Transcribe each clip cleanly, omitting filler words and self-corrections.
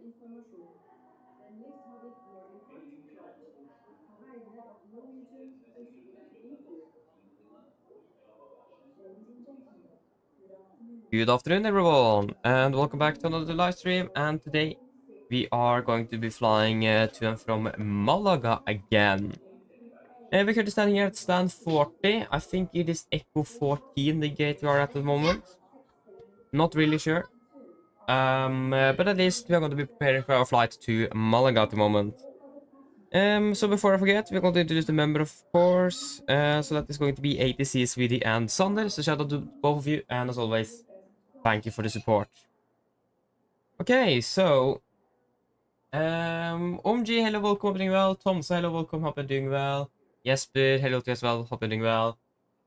Good afternoon, everyone, and welcome back to another live stream. And today we are going to be flying to and from Malaga again. And we're currently standing here at stand 40. I think it is Echo 14, the gate we are at the moment. Not really sure. But at least we are going to be preparing for our flight to Malaga at the moment. So before I forget, we're going to introduce the member, of course. So that is going to be ATC, Sweetie, and Sander. So shout out to both of you, and as always, thank you for the support. Okay, so OMG, hello, welcome, hope you're doing well. Tomsa, hello, welcome, hope you're doing well. Jesper, hello to you as well, hope you're doing well.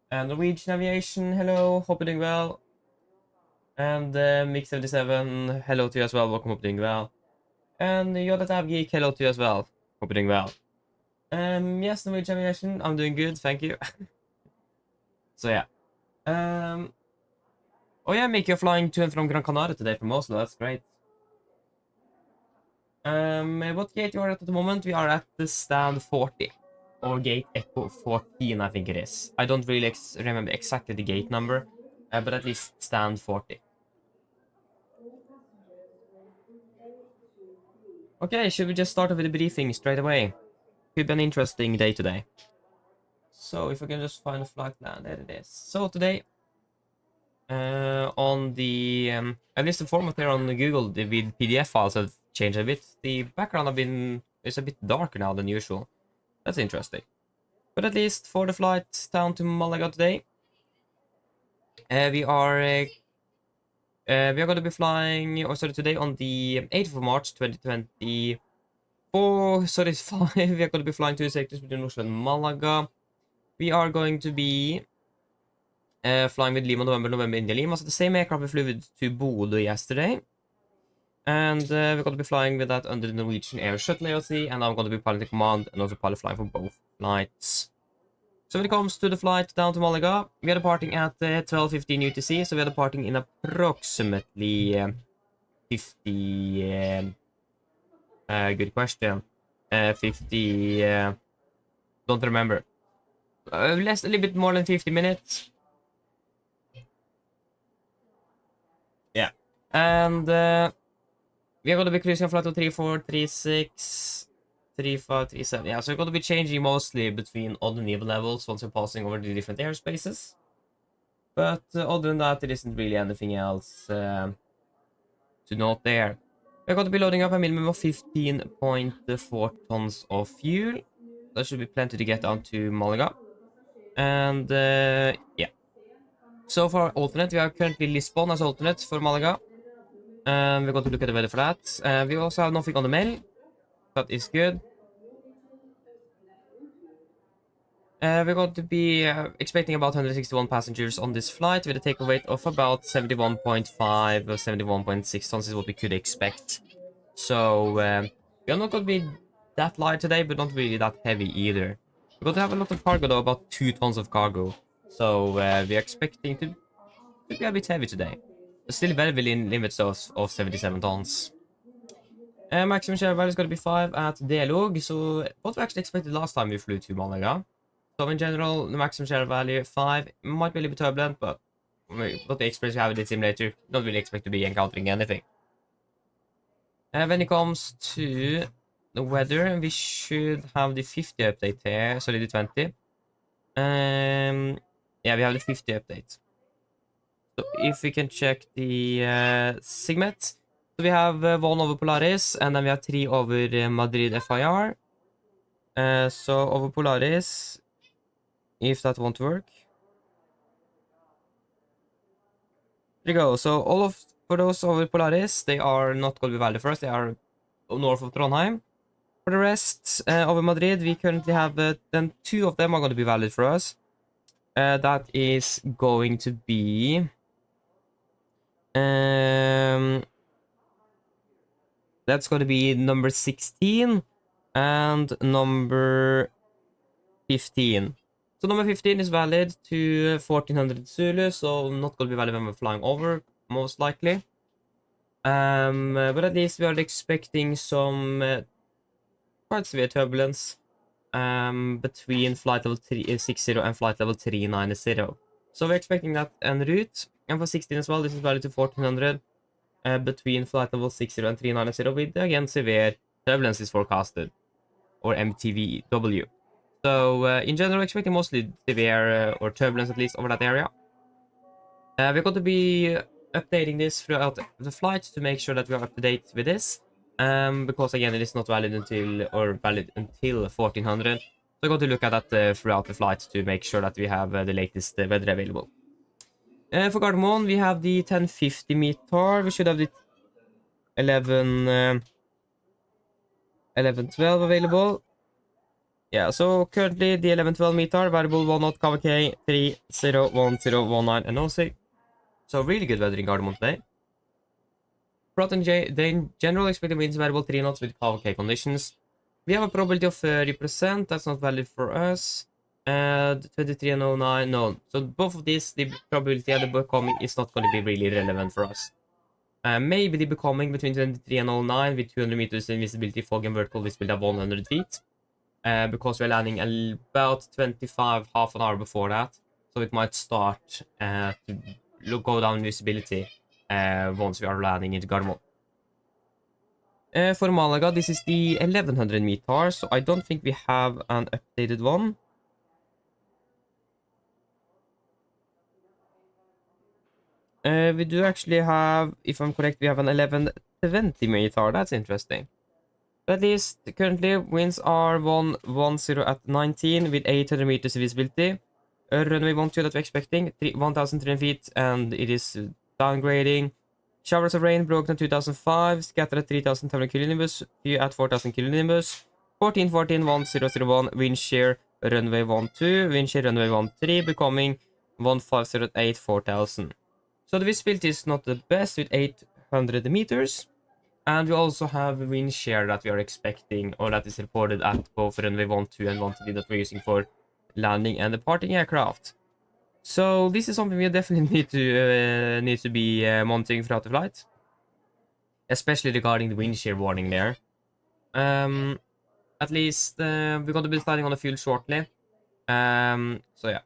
And Norwegian Aviation, hello, hope you're doing well. And Mix77, hello to you as well, welcome, hope you're doing well. And Yoda Tab Geek, hello to you as well, hope you're doing well. Yes, Norwegian Aviation, I'm doing good, thank you. So yeah. Oh yeah, Mick, you're flying to and from Gran Canaria today from Oslo, that's great. What gate you are at the moment? We are at the stand 40. Or gate Echo 14, I think it is. I don't really remember exactly the gate number, but at least stand 40. Okay, should we just start with the briefing straight away? Could be an interesting day today. So, if we can just find a flight plan, there it is. So, today, on the, at least the format here on Google, the PDF files have changed a bit. The background is a bit darker now than usual. That's interesting. But at least for the flight down to Malaga today, we are going to be flying, or sorry, today on the 8th of March 2024. Sorry, it's 5. We are going to be flying 2 sectors between Oslo and Malaga. We are going to be flying with Lima, November, India, Lima. So the same aircraft we flew with to Bodø yesterday. And we're going to be flying with that under the Norwegian Air Shuttle AOC, and I'm going to be piloting command and also pilot flying for both flights. So when it comes to the flight down to Malaga, we are departing at 12:15 UTC, so we are departing in approximately 50... good question. 50... don't remember. A little bit more than 50 minutes. Yeah. And we are going to be cruising on flight of 34, 36... 35, 37. Yeah, so we're going to be changing mostly between odd and even levels once we're passing over the different airspaces. But other than that, there isn't really anything else to note there. We're going to be loading up a minimum of 15.4 tons of fuel. That should be plenty to get down to Malaga. And yeah. So for alternate, we are currently Lisbon as alternate for Malaga. And we're going to look at the weather for that. We also have nothing on the mail. That is good. We're going to be expecting about 161 passengers on this flight with a takeoff weight of about 71.5 or 71.6 tons is what we could expect. So we are not going to be that light today, but not really that heavy either. We're going to have a lot of cargo though, about 2 tons of cargo. So we are expecting to be a bit heavy today. But still well within limits of 77 tons. Maximum share value is going to be 5 at Delog. So what we actually expected last time we flew to Malaga. So in general, the maximum share value 5 might be a little bit turbulent, but what the experience we have with the simulator, don't really expect to be encountering anything. When it comes to the weather, we should have the 50 update here, sorry, the 20. Yeah, we have the 50 update. So if we can check the Sigmet, so we have 1 over Polaris, and then we have 3 over Madrid FIR. So over Polaris, if that won't work. There you go. So for those over Polaris, they are not going to be valid for us. They are north of Trondheim. For the rest, over Madrid, we currently have then 2 of them are going to be valid for us. That is going to be that's going to be number 16 and number 15. So number 15 is valid to 1400 Zulu, so not going to be valid when we're flying over, most likely. But at least we are expecting some quite severe turbulence between flight level 360 and flight level 390. So we're expecting that en route. And for 16 as well, this is valid to 1400 between flight level 60 and 390 with, again, severe turbulence is forecasted, or MTVW. So in general, expecting mostly severe or turbulence at least over that area. We're going to be updating this throughout the flight to make sure that we are up to date with this. Because again, it is not valid until 1400. So we're going to look at that throughout the flight to make sure that we have the latest weather available. For Gardermoen, we have the 1050 meter. We should have the 1112 available. Yeah, so currently the 1112 meter, variable 1 knot, KVK 301019 and NOC. So really good weather in Gardermoen today. Throughout in general, expected winds variable 3 knots with KVK conditions. We have a probability of 30%, that's not valid for us. 23 and 09, no. So both of these, the probability and the becoming is not going to be really relevant for us. Maybe the becoming between 23 and 09 with 200 meters in visibility, fog and vertical visibility of 100 feet. Because we're landing about 25, half an hour before that. So it might start to go down visibility once we are landing into Gardermoen. For Malaga, this is the 1100 meters, so I don't think we have an updated one. We do actually have, if I'm correct, we have an 1120 meter. That's interesting. But at least currently winds are 110 at 19 with 800 meters visibility. Runway 12 that we're expecting 1,300 feet, and it is downgrading. Showers of rain broken at 2005, scattered at 3,700 kilonimbus, view at 4,000 kilonimbus. 1414 wind shear runway 12, wind shear runway 13, becoming 1508 4000. So the visibility is not the best with 800 meters. And we also have wind shear that we are expecting, or that is reported at both runway 12 and 13 that we're using for landing and departing aircraft. So this is something we definitely need to be monitoring throughout the flight, especially regarding the wind shear warning there. At least we're going to be starting on the fuel shortly. So yeah.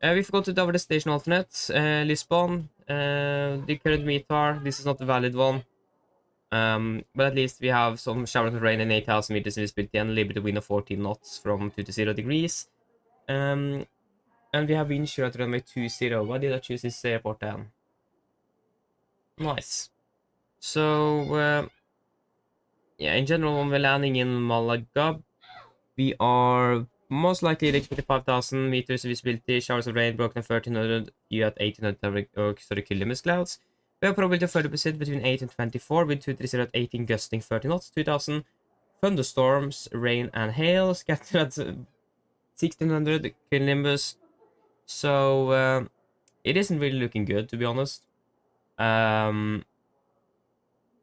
We forgot to double the station alternates. Lisbon, the current meter, this is not a valid one. But at least we have some showers of rain and 8,000 meters in visibility and a little bit of wind of 14 knots from 2 to 0 degrees. And we have wind shear at runway 20. Why did I choose this airport then? Nice. So, yeah, in general, when we're landing in Malaga, we are most likely expecting 5,000 meters visibility, showers of rain, broken at 1,300, you at 1,800 or cumulus clouds. We have probability of 30% between 8 and 24, with 230 at 18 gusting 30 knots, 2,000 thunderstorms, rain and hail, scattered at 1,600 cumulus. So it isn't really looking good, to be honest.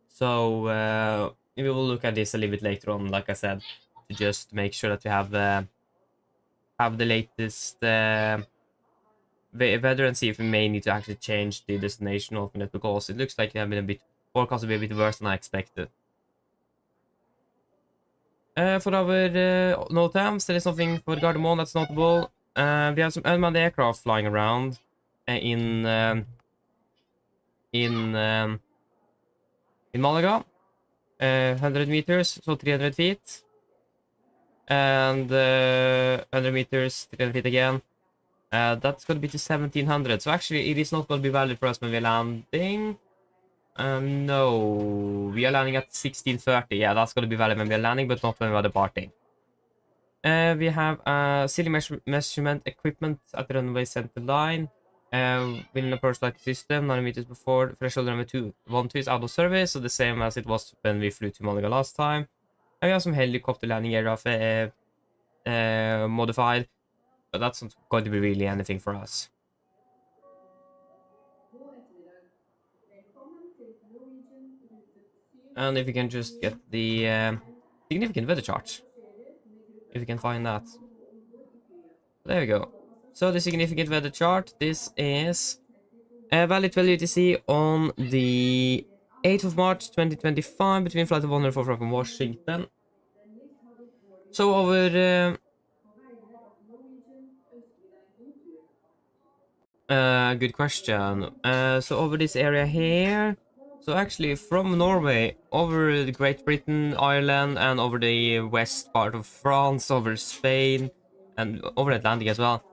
So we will look at this a little bit later on, like I said, to just make sure that we have the latest weather and see if we may need to actually change the destination alternate, because it looks like we have been a bit forecast to be a bit worse than I expected. For our NOTAMs, there is something for Gardermoen that's notable. We have some unmanned aircraft flying around in Malaga. 100 meters, so 300 feet. And 100 meters, 300 feet again. That's going to be to 1,700. So actually, it is not going to be valid for us when we're landing. No, we are landing at 1,630. Yeah, that's going to be valid when we're landing, but not when we're departing. We have ceiling measurement equipment at the runway center line. Within a personalized system, 9 meters before threshold runway 12 is out of service, so the same as it was when we flew to Malaga last time. And we have some helicopter landing area modified, but that's not going to be really anything for us. And if we can just get the significant weather chart, if we can find that. There we go. So the significant weather chart, this is valid 12 UTC on the 8th of March 2025 between flight of 104 from Washington. So over good question. So over this area here. So actually from Norway over the Great Britain, Ireland, and over the west part of France, over Spain, and over Atlantic as well.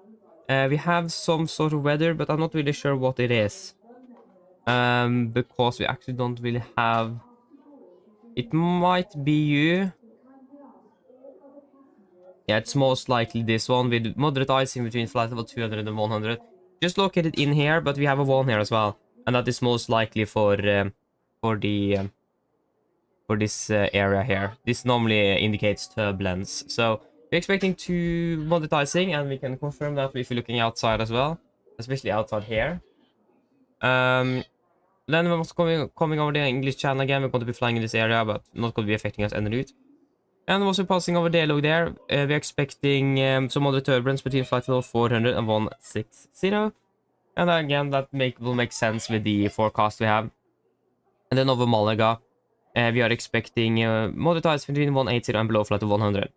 We have some sort of weather, but I'm not really sure what it is. Because we actually don't really have. It might be you. Yeah, it's most likely this one with moderate icing between flight level 200 and 100. Just located in here, but we have a 1 here as well, and that is most likely for this area here. This normally indicates turbulence, so we're expecting to moderate icing, and we can confirm that if you're looking outside as well, especially outside here. Then we're also coming over the English channel again. We're going to be flying in this area, but not going to be affecting us en route. And also passing over dialogue there, we're expecting some other turbulence between flight level 400 and 160. And again, that will make sense with the forecast we have. And then over Malaga, we are expecting moderate ice between 180 and below flight level 100.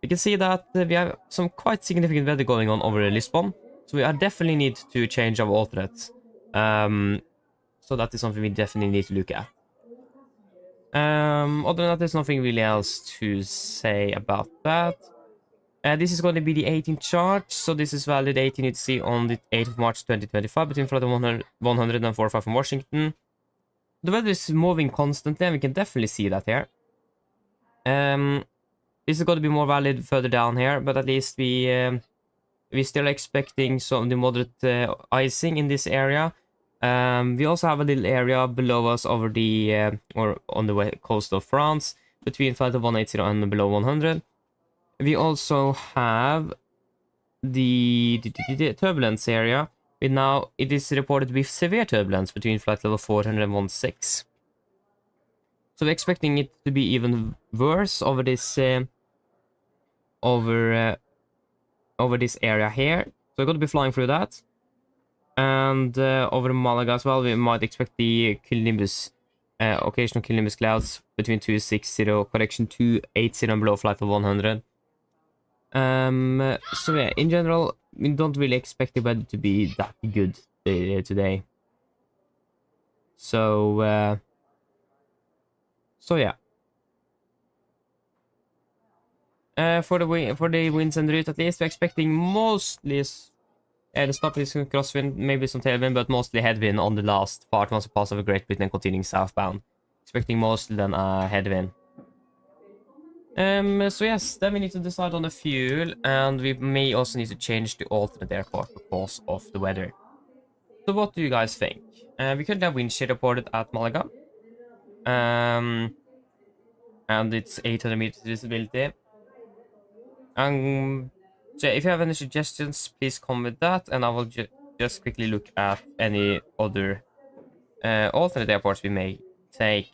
We can see that we have some quite significant weather going on over Lisbon, so we definitely need to change our alternates. So that is something we definitely need to look at. Other than that, there's nothing really else to say about that. This is going to be the 18th chart, so this is valid 18 UTC on the 8th of March 2025 between flight 100 and 45 from Washington. The weather is moving constantly, and we can definitely see that here. This is going to be more valid further down here, but at least we're still expecting some of the moderate icing in this area. We also have a little area below us over the or on the coast of France between flight of 180 and below 100. We also have the turbulence area. Now it is reported with severe turbulence between flight level 400 and 16. So we're expecting it to be even worse over this over this area here. So we're going to be flying through that. And over Malaga as well, we might expect the cumulonimbus, occasional cumulonimbus clouds between 260, correction 280 and below flight of 100. So yeah, in general, we don't really expect the weather to be that good today. So yeah. For the winds and route, at least we're expecting mostly the stop is crosswind, maybe some tailwind, but mostly headwind on the last part once we pass over Great Britain and continuing southbound. Expecting mostly then headwind. So yes, then we need to decide on the fuel, and we may also need to change the alternate airport because of the weather. So what do you guys think? We could have wind shear reported at Malaga. And it's 800 meters visibility. So if you have any suggestions, please come with that, and I will just quickly look at any other alternate airports we may take.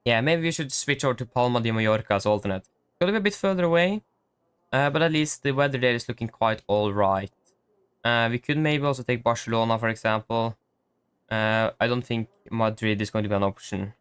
Yeah, maybe we should switch over to Palma de Mallorca as alternate. Gonna be a bit further away, but at least the weather there is looking quite alright. We could maybe also take Barcelona, for example. I don't think Madrid is going to be an option.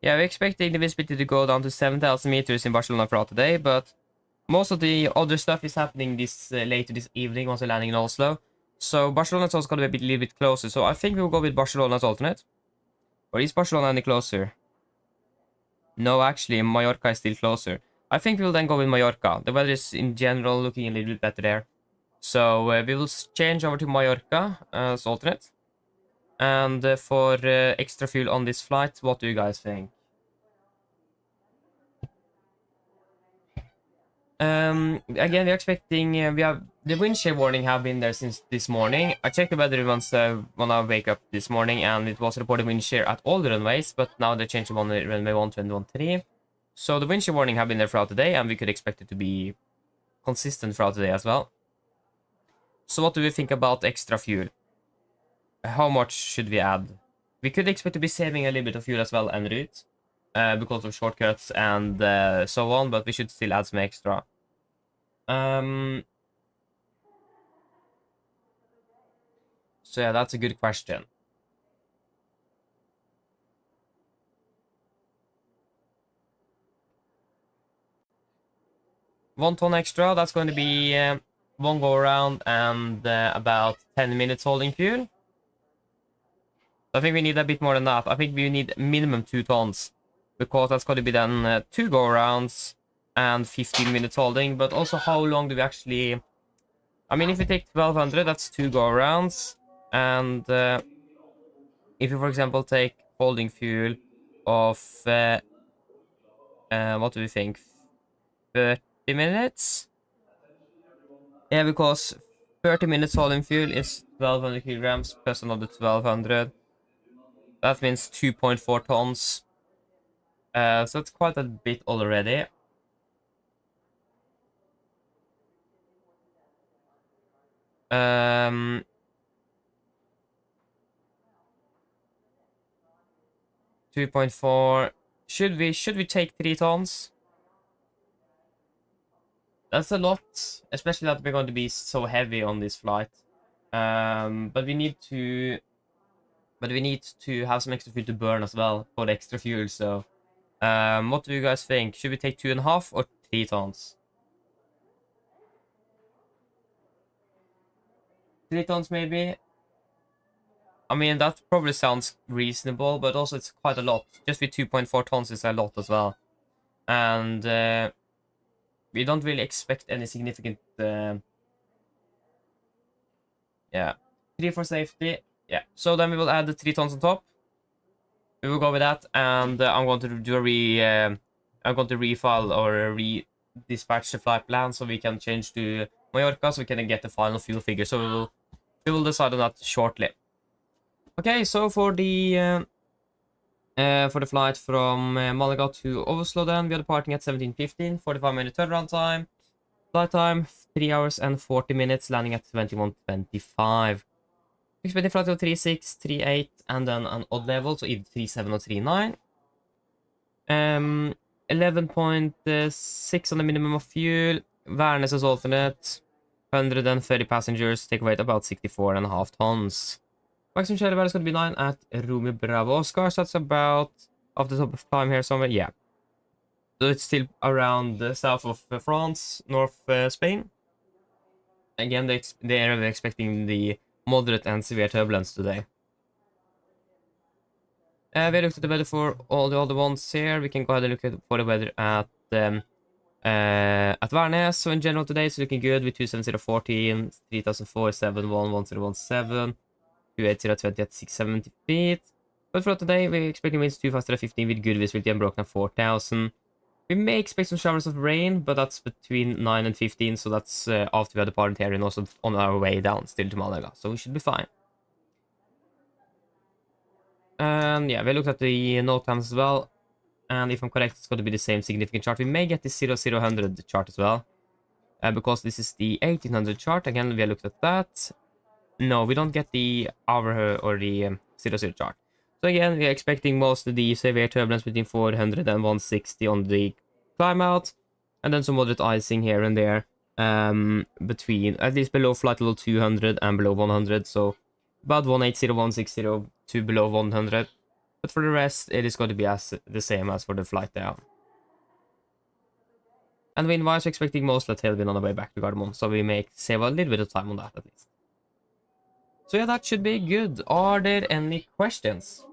Yeah, we're expecting the visibility to go down to 7,000 meters in Barcelona throughout the day, but most of the other stuff is happening this later this evening once we're landing in Oslo. So Barcelona is also going to be a little bit closer. So I think we'll go with Barcelona as alternate. Or is Barcelona any closer? No, actually, Mallorca is still closer. I think we'll then go with Mallorca. The weather is in general looking a little bit better there. So we will change over to Mallorca as alternate. And for extra fuel on this flight, what do you guys think? Again, we're expecting, we have the wind shear warning have been there since this morning. I checked the weather once when I wake up this morning, and it was reported wind shear at all the runways, but now they changed on the runway 1 to runway 3. So the wind shear warning have been there throughout the day, and we could expect it to be consistent throughout the day as well. So what do we think about extra fuel? How much should we add? We could expect to be saving a little bit of fuel as well en route, because of shortcuts and so on, but we should still add some extra. So yeah, that's a good question. One ton extra, that's going to be one go around and about 10 minutes holding fuel. I think we need a bit more than that. I think we need minimum 2 tons, because that's going to be then 2 go arounds and 15 minutes holding. But also, how long do we actually... I mean, if we take 1200, that's 2 go arounds. And if you, for example, take holding fuel of... what do we think? 30 minutes? Yeah, because 30 minutes holding fuel is 1200 kilograms plus another 1200. That means 2.4 tons. So it's quite a bit already. Um, 2.4. Should we take 3 tons? That's a lot, especially that we're going to be so heavy on this flight. But we need to have some extra fuel to burn as well for the extra fuel. So, what do you guys think? Should we take 2.5 or 3 tons? 3 tons maybe. I mean, that probably sounds reasonable, but also it's quite a lot. Just with 2.4 tons is a lot as well. And we don't really expect any significant... yeah. 3 for safety. Yeah. So then we will add the 3 tons on top. We will go with that, and I'm going to do a I'm going to refile or re-dispatch the flight plan so we can change to Mallorca so we can get the final fuel figure. So we will decide on that shortly. Okay, so for the flight from Malaga to Oslo, then we are departing at 17:15, 45-minute turnaround time. Flight time 3 hours and 40 minutes, landing at 21:25. Expected flight of 36, 38, and then an odd level, so either 37 or 39. 11.6 on the minimum of fuel. Værnes as alternate. 130 passengers, take weight about 64.5 tons. Maximum share value is going to be 9 at Romeo Bravo Oscar, so that's about off the top of time here somewhere. Yeah. So it's still around the south of France, north Spain. Again, they are expecting the moderate and severe turbulence today. We looked at the weather for all the other ones here. We can go ahead and look for the weather at Værnes. So in general today it's looking good with 27014, 300471, 1017, 28020 at 670 feet. But for today we're expecting winds 2 faster at 15 with good visibility and broken at 4000. We may expect some showers of rain, but that's between 9 and 15, so that's after we have departed here and also on our way down still to Malaga, so we should be fine. And yeah, we looked at the note times as well, and if I'm correct, it's going to be the same significant chart. We may get the 0000 chart as well, because this is the 1800 chart. Again, we looked at that. No, we don't get the hour or the 00 chart. So again, we are expecting most of the severe turbulence between 400 and 160 on the climb out, and then some moderate icing here and there, between at least below flight level 200 and below 100. So about 180, 160 to below 100. But for the rest, it is going to be the same as for the flight down. And wind-wise, we're expecting most of the tailwind on the way back to Gardermoen, so we may save a little bit of time on that at least. So yeah, that should be good. Are there any questions?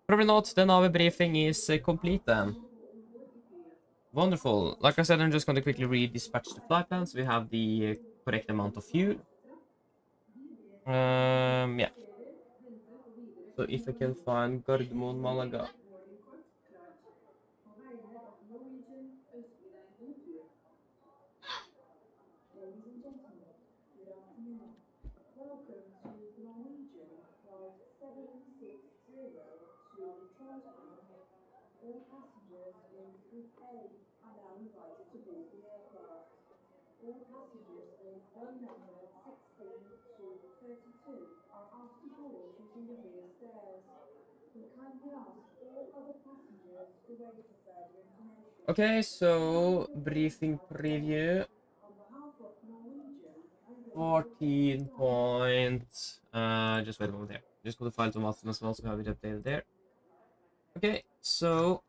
Probably not. Then our briefing is complete then. Wonderful. Like I said, I'm just going to quickly re-dispatch the flight plans. We have the correct amount of fuel. Yeah. So if I can find Gardermoen, Malaga. Ladies and gentlemen, good afternoon. Welcome to Norwegian Flight 760 to Trondheim. All passengers in Group A are now invited to board the aircraft. All passengers with phone number 16 to 32 are asked to board using the rear stairs. We kindly ask all other passengers to wait for further information. Okay, so briefing preview. On behalf of Norwegian, 14 points. Just wait a moment here. Just go to file to master as well, so we have it updated there. Okay, so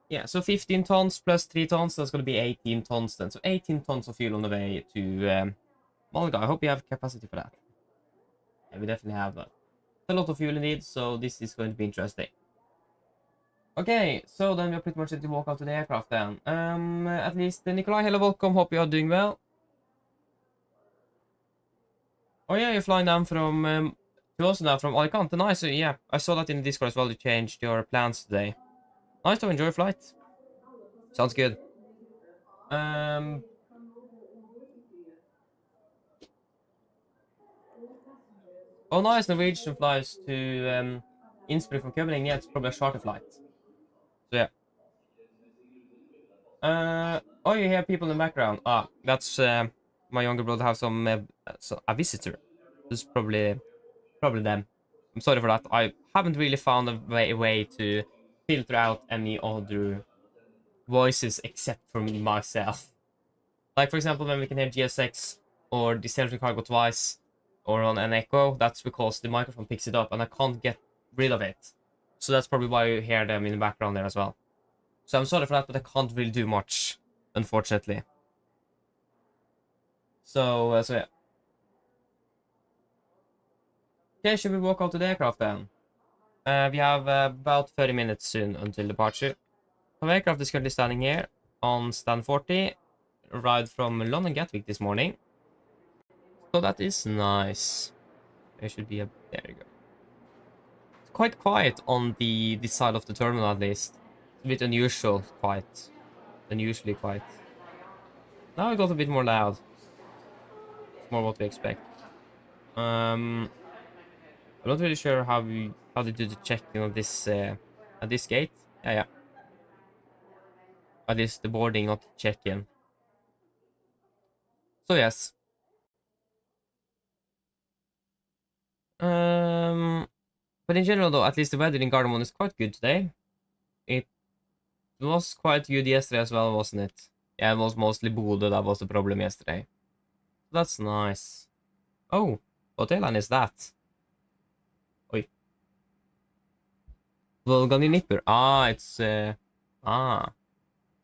yeah, so 15 tons plus 3 tons, that's going to be 18 tons then. So 18 tons of fuel on the way to Malaga. I hope you have capacity for that. Yeah, we definitely have that. A lot of fuel indeed, so this is going to be interesting. Okay, so then we're pretty much ready to walk out to the aircraft then. At least Nikolai, hello, welcome. Hope you are doing well. Oh yeah, you're flying down from to Oslo now from Alicante. Nice. So, yeah, I saw that in the Discord as well. You changed your plans today. Nice to enjoy your flight. Sounds good. Oh, nice. Norwegian flies to Innsbruck from Copenhagen. Yeah, it's probably a charter flight. So yeah. Oh, you hear people in the background. Ah, that's my younger brother have some a visitor. This is probably them. I'm sorry for that. I haven't really found a way to filter out any other voices except for me myself. Like for example, when we can hear GSX or the Celtic Cargo twice or on an echo, that's because the microphone picks it up and I can't get rid of it. So that's probably why you hear them in the background there as well. So I'm sorry for that, but I can't really do much, unfortunately. So yeah. Okay, should we walk out to the aircraft then? We have about 30 minutes soon until departure. The aircraft is currently standing here on stand 40. Arrived from London Gatwick this morning. So that is nice. There should be a... There you go. It's quite quiet on the side of the terminal at least. It's a bit unusual quiet. Unusually quiet. Now it got a bit more loud. It's more what we expect. I'm not really sure how they do the checking of this at this gate. Yeah. At least the boarding, not check-in. So yes. But in general though, at least the weather in Gardermoen is quite good today. It was quite good yesterday as well, wasn't it? Yeah, it was mostly Bodø that was the problem yesterday. That's nice. Oh, what airline is that? Oi. Volgani Nipper. Ah, it's okay,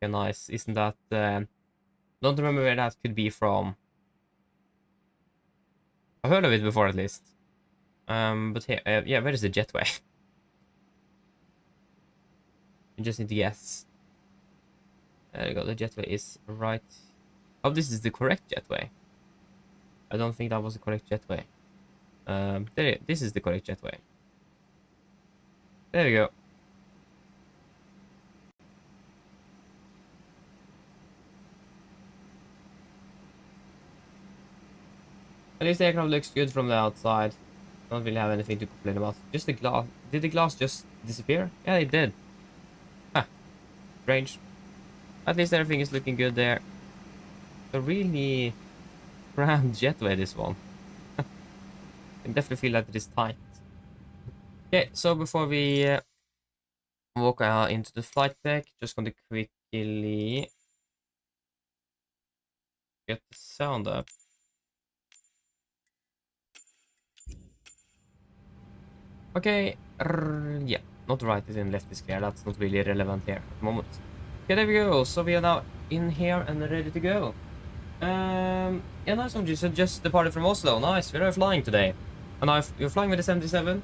nice. Isn't that don't remember where that could be from. I've heard of it before at least. But here, yeah, where is the jetway? You just need to guess. There you go, the jetway is right. Oh, this is the correct jetway. I don't think that was the correct jetway. This is the correct jetway. There you go. At least the aircraft looks good from the outside. Don't really have anything to complain about. Just the glass. Did the glass just disappear? Yeah, it did. Huh. Strange. At least everything is looking good there. A really crammed jetway, this one. I can definitely feel that it is tight. Okay, so before we walk into the flight deck, just going to quickly get the sound up. Okay, yeah, not right is in left is clear. That's not really relevant here at the moment. Okay, there we go. So we are now in here and ready to go. Yeah, nice one. You said just departed from Oslo. Nice. Where are you flying today? And you're flying with the 77?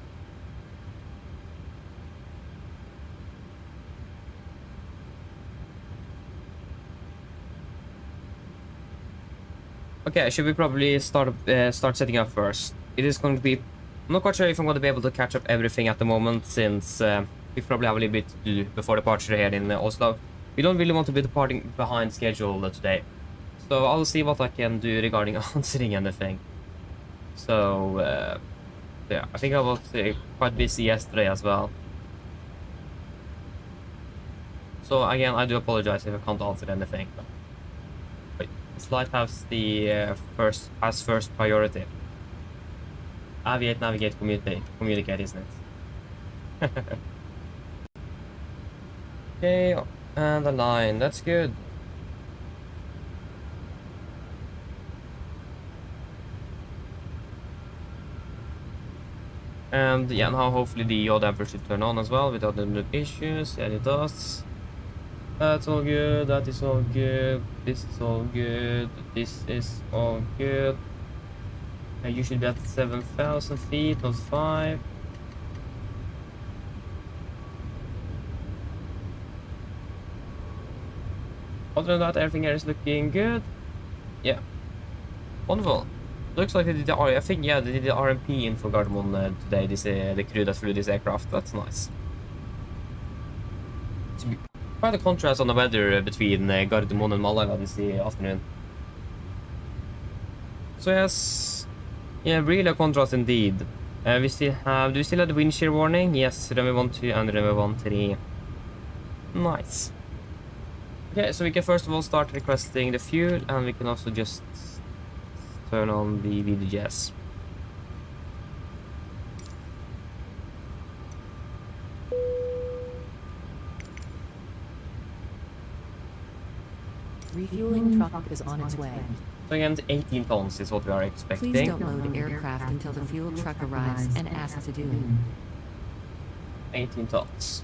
Okay, should we probably start setting up first? It is going to be... I'm not quite sure if I'm going to be able to catch up everything at the moment, since we probably have a little bit to do before departure here in Oslo. We don't really want to be departing behind schedule today. So I'll see what I can do regarding answering anything. So, yeah, I think I was quite busy yesterday as well. So again, I do apologize if I can't answer anything. Wait, this flight has the first priority. Aviate, navigate, communicate, isn't it? Okay, and the line, that's good. And yeah, now hopefully the yaw damper should turn on as well without any issues. Yeah, it does. That's all good, that is all good, this is all good, this is all good. You should be at 7,000 feet, not 5. Other than that, everything here is looking good. Yeah. Wonderful. Looks like they did the I think, yeah, they did the RMP in for Gardermoen today, this the crew that flew this aircraft. That's nice. It's quite a contrast on the weather between Gardermoen and Malaga this afternoon. So yes, yeah, really a contrast indeed. Do we still have the wind shear warning? Yes, runway 12 and runway 13. Nice. Okay, so we can first of all start requesting the fuel, and we can also just turn on the VDGs. Refueling truck is on its way. So again, 18 tons is what we are expecting. Please don't load aircraft until the fuel truck arrives and asks to do it. 18 tons.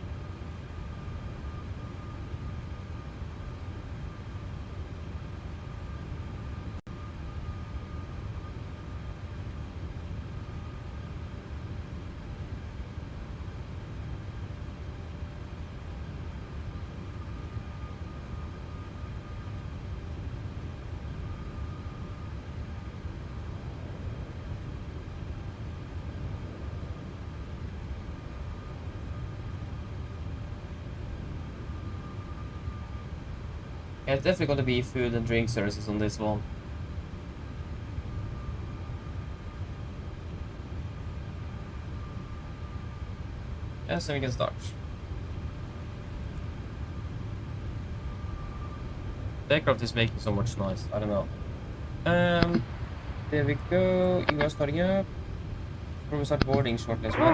Yeah, it's definitely going to be food and drink services on this one. Yeah, so we can start. The aircraft is making so much noise, I don't know. There we go. You are starting up. We'll start boarding shortly as well.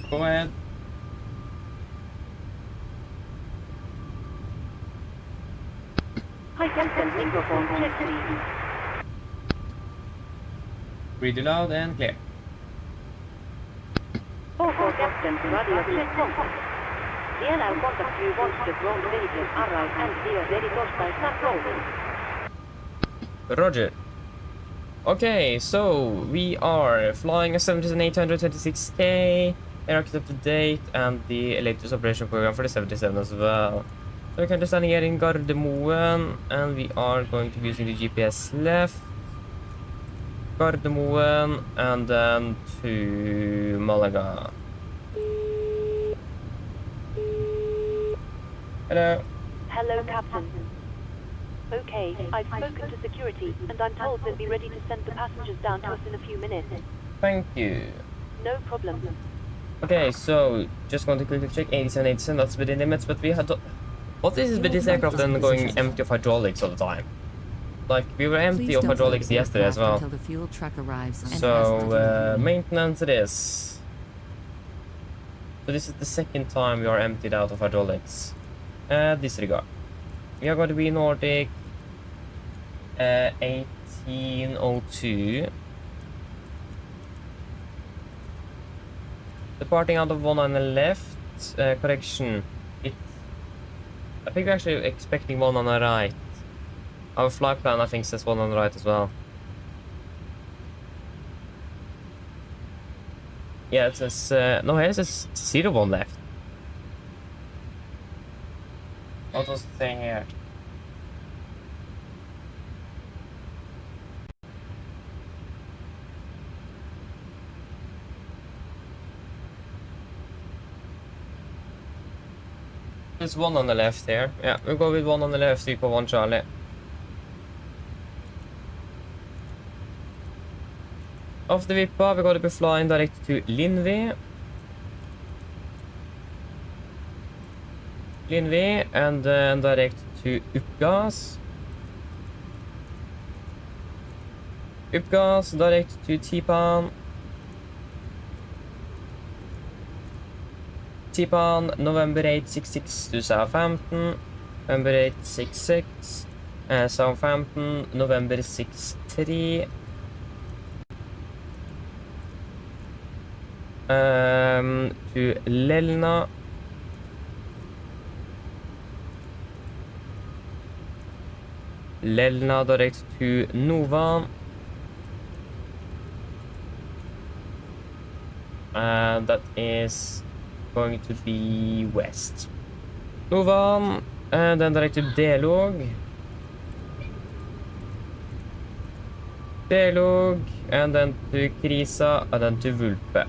Go ahead. Hi Captain, microphone check please. Read it loud and clear. For Captain, radio check contact. The allow contact you once the ground vehicle arrive and we are ready to start rolling. Roger. Okay, so we are flying a 7826K, aircraft up to date, and the latest operation program for the 77 as well. So we're currently standing here in Gardermoen, and we are going to be using the GPS left, Gardermoen, and then to Malaga. Hello. Hello Captain. Okay, I've spoken to security and I'm told they'll be ready to send the passengers down to us in a few minutes. Thank you. No problem. Okay, so just going to quickly check 87, that's within limits, but we had to... What is it with this aircraft then going empty of hydraulics all the time? Like, we were empty of hydraulics yesterday as well. The fuel truck arrives and So, maintenance it is. So this is the second time we are emptied out of hydraulics. Disregard. We are going to be Nordic 1802. Departing out of 1 on the left. Correction. I think we're actually expecting 1 on the right. Our flight plan I think says 1 on the right as well. Yeah, it says no, here it says 0 left. What was it saying here? There's one on the left here. Yeah, we'll go with one on the left, 3.1 Charlie. After Vippa, we're going to be flying direct to Linvi. And then direct to Uppgas. Uppgas, direct to Tipan. Tipan, November 866 to Southampton. November 866. Southampton, November 63. To Lelna. Lelna direct to Nova. And that is going to be west. Nova, and then direct to Delog. And then to Krisa, and then to Vulpe.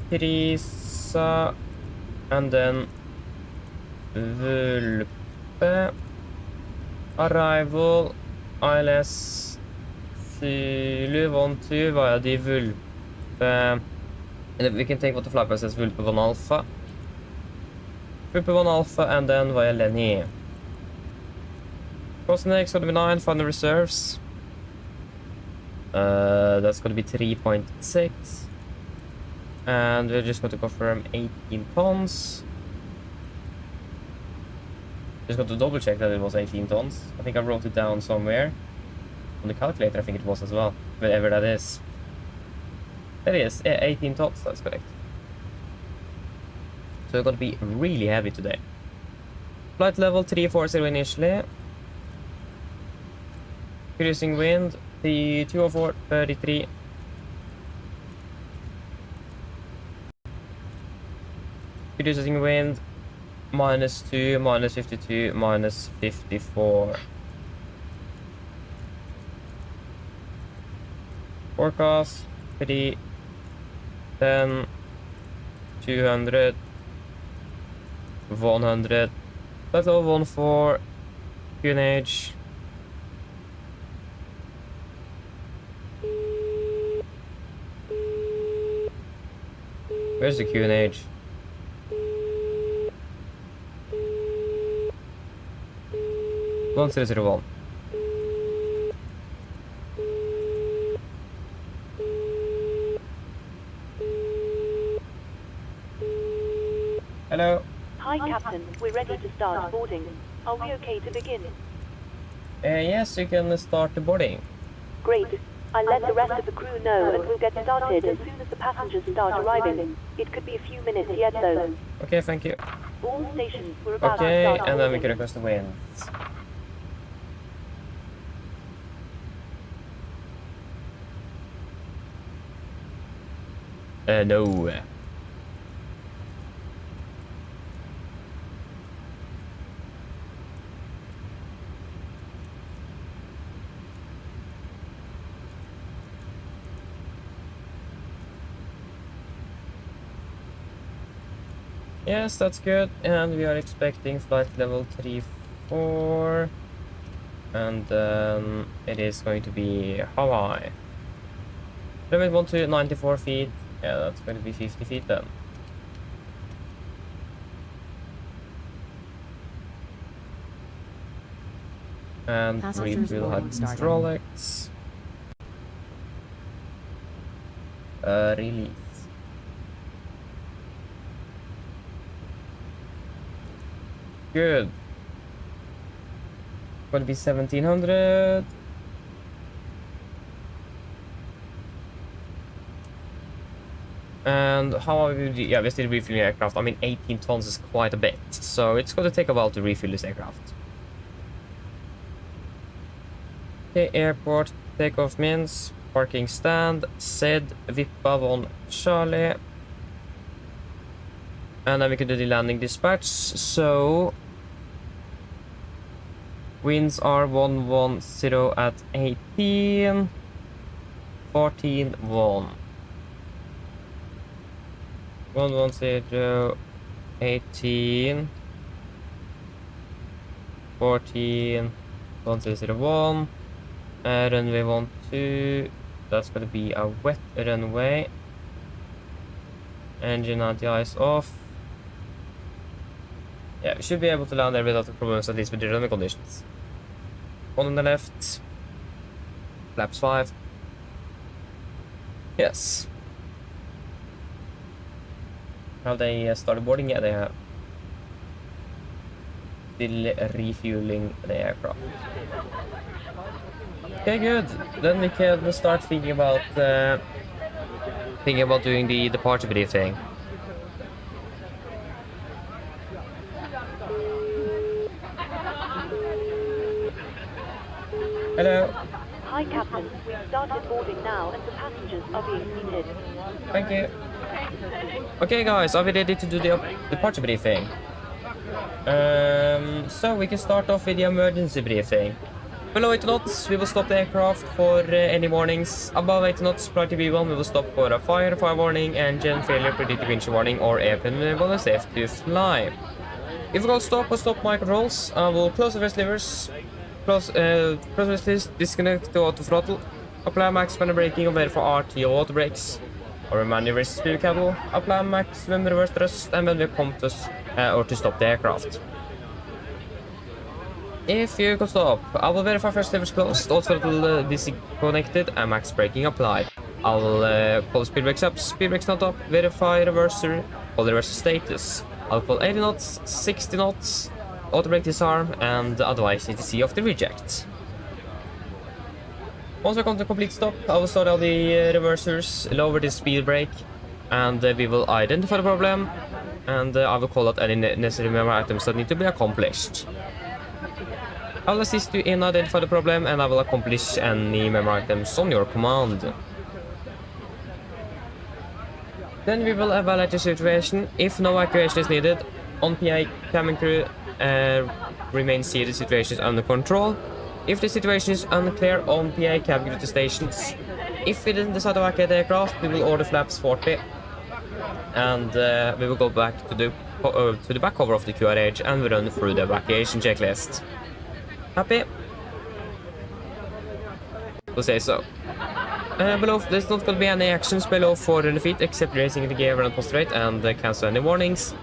Krisa, and then Vulpe. Arrival, ILS, Zulu 1-2 via the Vulpe. And we can take what the flight path says, Vulpe 1 Alpha. Vulpe 1 Alpha, and then via Lenny. Cost next going to be 9, final reserves. That's going to be 3.6. And we're just going to confirm 18 tons. Just got to double check that it was 18 tons. I think I wrote it down somewhere. On the calculator, I think it was as well. Whatever that is. It is, yeah, 18 tons, that's correct. So it's going to be really heavy today. Flight level 340 initially. Cruising wind, the 204, 33. Cruising wind, -2, -52, -54. Forecast, 3, 10, 200, 100. Flight level 14, QNH. Where's the QNH? One 001. Hello. Hi, Captain. We're ready to start boarding. Are we okay to begin? Yes, you can start the boarding. Great. I'll let the rest of the crew know and we'll get started as soon as the passengers start arriving. It could be a few minutes yet, though. Okay, thank you. All stations, we're about to Okay, start and then we boarding. can request the winds. No. Yes, that's good. And we are expecting flight level 3-4. And then it is going to be how high? Limit 1 to 94 feet. Yeah, that's going to be 50 feet then. And Passengers refuel boarding hydraulics. Release. Good. Going to be 1700. And how are we? Yeah, we're still refueling aircraft. I mean, 18 tons is quite a bit, so it's going to take a while to refuel this aircraft. Okay, airport, takeoff means, parking stand, SED, Vippa 1 Charlie. And then we can do the landing dispatch. So winds are 110 at 18, 14, 1. 110, 18, 14, 1001, runway 12, that's gonna be a wet runway. Engine anti-ice off. Yeah, we should be able to land there without problems, at least with the runway conditions. One on the left, flaps 5. Yes. Have they started boarding? Yeah, they have. Still refueling the aircraft. Okay, good. Then we can start thinking about doing the departure briefing. Hello. Hi, Captain. We've started boarding now and the passengers are being seated. Thank you. Okay, guys, are we ready to do the departure briefing? So we can start off with the emergency briefing. Below 80 knots, we will stop the aircraft for any warnings. Above 80 knots, priority B1, we will stop for a fire warning, engine failure, predictive winch warning, or airplane will is safe to fly. If we go stop or stop my controls, I will close the rest levers, close rest list, disconnect the auto throttle, apply maximum braking or verify RTO auto brakes, or maneuver speed cable, apply maximum reverse thrust, and then we come to or to stop the aircraft. If you can stop, I will verify first levers closed, auto throttle disconnected, and max braking applied. I will call speed brakes up, speed brakes not up, verify reverser, call the reverser status. I'll call 80 knots, 60 knots, auto brake disarm, and advise ETC of the reject. Once we come to complete stop, I will start all the reversers, lower the speed brake, and we will identify the problem, and I will call out any necessary memory items that need to be accomplished. I will assist you in identify the problem, and I will accomplish any memory items on your command. Then we will evaluate the situation. If no evacuation is needed, on PA cabin crew remain seated, situation is under control. If the situation is unclear, on PA cabin crew to stations. If we didn't decide to evacuate the aircraft, we will order flaps 40, and we will go back to the back cover of the QRH and we run through the evacuation checklist. Happy? We'll say so. Below, there's not going to be any actions below 400 feet except raising the gear and post rate and cancel any warnings.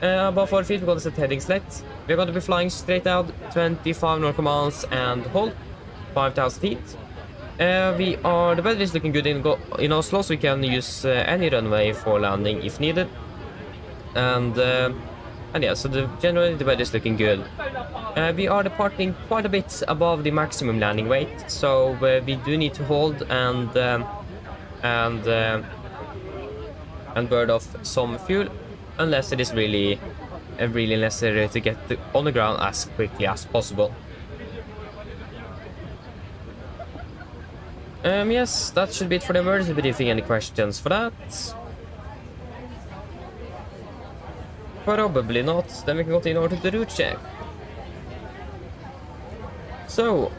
Above 4 feet, we're going to set heading select. We're going to be flying straight out 25 nautical miles and hold 5,000 feet. The weather is looking good in Oslo, so we can use any runway for landing if needed. And yeah, so generally the weather is looking good. We are departing quite a bit above the maximum landing weight, so we do need to hold and burn off some fuel, unless it is really necessary to get on the ground as quickly as possible. Yes, that should be it for the emergency briefing. Any questions for that? Probably not. Then we can continue over to the route check. So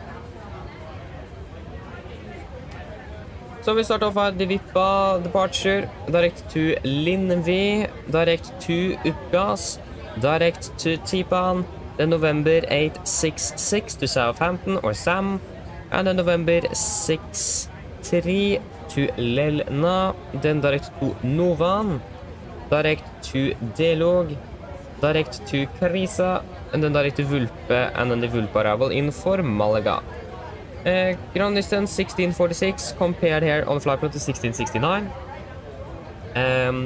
we start off at the Vippa departure, direct to Linvi, direct to Uppgas, direct to Tipan, then November 866 to Southampton or Sam, and then November 63 to Lelna, then direct to Novan, direct to Delog, direct to Carissa, and then direct to Vulpe, and then the Vulpe arrival in for Malaga. Ground distance 1646, compared here on flight plan to 1669.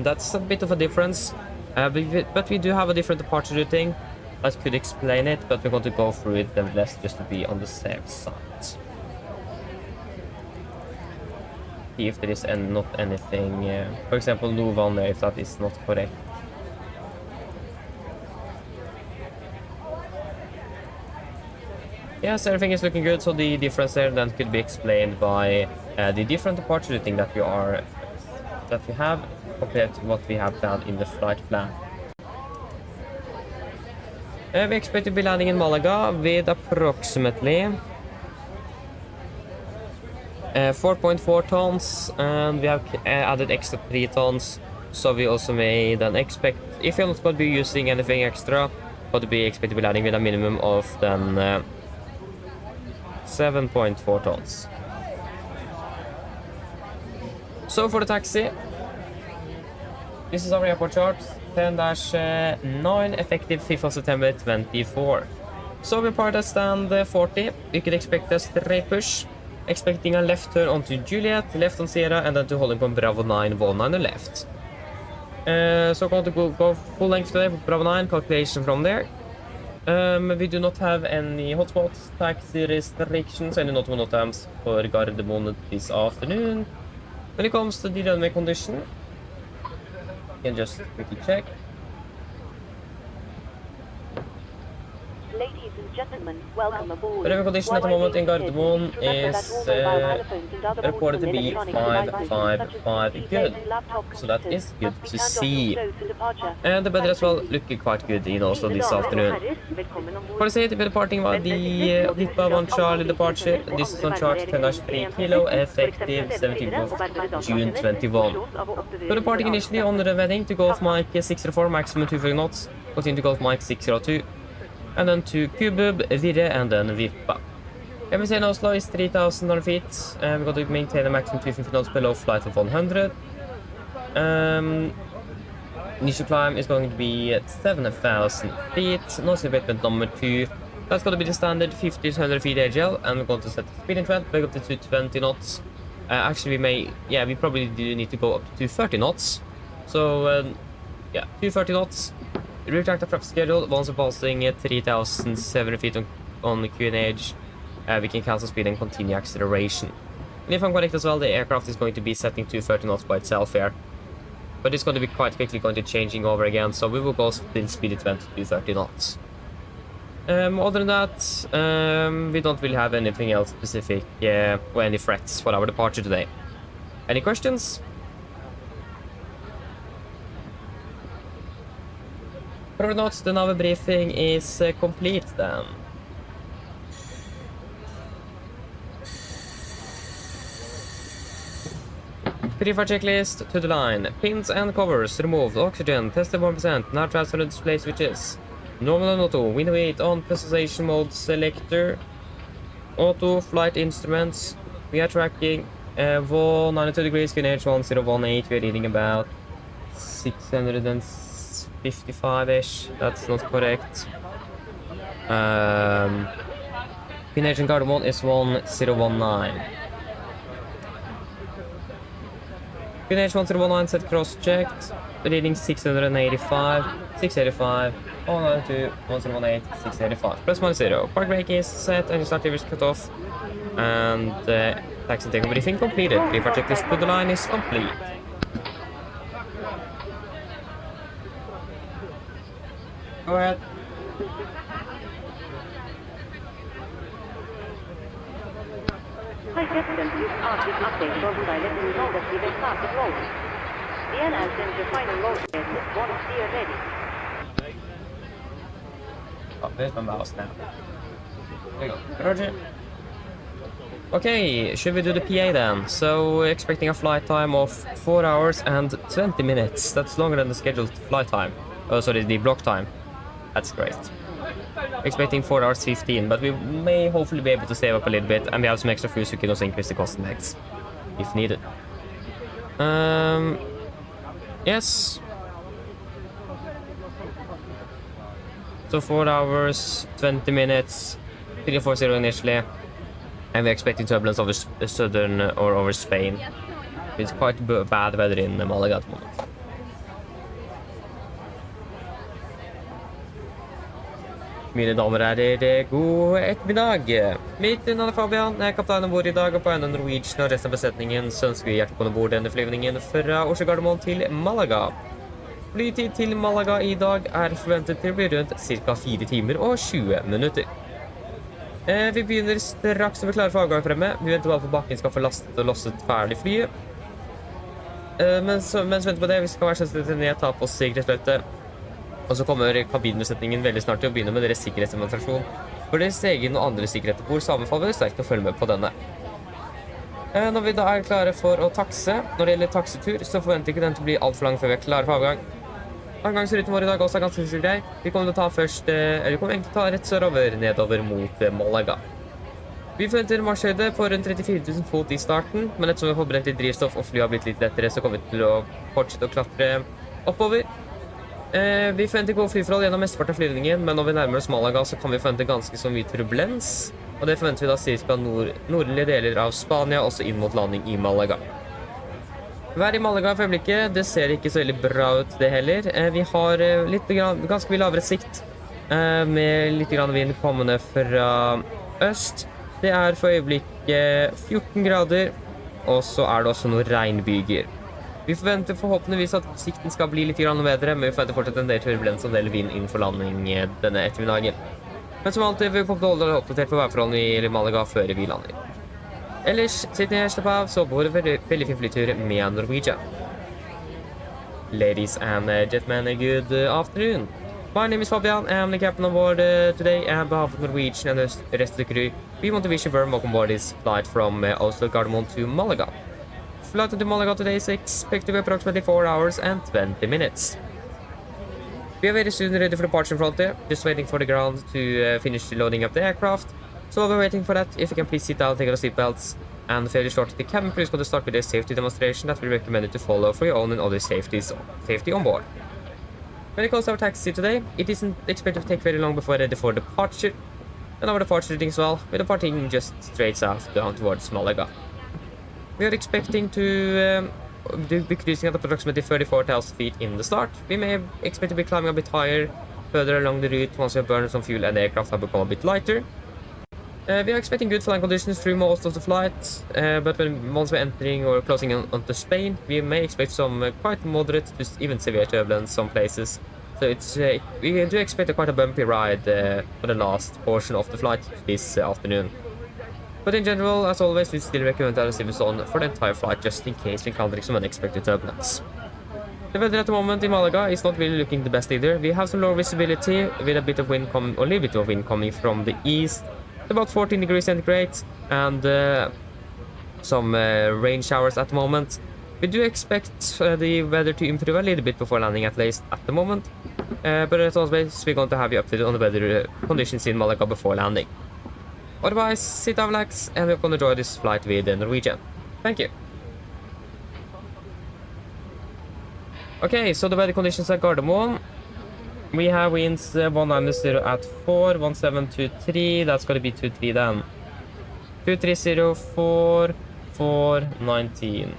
That's a bit of a difference, but we do have a different departure routing that could explain it, but we're going to go through it nevertheless just to be on the safe side. See if there is not anything, for example, Novan there, if that is not correct. Yes, everything is looking good, so the difference there then could be explained by the different departure routing that we have compared to what we have planned in the flight plan. We expect to be landing in Malaga with approximately 4.4 tons, and we have added extra 3 tons, so we also may then expect if you're not going to be using anything extra, but to be expected to be landing with a minimum of then 7.4 tons. So for the taxi, this is our airport chart, 10-9, effective 5th of September 24. So we part at stand 40, you could expect a straight push, expecting a left turn onto Juliet, left on Sierra, and then to holding on Bravo 9, 19 on the left. So going to go full length today, Bravo 9, calculation from there. We do not have any hotspots, taxi restrictions, any notable times for Gardermoen this afternoon. When it comes to the runway condition, you can just quickly check. Ladies and gentlemen, welcome aboard. The runway condition at the moment in Gardermoen is reported to be 555 good, so that is good to see. And the weather as well looking quite good in Oslo this afternoon. For the state, we're departing by the Litva 1 Charlie departure. This is on chart 10-3 kilo, effective 17th of June 21. We're departing initially on the wedding to Golf Mike 604, maximum 240 knots, continue to Golf Mike 602. And then to Kubub, Virre, and then Vippa. MSFS in Oslo is 3,000 feet. We've got to maintain a maximum 250 knots below flight of 100. Initial climb is going to be 7,000 feet. Nose abatement number 2. That's going to be the standard 1,500 feet AGL, and we're going to set the speed increment back up to 220 knots. Actually, we probably do need to go up to 230 knots. So, yeah, 230 knots. Retract the prep schedule. Once we're passing 3,700 feet on the QNH, we can cancel speed and continue acceleration. And if I'm correct as well, the aircraft is going to be setting 230 knots by itself here. But it's going to be quite quickly going to changing over again, so we will go still speed it went to 230 knots. Other than that, we don't really have anything else specific or any threats for our departure today. Any questions? For not, the nav briefing is complete then. Pre-flight checklist to the line. Pins and covers removed. Oxygen tested 1%. Now transfer the display switches. Normal and auto. Window 8 on presentation mode selector. Auto flight instruments. We are tracking 192 degrees QNH 1018. We are reading about 655-ish. That's not correct. QNH in Gardermoen is 1019. QNH 1019 set cross-checked. Reading 685, 685, 192, 1018, 685. Plus minus 0. Park brake is set and start levers cut off. And taxi and takeoff briefing completed. Pre-flight checklist to the line is complete. Go ahead. Hi Captain, this update goes by letting you know that we have started rolling. The airline sends your final load test once we are ready. Oh, there's my mouse now. There you go. Roger. Okay, should we do the PA then? So, expecting a flight time of 4 hours and 20 minutes. That's longer than the scheduled flight time. Oh, sorry, the block time. That's great. Expecting 4 hours 15, but we may hopefully be able to save up a little bit, and we have some extra fuel so we can also increase the cost index if needed. Yes. So 4 hours, 20 minutes, 340 initially, and we're expecting turbulence over southern or over Spain. It's quite bad weather in Malaga at the moment. Mine damer og herrer, god ettermiddag. Mitt navn Fabian, jeg kaptein ombord i dag og på AMD Norwegian og resten av besetningen så ønsker vi hjertelig på ombord denne flyvningen fra Oslo Gardermoen til Malaga. Flytid til Malaga i dag forventet til å bli rundt ca. 4 timer og 20 minutter. Vi begynner straks når vi klarer for avgang fremme. Vi venter bare på bakken skal få lastet og losset ferdig flyet. Mens vi venter på det, vi skal være selvstendig ned, ta på oss sikkerhetsbeltet. Og så kommer kabinbesetningen veldig snart til å begynne med deres sikkerhetsdemonstrasjon. For deres egen og andre sikkerheter hvor så anbefaler vi sterkt å følge med på denne. Når vi da klare for å takse, når det gjelder taksetur, så forventer ikke den til å bli alt for lang før vi klare for avgang. Avgangsruten vår i dag også er ganske grei. Vi kommer til å ta først, eller vi kommer egentlig til å ta rett sørover nedover mot Malaga. Vi forventer marsjhøyde på rundt 34 000 fot i starten, men ettersom vi har fått brent litt drivstoff og flyet har blitt litt lettere, så kommer vi til å fortsette å klatre oppover. Vi forventer gode flyforhold gjennom mesteparten av flyvningen, men når vi nærmer oss Malaga, så kan vi forvente ganske så mye turbulens, og det forventer vi da cirka nordlige deler av Spania, også inn mot landing i Malaga. Vær i Malaga for øyeblikket, det ser ikke så veldig bra ut det heller. Vi har ganske mye lavere sikt, med litt grann vind kommende fra øst. Det er for øyeblikket 14 grader, og så er det også noen regnbyger. Vi forventer forhåpentligvis at sikten skal bli litt grann bedre, men vi forventer fortsatt en del turbulens og en del vind innenfor landing denne ettermiddagen. Men som alltid vil vi komme til å holde dere oppdatert på værforholdene i Malaga før vi lander. Ellers, siden jeg slapp av, så på vår veldig fin flytur med Norwegian. Ladies and gentlemen, good afternoon. My name is Fabian, I am the captain on board today, and on behalf of Norwegian and the rest of the crew, we want to wish you a very welcome aboard this flight from Oslo Norwegian to Malaga. Flight to Malaga today is expected to be approximately 4 hours and 20 minutes. We are very soon ready for departure from Frontier, just waiting for the ground to finish loading up the aircraft. So while we're waiting for that, if you can please sit down, take out the seatbelts, and fairly short, the cabin crew is going to start with a safety demonstration that we recommend you to follow for your own and other safety on board. When it comes to our taxi today, it isn't expected to take very long before ready for departure. And our departure as well, we're departing just straight south down towards Malaga. We are expecting to be cruising at approximately 34,000 feet in the start. We may expect to be climbing a bit higher further along the route once we have burned some fuel and the aircraft have become a bit lighter. We are expecting good flying conditions through most of the flight, but once we're entering or closing onto Spain, we may expect some quite moderate to even severe turbulence some places. So we do expect quite a bumpy ride for the last portion of the flight this afternoon. But in general, as always, we still recommend to receive us on for the entire flight just in case we encounter some unexpected turbulence. The weather at the moment in Malaga is not really looking the best either. We have some low visibility with a bit of wind coming, or a little bit of wind coming from the east. About 14 degrees centigrade and some rain showers at the moment. We do expect the weather to improve a little bit before landing, at least at the moment. But as always, we're going to have you updated on the weather conditions in Malaga before landing. Otherwise, sit down, relax, and we're going to enjoy this flight with Norwegian. Thank you. Okay, so the weather conditions at Gardermoen. We have winds 190 at 4, 1723, that's going to be 23 then. 230, 4, 419.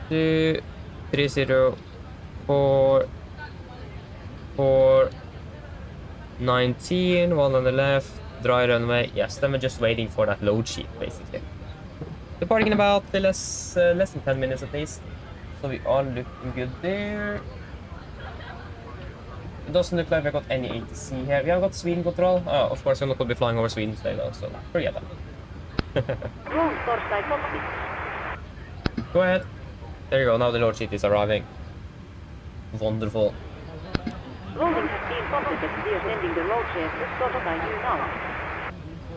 230, 4, 4, 19, one on the left, dry runway. Yes, then we're just waiting for that load sheet, basically. Departing in about less than 10 minutes at least. So we are looking good there. It doesn't look like we've got any ATC here. We have got Sweden control. Oh, of course, we're not going to be flying over Sweden today, though, so forget that. Go ahead. There you go, now the load sheet is arriving. Wonderful. Loading has been completed. We are sending the load sheet to Stockholm you now.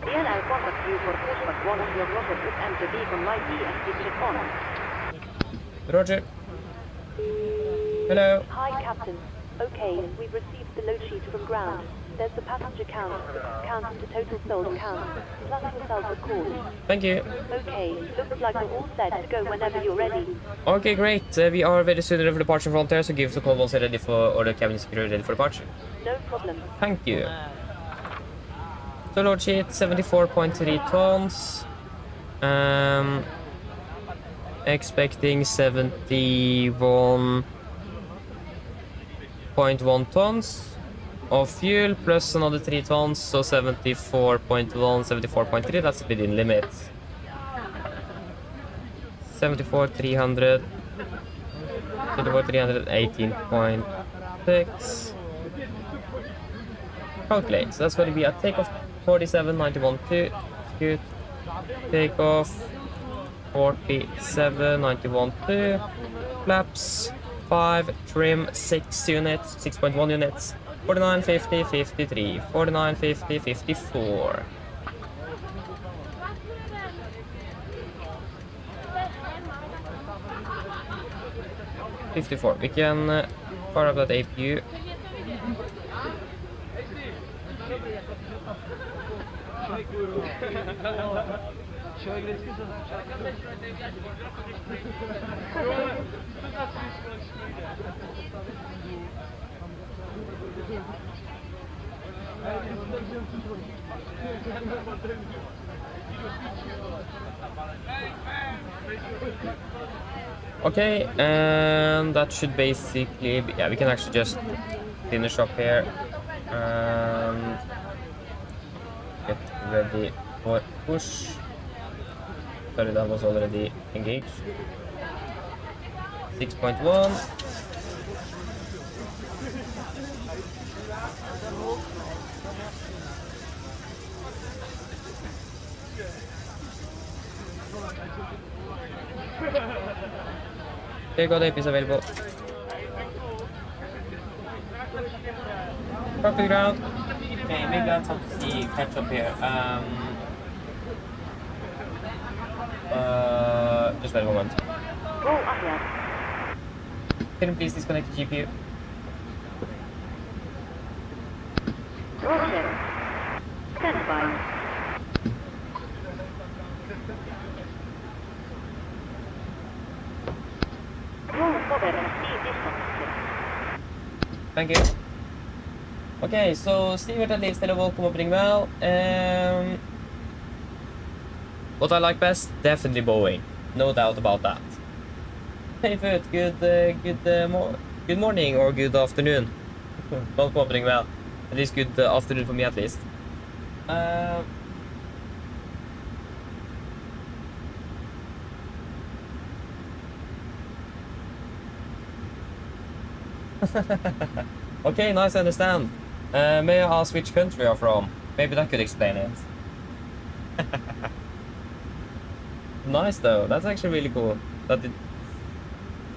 DN will contact you for pushback once your rocket is enter beacon light E and switch it on. Roger. Hello. Hi, Captain. Okay, we've received the load sheet from ground. There's the passenger count, the total sold count, plus yourself, of course. Thank you. Okay, looks like we're all set to go whenever you're ready. Okay, great. We are very soon ready for departure from Frontier, so give us a call once you're ready for, or the cabin is ready for departure. No problem. Thank you. So load sheet 74.3 tons. Expecting 71.1 tons of fuel plus another 3 tons, so 74.1, 74.3, that's within limits. 74,300, 74,318.6. Calculate, so that's going to be a takeoff 47,91.2, scoot, takeoff 47,91.2, flaps 5, trim 6 units, 6.1 units, 49.50, 53, 49.50, 54. 54. We can fire up that APU. Okay, and that should basically be, yeah, we can actually just finish up here and get ready for push. Sorry, that was already engaged. 6.1. There you go, the AP is available. Perfect ground. Okay, maybe I'll have to see catch up here. Just wait a moment. Roll ahead. Can you please disconnect the GPU? Roger. Stand by. Roll cover and speed distance. Thank you. Okay, so Steve at least hello, welcome opening well. What I like best, definitely Boeing, no doubt about that. Hey Foot, good morning or good afternoon. Welcome opening well. At least good afternoon for me at least. Okay, nice, I understand. May I ask which country you're from? Maybe that could explain it. Nice though, that's actually really cool. That it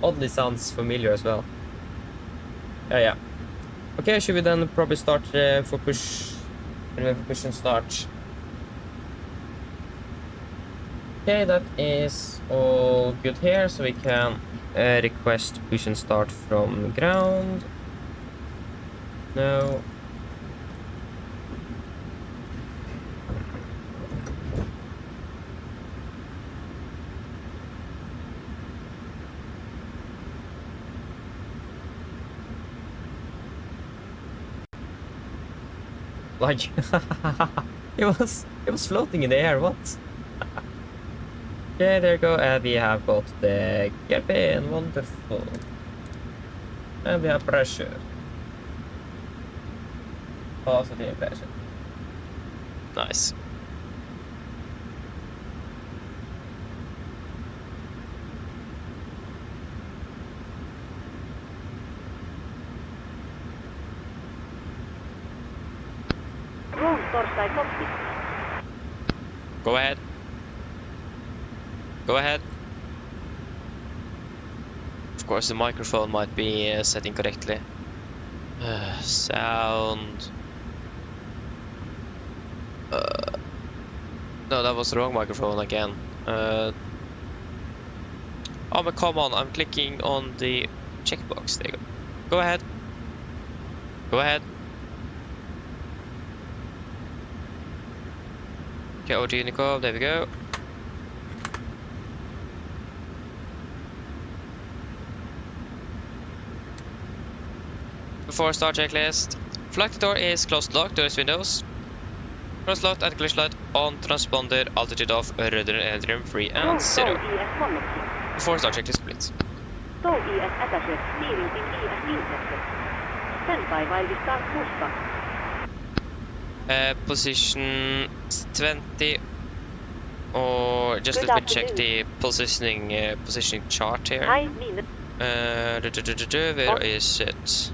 oddly sounds familiar as well. Yeah. Okay, should we then probably start for push? Anyway, for push and start. Okay, that is all good here, so we can request push and start from ground. No. Like, it was floating in the air. What? Okay, there you go. And we have got the cabin. Wonderful. And we have pressure. Positive pressure. Nice. Roll Torstai Cockpit. Go ahead. Go ahead. Of course, the microphone might be setting correctly. Sound. No, that was the wrong microphone again. Oh, but come on, I'm clicking on the checkbox. There you go. Go ahead. Go ahead. Okay, OG Unicom, there we go. Before start checklist. Flight door is closed locked, doors windows. Cross locked and glitch light on, transponder, altitude off, rudder and trim free and 0. Before start checklist, please. Stow ES attaches, steering in ES intercepted. Stand by while we start pushback. Position 20, or just let me check the positioning chart here. Where is it?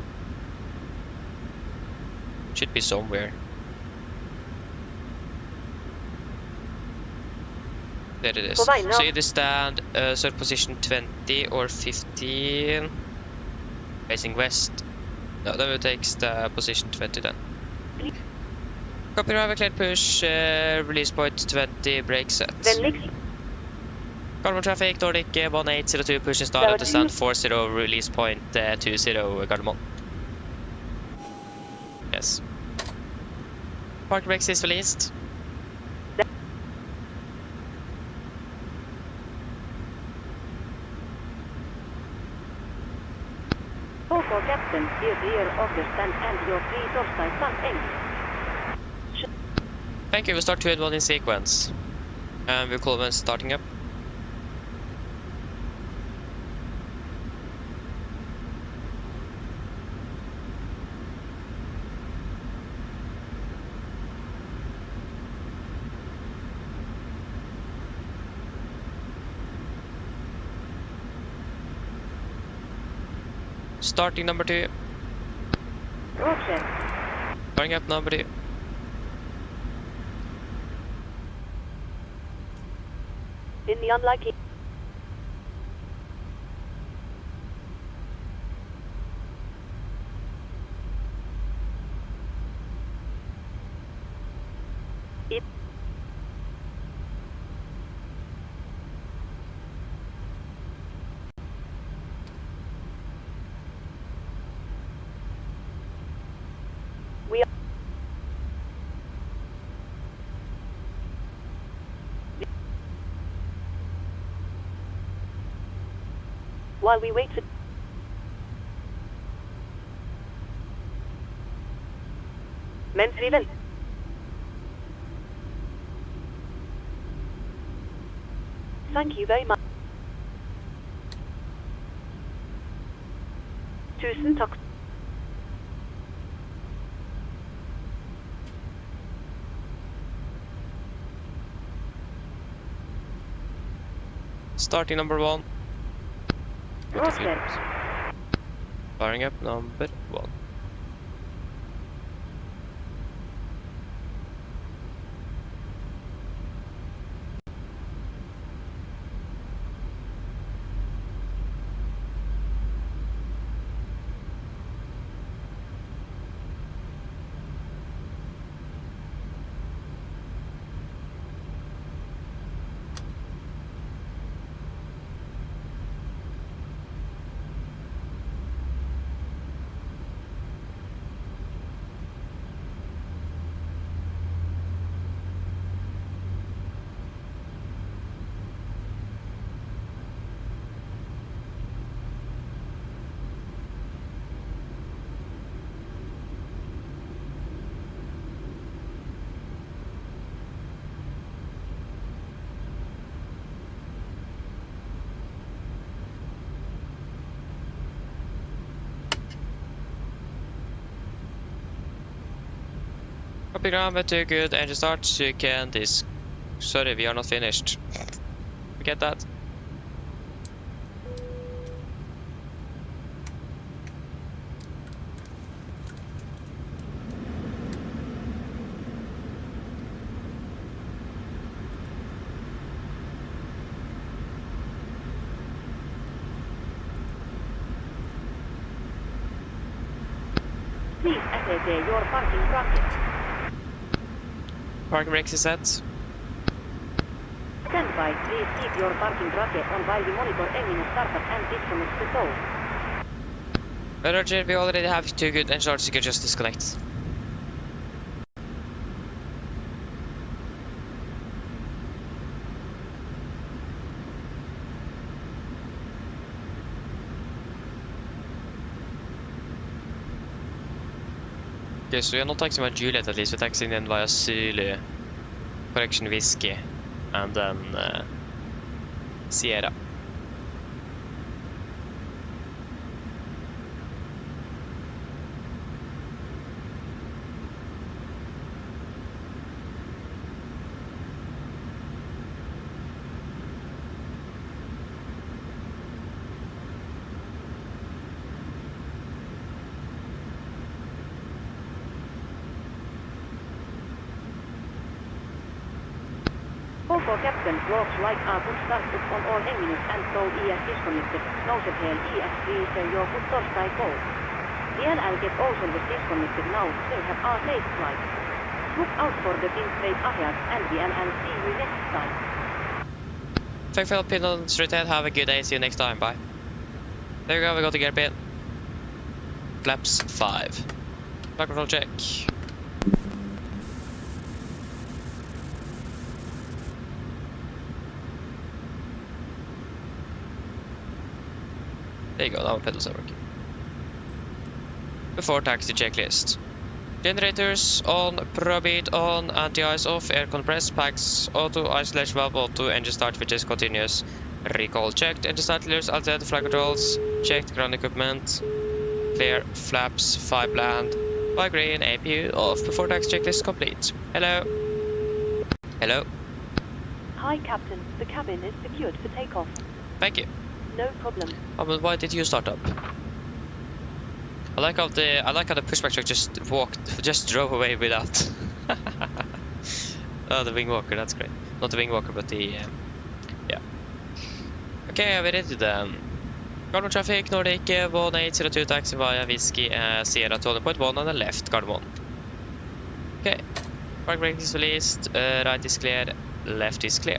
Should be somewhere. There it is. So either stand start position 20 or 15, facing west. No, then we'll take the position 20 then. Copy, driver, clear push, release point 20, brake set. Gardermoen traffic, Nordic 1802, pushing start up to stand 40, release point 20, Gardermoen. Yes. Park brakes is released. For captain, steer clear of the stand and your free topside sun aim. Thank you, we'll start 2 and 1 in sequence. And we'll call when starting up. Starting number 2. Roger. Starting up number 2. In the unlikely... While we wait for... Mensvivel. Thank you very much. Tusen takk. Starting number 1. Roger. Starting up number 1. Copy ground, but too good. Engine start, you can this. Sorry, we are not finished. Forget that. Please assess your parking bracket. Parking brakes is set. Stand by. Please keep your parking bracket on while we monitor engine startup and disconnect the tow. Roger, we already have too good engine starts, you can just disconnect. Okay, so you're not taxing by Juliet at least, we're taxing in via Zulu, correction Whiskey, and then Sierra. For captain, walks like a good start up on all engines and tow ES disconnected. Nouset hel ES please your foot torstai go. DLL get also was disconnected now, so have a safe flight. Look out for the pin straight ahead and DLL see you next time. Thank you for pin on straight ahead. Have a good day. See you next time. Bye. There we go. We got the gear pin. Flaps 5. Back control check. There you go. Now pedals are working. Before taxi checklist. Generators on, probeat on, anti-ice off, air compress, packs, auto, isolation valve auto, engine start switches continuous. Recall checked, engine start leaders, altered, flight controls, checked, ground equipment, clear, flaps, 5 land, 5 green, APU off, before taxi checklist complete. Hello. Hello. Hi, Captain. The cabin is secured for takeoff. Thank you. No problem. Oh, but why did you start up? I like how the pushback truck just drove away without. Oh, the wing walker, that's great. Not the wing walker, but the yeah. Okay, are we ready then? Gardermoen traffic, Nordic 1802 taxi via Whiskey Sierra 20.1 on the left, Gardermoen. Okay, park brake is released, right is clear, left is clear.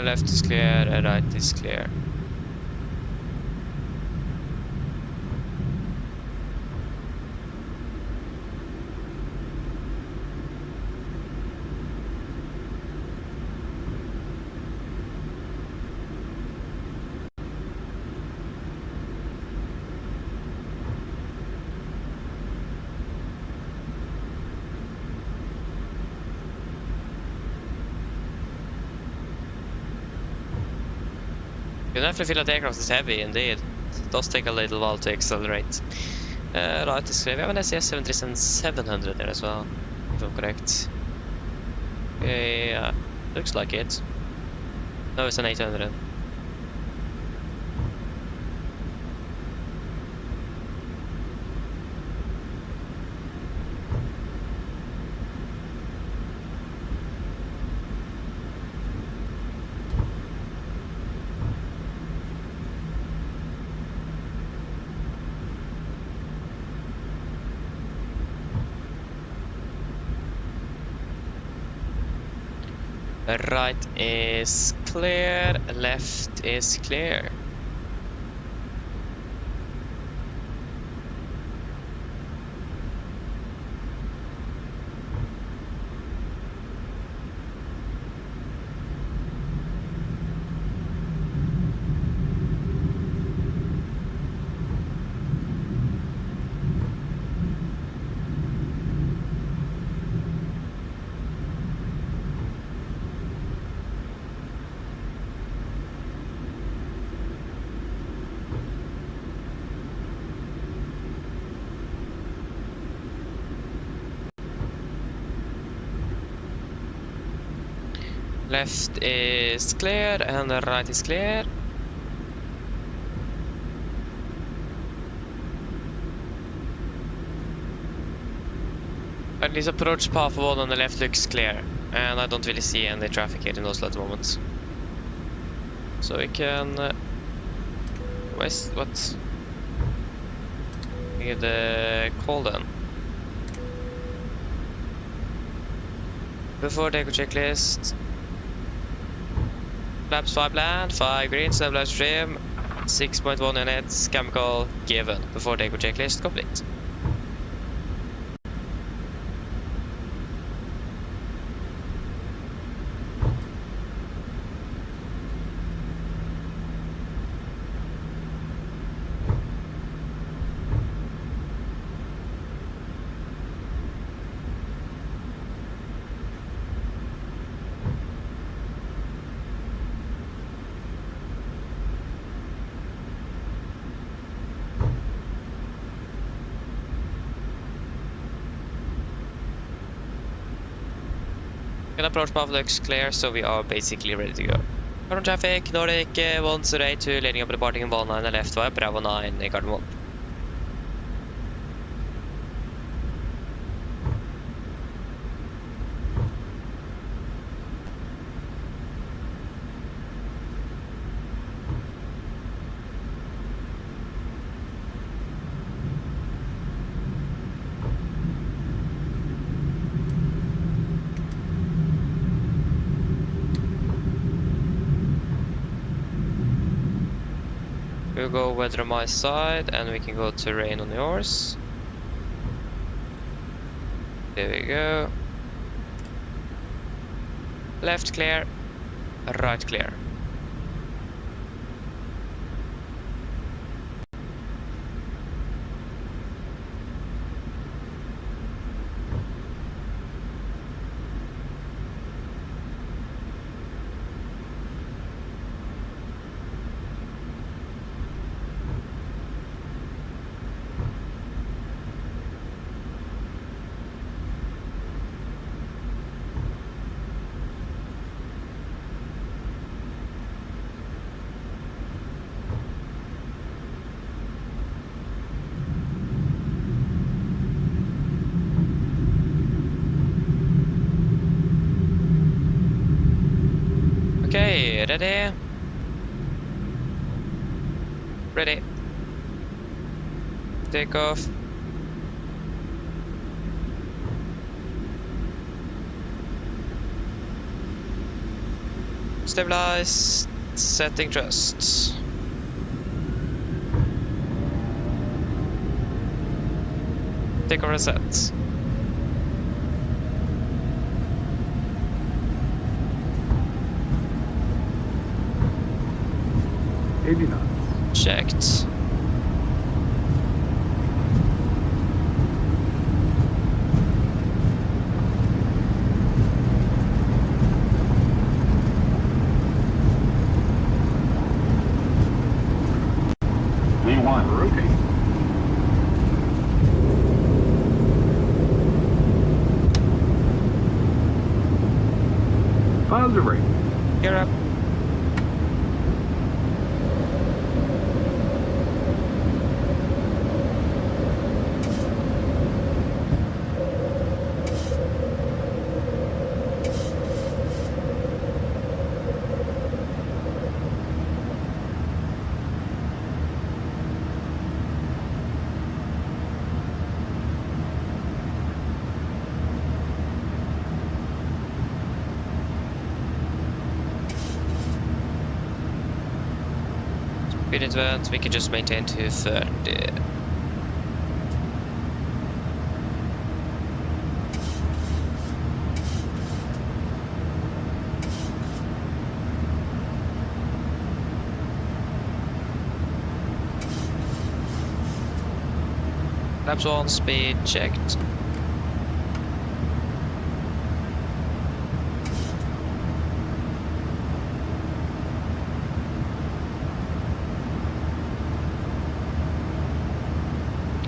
Left is clear, right is clear. You can definitely feel that aircraft is heavy indeed. It does take a little while to accelerate. Right is clear. We have an SES-737-700 there as well, if I'm correct. Okay, looks like it. No, it's an 800. Right is clear, left is clear. Left is clear and the right is clear. At least approach path 1 on the left looks clear, and I don't really see any traffic here in Oslo at the moment. So we can what? Give the call then. Before takeoff checklist. Flaps 5 land, 5 green, stabilized trim, 6.1 in it, chemical given. Before takeoff checklist complete. Can approach path looks clear, so we are basically ready to go. Current traffic, Nordic 108 leading up departing 19 left via Bravo 9 Gardermoen. We'll go weather on my side and we can go terrain on yours. There we go. Left clear, right clear. Okay, ready? Ready. Takeoff. Stabilize. Setting thrust. Takeoff reset. Checked. V1, rotate. Positive rate. Gear up. Speed advance, we can just maintain 230. Flaps on, speed checked.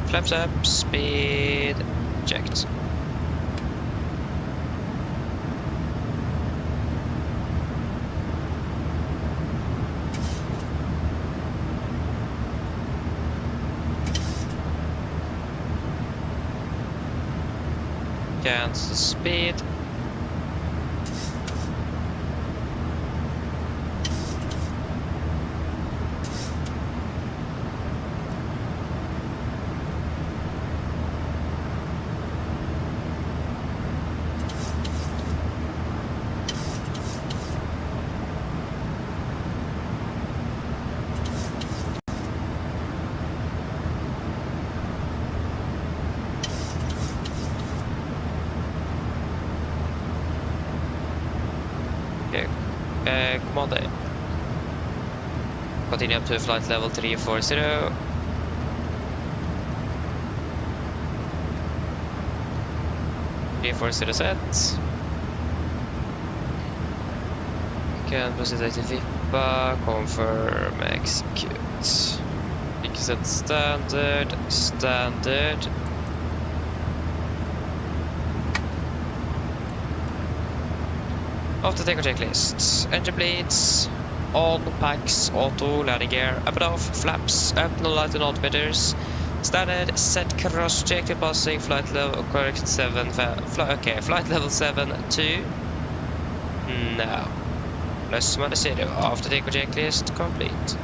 Flaps up, speed checked. Cancel speed. Commander. Continue up to flight level 340. Set. Can proceed to VIPA, confirm, execute. You can set standard. Off the takeoff checklist. Engine bleeds. On, packs, auto, landing gear, up and off, flaps, up, no light and altimeters. Standard, set cross check to passing, flight level, correct 7, okay, flight level 7, 2. No. Plus minus 0, after takeoff checklist, complete.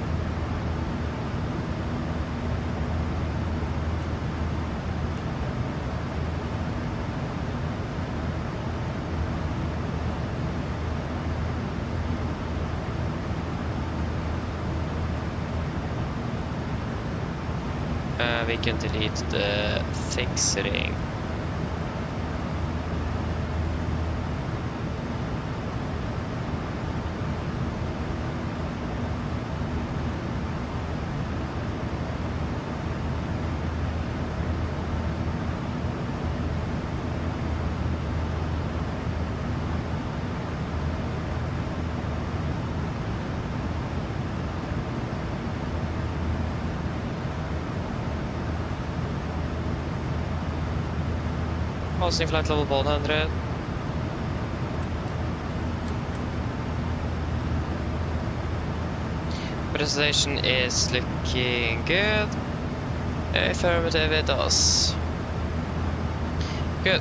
We can delete the fixing. Passing flight level 100. Presentation is looking good. Affirmative it does. Good.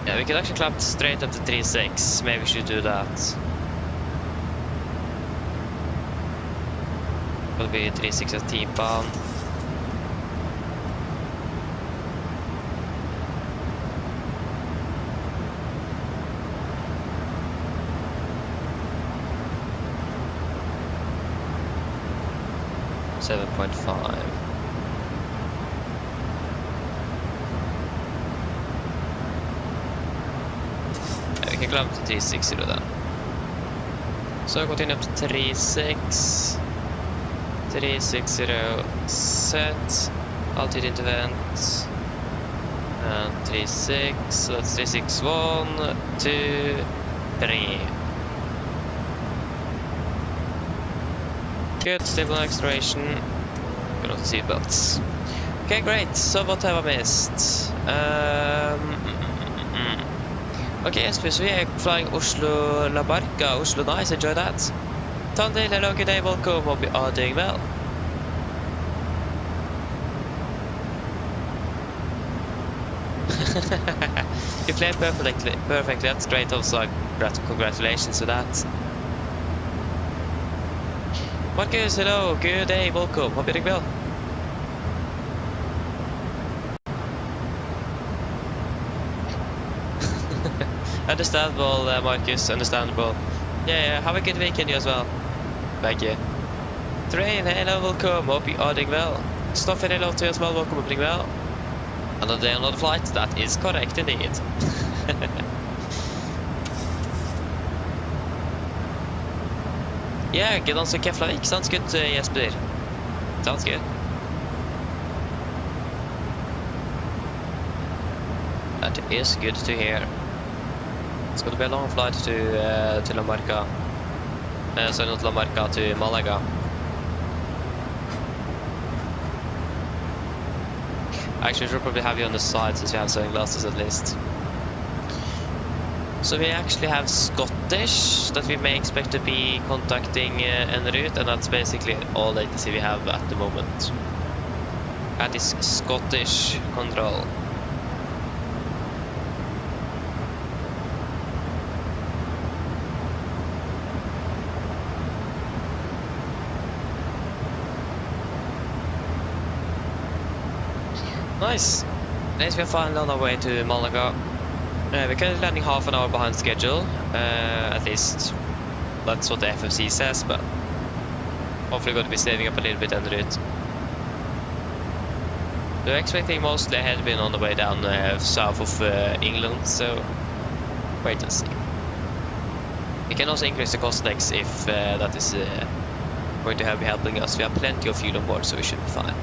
Yeah, we could actually climb straight up to 3.6. Maybe we should do that. It'll be 3.6 at T-bound. We can climb to 360 then. So continue up to 3.6. 360 set. Altitude into vent. And 3.6. So that's 3.61, 2, 3. Good, stable acceleration. Good on seatbelts. Okay, great. So what have I missed? Okay, yes, we are flying Oslo Labarca, Oslo Nice, enjoy that. Tandil, hello, good day, welcome, hope you are doing well. You played perfectly, that's great also, congratulations to that. Marcus, hello, good day, welcome, hope you're doing well. Understandable, Marcus, understandable. Yeah, have a good weekend you as well. Thank you. Train, hello, welcome, hope you are doing well. Stoffen, hello to you as well, welcome, hope you're doing well. Another day, another flight, that is correct indeed. Yeah, get on to Keflavik, sounds good, Jesper. Sounds good. That is good to hear. It's going to be a long flight to La Marca. Sorry, not La Marca, to Malaga. Actually, I should probably have you on the side since you have sunglasses at least. So we actually have Scottish that we may expect to be contacting en route, and that's basically all latency we have at the moment. That is Scottish control. Nice. Next we are finally on our way to Malaga. We're currently landing half an hour behind schedule, at least that's what the FFC says, but hopefully going to be saving up a little bit en route. We're expecting mostly a headwind on the way down south of England, so wait and see. We can also increase the cost next if that is going to be helping us. We have plenty of fuel on board, so we should be fine.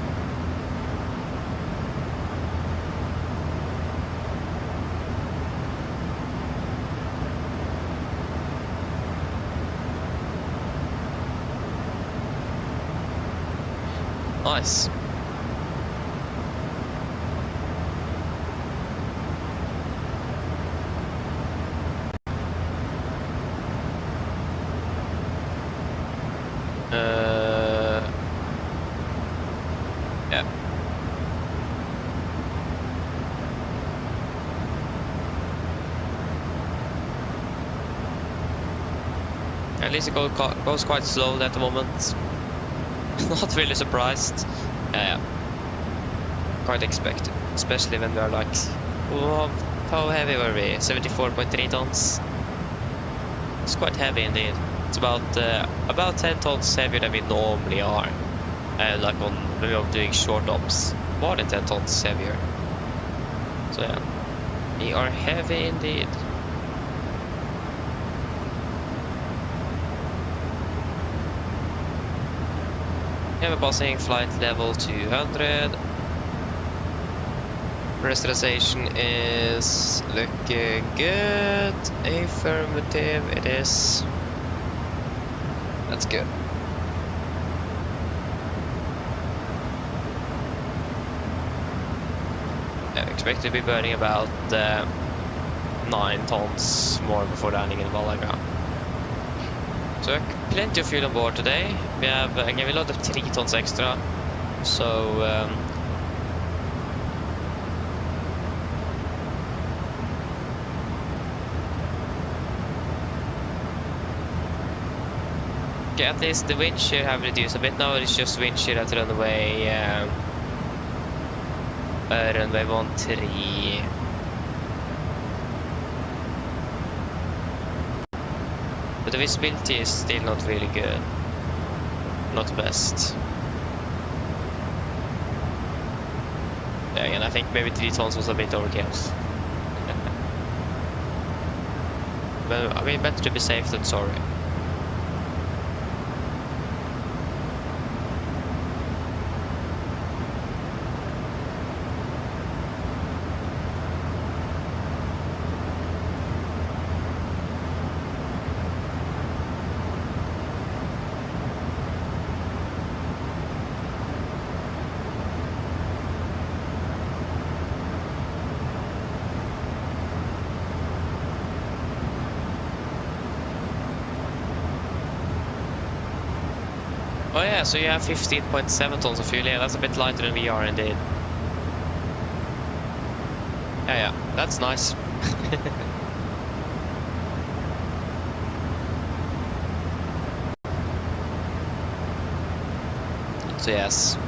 Nice. At least it goes quite slowly at the moment. Not really surprised. Yeah. Quite expected, especially when we are like, oh, how heavy were we? 74.3 tons. It's quite heavy indeed. It's about 10 tons heavier than we normally are. Like when we are doing short ops, more than 10 tons heavier. So yeah, we are heavy indeed. Yeah, we're passing flight level 200. Pressurization is looking good. Affirmative, it is. That's good. I expect to be burning about 9 tons more before landing in Malaga. So plenty of fuel on board today. We have again we loaded 3 tons extra. So okay, at least the wind shear have reduced a bit now. It's just wind shear at runway runway 13. But the visibility is still not really good. Not the best. Yeah, and I think maybe 3 tons was a bit overkill. But I mean, better to be safe than sorry. Oh yeah, so you have 15.7 tons of fuel. Yeah, that's a bit lighter than we are indeed. Yeah, that's nice. So yes.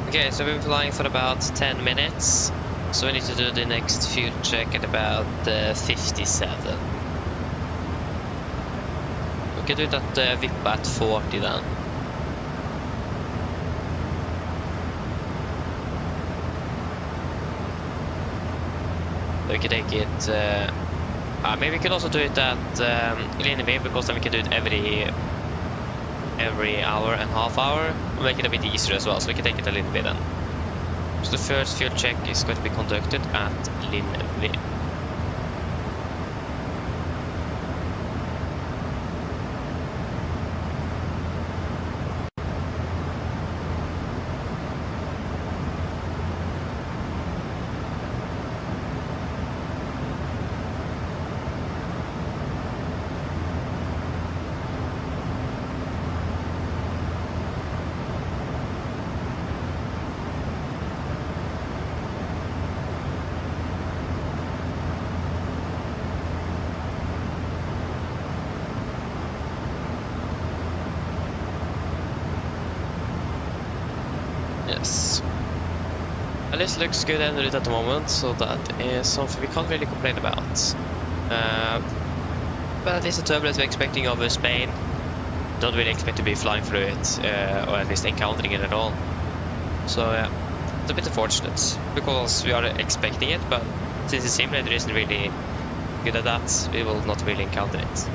Okay, so we've been flying for about 10 minutes. So we need to do the next fuel check at about 57. We can do that VIP at 40 then. We can take it. Maybe we can also do it at Lineby, because then we can do it every hour and half hour. We'll make it a bit easier as well, so we can take it a little bit then. So the first fuel check is going to be conducted at Lineby. Yes. At least looks good and at the moment, so that is something we can't really complain about. But at least the turbulence we're expecting over Spain, don't really expect to be flying through it, or at least encountering it at all. So yeah, it's a bit unfortunate, because we are expecting it, but since the simulator isn't really good at that, we will not really encounter it.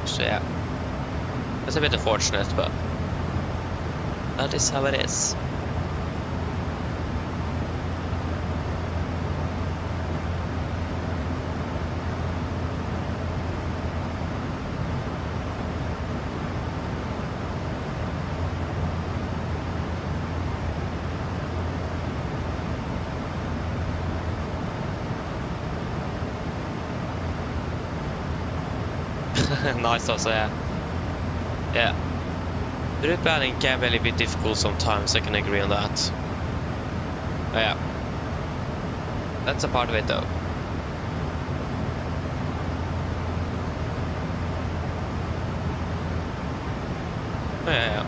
So yeah, it's a bit unfortunate, but that is how it is. Nice also, yeah. Yeah. Route planning can be a bit difficult sometimes, I can agree on that. But yeah. That's a part of it though. Yeah.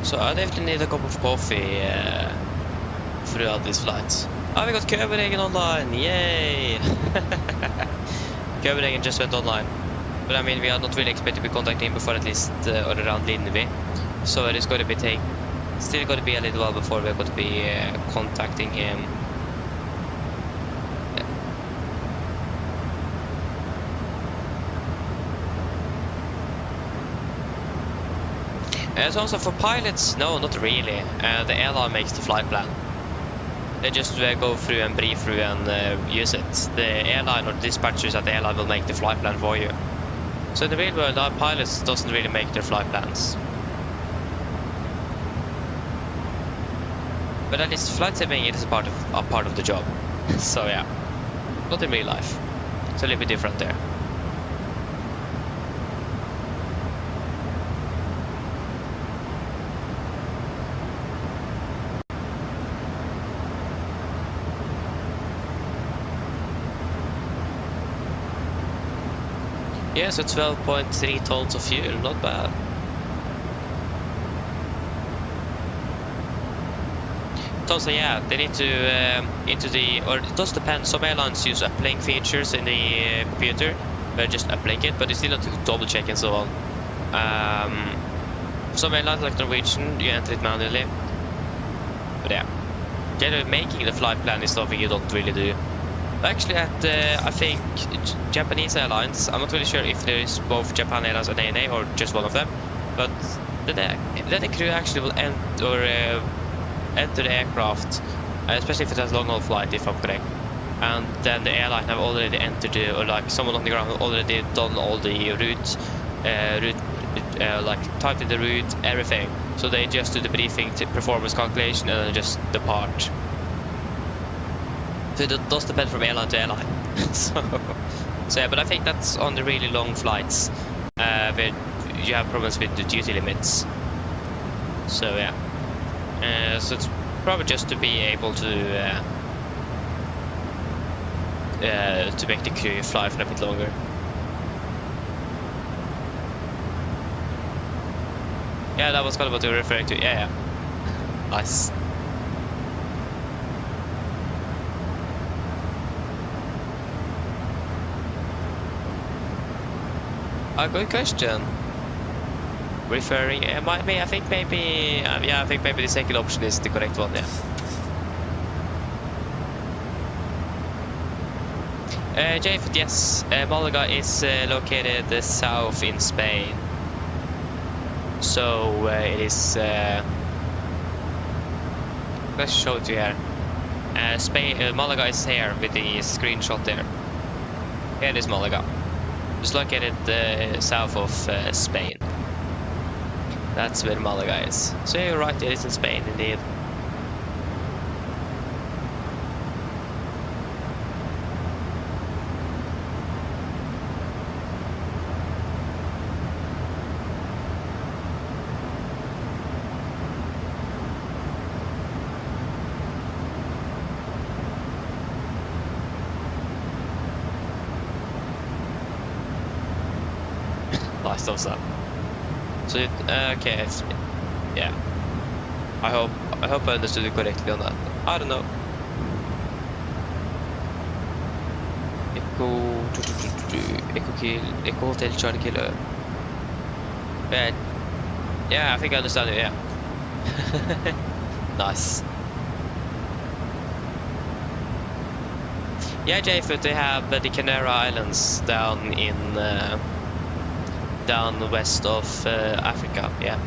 So I definitely need a cup of coffee throughout these flights. Oh, we got Copenhagen online! Yay! Copenhagen just went online. But I mean, we are not really expected to be contacting him before at least or around Lindby. So it is going to be still going to be a little while before we're going to be contacting him. So also for pilots, no, not really. The airline makes the flight plan. They just go through and brief through and use it. The airline or dispatchers at the airline will make the flight plan for you. So in the real world, our pilots doesn't really make their flight plans. But at least flight simming is a part of the job. So yeah, not in real life. It's a little bit different there. Yeah, so 12.3 tons of fuel, not bad. Also, yeah, they need to or it does depend. Some airlines use uplink features in the computer, where just uplink it, but you still have to double check and so on. Some airlines like Norwegian, you enter it manually. But yeah, generally making the flight plan is something you don't really do. Actually, at I think Japanese airlines, I'm not really sure if there is both Japan Airlines and ANA or just one of them, but then the crew actually will enter the aircraft, especially if it has a long-haul flight, if I'm correct. And then the airline have already entered or like someone on the ground already done all the route, like typed in the route, everything. So they just do the briefing, performance calculation, and then just depart. So it does depend from airline to airline. so yeah, but I think that's on the really long flights where you have problems with the duty limits. So yeah, so it's probably just to be able to make the crew fly for a bit longer. Yeah, that was kind of what you were referring to. Yeah, nice. A good question. Referring, I think maybe the second option is the correct one. Yeah. Jafet, yes, Malaga is located south in Spain. So it is. Let's show it to you here. Malaga is here with the screenshot there. Here is Malaga. It's located south of Spain. That's where Malaga is. So you're right, it is in Spain indeed. Nice thumbs up. So okay, yeah. I hope I understood it correctly on that. I don't know. Echo Hotel Charlie Killer. Yeah, I think I understand it. Yeah. Nice. Yeah, Jafet, they have the Canary Islands down in down west of Africa, yeah.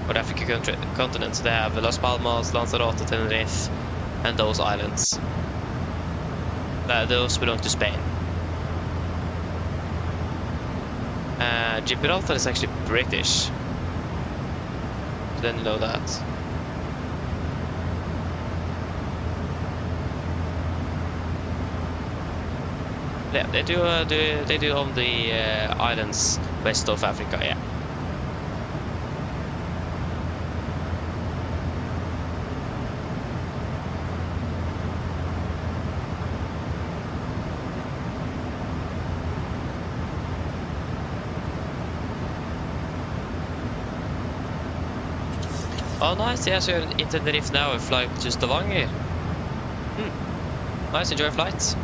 Or the African continent. They have Las Palmas, Lanzarote, Tenerife, and those islands. Those belong to Spain. Gibraltar is actually British. Didn't know that. Yeah, they do own the islands west of Africa, yeah. Oh, nice. Yeah, so you're in Tenerife now and flying to Stavanger. Nice, enjoy flights.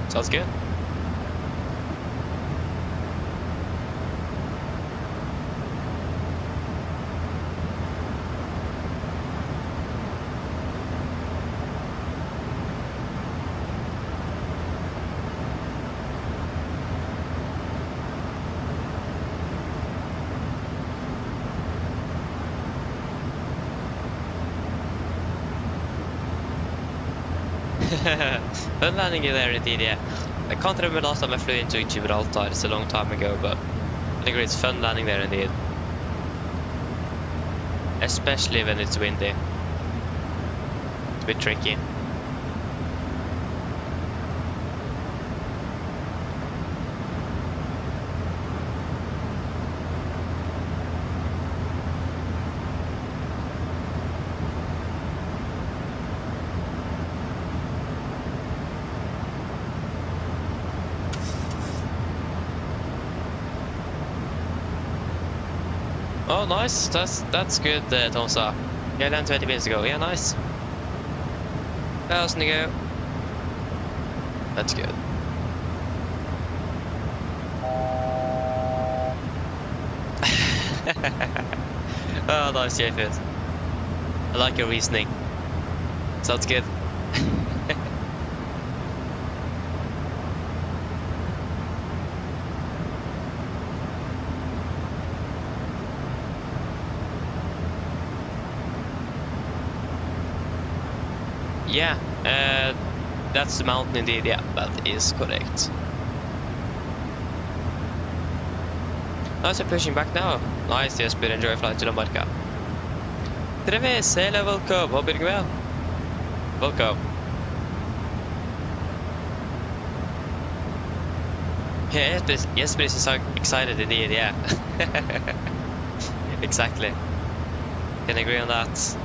Sounds good. Fun landing there indeed, yeah. I can't remember last time I flew into Gibraltar, it's a long time ago, but I think it's fun landing there indeed. Especially when it's windy. It's a bit tricky. Oh, nice. That's good, Tomsa. Yeah, landed 20 minutes ago. Yeah, nice. How's it go? That's good. Oh, nice, Jeffit. I like your reasoning. Sounds good. Yeah, that's the mountain indeed, yeah, that is correct. Nice, I'm pushing back now. Nice, yes, but enjoy a flight to Malaga. Treves, hello, welcome, hope you're well. Welcome. Yeah, yes, but is excited indeed, yeah. Exactly. Can agree on that.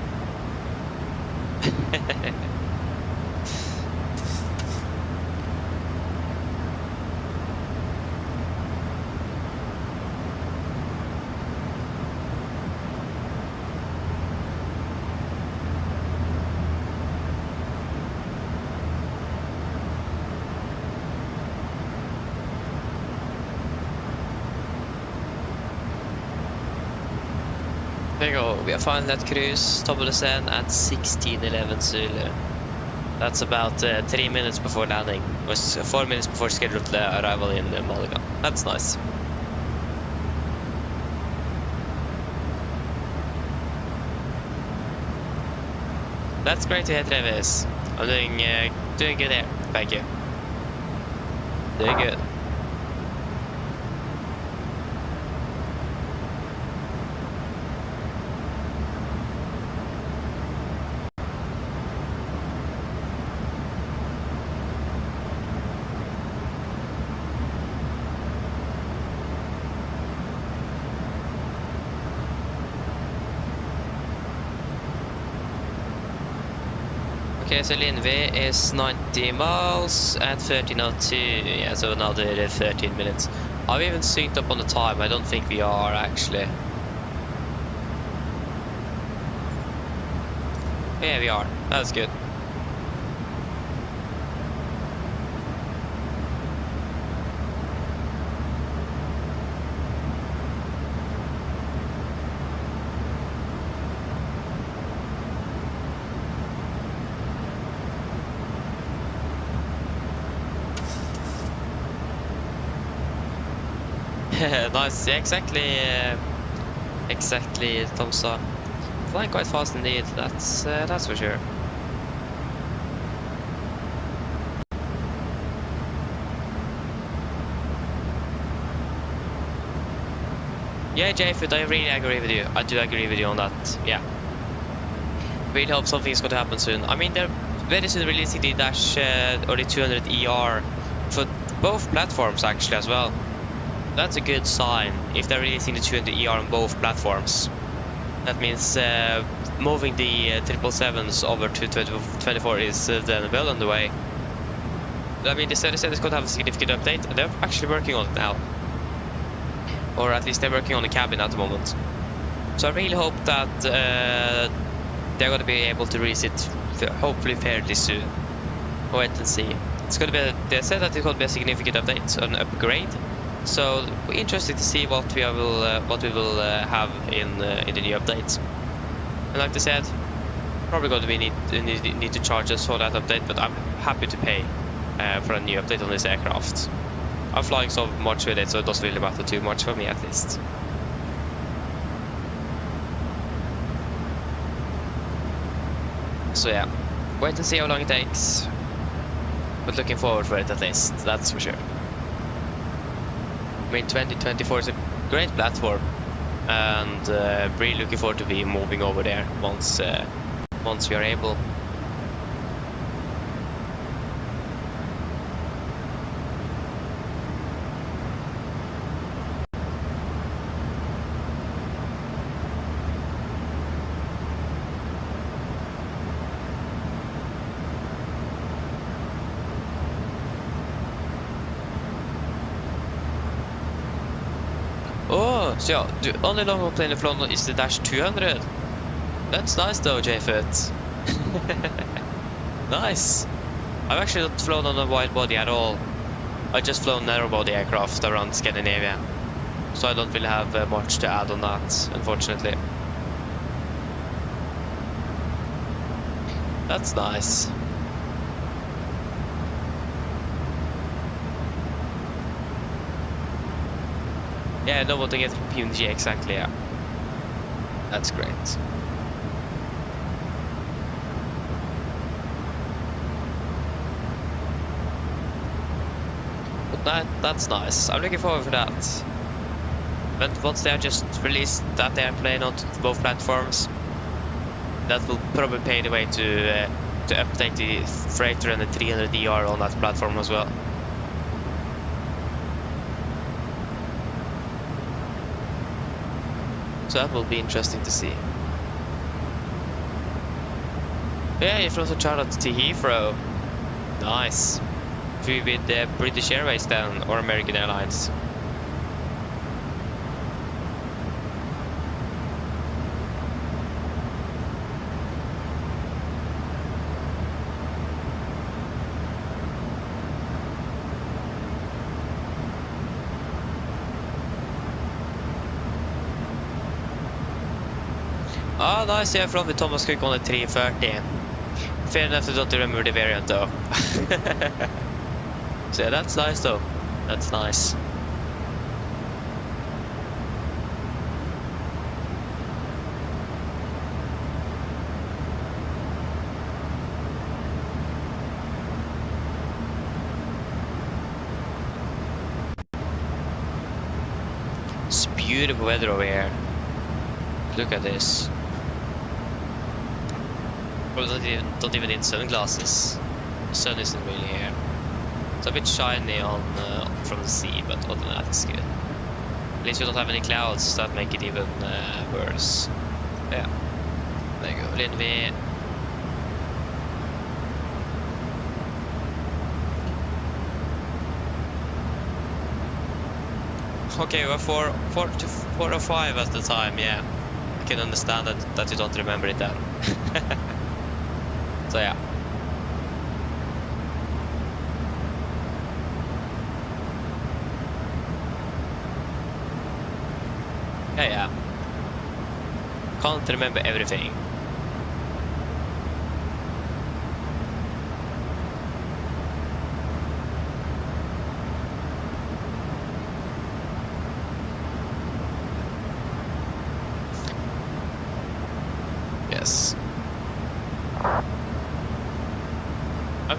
There you go, we are finally at cruise, top of the sand at 16:11 Zulu. That's about 3 minutes before landing. It was 4 minutes before scheduled arrival in Malaga. That's nice. That's great to hear, Travis. I'm doing good here. Thank you. Doing good. Okay, so Linve is 90 miles at 13:02. Yeah, so another 13 minutes. I've even synced up on the time. I don't think we are actually. Yeah, we are. That's good. Nice, yeah, exactly, Tomsa. Flying quite fast indeed, that's for sure. Yeah, Jayfoot, I really agree with you. I do agree with you on that, yeah. Really hope something's going to happen soon. I mean, they're very soon releasing the Dash or the 200 ER for both platforms actually as well. That's a good sign if they're releasing the 200 ER on both platforms. That means moving the 777s over to 2024 is then well on the way. I mean, they said it's going to have a significant update, and they're actually working on it now. Or at least they're working on the cabin at the moment. So I really hope that they're going to be able to release it hopefully fairly soon. Wait and see. It's going to be. They said that it's going to be a significant update, an upgrade. So we're interested to see what we will have in the new update. And like they said, probably going to be need to charge us for that update, but I'm happy to pay for a new update on this aircraft. I'm flying so much with it, so it doesn't really matter too much for me at least. So yeah, wait and see how long it takes. But looking forward for it at least, that's for sure. I mean, 2024 is a great platform, and really looking forward to be moving over there once we are able. Oh, so the only long plane I've flown is the Dash 200. That's nice though, Jayfoot. Nice. I've actually not flown on a wide body at all. I just flown narrow body aircraft around Scandinavia. So I don't really have much to add on that, unfortunately. That's nice. Yeah, I know what to get from PMDG exactly, yeah. That's great. But that's nice. I'm looking forward for that. But once they have just released that airplane onto both platforms, that will probably pave the way to update the freighter and the 300ER on that platform as well. So that will be interesting to see. Yeah, you flew from Charlotte to Heathrow. Nice. Flew with British Airways then, or American Airlines. Ah, nice, yeah, from the Thomas Cook on the 330. Fair enough, I don't remember the variant though. So yeah, that's nice though. That's nice. It's beautiful weather over here. Look at this. Probably don't even need sunglasses. The sun isn't really here. It's a bit shiny on from the sea, but other than that, it's good. At least we don't have any clouds that make it even worse. Yeah. There you go, Linvi. Okay, we're 4 or 5 at the time, yeah. I can understand that you don't remember it then. So yeah. Yeah. Can't remember everything.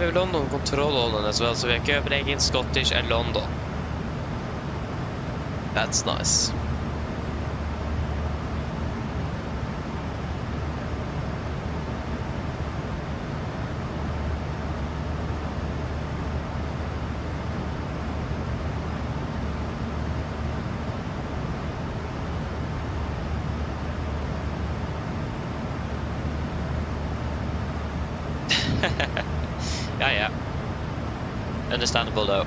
we have London control London as well, so we have Copenhagen, Scottish, and London. That's nice. Yeah. Understandable though.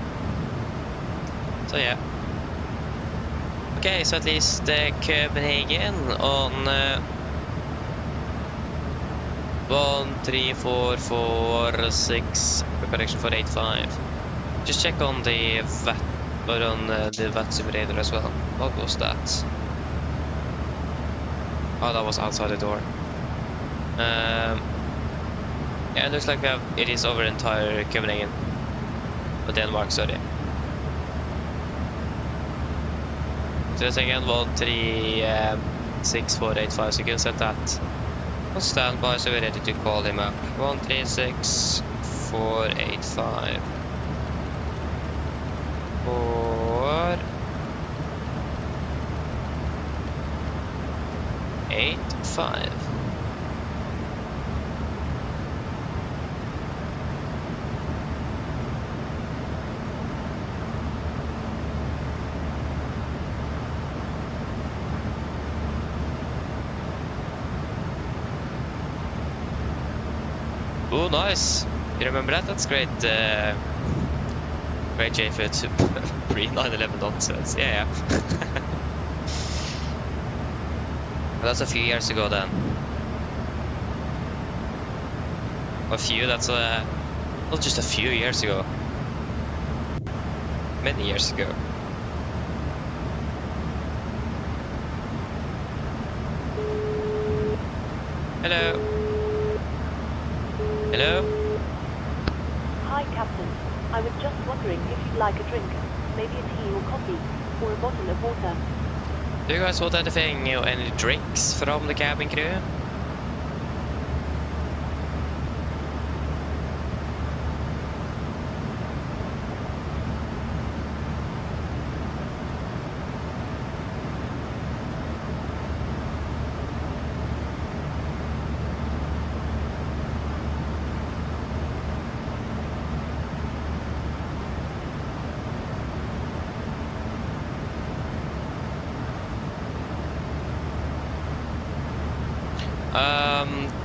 So yeah. Okay, so at least Copenhagen on 13446 correction 485. Just check on the VAT or on the VAT simulator as well. What was that? Oh, that was outside the door. Yeah, it looks like it is over entire Copenhagen. But Denmark, sorry. So that's again 136,485, so you can set that on standby, so we're ready to call him up. 136,485. 485. Oh, nice. You remember that? That's great. Great J-foot pre-9/11 nonsense. Yeah. That's a few years ago then. A few, that's not just a few years ago. Many years ago. Hello. Hello? Hi, Captain. I was just wondering if you'd like a drink, maybe a tea or coffee, or a bottle of water. Do you guys want anything, any drinks from the cabin crew?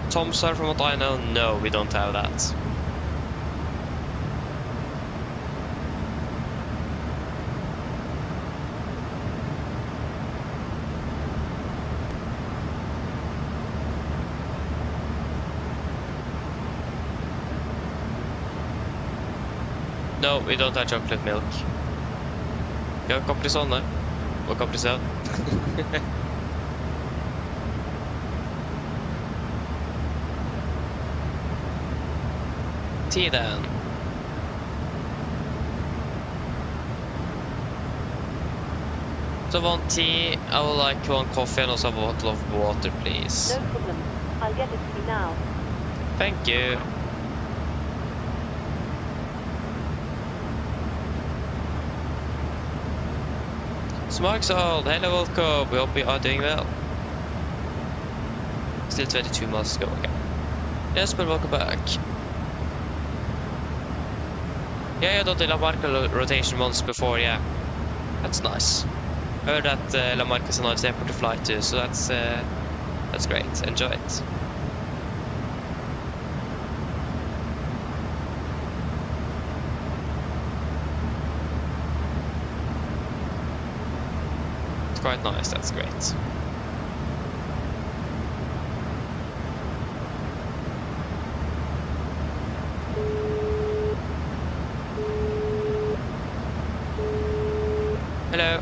Tom, sir, from what I know, no, we don't have that. No, we don't have chocolate milk. Vi har Caprisonne og Caprisel. Tea then. So one tea, I would like one coffee and also a bottle of water, please. No problem. I'll get it to you now. Thank you. Smarksall, hello, welcome. We hope you are doing well. Still 22 months to go, okay. Yes, but welcome back. Yeah, I done the La Marca rotation once before, yeah. That's nice. I heard that La Marca is a nice airport to fly to, so that's great. Enjoy it. It's quite nice, that's great. Hello.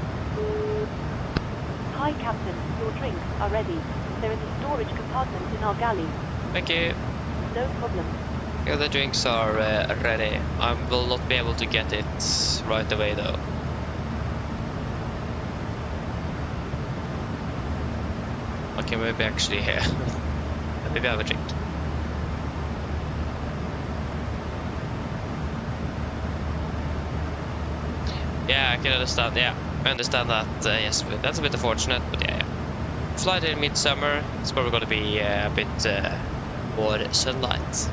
Hi, Captain. Your drinks are ready. They're in the storage compartment in our galley. Thank you. No problem. Yeah, the drinks are ready. I will not be able to get it right away though. Okay, maybe actually here. Maybe I have a drink. Yeah, I can understand. Yeah, I understand that. Yes, but that's a bit unfortunate. But yeah. Flight in midsummer. It's probably going to be a bit more sunlight.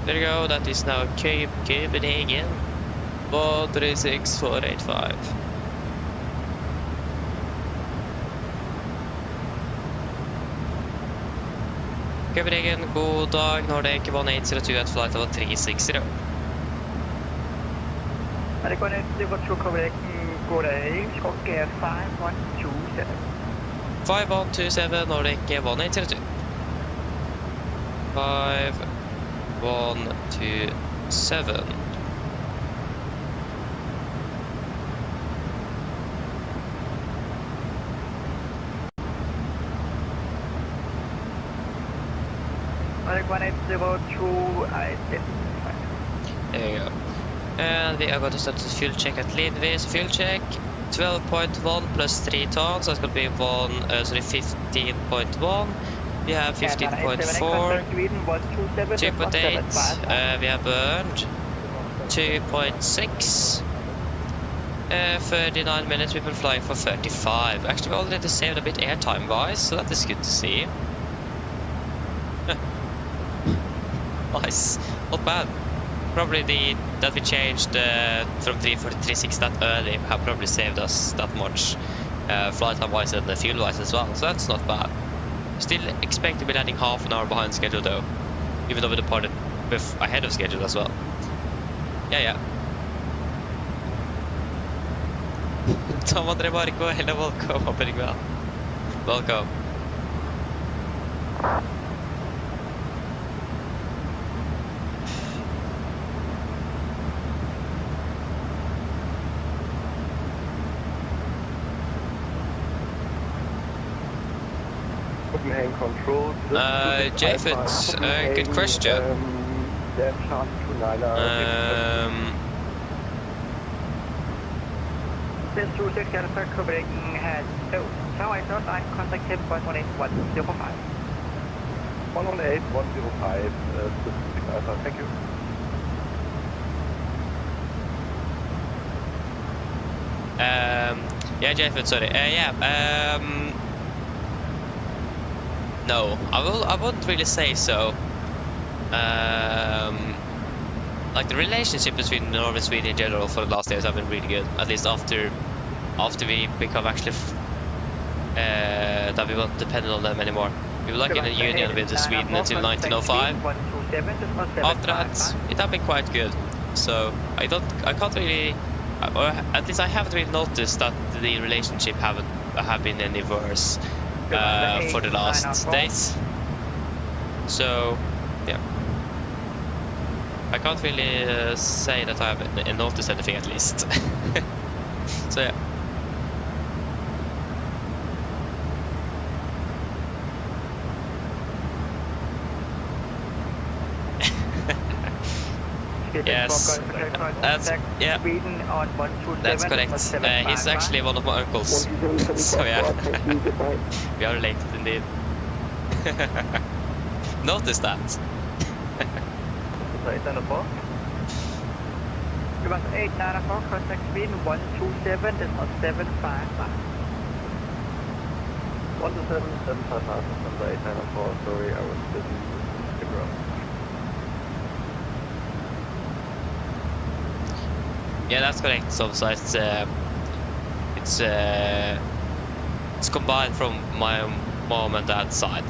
There you go, that is now Copenhagen 136485. Copenhagen, god dag, Nordic 1802 at flight level 360. Malaga to Copenhagen, good day, Cockpit 5127. 5127, Nordic 1802. 5127. Malaga 02, I did. There you go. And we are going to start the fuel check at Lindvis. Fuel check 12.1 plus 3 tons. That's going to be 15.1. We have 15.4. 2.8. We have burned 2.6. 39 minutes. We've been flying for 35. Actually, we already saved a bit airtime wise, so that is good to see. Nice. Not bad. Probably that we changed from 340 to 360 that early have probably saved us that much flight time wise and fuel wise as well, so that's not bad. Still expect to be landing half an hour behind schedule though, even though we departed ahead of schedule as well. Yeah. Tom André Marco, hello, welcome, opening well. Welcome. Control. Jeffits, good question. This 26 Alpha Copenhagen has now I thought I contact him 118.105. 118.105, specific Alpha, thank you. Yeah, Jeffits, sorry. No, I wouldn't really say so. Like the relationship between Norway and Sweden in general for the last years have been really good. At least after we become actually that we weren't dependent on them anymore. We were like in a union with Sweden until 1905. After that, it have been quite good. So I can't really, or at least I haven't really noticed that the relationship have been any worse. For the last days. So, yeah. I can't really say that I have noticed anything at least. So, yeah. Yes, that's correct. He's actually one of my uncles. So yeah, we are related indeed. Notice that. It was 894, contact Sweden 127, this was 755. 127, 755, number 894, sorry, I was busy with the ground. Yeah, that's correct. So it's combined from my mom and dad's side.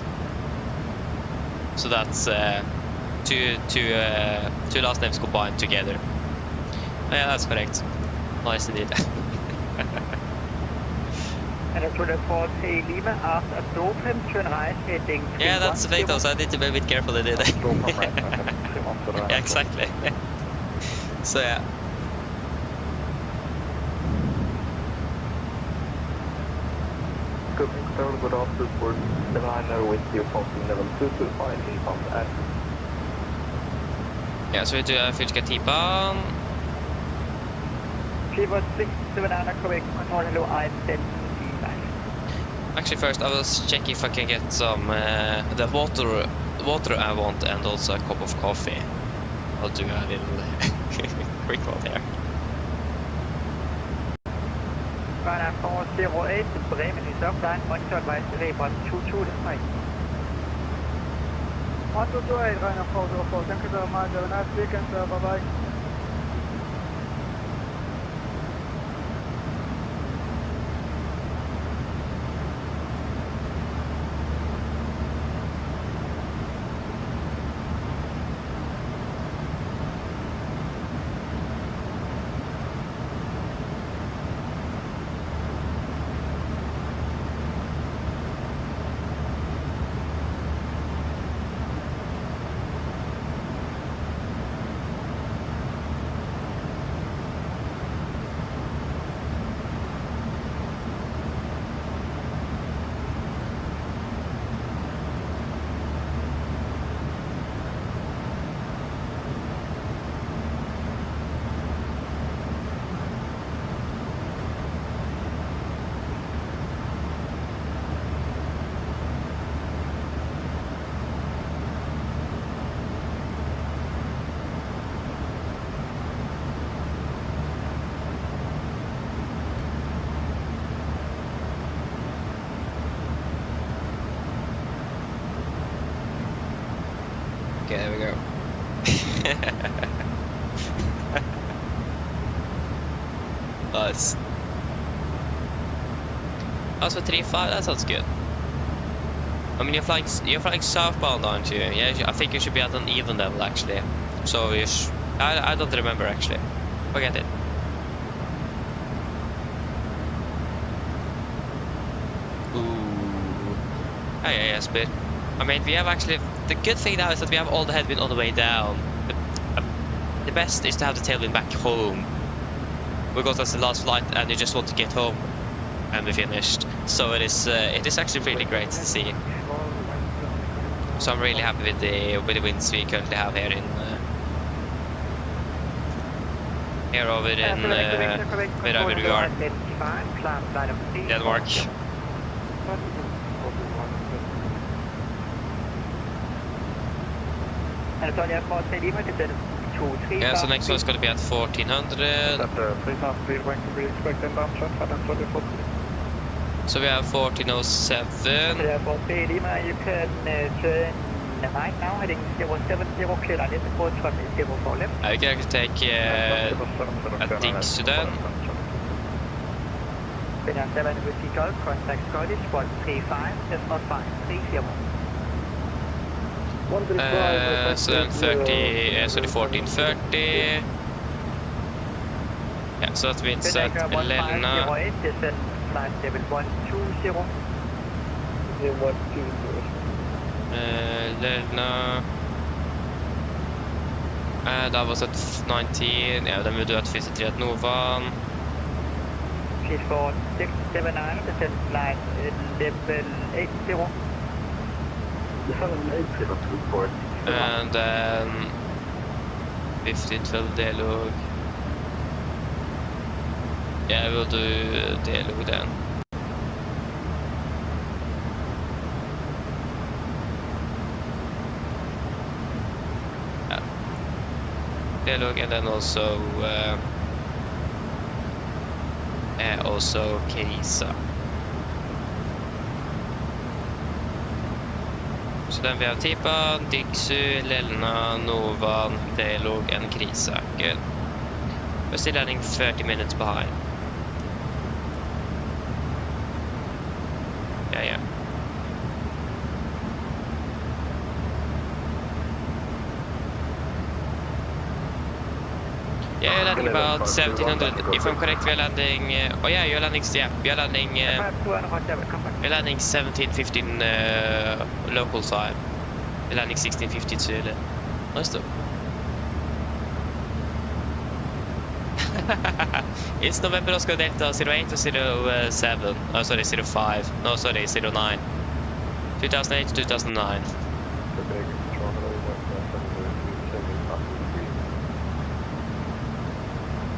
So that's two last names combined together. Yeah, that's correct. Nice indeed. Yeah, that's the thing though, so I need to be a bit careful indeed. Yeah, exactly. So yeah. Travel good after for 79 with you posting level 225 inbound at. Yeah, so we do a full T-ban. Clear 679 correct, control hello, I'm 10 feedback. Actually, first I will check if I can get some the water I want, and also a cup of coffee. I'll do a little quick one here. Radar 408 to Bremen is offline, monitor advisory on 22 right. 128, Rainer 404, thank you very much, have a nice weekend, sir, bye-bye. Okay, there we go. Nice. Also 3-5, that sounds good. I mean, you're flying southbound, aren't you? Yeah, I think you should be at an even level actually. So you I don't remember actually. Forget it. Ooh. Yeah, but I mean, we have actually. The good thing now is that we have all the headwind on the way down. The best is to have the tailwind back home, because that's the last flight, and you just want to get home and be finished. So it is actually really great to see. So I'm really happy with the winds we currently have here over in wherever we are, Denmark. Yeah, so next one is going to be at 1400. So we have 1407. You can turn right now, heading 070, clear line left approach from 04 left. I can actually take a Dix to then. Been 7 with the Gulf, contact Scottish 135, that's not 530. So then 30, so the 1430. Yeah, so that means that Elena. Flight level 120. Elena. That was at 19. Yeah, then we'll do at 53 at Novan. She's for 679, descent flight level 80. And then 1512 Delog. Yeah, we'll do Delog then. Yeah. Delog, and then also Kerisa. So then we have Tipa, Dixu, Lelna, Novan, Delog, and Krisa. Good. We're still landing 30 minutes behind. Yeah. Yeah, you're landing about 1700. If I'm correct, we're landing. Oh yeah, you're landing. Yeah, we're landing. We're landing 17:15 local time. We're landing 16:52. Nice though. It's November Oscar Delta 08 to 07. Oh, sorry, 05. No, sorry, 09. 2008 to 2009.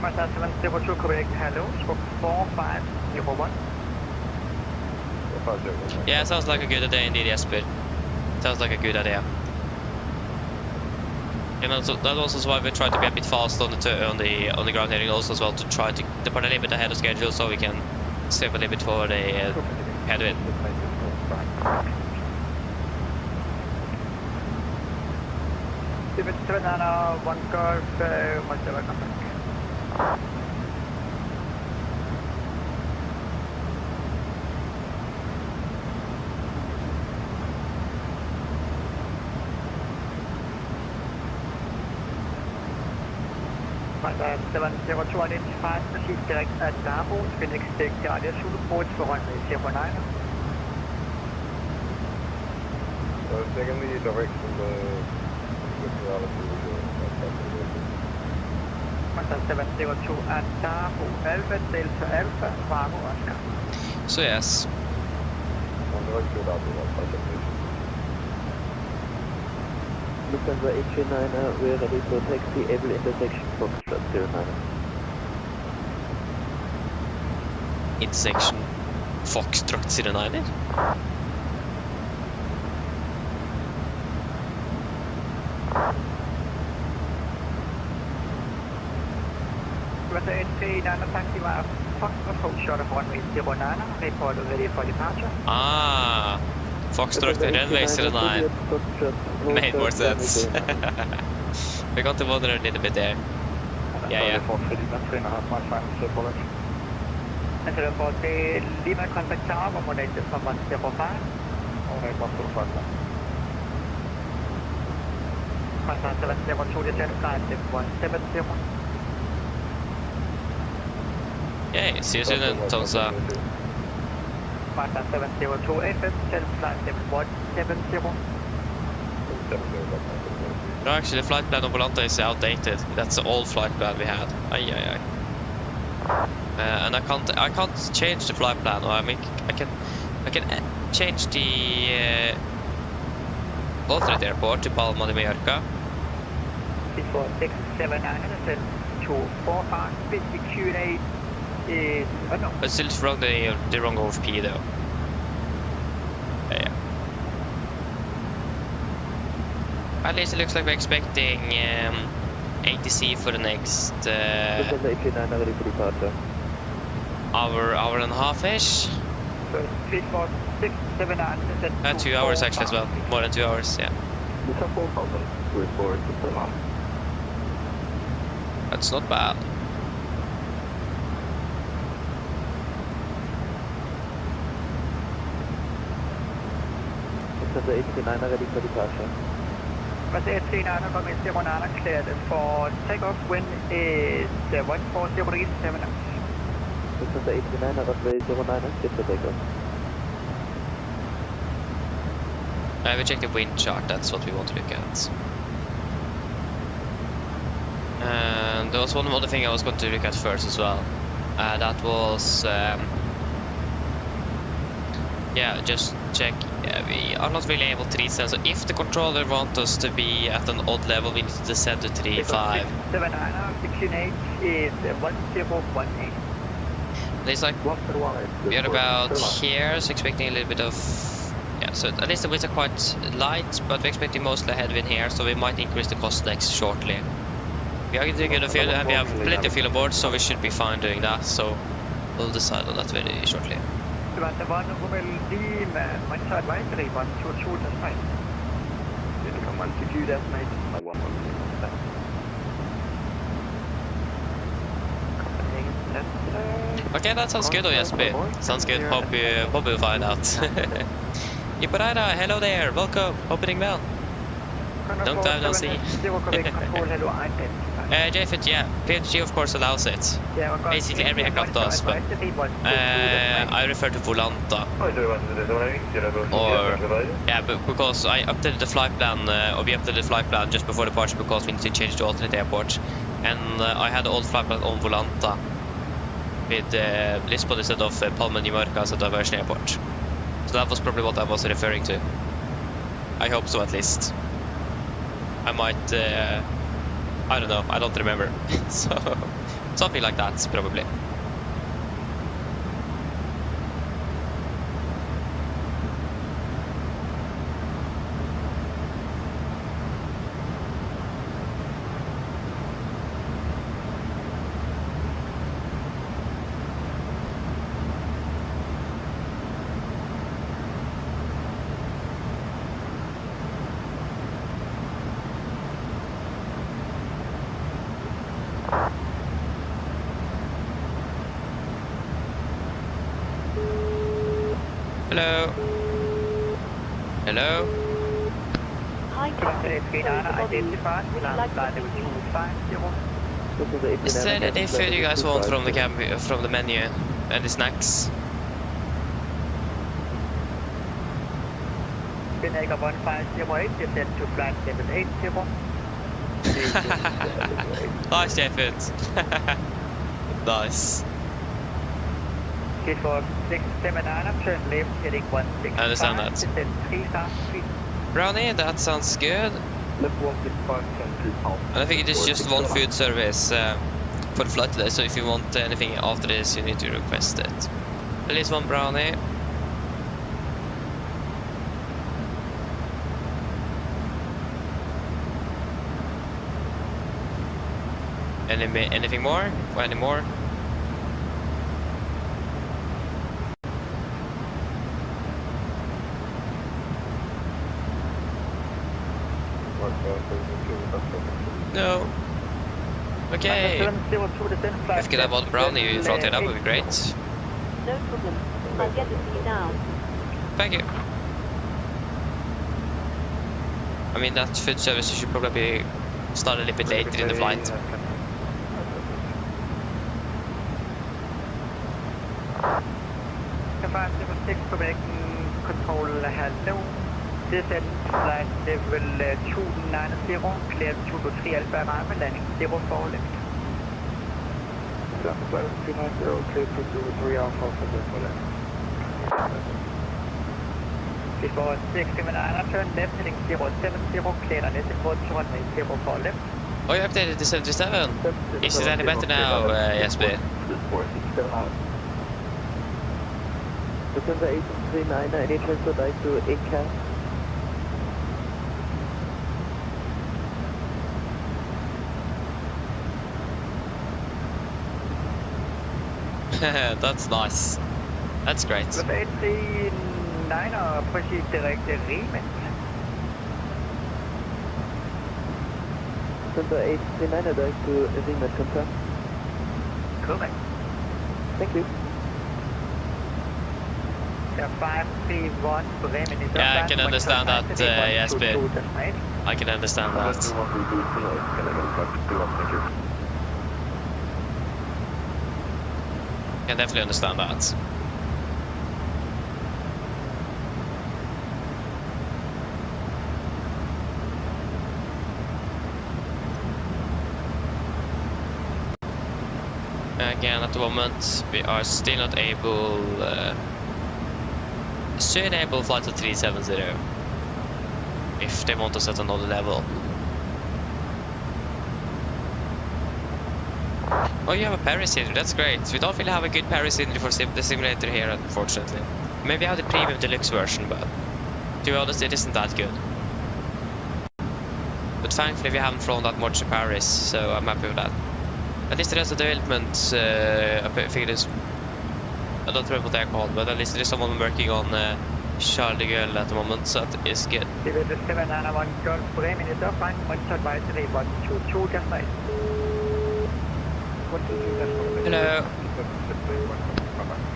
Mazda 702 correct, hello, stroke 4501. Yeah, sounds like a good idea indeed, Jesper. Sounds like a good idea. And also, that's also why we try to be a bit fast on the ground heading also as well, to try to depart a little bit ahead of schedule so we can save a little bit for the headwind. One Golf, Mazda contact. Mazda 702 identified, proceed direct at Darbo, Phoenix Take Guardia Zulu Ports for runway 09. Taking the direction Mazda 702 at Darbo, Alpha Delta Alpha, Bravo Oscar. So yes. Lufthansa 839, we're ready for taxi, able intersection, Foxtrot 09. Intersection Foxtrot 09. Mazda 839 taxi via Foxtrot, hold short of runway 09, report ready for departure. Ah, Foxtrot runway 09. Made more sense. We got to wonder a little bit there. Yeah. And to report the Lima contact tower, moderated from 105. Mazda 702, descent flight 170. Yay, see you soon then, Tonsa. Mazda 702 FM, descent flight 170. No, actually, the flight plan of Volanta is outdated. That's the old flight plan we had. Ay. And I can't change the flight plan. Or I can change the alternate airport to Palma de Mallorca. 4679 descent to 45, 50 Q8 is unknown. But still wrong the wrong OFP though. Yeah. At least it looks like we're expecting ATC for the next hour and a half-ish. 679 2 hours actually as well. More than 2 hours, yeah. That's not bad. Lufthansa 839 ready for departure. Mazda 839 runway 09 cleared for takeoff. Wind is 140 degrees 7 knots. Lufthansa 839 runway 09 cleared for takeoff. We checked the wind chart, that's what we want to look at. And there was one other thing I was going to look at first as well. That was, just check. We are not really able to descend, so if the controller wants us to be at an odd level, we need to descend to 3.5. 79, the Q8 is 1018. It's like, we are about here, so expecting a little bit of, so at least the winds are quite light, but we're expecting mostly headwind here, so we might increase the cost next shortly. We are doing good fuel, and we have plenty of fuel on board, so we should be fine doing that, so we'll decide on that very shortly. The one who will be my advisory 122 destination. Come 122 destination. Okay, that sounds good, Jesper. Sounds good. Hope you find out. Iparada, hello there. Welcome. Opening bell. Long time no see. JFIT, yeah. PMDG of course allows it. Basically every aircraft does, but I refer to Volanta. But because I updated the flight plan, or we updated the flight plan just before departure because we need to change to alternate airport. And I had the old flight plan on Volanta with Lisbon instead of Palma de Mallorca at Diversion Airport. So that was probably what I was referring to. I hope so, at least. I might, I don't know, I don't remember. So, something like that, probably. Hello. Hello. Hi, Captain. Identified. Would you like to proceed? Is there any food you guys want from the from the menu? Any snacks? Finnair 1508, descend to flight 780. Nice, Jeffers. Nice. Get for 679, turn left, heading 165. I understand that. Descend 3 south, Brownie, that sounds good. Left 165, turn 2 south. And I think it is just one food service for the flight today, so if you want anything after this, you need to request it. At least one brownie. Anything more? Or any more? No. Okay. If you could have one brownie in front here, that would be great. No problem. I'll get it for you now. Thank you. I mean, that food service should probably be started a little bit later in the flight. 576 Copenhagen control, hello. Descend flight level 290, clear 223 Alpha arrival, landing 0 for left. Flight 290, clear 223 Alpha for left. Before 679, turn left, heading 070, clear on S4 runway 0 for left. Oh, you updated to 77. Is it any better now, Jesper? Descend 839, any transfer back to 8CAS. That's nice. That's great. With 839, proceed direct Riemann. Descend 839, direct to Riemann, confirm. Correct. Thank you. 531 Bremen is Yeah, I can understand that, Jesper. I can understand that. I can definitely understand that. Again, at the moment, we are still not able to enable flight to 370 if they want us at another level. Oh, you have a Paris scenery, that's great. We don't really have a good Paris scenery for the simulator here, unfortunately. Maybe I have the premium deluxe version, but to be honest, it isn't that good. But thankfully, we haven't flown that much to Paris, so I'm happy with that. At least the rest of the development, I think it is. I don't remember what they're called, but at least there is someone working on Charles de Gaulle at the moment, so that is good. Hello.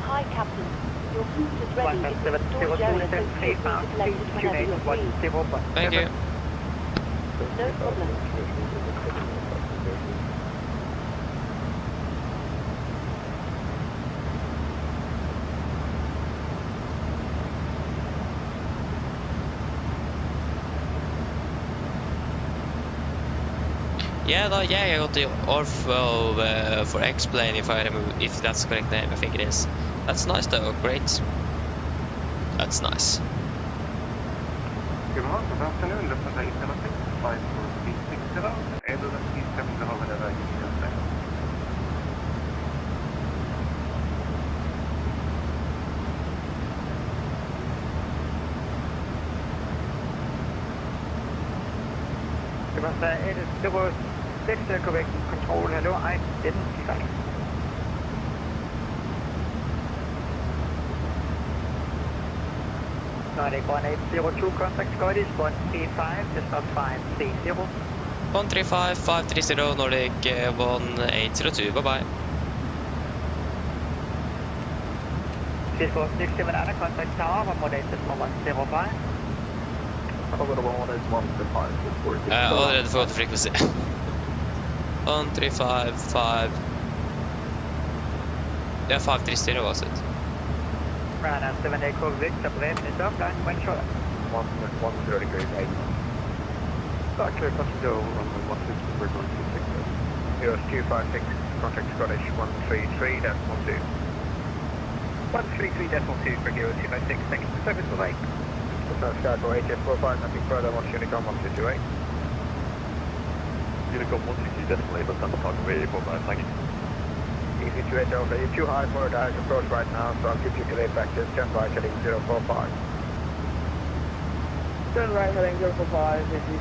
Hi, Captain. Your food is ready. It's in the storage area, so feel free to collect it whenever you're free. Thank you. No problem. Yeah, I got the Orfo for X-Plane if that's the correct name, I think it is. That's nice though, great. That's nice. Good afternoon, Lufthansa 806, flight for 360, able to see 7 over the right. There was this correct control. Hello, I didn't flight. Nordic 1802, contact Scottish 135, just not 530. 135, 530, Nordic 1802, bye-bye. Cisco 67 other contact tower, one more day, Cisco 105. Over the 115, Allerede forhold til frequency. 135, 5... Ja, 530 was it. Runner 7 Echo Victor, Brent is offline, when short. 130 degrees 8. Start clear, contact runway 160, we're going to 60. Here's 256, contact Scottish 133, decimal 2. 133, decimal 2 for Euro 256, thank you for service, bye-bye. Sky for HF45, nothing further, watch Unicom 128. Unicom 160, decimal 8, but I'm talking way for my thank you. Easy to edge over, you're too high for a direct approach right now, so I'll give you delay back to stand by heading 045. Turn right heading 045, easy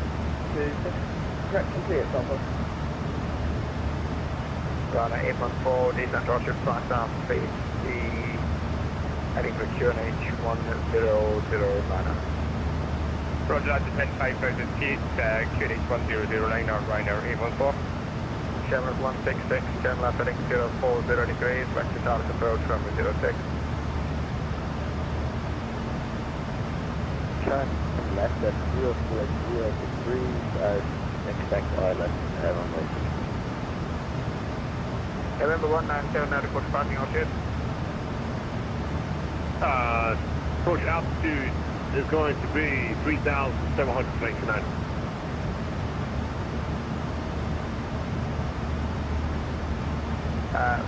to correct complete Alpha. Runner 814, descent Roger, flat down, speed, heading for QNH 1009. Roger, that's 10,500 feet, QNH 1009 on Ryanair 814. Channel 166, channel left heading 040 degrees, back to Dallas approach runway 06. Turn left at 040 degrees, expect island, runway 60. November 197, now report passing altitude. Approach altitude is going to be 3,799.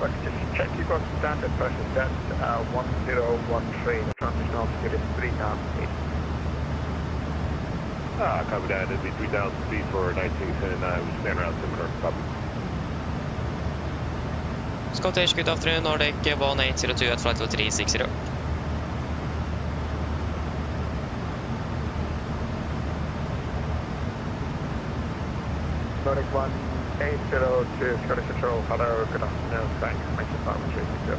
Let's just check you've got standard pressure set 1013. The transition altitude is 3,000 feet. Copy that. It'd be 3,000 feet for 1979. We stand around similar. Copy. Scottish, good afternoon, Nordic 1802 at flight 360. Nordic 1802, Scottish Control. Hello, good afternoon. Thanks. Make your flight 360.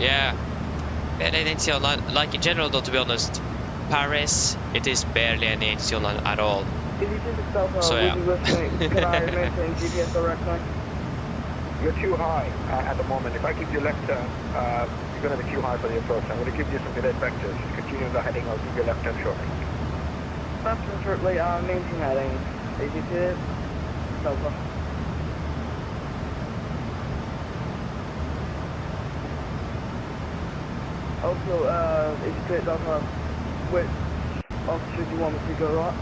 Yeah, barely any ATC online. Like in general though, to be honest, Paris, it is barely any ATC online at all. So yeah. Can I maintain GPS directly? You're too high at the moment. If I give you left turn, you're going to be too high for the approach. I'm going to give you some delayed vectors. Continue the heading, I'll give you left turn shortly. Left turn shortly, maintain heading. Easy to Delta. Also, easy to Delta, which altitude do you want me to go at?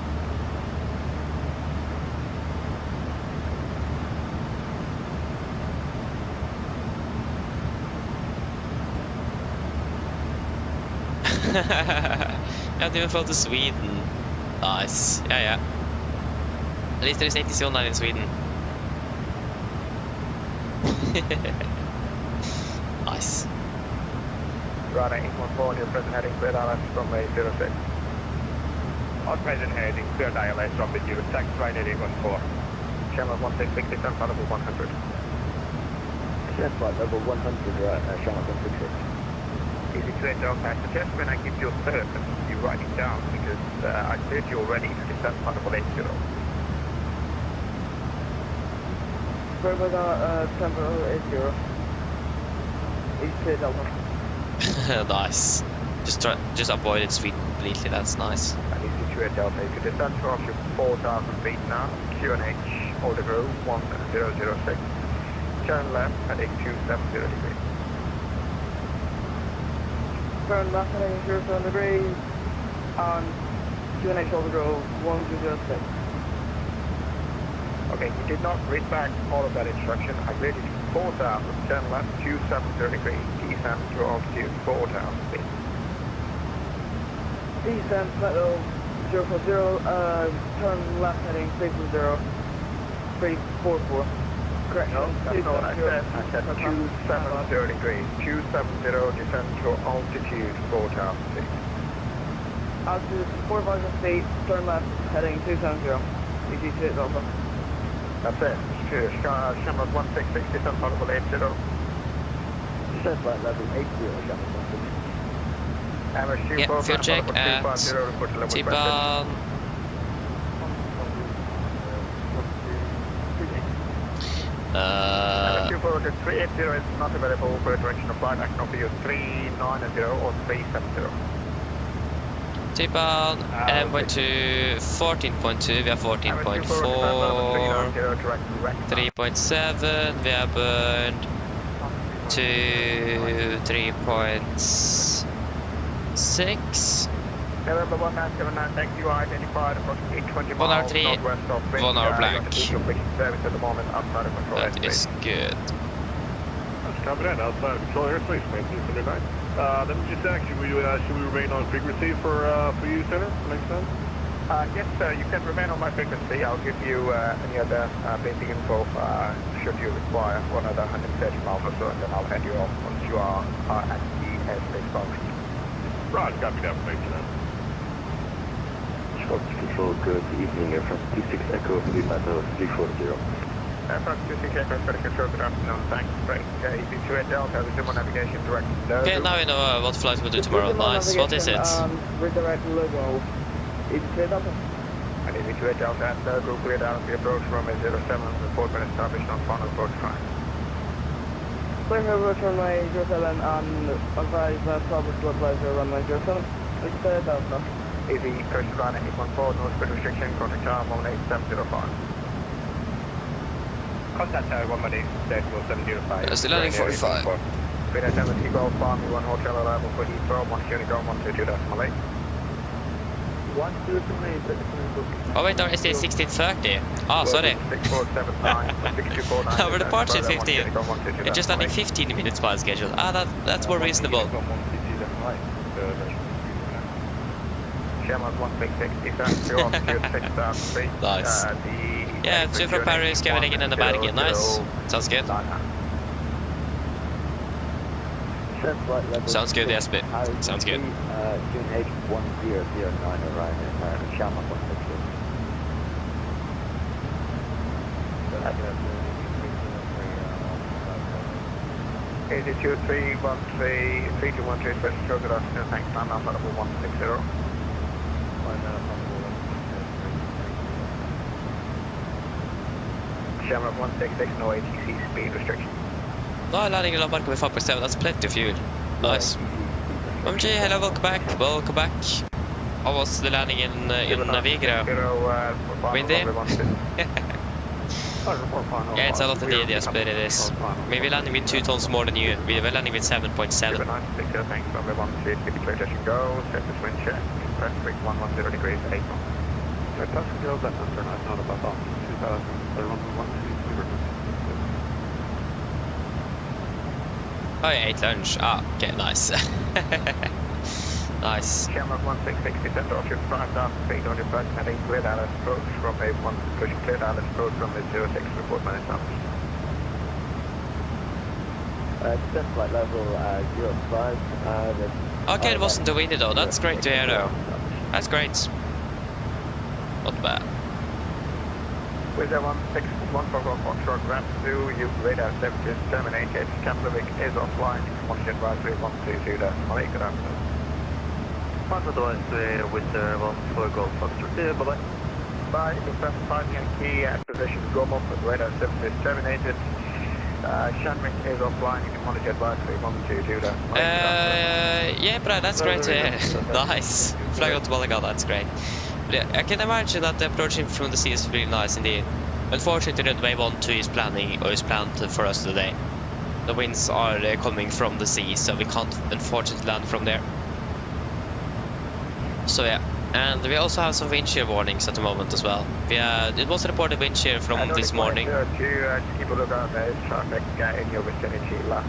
Jag hade even flown to Sweden. Nice. Yeah. At least there is ATC online in Sweden. Nice. Runner 814, your present heading, clear ILS from 06. On present heading, clear ILS from 06, right at 814. Channel 1660, descent flight level 100. Descent flight level 100, right, channel 166. Easy to edge off, I suggest when I give you a third, you write it down, because I cleared you already to descent flight level 80. Where was our tempo 80? Easy to Delta. Nice. Just avoided Sweden completely. That's nice. And easy to 28 Delta, you could descend to altitude 4,000 feet now, QNH, Order Grove 1006, turn left heading 270 degrees. Turn left heading 07 degrees on QNH Order Grove 1206. Okay, you did not read back all of that instruction. I graded 4,000, turn left 270 degrees, descend to altitude 4,000 feet. Descent level 040, turn left heading 340, 344. Correct. No, that's not what I said. I said 270 degrees, 270, descend to altitude 4,000 feet. Altitude 4,000 feet, turn left heading 270. EG 28 Delta. That's it. Shamrock 166, descend possible 80. Descent flight level 80, Shamrock 166. Yeah, fuel check at T-Ban. Q4 380 is not available for a direction of flight. I can offer you 390 or 370. T-Ban, M.2, 14.2, vi har 14.4, 3.7, vi har burned to 3.6. November 1979, thank you. Identified approximately 20 1 hour miles 3, northwest of 1 hour black. Service at the moment outside of control That is good. That's coming in outside of control airspace, maintenance 109. Let me just ask you, should we remain on frequency for you, Center, next time? Yes, you can remain on my frequency. I'll give you any other basic info should you require 130 miles or so, and then I'll head you off once you are at the airspace boundary. Right, copy that, thank you. Control, good evening, Air France 26 Echo, Lima 340. Air France 26 Echo, Credit Control, good afternoon, thanks, great. EG 28 Delta, resume navigation direct. Okay, now we know what flight we'll do tomorrow. Nice, what is it? Redirect logo. EG 28 Delta. And EG 28 Delta and logo cleared out of the approach runway 07, report been established on final approach time. Clear here, approach runway 07 and advise established localizer runway 07. EG 28 Delta. Easy, coast line 814, no speed restriction, contact tower 18705. Contact tower 118.705. That's the landing 45. Freedom 70 Golf Farm, 1 Hotel arrival for Heathrow, 1 Unicorn 122.8. 122.8. Oh wait, no, it's 1630. Oh, sorry. 6479, 6249. Our departure is 15. We're just landing 15 minutes past schedule. That's more reasonable. Shamrock 166, Nice. Yeah, 2 from Paris, Kevin in the Bergen. Nice. Sounds good. Sounds good, yes, but sounds good. QNH 1009 arriving at Shamrock 166. 82313321 Special Show, good afternoon, thanks, I'm Alpha 160. Shamrock 166, no ATC speed restriction. No, landing in Lombard with 5.7, that's plenty of fuel. Nice. MG, hello, welcome back. Welcome back. How was the landing in Vigra? Windy? Yeah, it's a lot indeed, yes, but it is. Maybe landing with 2 tons more than you. We were landing with 7.7. Thanks, runway 13, clear touch and go, surface wind check, press brake 110 degrees, 8 knots. Touch and go, that's not about off. 2000, runway 13, Oh yeah, 8 lunch. Ah, okay, nice. Nice. Shamrock 166, descend off your 5,000 feet on your first heading, clear Dallas approach from a 1, push clear Dallas approach from a 06, report man established. descent flight level 05. Okay, it wasn't too windy though. That's great to hear though. That's great. Not bad. With a 161 for Foxtrot Ramp 2, you radar services terminated. Keflavik is offline. Monitor advisory 122. Good afternoon. With 14 Golf Foxtrot. Bye-bye. Bye. Confirm 5 Yankee at position Gomov. Radar services terminated. Shanwick is offline. You can monitor advisory 122. Yeah, bro, that's great to hear. Nice. Flag out to Malaga, that's great. I can imagine that the approaching from the sea is really nice indeed. Unfortunately, runway 12 is planned for us today. The winds are coming from the sea, so we can't unfortunately land from there. So yeah, and we also have some wind shear warnings at the moment as well. It was reported wind shear from this morning. Just keep a look out there, traffic in your vicinity left.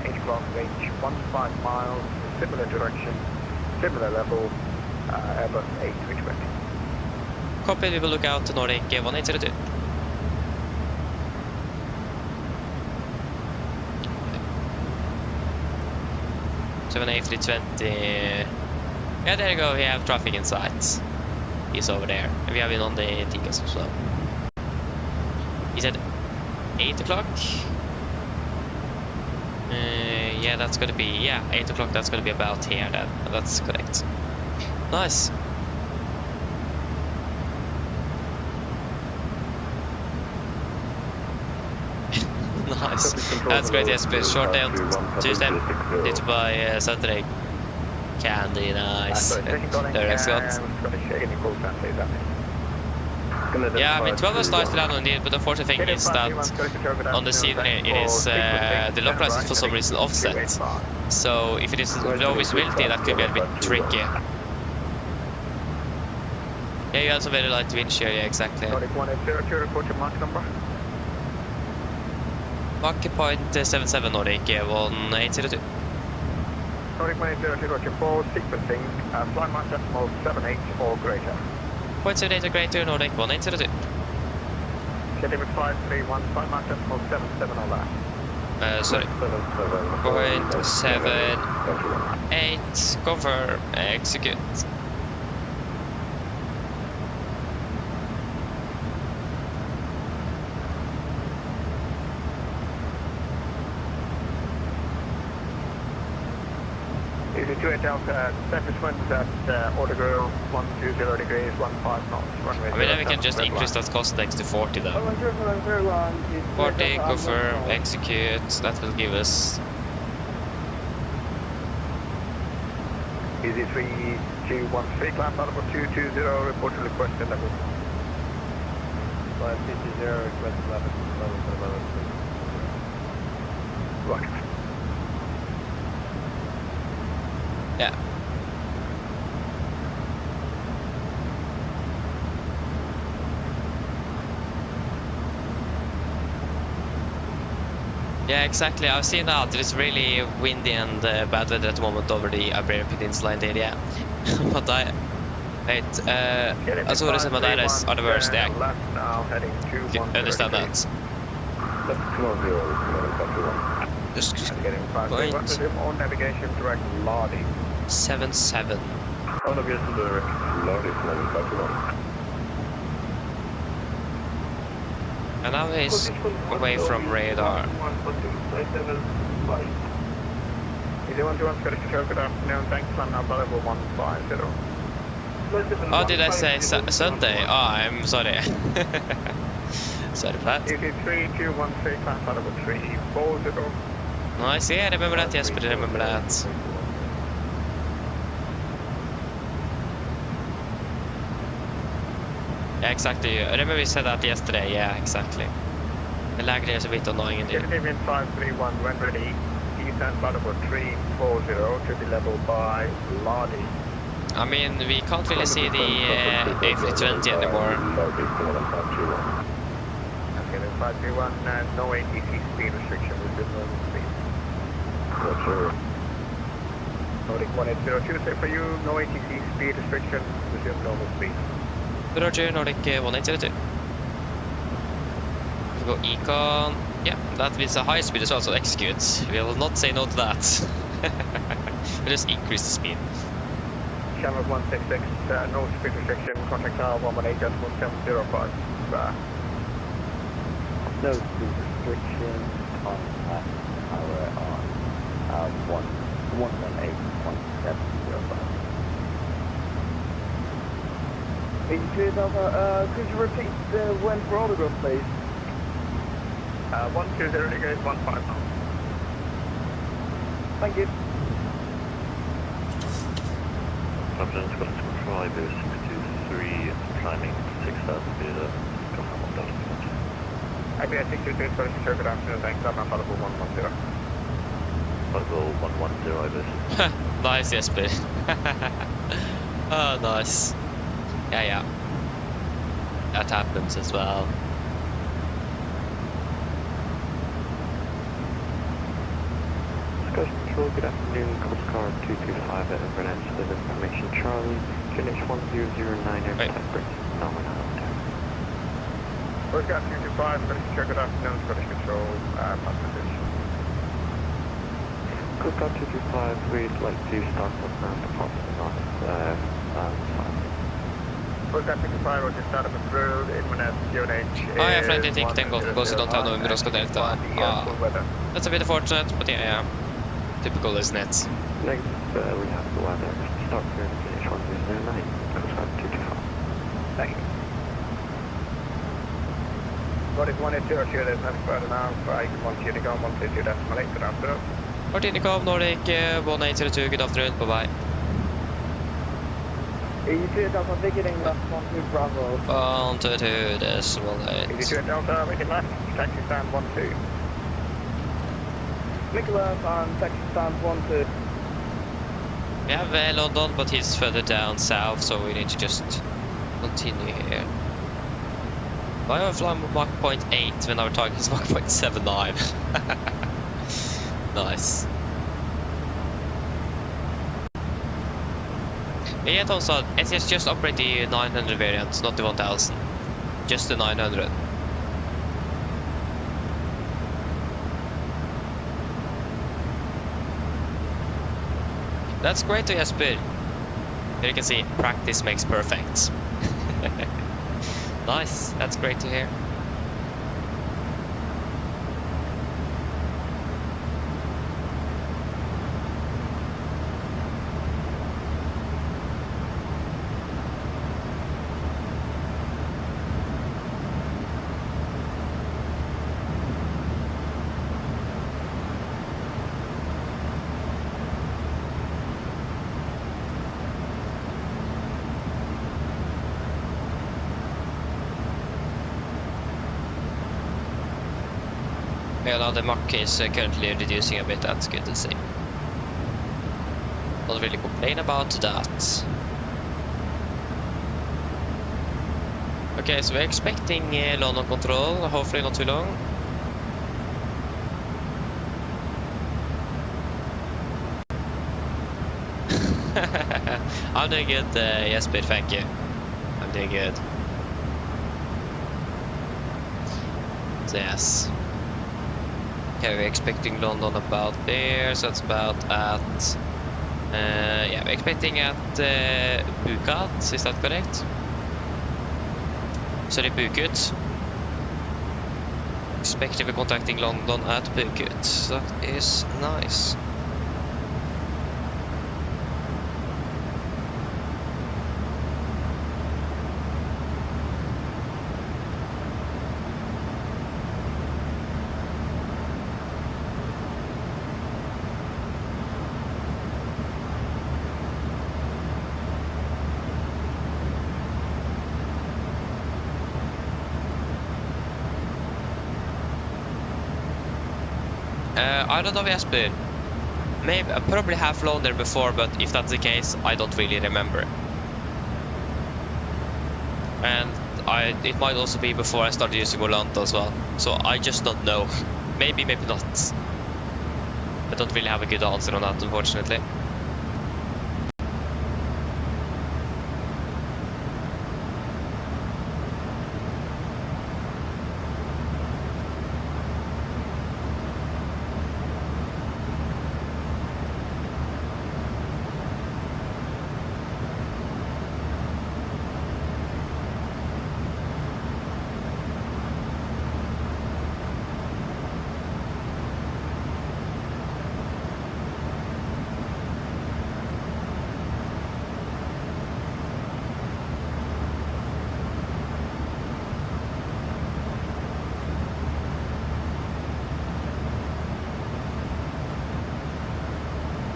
8 o'clock range, 15 miles, similar direction, similar level, Airbus A320. Cockpit, we will look out to Nordic 1802. A320. Yeah, there you go, we have traffic in sight. He's over there. And we have been on the Takeoff as well. He said 8 o'clock. Yeah, that's gonna be, 8 o'clock, that's gonna be about here then. That's correct. Nice. Nice. That's great, yes, please. Short day on Tuesday. Need to buy Saturday. Candy, nice. There I got. Yeah, I mean 12 is nice to land on indeed, but the unfortunate thing is that on the scene here it is the lock price is for some reason offset. So if it is low visibility, that could be a bit tricky. Yeah, you have some very light wind shear, yeah, exactly. Mark point 77 Nordic 1802. Nordic 1802, for sequencing, flight mass decimal 78 or greater. 0.78 or greater, Nordic 1802. Centimeter 531, flight mass decimal 77 or less. Sorry. 0.78, confirm, execute. Easy 28 Delta, surface winds at order girl 120 degrees, 15 knots. Runway. I mean, then we can just increase that cost next to 40 though. 40, confirm, execute, that will give us... Easy 3213, climb level 220, report to request level. 550, request level. Roger. Yeah. Yeah, exactly. I've seen that. It's really windy and bad weather at the moment over the Iberian Peninsula indeed, yeah. But Azores and Madeiras are the worst, yeah. You understand that. Just point on navigation direct Lodi. 77. On navigation direct Lodi, And now he's away from radar. Good afternoon, thanks, I'm now level 150. Oh, did I say Sunday? Oh, I'm sorry. Sorry for that. 3213, climb level 340. No, I see, I remember that, yes, but I remember that. Yeah, exactly. I remember we said that yesterday, yeah, exactly. The lag there is a bit annoying indeed. 531, when ready, descent level 340 to be leveled by Lodi. I mean, we can't really see the A320 anymore. Okay, then 531, no ATC speed restriction, we've been normal speed. Roger. Nordic 1802, say for you, no ATC speed restriction, resume normal speed. Roger, Nordic 1802. We go Econ. Yeah, that is a high speed as well, so execute. We will not say no to that. We'll just increase the speed. Channel 166, no speed restriction, contact tower 118.705. No speed restriction, contact tower on 118.705. 83 Delta, could you repeat the when for autograph, please? 120 degrees, 15 knots. Thank you. Captain, Scottish Control, IBO 623, 3, climbing 6,000 feet, confirm 1,000 feet. IPS 622 Scottish Control, good afternoon, thanks, I'm available 110. Available 110, I believe. Nice, Jesper. Oh, nice. Yeah. That happens as well. Scottish Control, good afternoon, Coast Guard 225 at Inverness with information Charlie, QNH 1009 air attack bridge, nominal attack. Coast Guard 225, Scottish Control, good afternoon, Scottish Control, passengers. Coast Guard 225, we'd like to start up and approximately north, 5. Coast Guard 225, Roger, start up approved, Inverness, QNH. Oh, yeah, flight didn't take off because you don't have no Oslo Delta. That's a bit unfortunate, but yeah. Typical, isn't it? Next, we have the weather. Start here at QNH 1009, Coast Guard 225. Thank you. Nordic 180, there's nothing further now, 1 Unicom, 122 decimal 8, good afternoon. Unicom, Nordic 1802, good afternoon, bye-bye. EG Delta, ticketing left 12 Bravo. 122 decimal 8. EG Delta, making left, taxi stand 12. Make left on taxi stand 12. We have London, but he's further down south, so we need to just continue here. Why are we flying Mach 0.8 when our target is Mach 0.79? Nice. Yeah, also, SES just operate the 900 variant, not the 1000. Just the 900. That's great to Jesper. Here you can see, practice makes perfect. Nice, that's great to hear. Yeah, now the Mach is currently reducing a bit, that's good to see. Not really complain about that. Okay, so we're expecting London control, hopefully not too long. I'm doing good, Jesper, thank you. I'm doing good. So yes. Okay, we're expecting London about there, so it's about at... yeah, we're expecting at Bukat, is that correct? Sorry, Bukut. Expecting we're contacting London at Bukut. That is nice. I don't know, Jesper. Maybe I probably have flown there before, but if that's the case, I don't really remember. And it might also be before I started using Volante as well. So I just don't know. Maybe, maybe not. I don't really have a good answer on that, unfortunately.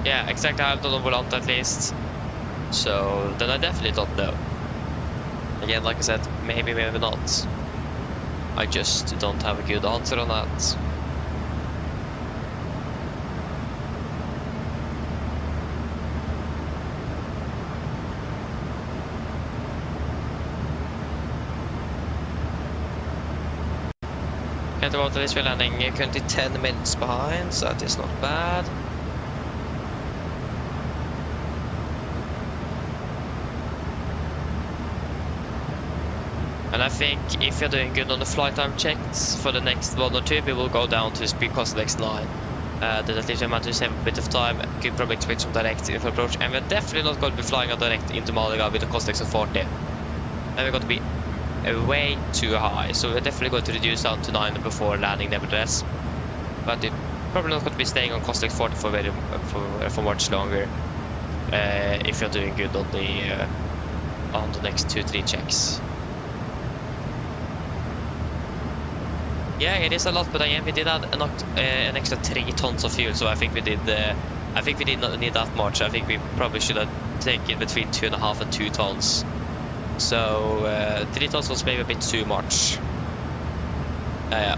Yeah, exactly. I have done on Volante at least. So then I definitely don't know. Again, like I said, maybe, maybe not. I just don't have a good answer on that. Can't about this we're landing currently 10 minutes behind, so that is not bad. And I think if you're doing good on the flight time checks for the next 1 or 2, we will go down to speed cost next line. Then at least we manage to save a bit of time. You can probably expect some direct info approach, and we're definitely not going to be flying out direct into Malaga with a cost of 40. Then we're going to be way too high, so we're definitely going to reduce down to 9 before landing nevertheless. But it's probably not going to be staying on cost 40 for much longer if you're doing good on the next 2-3 checks. Yeah, it is a lot, but again, we did add an extra 3 tons of fuel, so I think we did not need that much. I think we probably should have taken between 2.5 and 2 tons. So 3 tons was maybe a bit too much. Yeah.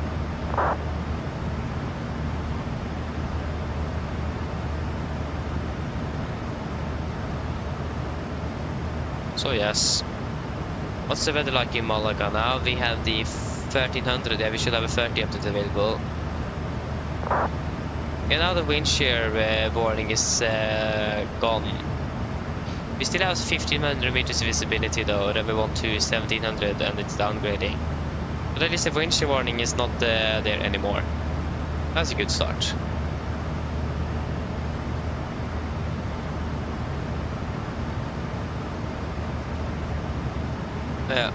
So yes. What's the weather like in Malaga now? We have the 1300, yeah, we should have a 30 update available. And now the wind shear warning is gone. We still have 1500 meters visibility though, then we want to 1700 and it's downgrading. But at least the wind shear warning is not there anymore. That's a good start. Yeah.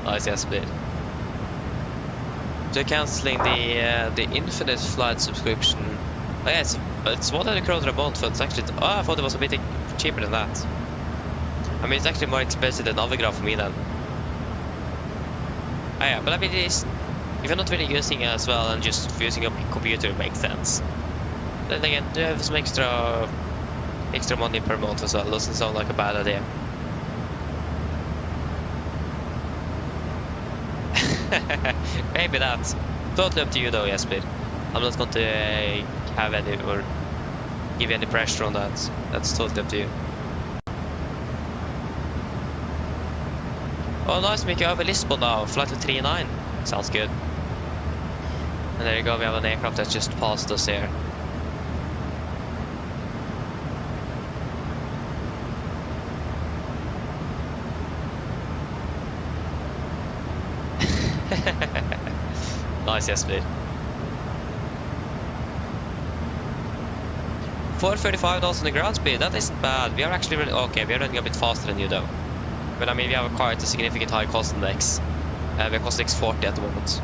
Nice, yes, bit. They're cancelling the infinite flight subscription. Oh, yeah, it's 100 kroner a month, but it's actually. Oh, I thought it was a bit cheaper than that. I mean, it's actually more expensive than Navigraph for me then. Oh, yeah, but I mean, if you're not really using it as well and just using your computer, it makes sense. Then again, you have some extra money per month as well. Doesn't sound like a bad idea. Maybe that's totally up to you though, Jesper. I'm not going to have any or give you any pressure on that. That's totally up to you. Oh, nice, making over Lisbon now. Flight to 39. Sounds good. And there you go, we have an aircraft that just passed us here. Nice, yes, please. 435 knots on the ground speed, that isn't bad. We are actually really, okay, we are running a bit faster than you though. But I mean, we have quite a significant high cost index. We're costing 40 at the moment.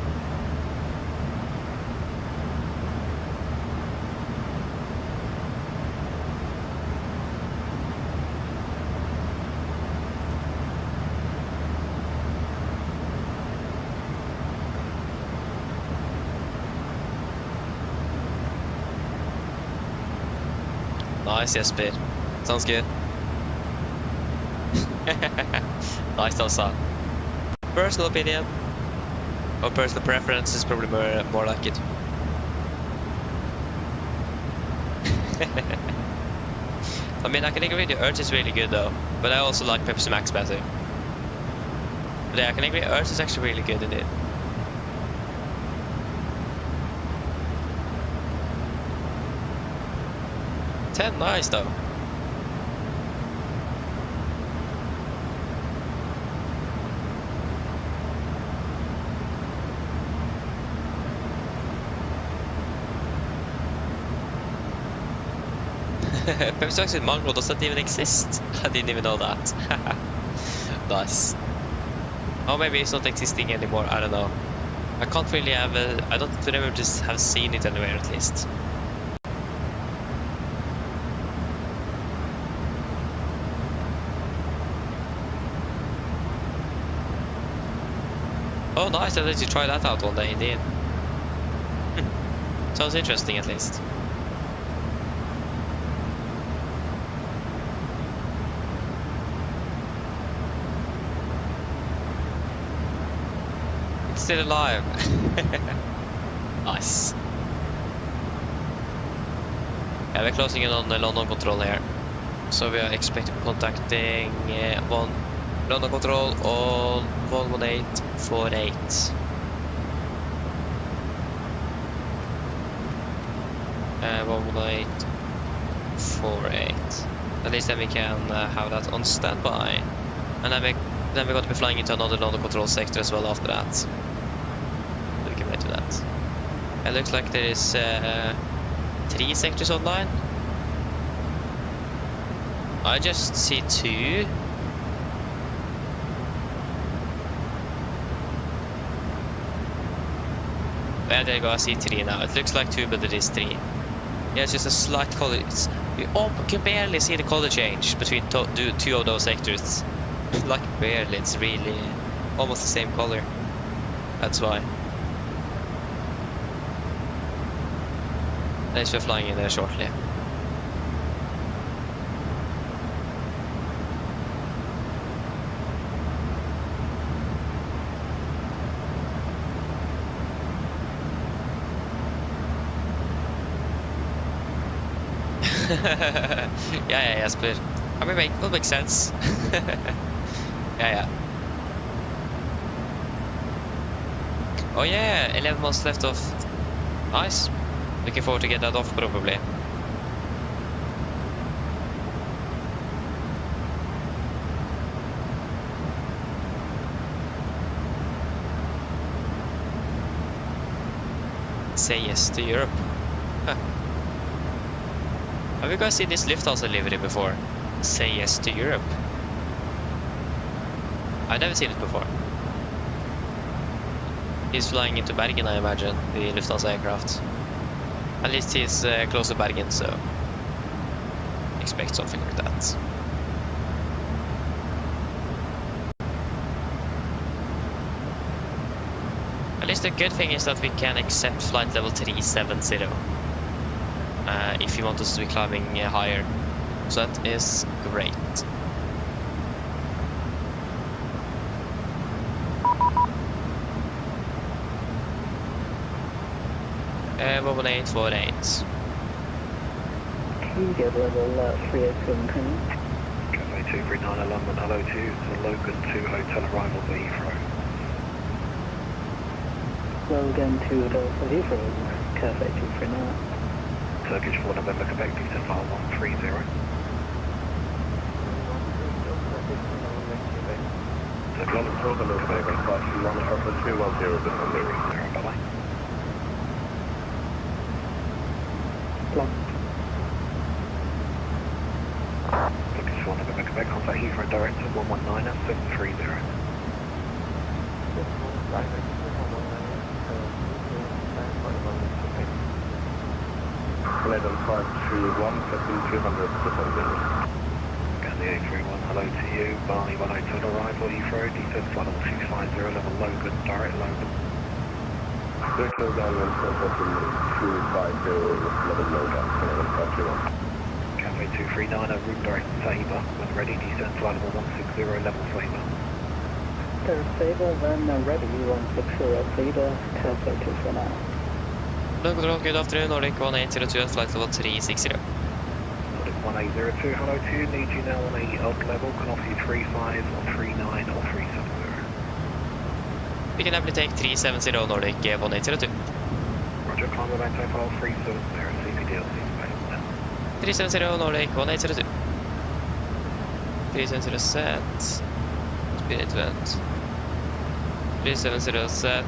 Nice, yes, speed. Sounds good. Nice also. Personal opinion or personal preference is probably more like it. I mean, I can agree with you, Earth is really good though, but I also like Pepsi Max better. But yeah, I can agree, Earth is actually really good indeed. Nice though. Pepsi Max in Mongrel, does that even exist? I didn't even know that. Nice. Oh, maybe it's not existing anymore, I don't know. I can't really have I don't remember just have seen it anywhere at least. Oh, nice, I'll let you try that out one day indeed. Sounds interesting at least. still alive. Nice. Yeah, we're closing in on the London control here. So we are expecting contacting one London control on 11848. 11848. At least then we can have that on standby. And then we're going to be flying into another London control sector as well after that. So we can wait to that. It looks like there is 3 sectors online. I just see 2. Yeah, there you go, I see 3 now. It looks like 2, but it is 3. Yeah, it's just a slight color. You can barely see the color change between 2 of those sectors. Like barely, it's really almost the same color. That's why. At least we're flying in there shortly. yeah, split. I mean, will make sense. yeah. Oh yeah, 11 months left off. Nice. Looking forward to get that off probably. Say yes to Europe. Huh. Have you guys seen this Lufthansa livery before? Say yes to Europe. I've never seen it before. He's flying into Bergen, I imagine, the Lufthansa aircraft. At least he's close to Bergen, so expect something like that. At least the good thing is that we can accept flight level 370 if you want us to be climbing higher. So that is great. 11848. Can you get level 387 coming? Cafe 239 London, hello to Logan 2 hotel arrival for Heathrow. Logan 2 Delta Heathrow, Cafe 239. Turkish 4 November, Quebec, descent file 130. So London Silver, Quebec, flight 1 Alpha 210, bye-bye. Turkish 4 November, Quebec, contact Heathrow direct at 119 at 730. Level 531, 200, Again, the 831, hello to you, Barney 1 hotel arrival, Heathrow, descent flight 650, level Logan, direct Logan. Circle down and contact 250, level Logan, 751. Cafe 239, route direct Sabre, when ready, descent flight 160, level Sabre. There's Sabre, when ready, 160 Sabre, Cafe 249. London control, good afternoon, Nordic 1802 at flight level 360. Nordic 1802, hello to you, need you now on a odd level, can offer you 35 or 39 or 370. We can happily take 370 Nordic 1802. Roger, climb the back file 370, CPDLC available now. 370 Nordic 1802. 370 set. Speed 8 vent. 370 set.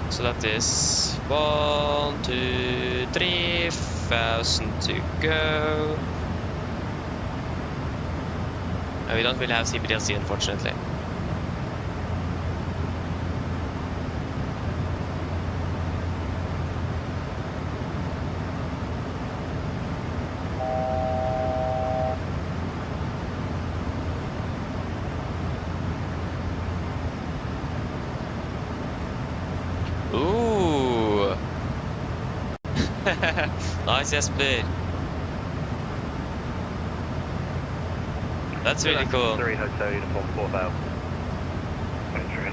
So that is 1, 2, 3,000 to go. And we don't really have CPDLC, unfortunately. Ooh! Nice SP. That's really cool. 3 Hotel Uniform 4000.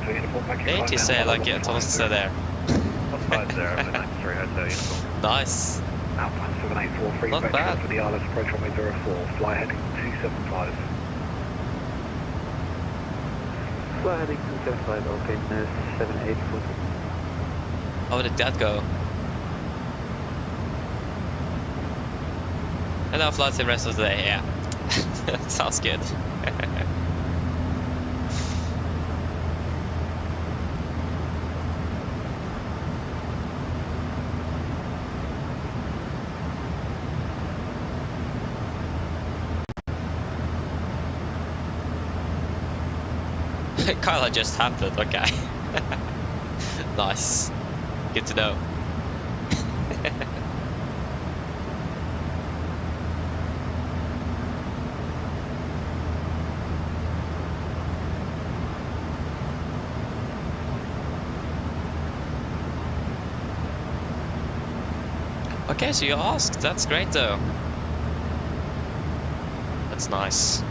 Didn't you say like Thomas said there? 150, Blue Max 3 Hotel uniform. Nice. Outbound 7843, Not vector bad. for the ILS approach runway 04, fly heading 275. Fly heading 275, okay, 7840. How did that go? And now flights the rest of the day, yeah. Sounds good. Kyla just happened, okay. Nice. Good to know. Okay, so you asked. That's great though. That's nice.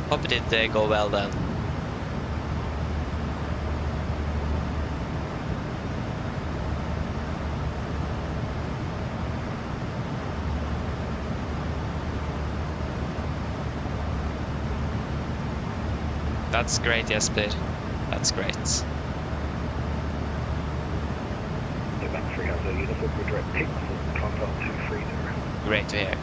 Hope it did go well then. That's great, yes, Split. That's great. The Max 3 has a uniform with direct picks and climb up 230. Great to hear.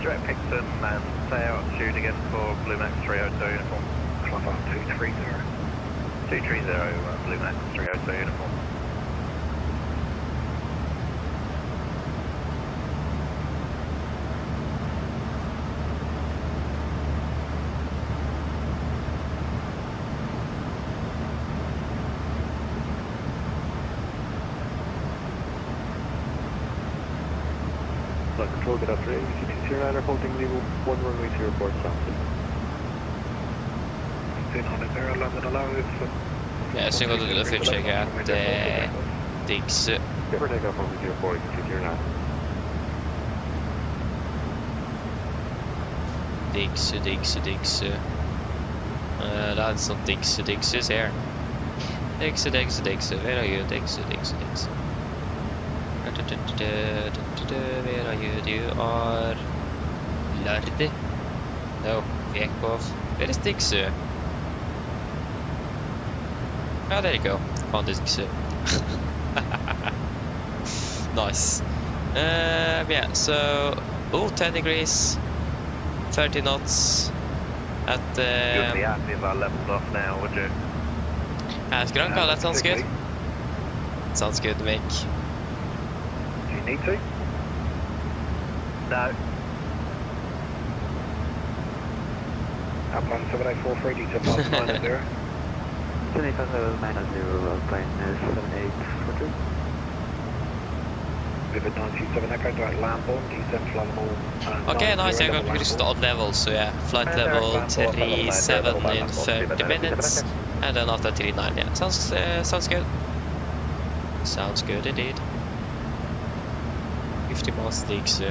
Direct Pixton and stay out altitude again for Blue Max 3 Hotel uniform. Climb up 230. 230, Blue Max 3 Hotel uniform. Control, good afternoon. AMD holding level 1 runway to report something. 1500 London allow Yeah, so you go to the fuel check at Diggs. Give or take off on the 04, you can see here now. Diggs. That's not Diggs is here. Diggs, where are you? Diggs. Where are you? You are... Lardi? No, Takeoff. Where is Diggs? Oh, there you go. Found Diggs. Nice. Yeah, so... Oh, 10 degrees. 30 knots. At You'd be happy if I leveled off now, would you? Skranka, that sounds good. Sounds good, Mick. Do you need to? No. Outbound 7843, detail pass 90. 7590, outbound 7842. Vivid 927 Echo, direct landborne, descent flammable. Okay, nice, I got cruise to odd level, so yeah, flight level 37 in 30 minutes, and then after 39, yeah, sounds good. Sounds good indeed. 50 miles Diggs.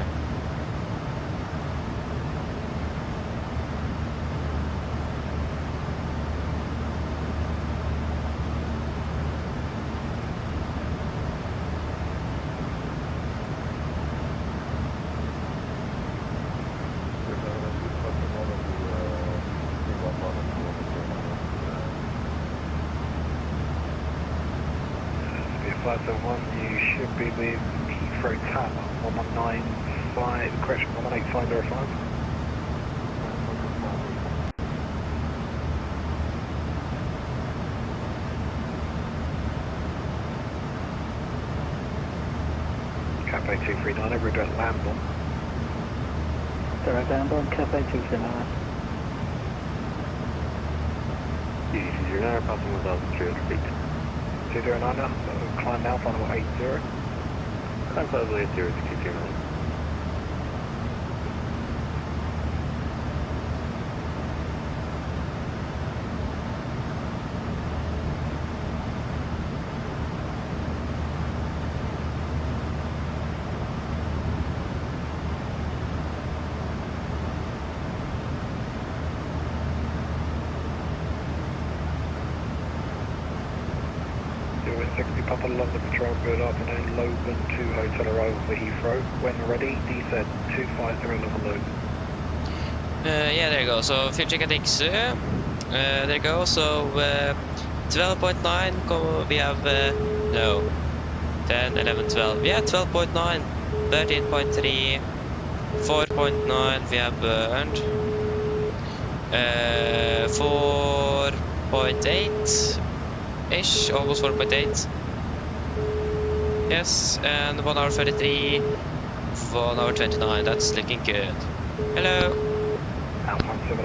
You should be with Heathrow Tower, 1195, correction, 118505. Cafe 239, over direct landborne. Direct landborne, Cafe 239. You're now passing 1,300 feet. 209 now, so climb now, final 80. Climb further 80 to 229. London Patrol, good afternoon. Logan to hotel arrival for Heathrow. When ready, DZ 250 level Logan. Yeah, there you go. So fuel check at Iksu. There you go. So 12.9. We have no 10, 11, 12. Yeah, 12.9, 13.3, 4.9. We have burned 4.8 ish, almost 4.8. Yes, and 1 hour 33, 1 hour 29. That's looking good. Hello. Hi, Captain.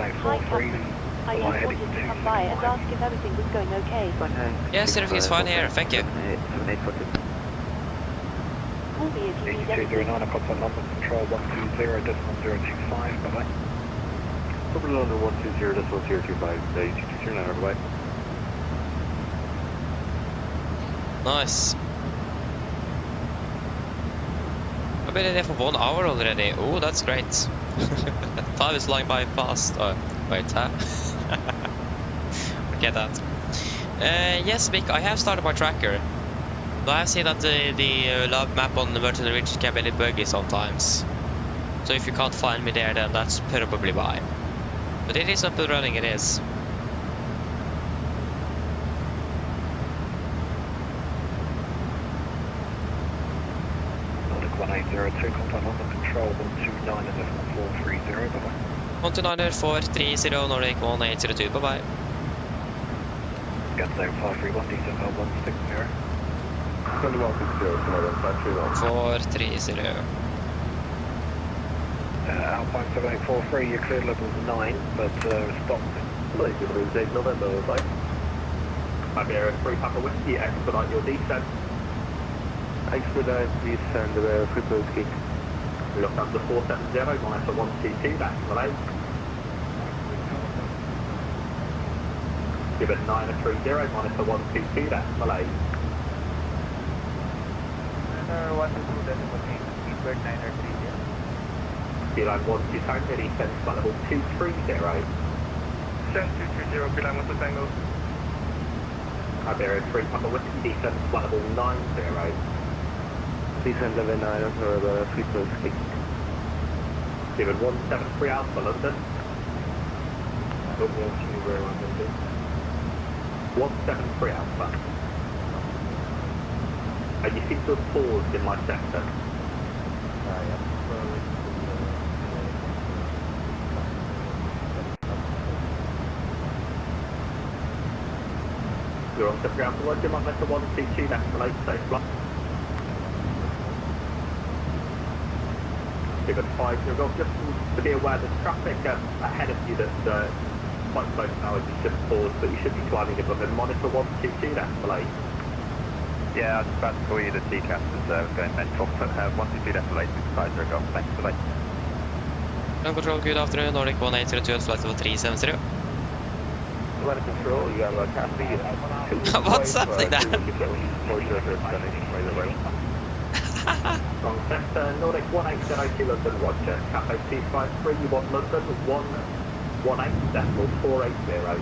I just wanted to come by and ask if everything was going okay. Yes, everything's fine here. Thank you. Call me if you need anything. 209, Contact London Control 120.025, bye-bye. Over to London 120.025, 229, bye-bye. Nice. I've been in there for 1 hour already. Oh, that's great. Time is flying by fast. Oh, wait, huh? Forget that. Yes, Mick, I have started my tracker. But I have seen that the lab map on the Oslo Norwegian can be a little buggy sometimes. So if you can't find me there, then that's probably why. But it is up and running, it is. Nordic 1802, Contact London Control 129.430, bye-bye. 129.430, Nordic 1802, bye-bye. Got 531, DZ 160. 430. Alpine 7843, you're clear level 9, but stopped. November, bye. Iberia 3 Papa Whiskey, expedite your descent. Expedite descent, Fritzowski. Look up to 470, monitor 122, that's Malay. Give it 930, monitor 122, that's Malay. 122, that's okay. Keep 930. Beeline 12 Tango, descent flight level 230. Descent 230, Beeline 1 Tango. Iberia 3 Papa Whiskey, descent flight level 90. Descent level 9, over Fritzowski. Give it 173 Alpha London. Don't want you where I'm London. 173 Alpha. You seem to have paused in my sector. You're on the ground to work, you might make a 122, that's the late safe flight. Give it 5 Golf, just to be aware there's traffic ahead of you that's quite close now, as you should pause, but you should be climbing above it. Monitor 122, that's the late. Yeah, I was about to call you the TCAS as going mental. 122 decibel 65 Golf, thanks for late. Ground control, good afternoon, Nordic 1802, flight level 370. Ground control, you have a copy. What's happening there? Wrong sector, Nordic 1802 London, Roger. Cafe 253, you want London 118.480.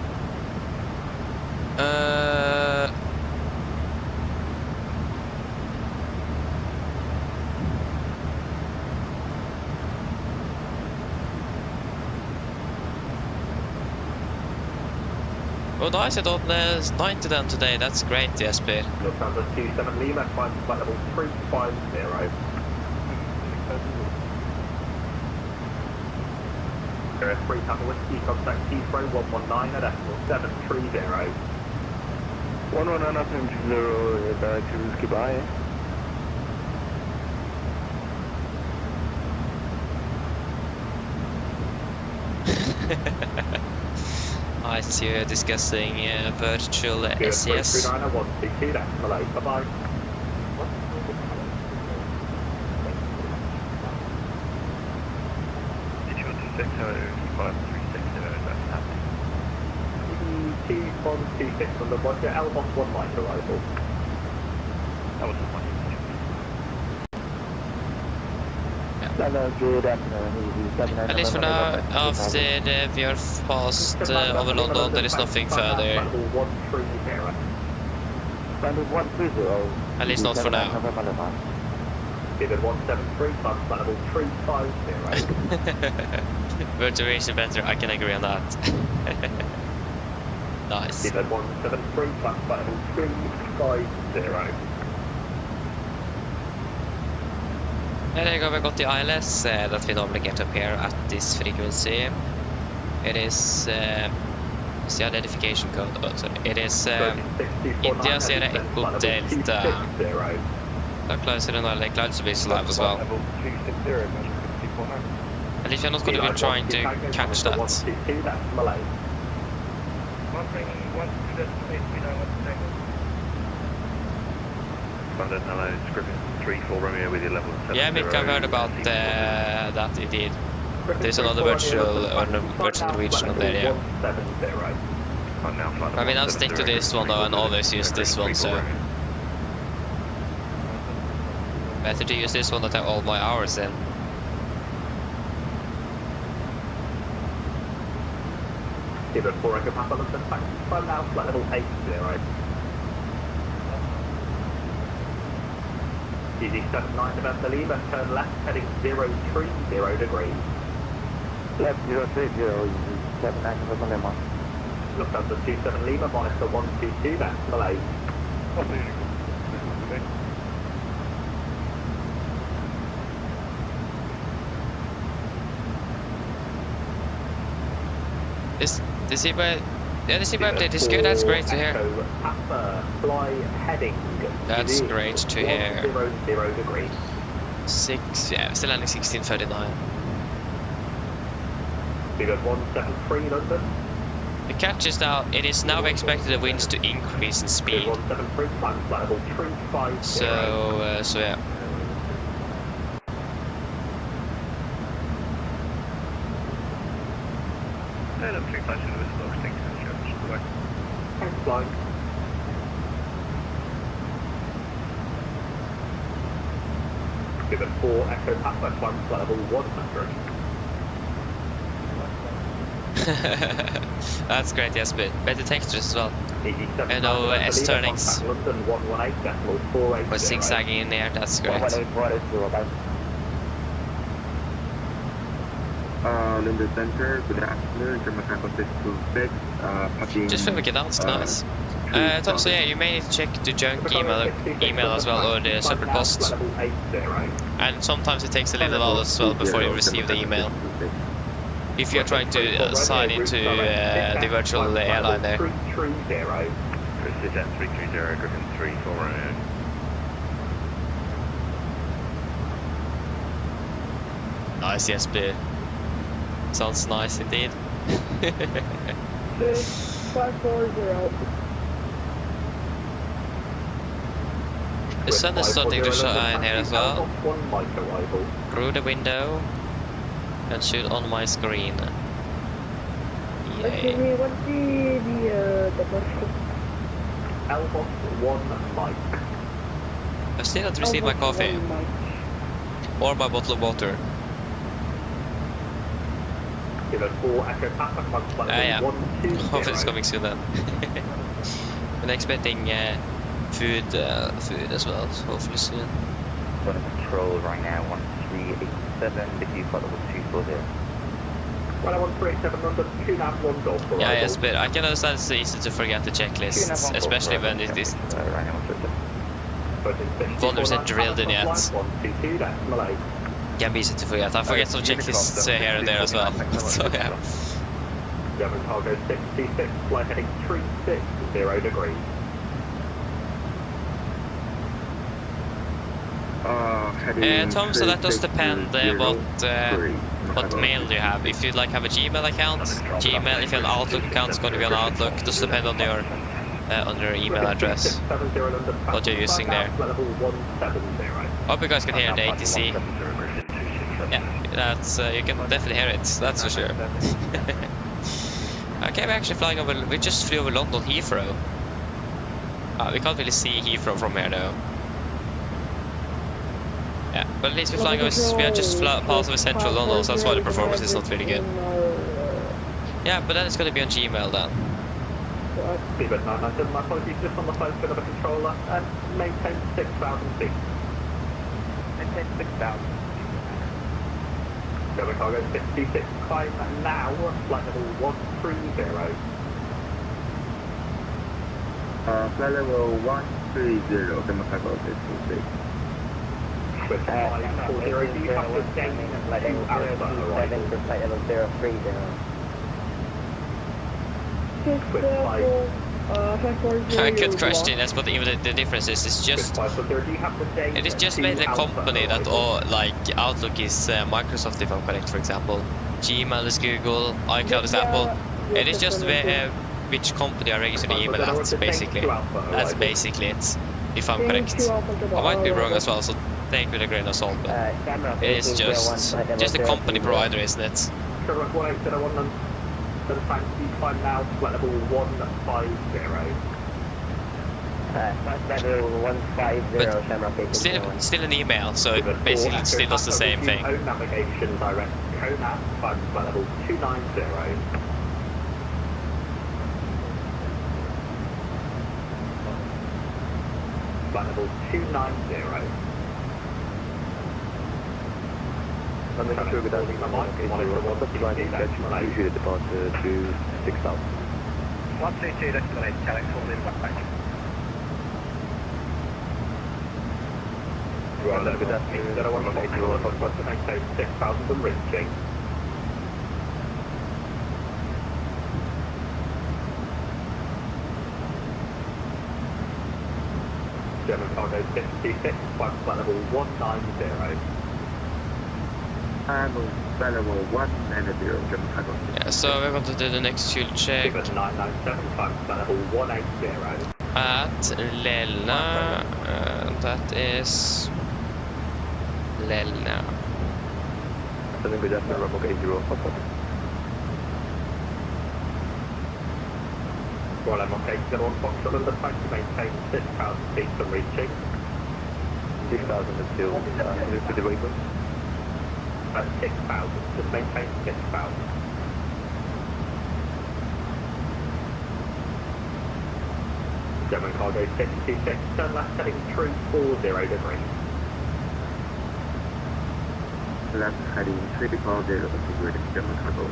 Oh nice, I don't 90 then today, that's great, Jesper. Lufthansa 27 Lima, climb to flight level 350. There are 3 Papa Whiskey, contact Heathrow 119 at decimal 730. 119 at 730, direct to Whiskey, bye. I see you discussing virtual SES. 339 that's Malay, bye-bye. Did you want to 6 hours, 5360, that's happening. 2126 on the Roger, Elbos 1 light arrival. That was the one. Good afternoon. At least for now, after we are past over London, there is nothing further. At least not for now. David 173, climb flight level 350. Virtuation better, I can agree on that. Nice. David 173, climb flight level 350. And there you go, we got the ILS that we normally get up here at this frequency. It is it's the identification code. Oh, sorry. It is India Sierra Echo Delta. So closer than Lake Clouds to be slab as well. At least you're not going to be trying to catch that. London, hello, Griffin 34 Romeo with your level 7. Yeah, Mick, I've heard about that indeed. There's another virtual Norwegian on there, yeah. I mean, I'll stick to this one though and always use this one, so better to use this one than all my hours in. David 4 Echo Papa London, back now, flight level 80. Easy 79 November Lima, turn left heading 030 degrees. Left 030, 79 November Lima. Lufthansa 27 Lima, monitor 122, that's Malay. The CB update is good, that's great to hear. Fly heading. That's great to hear. 0 degrees. Yeah, still landing 1639. We got 173 London. The catch is now, it is now expected the winds to increase in speed. 173, climb flight level 350. So yeah. And I'm 3 flash into this box, thanks for the show. Thanks, flying. Give it 4 Echo Papa, climb flight level 100. That's great, yes, but better textures as well. And no S turnings. Or zigzagging in there, that's great. Linden Center, good afternoon, German Echo 626, just so we get out, it's nice. So yeah, you may need to check the junk email as well, or the separate post. And sometimes it takes a little while as well before you receive the email. If you're trying to sign into the virtual airline there. 330. Precision 330, Griffin 34 Romeo. Nice, yes, but sounds nice indeed. 6540. The sun is starting to shine here as well. Through the window and shoot on my screen. Yay. What's the Elbow 1 mic. I still haven't received my coffee. Or my bottle of water. Yeah. Hopefully it's coming soon then. I'm expecting food as well, hopefully soon. On control right now, 1387, if you've got level 240. 1387 London, 291 Golf. Yeah, yes, but I can understand it's easy to forget the checklists, especially when it is 100% drilled in yet. Can be easy to forget. I forget some checklists here and there as well. So yeah. German cargo 66, flight heading 360 degrees. Tom, so that does depend what mail you have. If you have a Gmail account, Gmail. If you have an Outlook account, it's going to be on Outlook. It does depend on your email address, what you're using there. Hope you guys can hear the ATC. Yeah, that's you can definitely hear it. That's for sure. Okay, we're actually flying over. We just flew over London Heathrow. We can't really see Heathrow from here though. Yeah, but at least we're flying over. We are just passed over central London, so that's why the performance is not really good. Yeah, but then it's going to be on Gmail then. Speedbird 997, my apologies, just on the phone to another controller, and maintain 6,000 feet. Maintain 6,000. German cargo 56, climb now, flight level 130. Flight level 130, German cargo 56. With 540, do you have to gain Flight level 027 for flight level 030. Good question. That's what even the difference is. It's just it is just made the company that all like Outlook is Microsoft, if I'm correct. For example, Gmail is Google, iCloud is Apple. It is just which company I register the email at. Basically, that's basically it. If I'm correct, I might be wrong as well. So take it with a grain of salt. But it is just a company provider, isn't it? The time now, flight level 150. Level 150, Shamrock 821. Still an email, so it basically still does the same thing. Own navigation direct Kona, flight level 290. Flight level 290. I'm not sure without the usually departure to 6,000. 132, that's the next challenge, hold in back. Right, look at that. That I want to make sure I've got to maintain 6,000 and reaching. German cargo 56, flight level 190. And flight level 190, German cargo. Yeah, so we're going to do the next fuel check 997, flight level 180. at Lelna. That is Lelna. Something good after Robo 80. Well, I'm okay, still on Foxtrot and the time to maintain 6,000 feet from reaching. 6,000 is still to the vehicle. 6,000, just maintain 6,000. German cargo 66, turn left heading 340 degrees. Left heading 340 degrees, German cargo.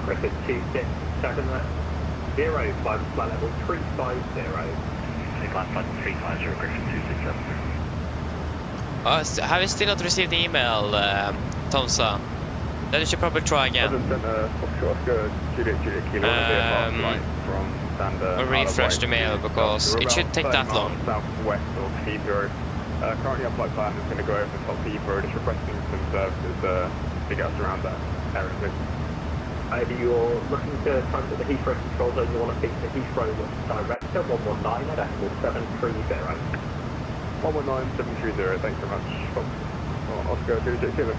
Griffin 267, 0, flight level 350. Flight 350, Griffin 267. Have you still not received the email, Tomsa? Then you should probably try again. Or refresh the mail because it shouldn't take that long. Southwest of Heathrow. Currently our flight plan is going to go over the top of Heathrow, just requesting some services to get us around that area. Maybe you're looking to transit the Heathrow control zone, you want to speak to Heathrow Director 119 at 730. 119-730, thanks very much. Oscar 267.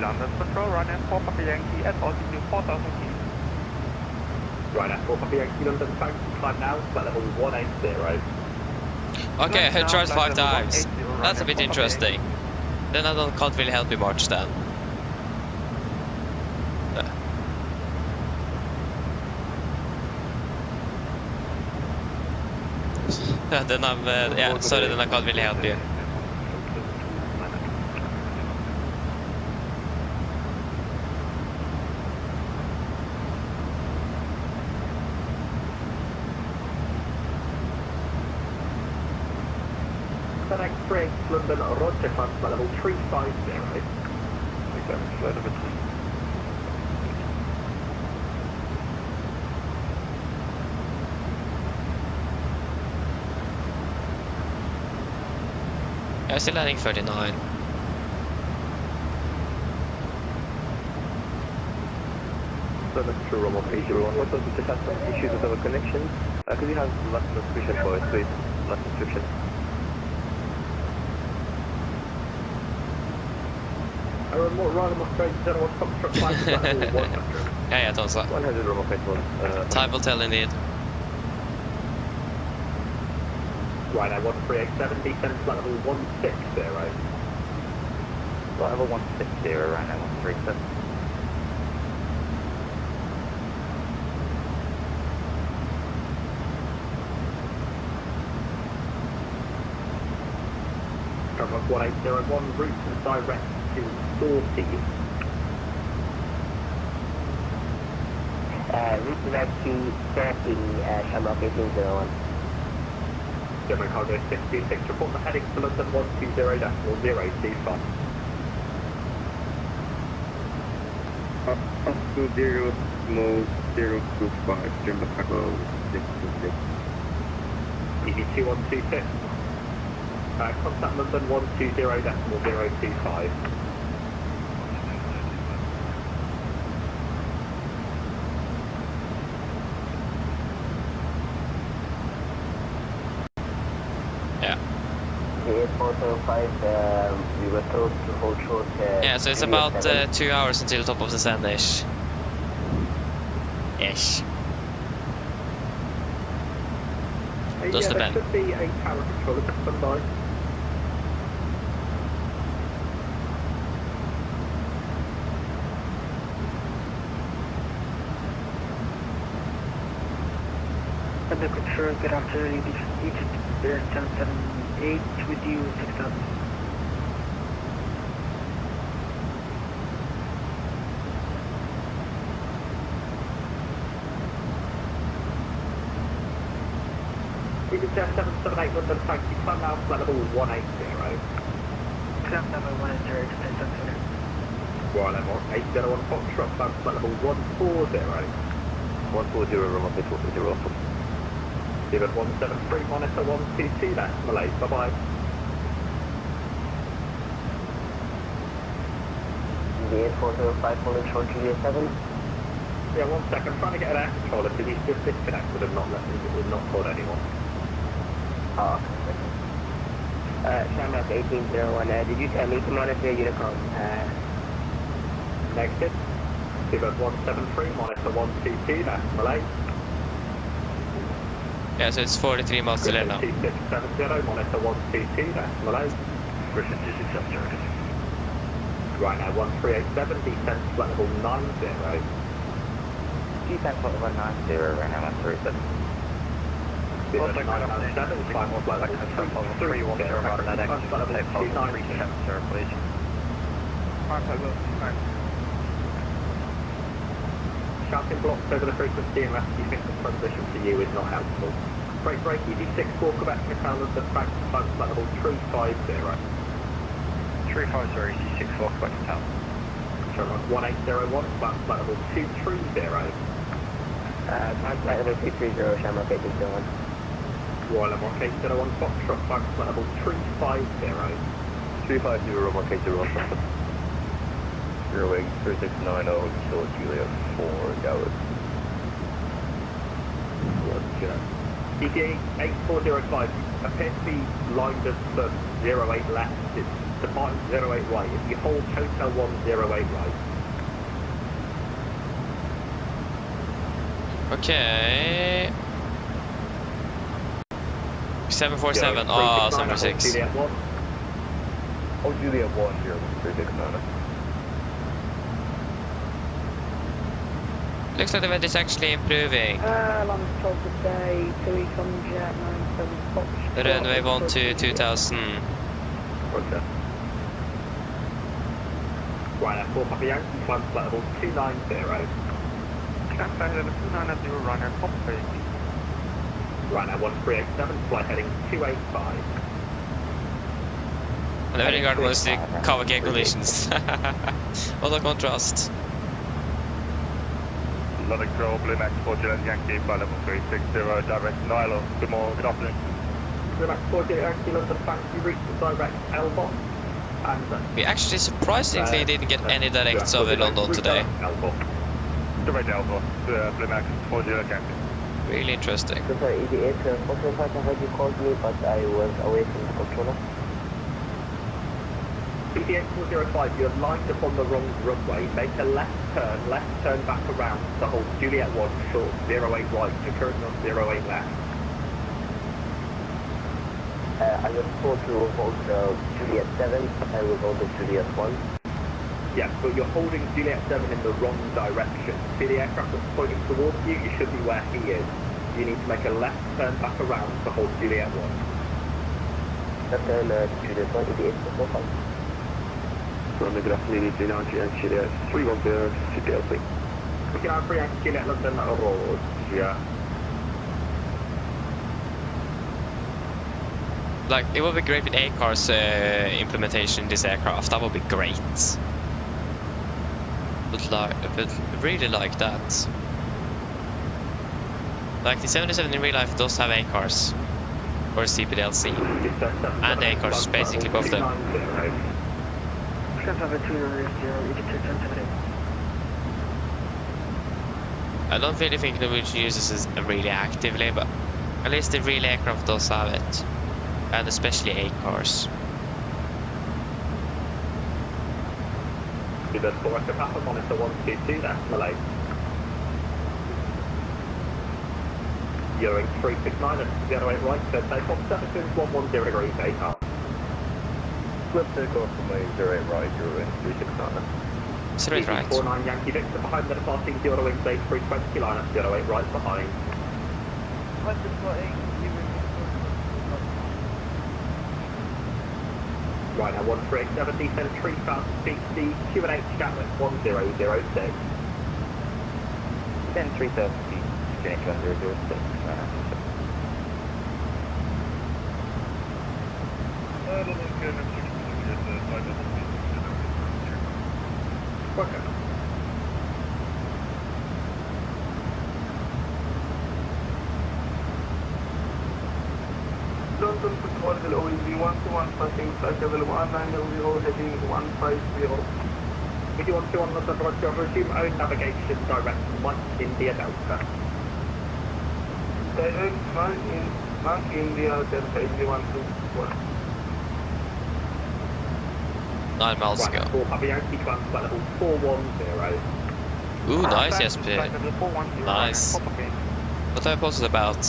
London Patrol, Ryanair 4 Papa Yankee at altitude 4,000 feet. Ryanair 4 Papa Yankee, London Bank, climb now, flight level 180. Okay, I tried 5 times. That's a bit interesting. Then I can't really help you much then. Then I'm, yeah, sorry, then I can't really help you. The next break, London Roger, climb flight level 350. Yeah, still landing 39. Southern Control Romo 801. What does it have some issues with our connection? Could we have last subscription for us, please? Last subscription. I remember rather more straight than what Foxtrot flight level 100. Yeah, Tomsa. 100 Romo 801. Time will tell indeed. Ryanair 1387, descend flight level 160. Flight level 160, Ryanair 137. Shamrock 1801, route and direct to Saucy. Route direct to Saucy, Shamrock 1801. German Cargo 66, report the heading to London 120.025. Up to 0, small 025, German Cargo 66. EV2126. Contact London 120.025. Yeah. The 8405, we were told to hold short. Yeah, so it's about 2 hours until top of the sand-ish. Ish. Does There depend. should be a tower controller just come by. Under control, good afternoon, Egypt, 1078 with you, 6000. Egypt 778 London, thank you, climb now, flight level 180. Climb level 180, explain something. Right, level 801 Foxtrot, climb flight level 140. 140, remote 240, awesome. Given 173, monitor 122, that's Malay, bye-bye. The 8405 holding short Julia 7. Yeah, 1 second, trying to get an air controller because he's just disconnected and not called anyone. Oh, Shamrock 1801, did you tell me to monitor Unicom? Negative. Given 173, monitor 122, that's Malay. Yeah, so it's 43 miles to there now. 2670, monitor 122, that's Malay. Britain 2670. Right now, 1387, descent flight level 90. Descent flight level 90, right now, 137. Descent 997, climb on flight level 310, right now, next flight level 290. Sir, please. Shouting blocks over the frequency unless you think the transition for you is not helpful. Break, ED6, walk back to the town of the Frank, flight level 350. 350, ED6, walk back to town. Shamrock 1801, flight level 230. Flight level 230, Shamrock 1801. Royal Mark 801, Foxtrot, flight level 350. 350, Mark 801. Refueling 3690, Kilo Julia 4, Dallas. ETA 8405 appears to be lined up for 08 left, it's departing 08 right. If you hold Hotel 108 right. Okay. 747, oh, 76. Juliet 1. Oh, Juliet 1, 3690. Looks like the weather is actually improving. Land control today, 2 Econ Jet 97 Fox. Runway 12 2000. Roger. Right now, 4 Papa Yankee, climb flight level 290. Climb flight level 290, runner, Cockpit. Right now, 1387, flight heading 285. And the very guard was the Kawaki conditions. What a contrast. London Control, Blue Max 4 Juliet Yankee, flight level 360, direct Nilo. Good morning, good afternoon. Blue Max 4 Juliet Yankee, London, thank you, reach the direct L-bot. And We actually surprisingly didn't get any directs over London today. Direct L-bot, Blue Max 4 Juliet Yankee. Really interesting. Sorry, ED8, 405, I heard you called me, but I was away from the controller. ED8 405, you're lined up on the wrong runway. Make a left turn back around to hold Juliet 1 short 08 right, to currently on 08 left. I was told to hold Juliet 7, I will hold the Juliet 1. Yeah, but you're holding Juliet 7 in the wrong direction. See the aircraft that's pointing towards you? You should be where he is. You need to make a left turn back around to hold Juliet 1. Run the graph needed to launch and Chile 310 CTLC. We can have 3 Chile London Road. Yeah. Like, it would be great with A-Car's implementation in this aircraft. That would be great. But really like that. Like, the 77 in real life does have A-Cars. Or CPDLC. And A-Cars, basically both of them. I don't really think Norwegian uses this really actively, but at least the real aircraft does have it. And especially A-Cars. Do the forward path on monitor 122, that's Malay. You're 369 at 08 right, so takeoff 110 degrees, takeoff. Flip takeoff from lane 08 right, you're in 369. 08 right. 49 Yankee Victor behind the departing 0 wing base 320 line at 08 right behind. Right now 1387 descend 3000 feet to Q&H Gatwick 1006. Then 3000 feet, Q&H 1006. Okay. London Football will always be 121 passing flight level 190 heading 150. If you want to on London Roger, resume own navigation direct Mike India Delta. Direct Mark India Delta is 121. 9 miles Right, ago. for Papa Yankee transport level 410. Ooh, nice, SP. Nice. What type was it about?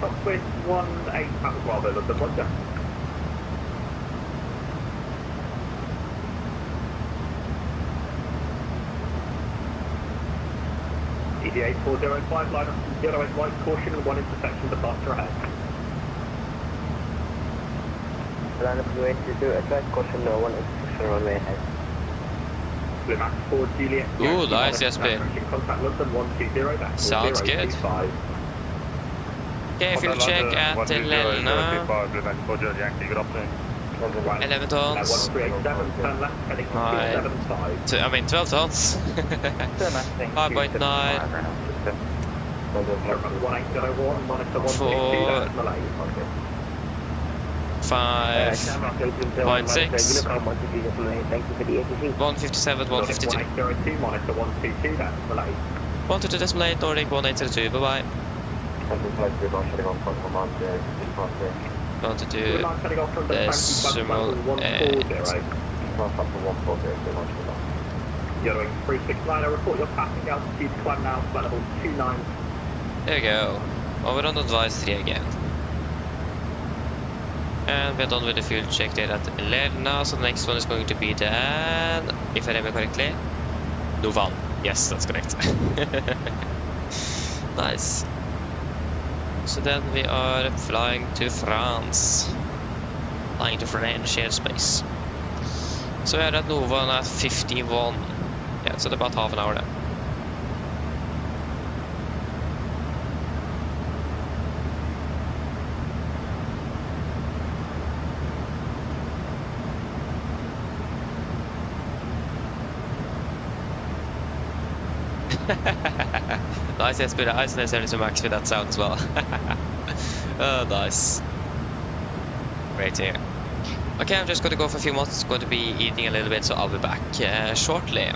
Southwest 18 Papa Bravo, London Roger. EDA 405, line up from 08 right, caution and 1 intersection departure ahead. Line up to 822, advise caution, no 1 intersection runway ahead. Max 4 Juliet. Ooh, nice, SP. Contact London 120, back Sounds good. 025. Okay, fuel check at 11. 11 tons. 1387, turn left, heading 275. I mean 12 tons. 5.9. 1801, monitor 122, 5.6. 157, 152. 1802, monitor 122, that's Malay. 122 decimal 8, Nordic 1802, bye bye. Want to do decimal 8. You're 369, I report your passing altitude climb now, flight level 29. There we go. Over on advisory again. And we're done with the fuel check there at 11 now, so the next one is going to be then, if I remember correctly, Novan. Yes, that's correct. Nice. So then we are flying to France. Flying to French airspace. So we are at Novan at 51. Yeah, so about half an hour then. Nice, yes, but I nice to max with that sound as well. Oh, nice. Great here. Okay, I'm just going to go for a few months. Going to be eating a little bit, so I'll be back shortly.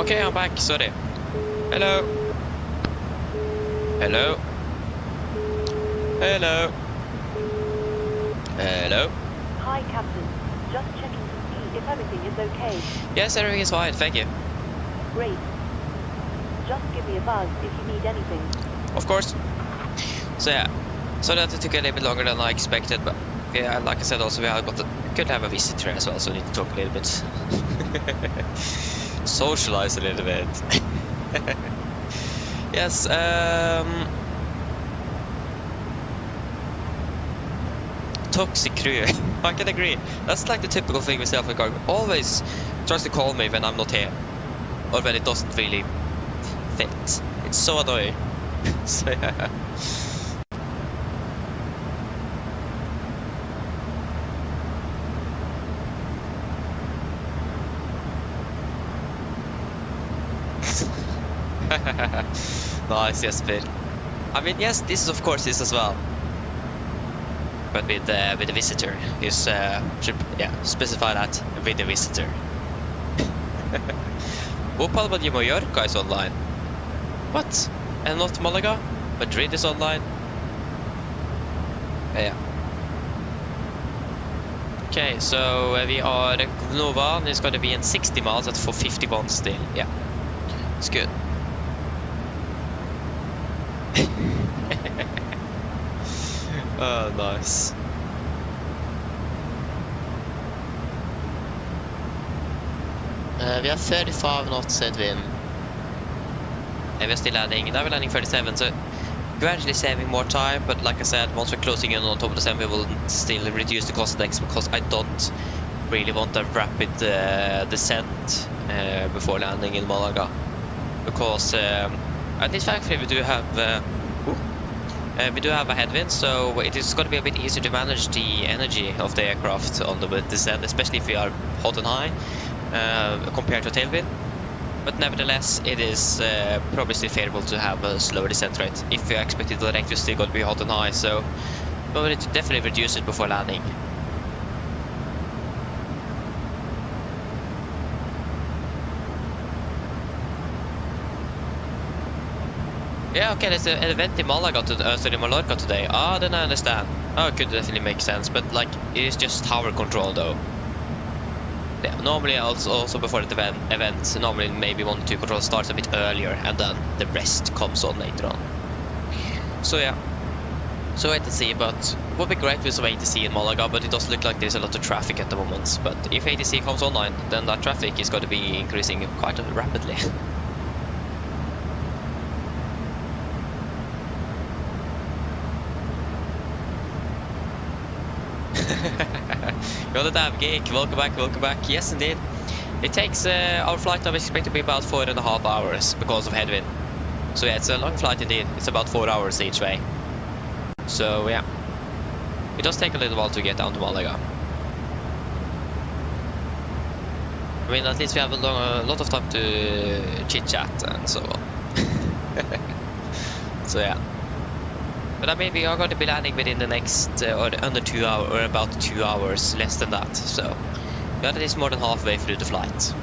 Okay, I'm back, sorry. Hello. Hello. Hello. Hello. Hi, Captain. Just checking to see if everything is okay. Yes, everything is fine, thank you. Great. Just give me a buzz if you need anything. Of course. So yeah, so that it took a little bit longer than I expected, but yeah, like I said, also we could have a visitor as well, so we need to talk a little bit. Socialize a little bit. Yes, toxic crew. I can agree. That's like the typical thing with self cargo. Always tries to call me when I'm not here, or when it doesn't really fit. It's so annoying. So yeah. Nice, yes, Phil. I mean, yes, this is of course this as well, but with the visitor. Is should specify that with the visitor. Oh, Palma de Mallorca is online. What? And not Malaga? Madrid is online. Yeah. Okay, so we are Nova. It's going to be in 60 miles at 451 still. Yeah, it's good. Oh, nice. We have 35 knots at wind. And we're still landing. Now we're landing 37, so gradually saving more time. But like I said, once we're closing in on top of the sun, we will still reduce the cost next, because I don't really want a rapid descent before landing in Malaga. Because at least thankfully we do have a headwind, so it is going to be a bit easier to manage the energy of the aircraft on the descent, especially if we are hot and high compared to a tailwind. But nevertheless, it is probably still favorable to have a slower descent rate if you expect the direct is still going to be hot and high, so we'll need to definitely reduce it before landing. Yeah, okay, there's an event in Malaga in Mallorca today. Ah, then I understand. Oh, it could definitely make sense, but like, it is just tower control though. Yeah, normally also before the event, normally maybe 1 or 2 controls starts a bit earlier, and then the rest comes on later on. So yeah, so wait and see, but it would be great with some ATC in Malaga, but it does look like there's a lot of traffic at the moment. But if ATC comes online, then that traffic is going to be increasing quite rapidly. You're the damn geek. Welcome back, welcome back. Yes, indeed. It takes our flight time is expected to be about 4.5 hours because of headwind. So yeah, it's a long flight indeed. It's about 4 hours each way. So yeah, it does take a little while to get down to Malaga. I mean, at least we have a lot of time to chit chat and so on. So yeah. But I mean, we are going to be landing within the next, or under 2 hours, or about 2 hours, less than that. So we are at least more than halfway through the flight.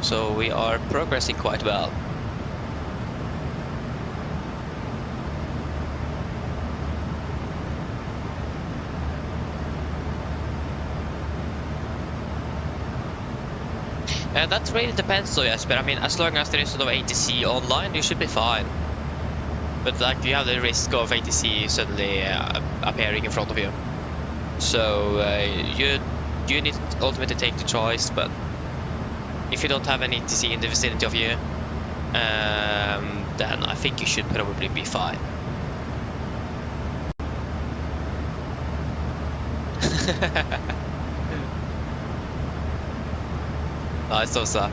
So we are progressing quite well. And that really depends though, Jesper. I mean, as long as there is sort of ATC online, you should be fine. But like, you have the risk of ATC suddenly appearing in front of you. So you need to ultimately take the choice, but if you don't have an ATC in the vicinity of you, then I think you should probably be fine. Nice, Osa.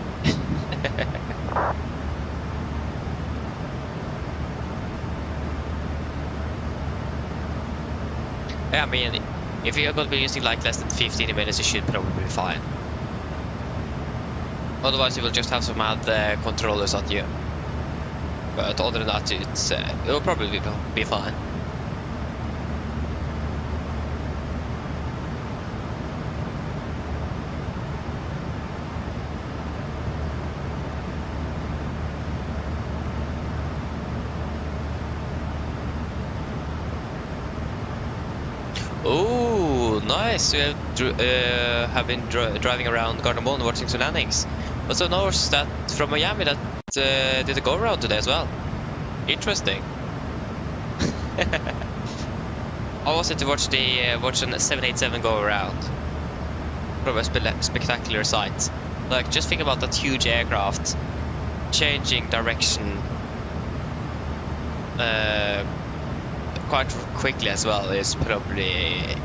Yeah, I mean, if you're going to be using like less than 15 minutes, you should probably be fine. Otherwise, you will just have some mad controllers at you. But other than that, it will probably be fine. nice. We have been driving around Gardermoen watching some landings. Also noticed that from Miami that did a go-around today as well. Interesting. I wanted to watch a 787 go around. Probably a spectacular sight. Like, just think about that huge aircraft changing direction quite quickly as well is probably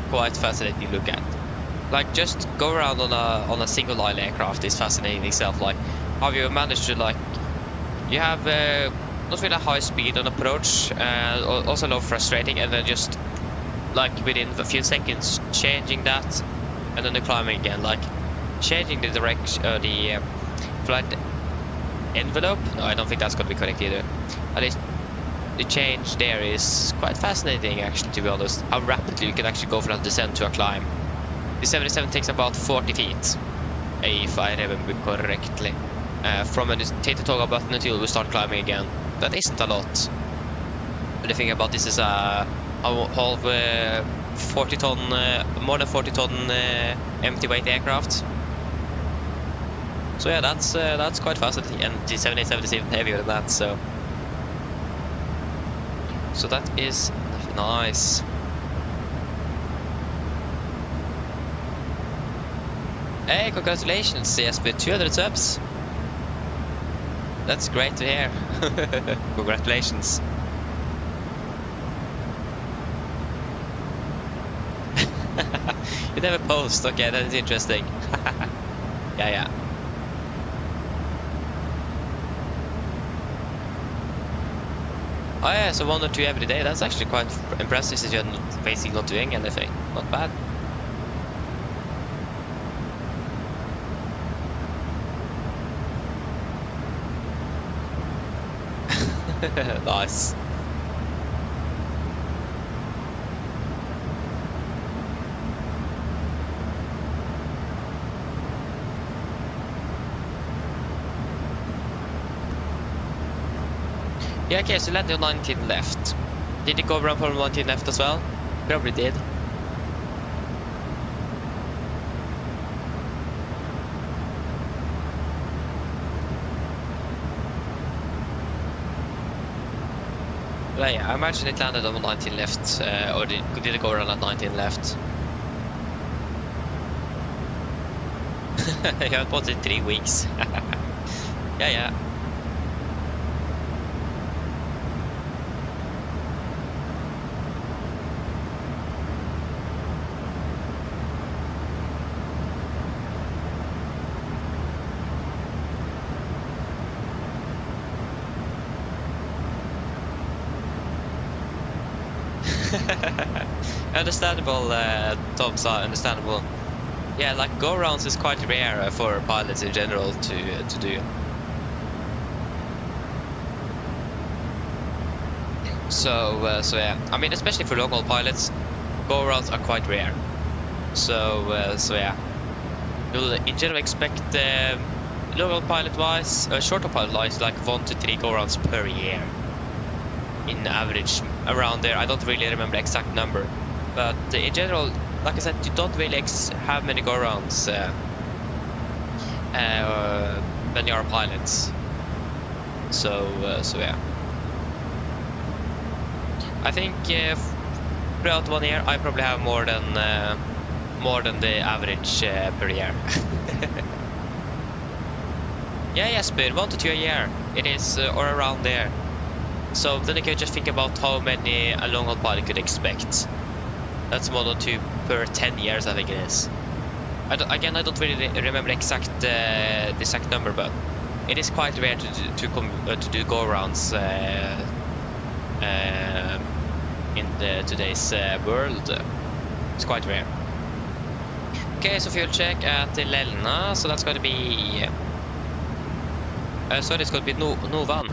quite fascinating to look at. Like, just go around on a single aisle aircraft is fascinating itself. Like, how you manage to, like, you have not really high speed on approach, also low frustrating, and then just like within a few seconds changing that, and then the climbing again, like changing the direction, the flight envelope. No, I don't think that's gonna be correct either. At least the change there is quite fascinating, actually, to be honest. How rapidly you can actually go from a descent to a climb. The 77 takes about 40 feet, if I remember correctly, from when you take the toggle button until we start climbing again. That isn't a lot. But the thing about this is a whole 40 ton, more than 40 ton empty weight aircraft. So yeah, that's quite fascinating, and the 787 is even heavier than that. So that is nice. Hey, congratulations, CS, with 200 subs. That's great to hear. Congratulations. You never post. Okay, that is interesting. Yeah. Oh yeah, so 1 or 2 every day. That's actually quite impressive since you're basically not doing anything. Not bad. Nice. Yeah, okay, so landed on 19 left. Did it go around from 19 left as well? Probably did. But yeah, I imagine it landed on 19 left, or did it go around at 19 left? You haven't bought it in 3 weeks. Yeah. Understandable, Tom's understandable. Yeah, like go-rounds is quite rare for pilots in general to do. So yeah, I mean, especially for local pilots, go-rounds are quite rare. So yeah, you'll in general expect local pilot-wise, shorter pilot-wise, like 1 to 3 go-rounds per year. In average, around there. I don't really remember the exact number, but in general, like I said, you don't really have many go-rounds when you are pilots. So yeah, I think throughout 1 year I probably have more than the average per year. Yeah, Speed, 1 to 2 a year it is, or around there. So then you can just think about how many a long-haul pilot could expect. That's 1 or 2 per 10 years, I think it is. I don't really remember the exact number, but it is quite rare to do go-rounds in today's world. It's quite rare. Okay, so fuel check at Lelna. So that's going to be sorry, it's going to be Novan.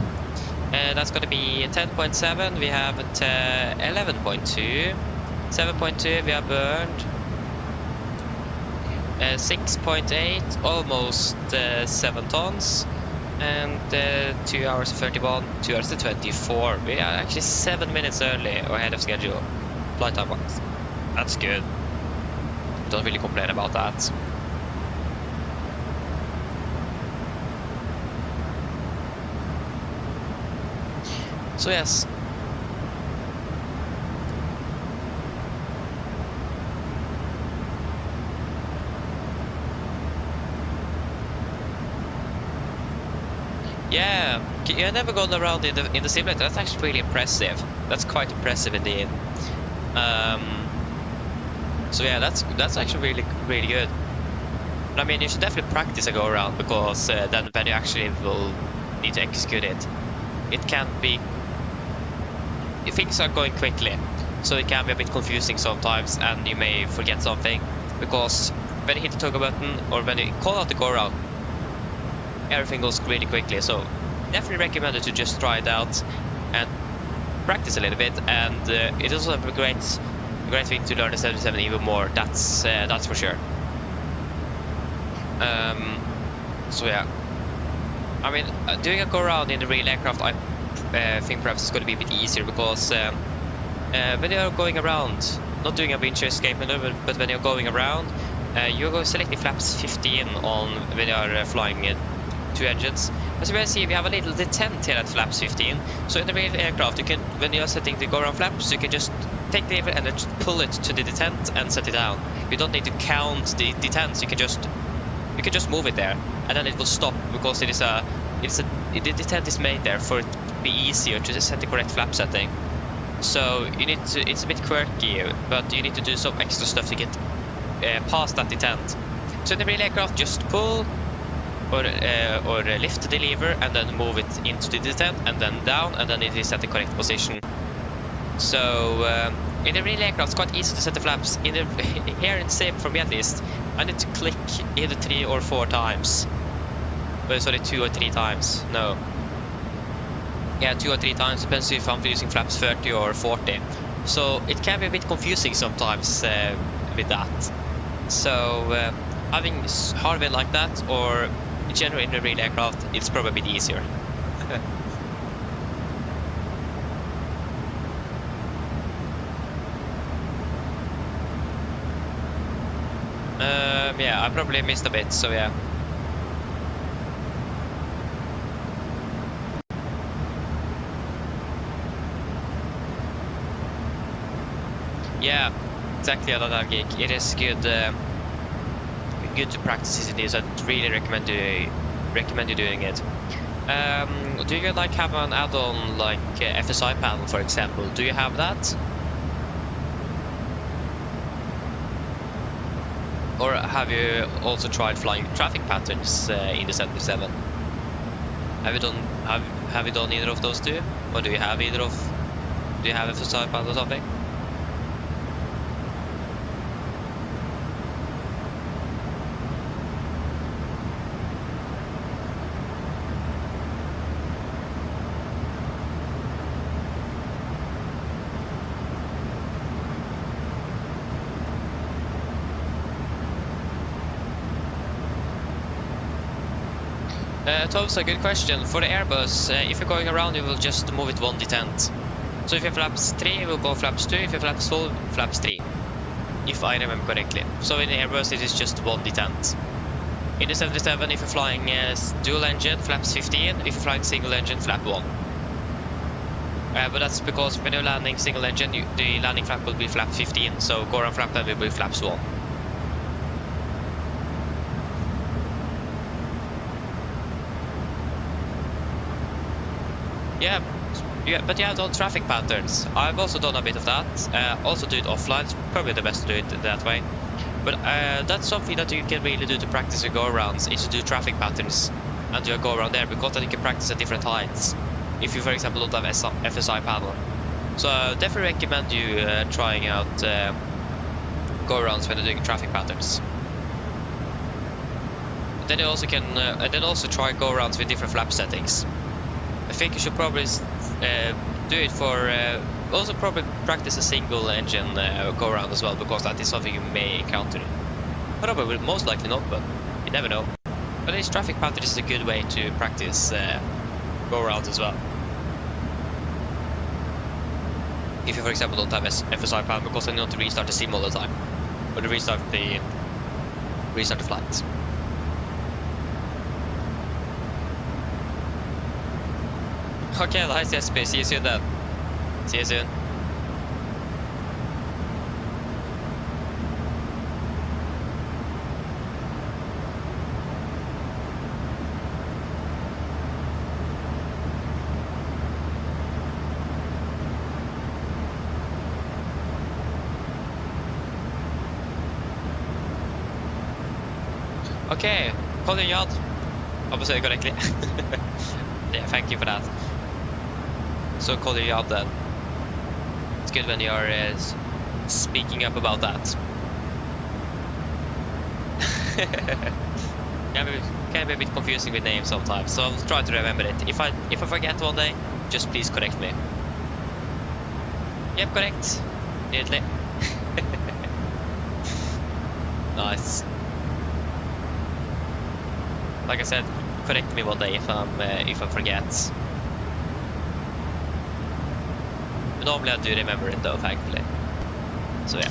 That's going to be 10.7. We have 11.2. 7.2 we have burned. 6.8, almost 7 tons. And 2 hours 31, 2 hours 24. We are actually 7 minutes early or ahead of schedule. Flight time wise. That's good. don't really complain about that. So yes. Yeah, I've never gone around in the simulator. That's actually really impressive. That's quite impressive indeed. So yeah, that's actually really good. But I mean, you should definitely practice a go around, because then when you actually will need to execute it, it can be, things are going quickly, so it can be a bit confusing sometimes, and you may forget something, because when you hit the toggle button or when you call out the go around, everything goes really quickly. So definitely recommend it to just try it out and practice a little bit. And it is also a great thing to learn the 77 even more. That's for sure. So yeah, I mean, doing a go around in the real aircraft, I think perhaps it's going to be a bit easier, because when you're going around, not doing a windshield escape maneuver, but when you're going around, you're going to select the flaps 15 on when you're flying two engines. As you can see, we have a little detent here at flaps 15. So in the real aircraft, you can, when you're setting the go around flaps, you can just take the lever and then just pull it to the detent and set it down. You don't need to count the detents. You can just move it there, and then it will stop, because the detent is made there for it to be easier to set the correct flap setting. So you need to, it's a bit quirky, but you need to do some extra stuff to get past that detent. So in the real aircraft, just pull or lift the lever and then move it into the detent and then down, and then it is at the correct position. So in the real aircraft, it's quite easy to set the flaps. In the here in sim, for me at least, I need to click either 3 or 4 times. Sorry, 2 or 3 times. No. Yeah, 2 or 3 times, depends if I'm using flaps 30 or 40. So it can be a bit confusing sometimes with that. So having hardware like that, or generally in the real aircraft, it's probably a bit easier. Yeah, I probably missed a bit, so yeah. Yeah, exactly, another gig. It is good to practice it. So I'd really recommend you doing it. Do you like have an add-on like FSI panel, for example? Do you have that? Or have you also tried flying traffic patterns in the 77? Have you done either of those two? Or do you have either of? Do you have FSI panel or something? Tom's a good question. For the Airbus, if you're going around, you will just move it 1 detent. So if you flaps 3, you will go flaps 2. If you flaps 4, flaps 3. If I remember correctly. So in the Airbus, it is just 1 detent. In the 77, if you're flying dual engine, flaps 15. If you're flying single engine, flap 1. But that's because when you're landing single engine, the landing flap will be flap 15. So go around flap then will be flaps 1. Yeah, but you have done traffic patterns. I've also done a bit of that. Also do it offline. It's probably the best to do it that way. But that's something that you can really do to practice your go-arounds, is to do traffic patterns and do a go-around there, because then you can practice at different heights. If you, for example, don't have FSI panel. So I definitely recommend you trying out go-arounds when you're doing traffic patterns. Then you also can, and then also try go-arounds with different flap settings. I think you should probably do it for also probably practice a single engine go around as well, because that is something you may encounter. Probably, most likely not, but you never know. But this traffic pattern is a good way to practice go around as well. If you, for example, don't have FSI panel, because then you want to restart the sim all the time. or to restart the flight. Okay, nice SP. See you soon then. See you soon. Okay, call your yard. I was saying correctly. Yeah, thank you for that. So call your yard then. It's good when you are speaking up about that. Can be a bit confusing with names sometimes, so I'll try to remember it. If I forget one day, just please correct me. Yep, correct. Immediately. Nice. Like I said, correct me one day if I forget. But normally I do remember it though, thankfully. So yeah.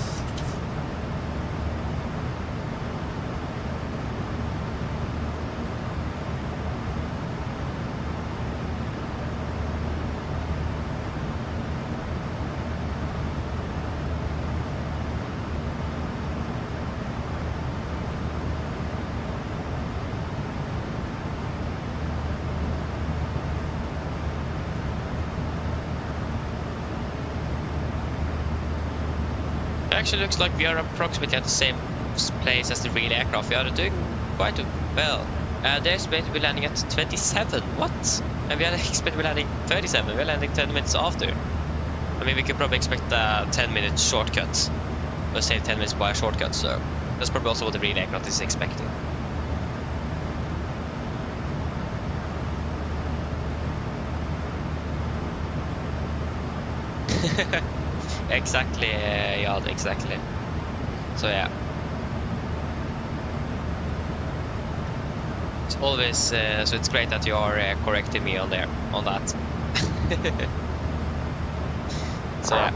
Actually looks like we are approximately at the same place as the real aircraft. We are doing quite well. They're expected to be landing at 27. What? And we are expected to be landing 37. We're landing 10 minutes after. I mean, we could probably expect a 10-minute shortcut. Let's say 10 minutes by a shortcut, so that's probably also what the real aircraft is expecting. Exactly, yeah, exactly. So yeah, it's always so it's great that you are correcting me on that. So yeah.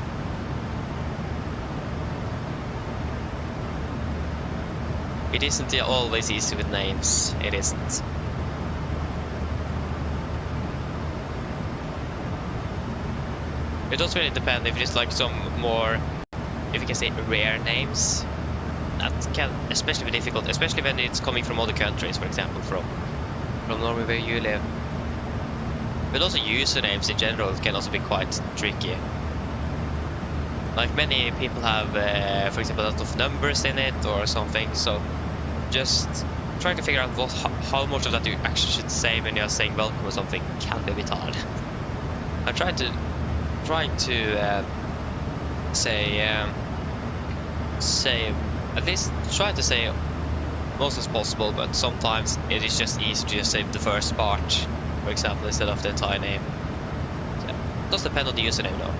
It isn't always easy with names. It isn't. It does really depend if it is like some more, if you can say, rare names. That can especially be difficult, especially when it's coming from other countries, for example, from Norway where you live. But also usernames in general can also be quite tricky. Like many people have, for example, a lot of numbers in it or something. So just trying to figure out how much of that you actually should say when you're saying welcome or something can be a bit hard. I'm trying to say at least try to say most as possible, but sometimes it is just easy to just say the first part, for example, instead of the entire name. So, it does depend on the username though.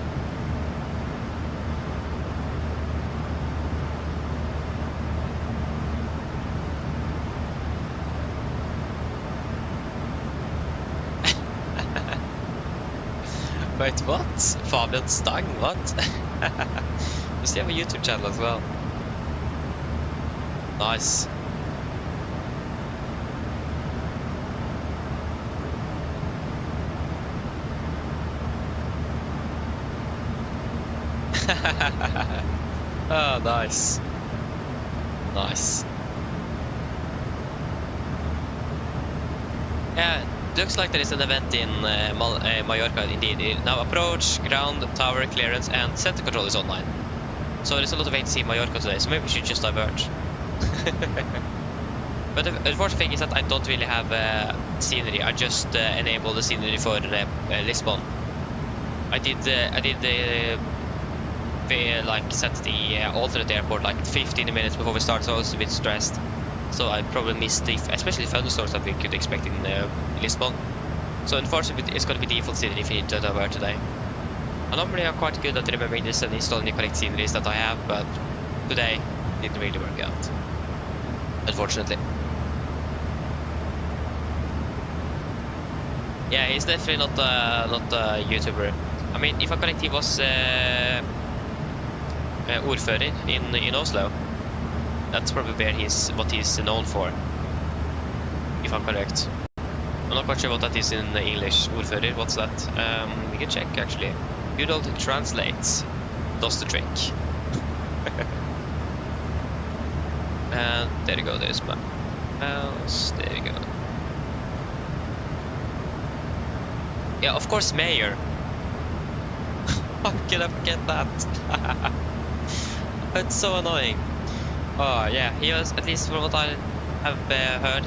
Wait, what? Fabian Stang, what? Does he have a YouTube channel as well? Nice. Oh, nice. Nice. Yeah. Looks like there is an event in Mallorca indeed. Now approach, ground, tower, clearance and center control is online. So there's a lot of ATC in Mallorca today, so maybe we should just divert. But the unfortunate thing is that I don't really have scenery. I just enabled the scenery for Lisbon. I did like set the alternate airport like 15 minutes before we start, so I was a bit stressed. So I probably missed the, especially the thunderstorms that we could expect in Lisbon. So unfortunately, it's going to be default scenery if you need to divert today. And normally I'm quite good at remembering this and installing the correct sceneries that I have, but today it didn't really work out, unfortunately. Yeah, he's definitely not a YouTuber. I mean, if I'm correct, he was ordfører in Oslo. That's probably what he's known for, if I'm correct. I'm not quite sure what that is in English. Ordfører, what's that? We can check actually. Good old translates does the trick. And there you go, there's my mouse, there you go. Yeah, of course, mayor. How can I forget that? It's so annoying. Oh yeah, he was, at least from what I have heard,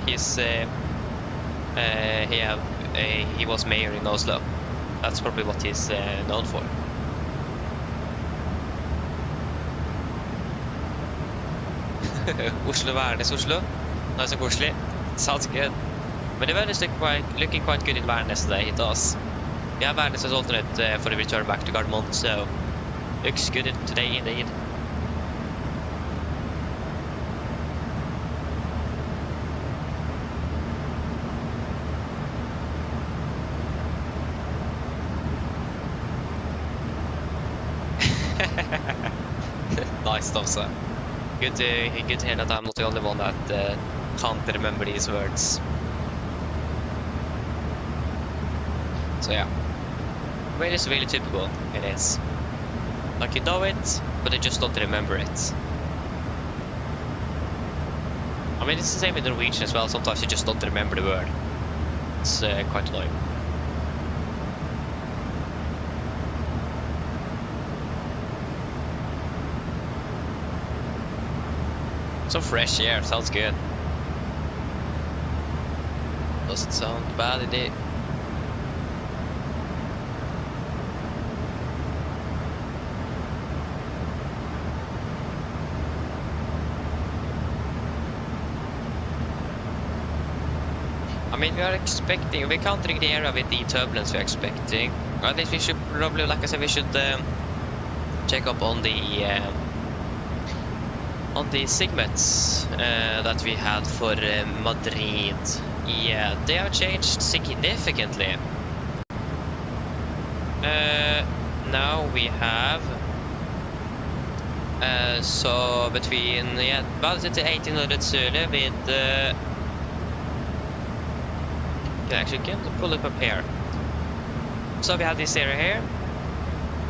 he was mayor in Oslo. That's probably what he's known for. Oslo Værnes, Oslo. Nice and koselig. Sounds good. But the weather is looking quite good in Værnes today, it does. We have Værnes as alternate for the return back to Gardermoen, so looks good today indeed. Nice stuff, sir. Good to hear that I'm not the only one that can't remember these words. So yeah, it is really typical. It is. Like you know it, but you just don't remember it. I mean, it's the same in Norwegian as well. Sometimes you just don't remember the word. It's quite annoying. Some fresh air, sounds good. Doesn't sound bad indeed. I mean, we're countering the area with the turbulence we're expecting. I think we should probably, like I said, we should check up on the segments that we had for Madrid. Yeah, they have changed significantly. Now we have so between about 1800 Zulu with can pull up here. So we have this area here.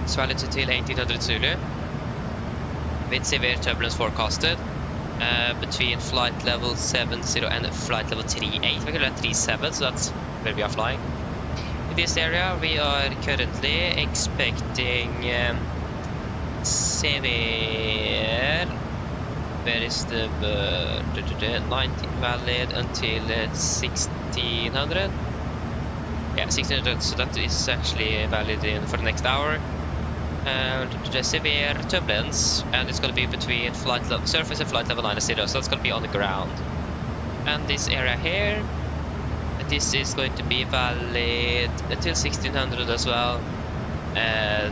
It's valid till 1800 Zulu. With severe turbulence forecasted between flight level 70 and flight level 38. We call that 37, so that's where we are flying. In this area, we are currently expecting severe. Where is the 19 valid until 1600? Yeah, 1600. So that is actually valid for the next hour. The severe turbulence, and it's going to be between flight level surface and flight level 90, so that's going to be on the ground. And this area here, this is going to be valid until 1600 as well.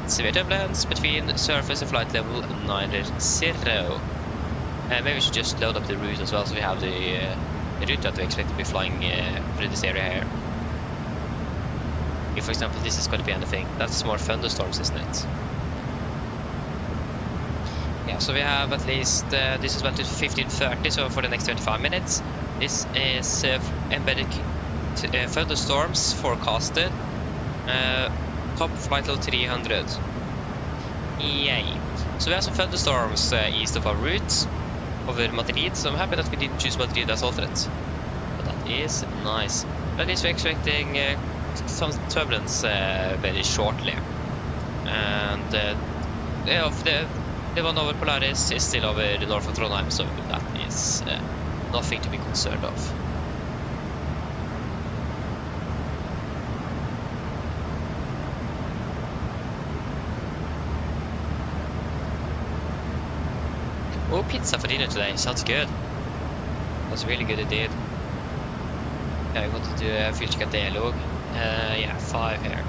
Severe turbulence between surface and flight level 90. Maybe we should just load up the route as well, so we have the route that we expect to be flying through this area here. If, for example, this is going to be anything, that's more thunderstorms, isn't it? Yeah, so we have at least, this is valid to 1530, so for the next 25 minutes. This is embedded thunderstorms forecasted. Top flight level 300. Yay. So we have some thunderstorms east of our route, over Madrid, so I'm happy that we didn't choose Madrid as alternate. But that is nice. At least we're expecting some turbulence very shortly. And the one over Polaris is still over the north of Trondheim, so that is nothing to be concerned of. Oh, pizza for dinner today. Sounds good. That's really good indeed. Yeah, I want to do a fuel check dialogue. Yeah, 5 here.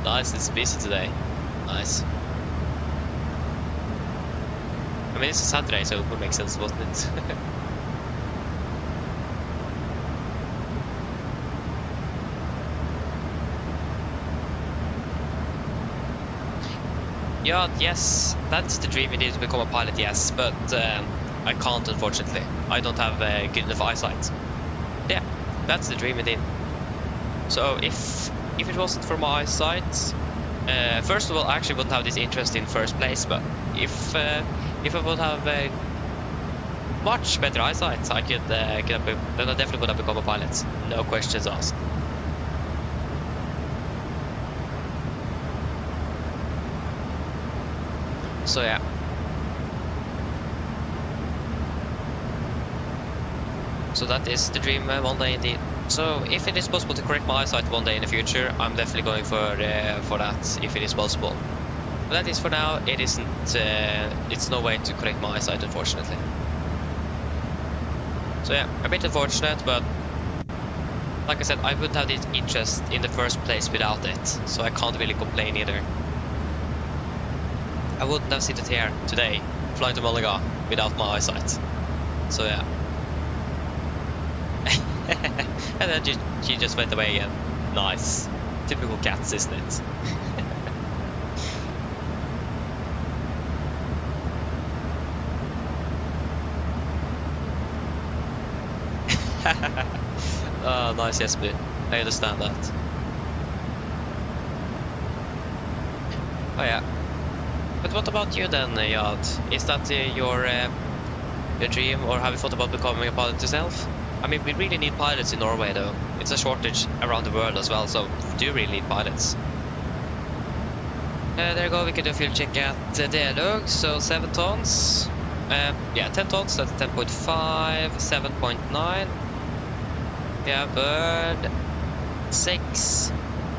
Nice, it's busy today. Nice. I mean, it's a Saturday, so it would make sense, wouldn't it? Yeah, yes, that's the dream indeed, to become a pilot, yes, but I can't, unfortunately. I don't have good enough eyesight. Yeah, that's the dream indeed. So if it wasn't for my eyesight, first of all, I actually wouldn't have this interest in first place, but if I would have much better eyesight, I could then I definitely would have become a pilot. No questions asked. So yeah. So that is the dream one day indeed. So if it is possible to correct my eyesight one day in the future, I'm definitely going for that if it is possible. But that is for now. It isn't. It's no way to correct my eyesight, unfortunately. So yeah, a bit unfortunate, but like I said, I wouldn't have this interest in the first place without it. So I can't really complain either. I wouldn't have sitting here today, flying to Malaga, without my eyesight. So yeah. And then she just went away again. Nice. Typical cats, isn't it? Oh, nice, yes, but I understand that. Oh yeah. But what about you then, Yad? Is that your dream, or have you thought about becoming a pilot yourself? I mean, we really need pilots in Norway, though. It's a shortage around the world as well, so we do really need pilots. There you go, we can do a fuel check at Dialog, so 7 tons. Yeah, 10 tons, that's 10.5, 7.9. Yeah, bird 6,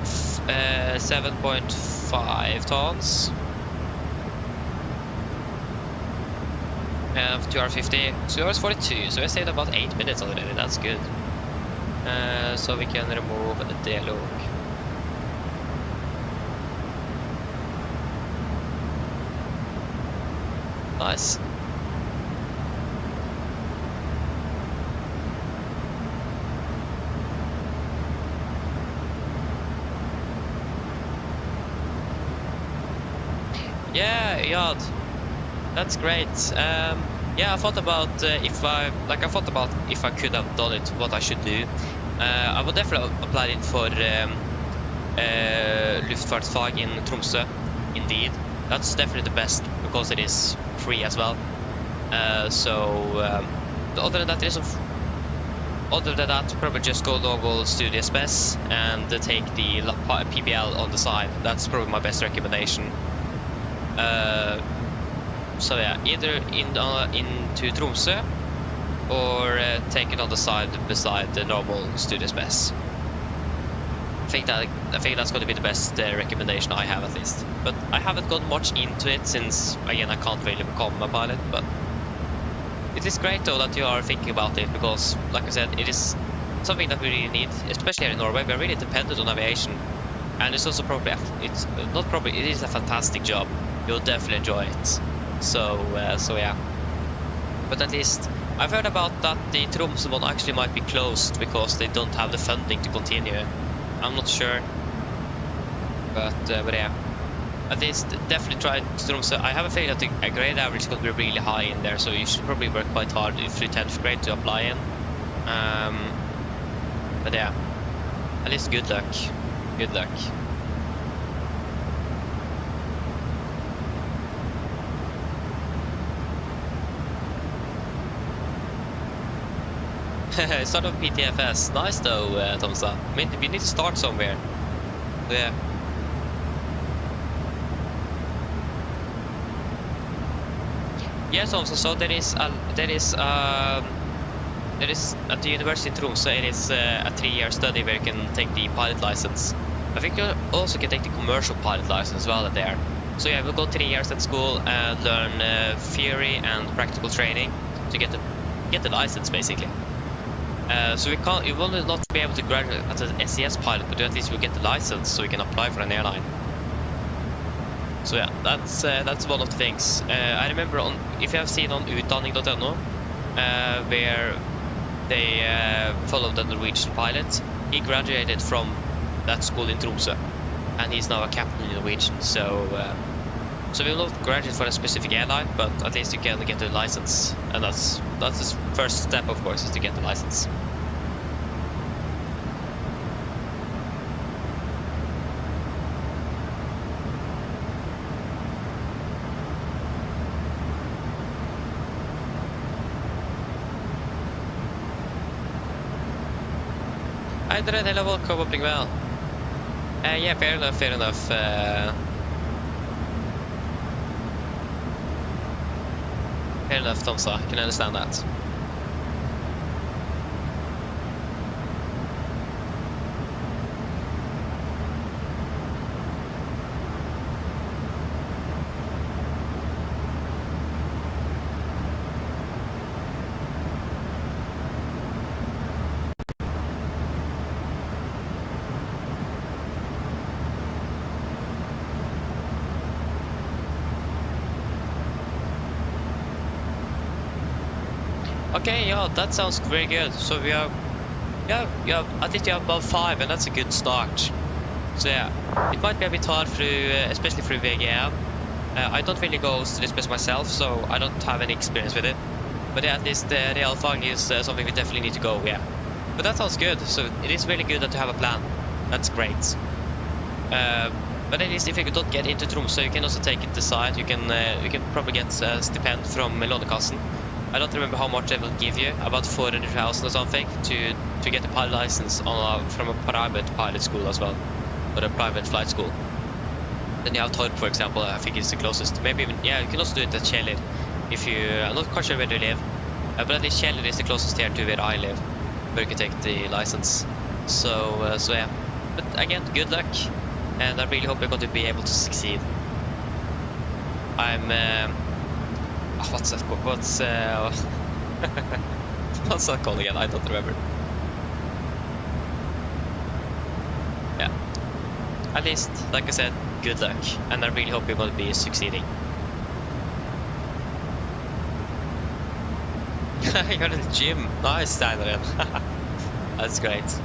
7.5 tons. 2 hours 50, 2 hours 42, so I saved about 8 minutes already, that's good. So we can remove the dialogue. Nice. Yeah, Yad. That's great. Yeah, I thought about if I could have done it, what I should do. I would definitely apply it for Luftfartsfag in Tromsø. Indeed, that's definitely the best because it is free as well. Other than that, probably just go normal Studio Spes and take the PBL on the side. That's probably my best recommendation. So yeah, either into Tromsø or take it on the side beside the normal Studio Spes. I think that's going to be the best recommendation I have, at least. But I haven't gone much into it since, again, I can't really become a pilot. But it is great though that you are thinking about it, because, like I said, it is something that we really need, especially here in Norway. We are really dependent on aviation, and it's also it is a fantastic job. You'll definitely enjoy it. So yeah. But at least I've heard about that the Tromsø one actually might be closed because they don't have the funding to continue. I'm not sure, but yeah. At least definitely try Tromsø. I have a feeling that a grade average is going to be really high in there, so you should probably work quite hard if you 10th grade to apply in. But yeah, at least good luck. Good luck. Start of PTFS. Nice though, Tomsa. I mean, we need to start somewhere. Yeah. Yes, Tomsa. So there is at the university in Tromsø. It is a 3-year study where you can take the pilot license. I think you also can take the commercial pilot license as well there. So yeah, we'll go 3 years at school and learn theory and practical training to get the license, basically. So you will not be able to graduate as an SES pilot, but at least we'll get the license so we can apply for an airline. So yeah, that's one of the things. I remember if you have seen on utdanning.no, where they followed the Norwegian pilot, he graduated from that school in Tromsø, and he's now a captain in Norwegian. So we will not graduate for a specific airline, but at least you can get the license, and that's the first step, of course, is to get the license. Hei dere, hello, welcome well. Yeah, fair enough. Fair enough, Tomsa, I can understand that. Okay, yeah, that sounds very good. So we are, yeah, at least you have above 5, and that's a good start. So yeah, it might be a bit hard through, especially through VGM. I don't really go to this place myself, so I don't have any experience with it. But yeah, at least the Realfag is something we definitely need to go, yeah. But that sounds good. So it is really good that you have a plan. That's great. But at least if you don't get into Tromsø, you can also take it aside. You can probably get a stipend from Lånekassen. I don't remember how much they will give you, about 400,000 or something, to get a pilot license from a private pilot school as well, or a private flight school. Then you have Torp, for example. I think it's the closest. Maybe even, yeah, you can also do it at Kjeller. If you, I'm not quite sure where you live, but at least Kjeller is the closest here to where I live, where you can take the license. So yeah. But again, good luck, and I really hope you're going to be able to succeed. I'm. What's that called? What's that called again? I don't remember. Yeah. At least, like I said, good luck, and I really hope you're going to be succeeding. You're in the gym. Nice, Steiner. That's great.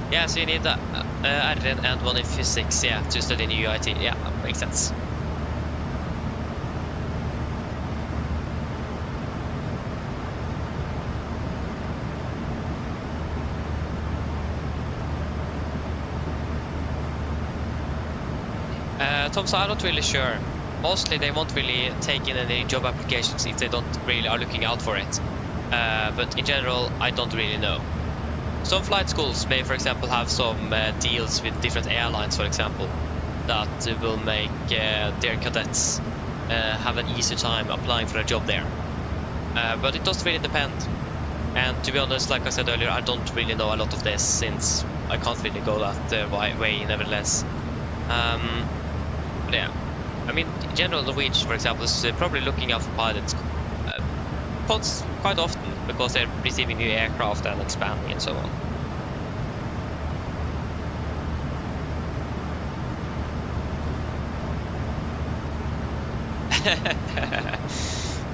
Yeah, so you need the RN and one in physics, yeah, to study in UIT. Yeah, makes sense. Tom, so I'm not really sure. Mostly they won't really take in any job applications if they don't really are looking out for it. But in general, I don't really know. Some flight schools may, for example, have some deals with different airlines, for example, that will make their cadets have an easier time applying for a job there. But it does really depend. And to be honest, like I said earlier, I don't really know a lot of this since I can't really go that way, nevertheless. But yeah, I mean, in general, Norwegian, for example, is probably looking out for pilots quite often because they're receiving new aircraft and expanding and so on.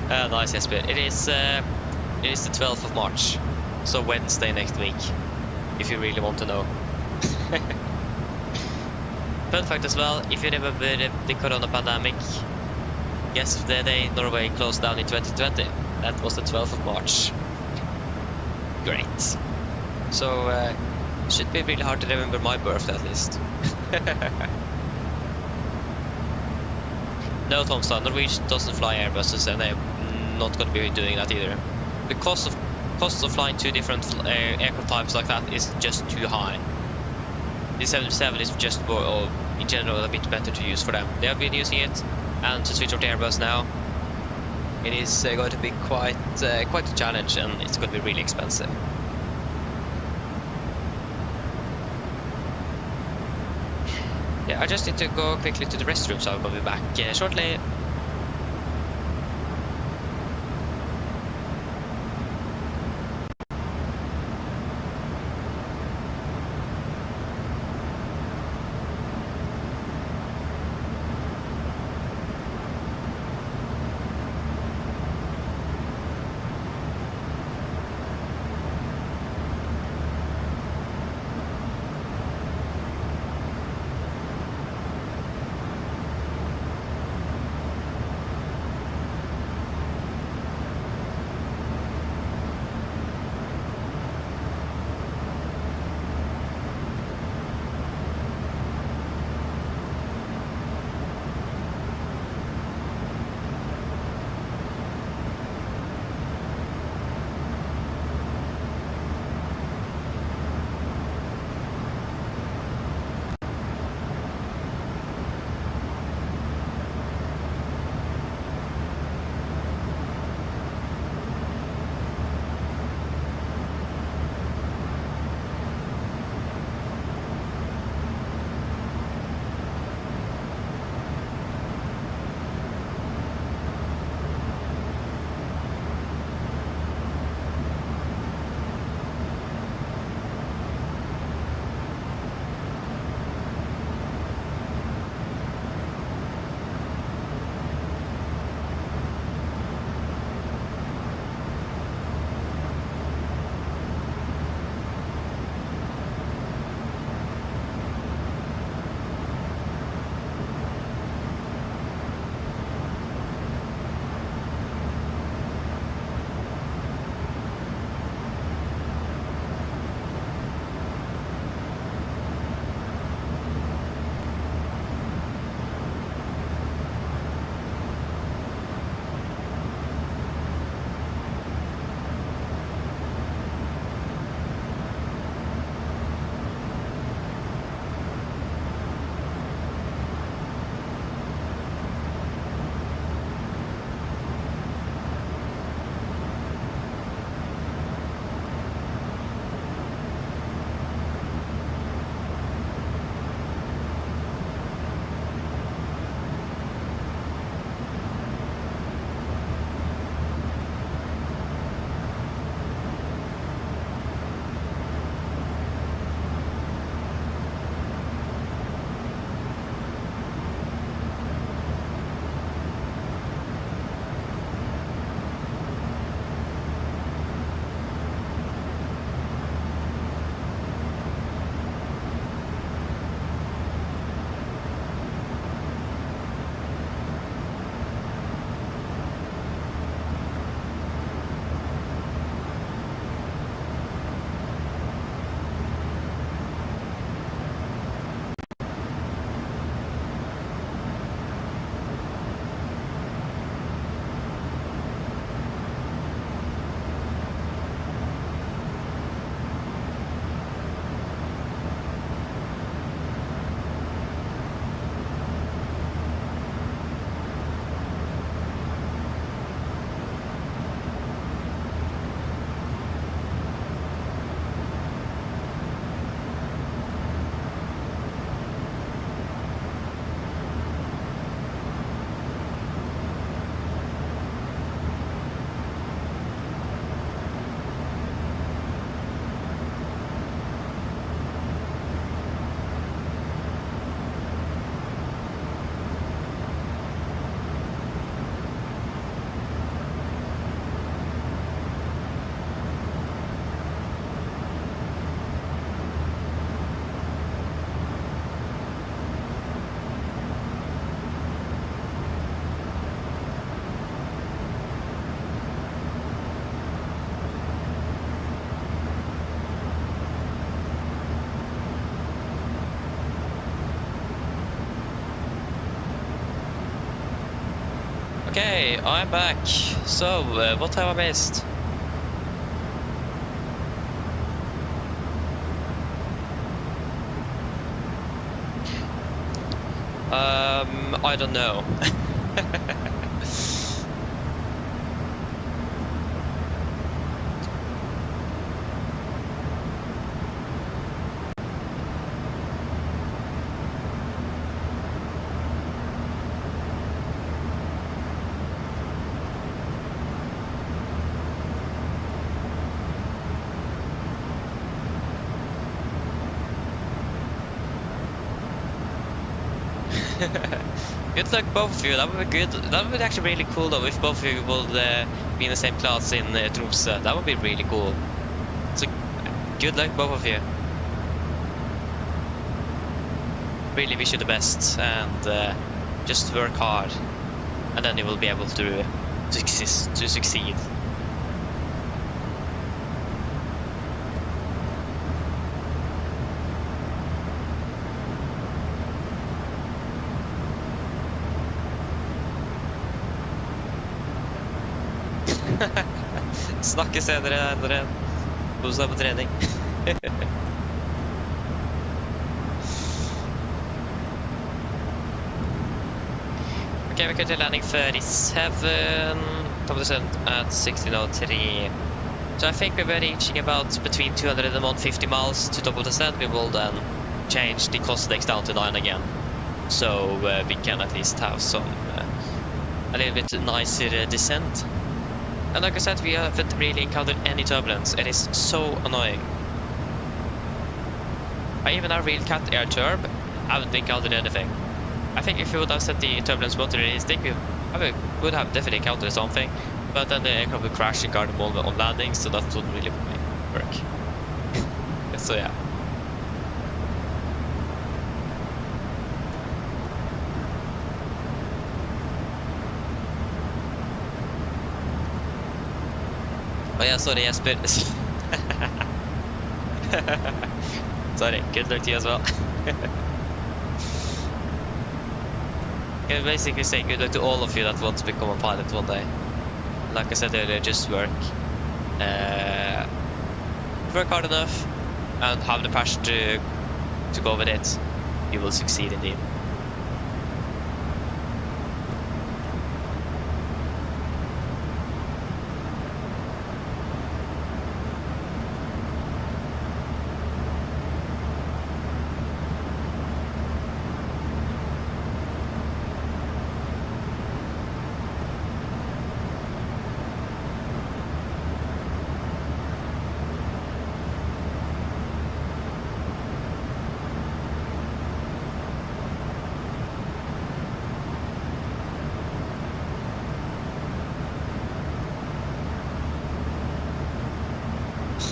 Nice, Jesper. It is the 12th of March, so Wednesday next week, if you really want to know. Fun fact as well, if you remember the corona pandemic, guess the day Norway closed down in 2020? That was the 12th of March. Great. So, should be really hard to remember my birthday at least. No, Tomstad, Norwegian doesn't fly Airbuses, and they're not going to be doing that either. The costs of flying two different aircraft types like that is just too high. The 777 is just, or in general, a bit better to use for them. They have been using it, and to switch over to Airbus now, it is going to be quite a challenge, and it's going to be really expensive. Yeah, I just need to go quickly to the restroom, so I'll be back shortly. Okay, I'm back. So, what have I missed? I don't know. Good luck, both of you. That would be good. That would be actually really cool, though, if both of you would be in the same class in Tromsø. That would be really cool. So, good luck, both of you. Really wish you the best, and just work hard, and then you will be able to succeed. Snakkes senere, Endre. Kos deg på trening. Okay, we got to landing 37, top descent at 1603. So I think we're reaching about between 200 and 150 miles to top of descent. We will then change the cost index down to 9 again. So we can at least have some a little bit nicer descent. And like I said, we haven't really encountered any turbulence. It is so annoying. I even have real cat air turb, haven't encountered anything. I think if you would have set the turbulence mode to realistic, we would have definitely encountered something. But then the aircraft would crash and guard the moment on landing, so that wouldn't really work. So yeah. Oh yeah, sorry Jesper. Sorry, good luck to you as well. Can basically say good luck to all of you that want to become a pilot one day. Like I said earlier, just work. Work hard enough and have the passion to go with it. You will succeed indeed.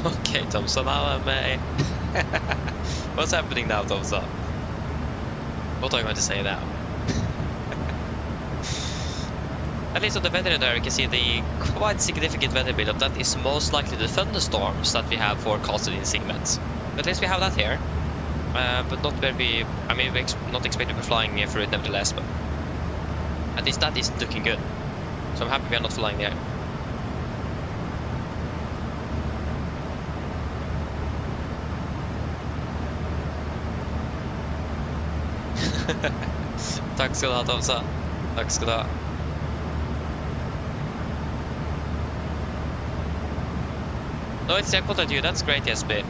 Okay, Thompson, now I'm What's happening now, Thompson? What are you going to say now? At least on the weather there, you can see the quite significant weather buildup. That is most likely the thunderstorms that we have forecasted in segments. At least we have that here. But not where we... I mean, we're not expecting to be flying through it nevertheless, but... At least that isn't looking good. So I'm happy we are not flying there. Tack ska du ha, Tomsa. Tack ska du ha. No, it's air contact you. That's great, SB.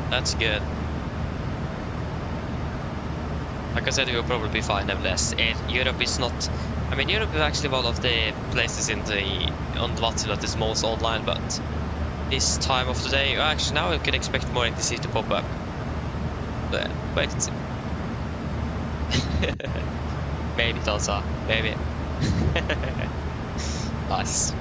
That's good. Like I said, you will probably be fine nevertheless. Europe is not... I mean, Europe is actually one of the places on the Vatsy that is most online, but this time of the day... Actually, now we can expect more NTC to pop up. But wait and see. Maybe Tulsa, maybe. Nice.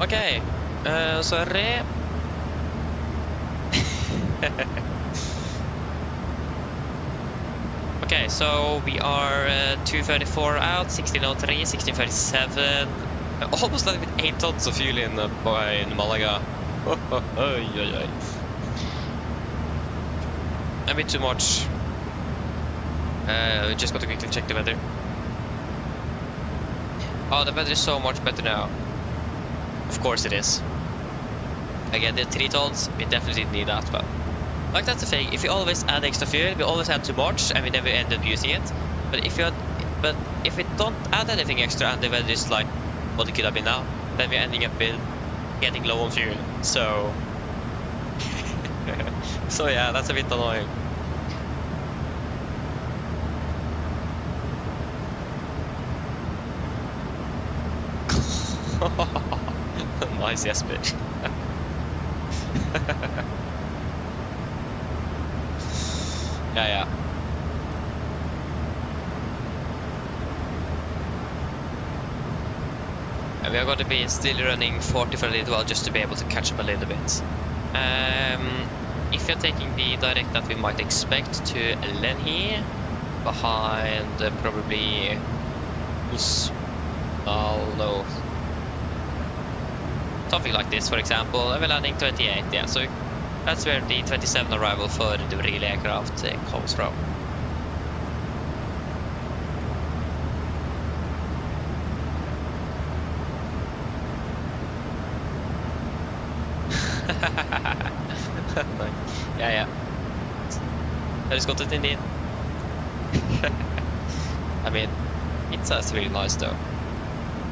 Okay, sorry. Okay, so we are 234 out, 1603, 1637. Almost landed with 8 tons of fuel in Malaga. A bit too much. Just got to quickly check the weather. Oh, the weather is so much better now. Of course it is. Again, the 3 tons, we definitely didn't need that, but like that's the thing. If you always add extra fuel, we always add too much, and we never end up using it. But if we don't add anything extra, and the weather is like what it could have been now, then we're ending up with getting low on fuel. So, so yeah, that's a bit annoying. Nice, yes, bitch. Yeah. And we are going to be still running 40 for a little while just to be able to catch up a little bit. If you're taking the direct that we might expect to Lenhi, behind probably no, something like this, for example, we're landing 28, yeah, so that's where the 27 arrival for the relay aircraft comes from. Yeah. I just got it in. I mean, pizza is really nice though.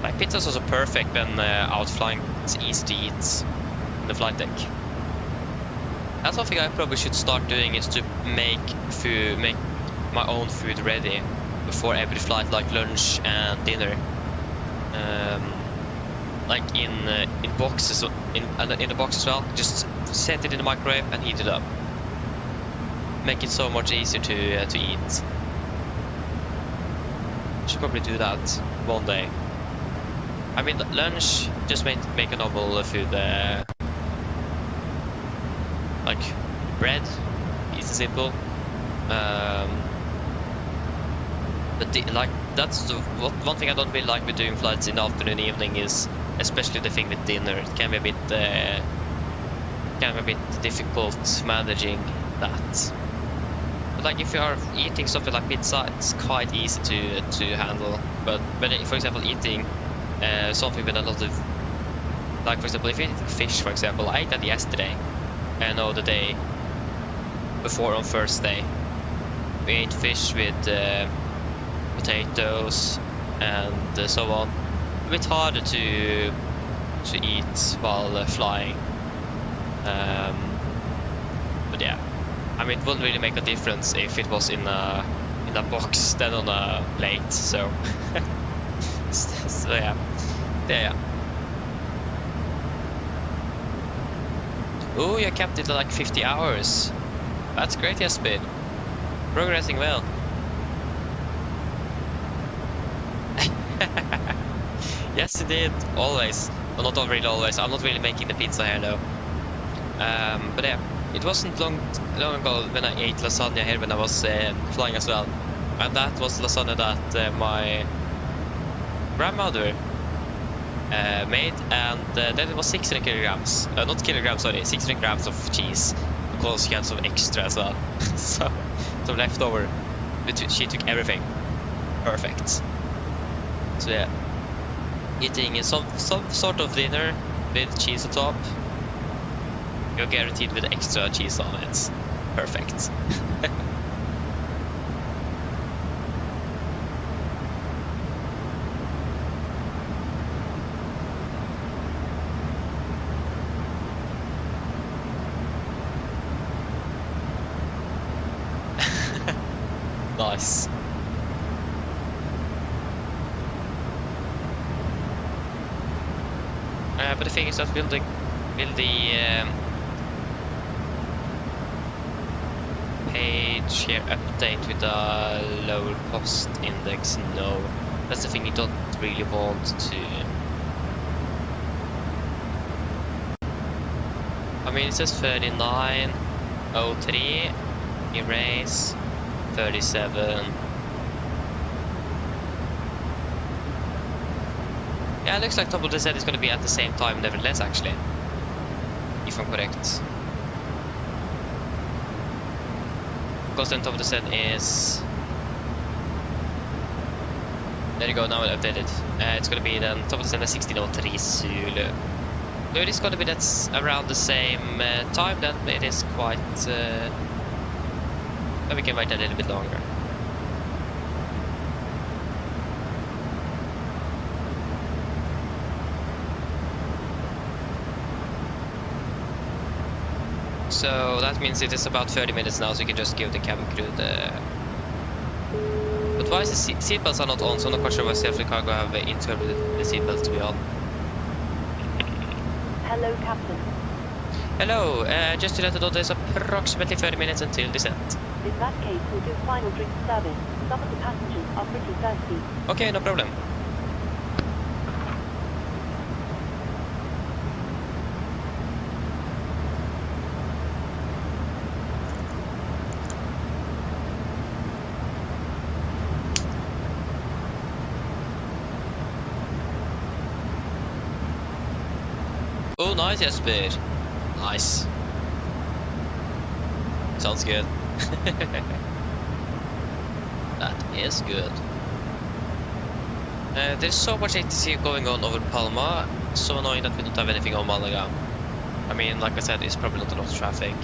Like, pizza is also perfect when out flying. It's easy to eat in the flight deck. That's something I probably should start doing, is to make my own food ready before every flight, like lunch and dinner. Like in boxes, in the box as well. Just set it in the microwave and heat it up. Make it so much easier to eat. Should probably do that one day. I mean, lunch, just make a normal food, like bread, easy, simple. But like that's one thing I don't really like with doing flights in the afternoon, evening, is especially the thing with dinner. It can be a bit difficult managing that. But like if you are eating something like pizza, it's quite easy to handle. But when, for example, eating something with a lot of, like for example, if you eat fish, for example, I ate that yesterday, and the day before on first day, we ate fish with potatoes and so on. A bit harder to eat while flying. But yeah, I mean, it wouldn't really make a difference if it was in a box than on a plate. So, so yeah. Oh, you kept it like 50 hours. That's great, Jesper. Progressing well. Yes, indeed. Always. Well, not really always. I'm not really making the pizza here though. But yeah, it wasn't long ago when I ate lasagna here when I was flying as well. And that was lasagna that my grandmother made, and then it was 600 kilograms. Not kilograms, sorry, 600 grams of cheese. Because she had some extra as well. So, some leftover. She took everything. Perfect. So yeah. Eating some sort of dinner with cheese on top. You're guaranteed with extra cheese on it. Perfect. Nice. But the thing is that will the page here update with a lower cost index? No, that's the thing you don't really want to. I mean, it says 39:03. Erase 37. Yeah, it looks like top of the set is going to be at the same time, nevertheless, actually. If I'm correct. Because then top of the set is... There you go, now I updated. It's going to be then top of the set is 16:03 Zulu. So it is going to be that's around the same time, then it is quite... we can wait a little bit longer. So that means it is about 30 minutes now, so we can just give the cabin crew the... But why is the seatbelts are not on? So I'm not quite sure why safety cargo have interpreted the seatbelts to be on. Hello, Captain. Hello, just to let you know, there's approximately 30 minutes until descent. In that case, we'll do final drink service. Some of the passengers are pretty thirsty. Okay, no problem. Oh, nice, Jesper. Nice. Sounds good. That is good. There's so much ATC going on over Palma. So annoying that we don't have anything on Malaga. I mean, like I said, it's probably not a lot of traffic.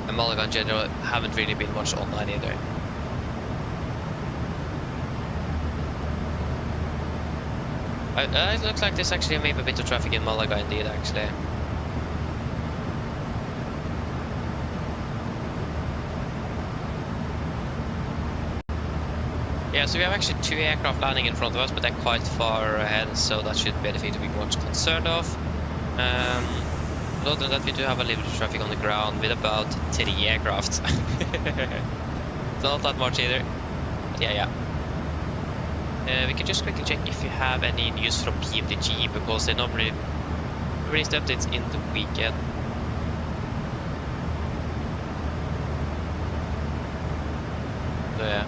And Malaga in general haven't really been much online either. It looks like there's actually maybe a bit of traffic in Malaga indeed, actually. Yeah, so we have actually 2 aircraft landing in front of us, but they're quite far ahead, so that should be anything to be much concerned of. But other than that, we do have a little bit of traffic on the ground with about 3 aircraft. It's not that much either. But yeah. We can just quickly check if you have any news from PMDG, because they normally release the updates in the weekend. So yeah.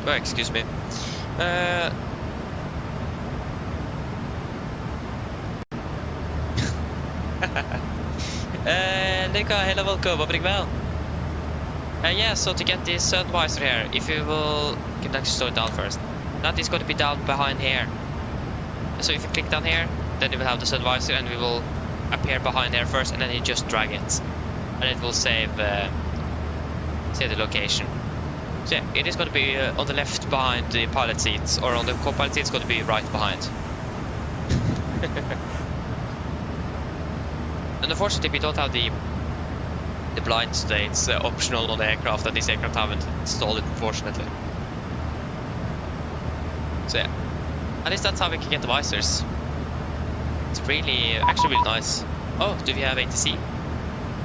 Oh, excuse me. Luca, hello, welcome, håper ikke vel? Yeah, so to get this sun visor here, if you will... You can actually slow it down first. That is going to be down behind here. So if you click down here, then you will have the sun visor, and we will appear behind there first, and then you just drag it. And it will save the location. So yeah, it is going to be on the left behind the pilot seats, or on the co-pilot seat it's going to be right behind. And unfortunately we don't have the blind states optional on the aircraft, and this aircraft haven't installed it, unfortunately. So yeah, at least that's how we can get the visors. It's really, actually really nice. Oh, do we have ATC?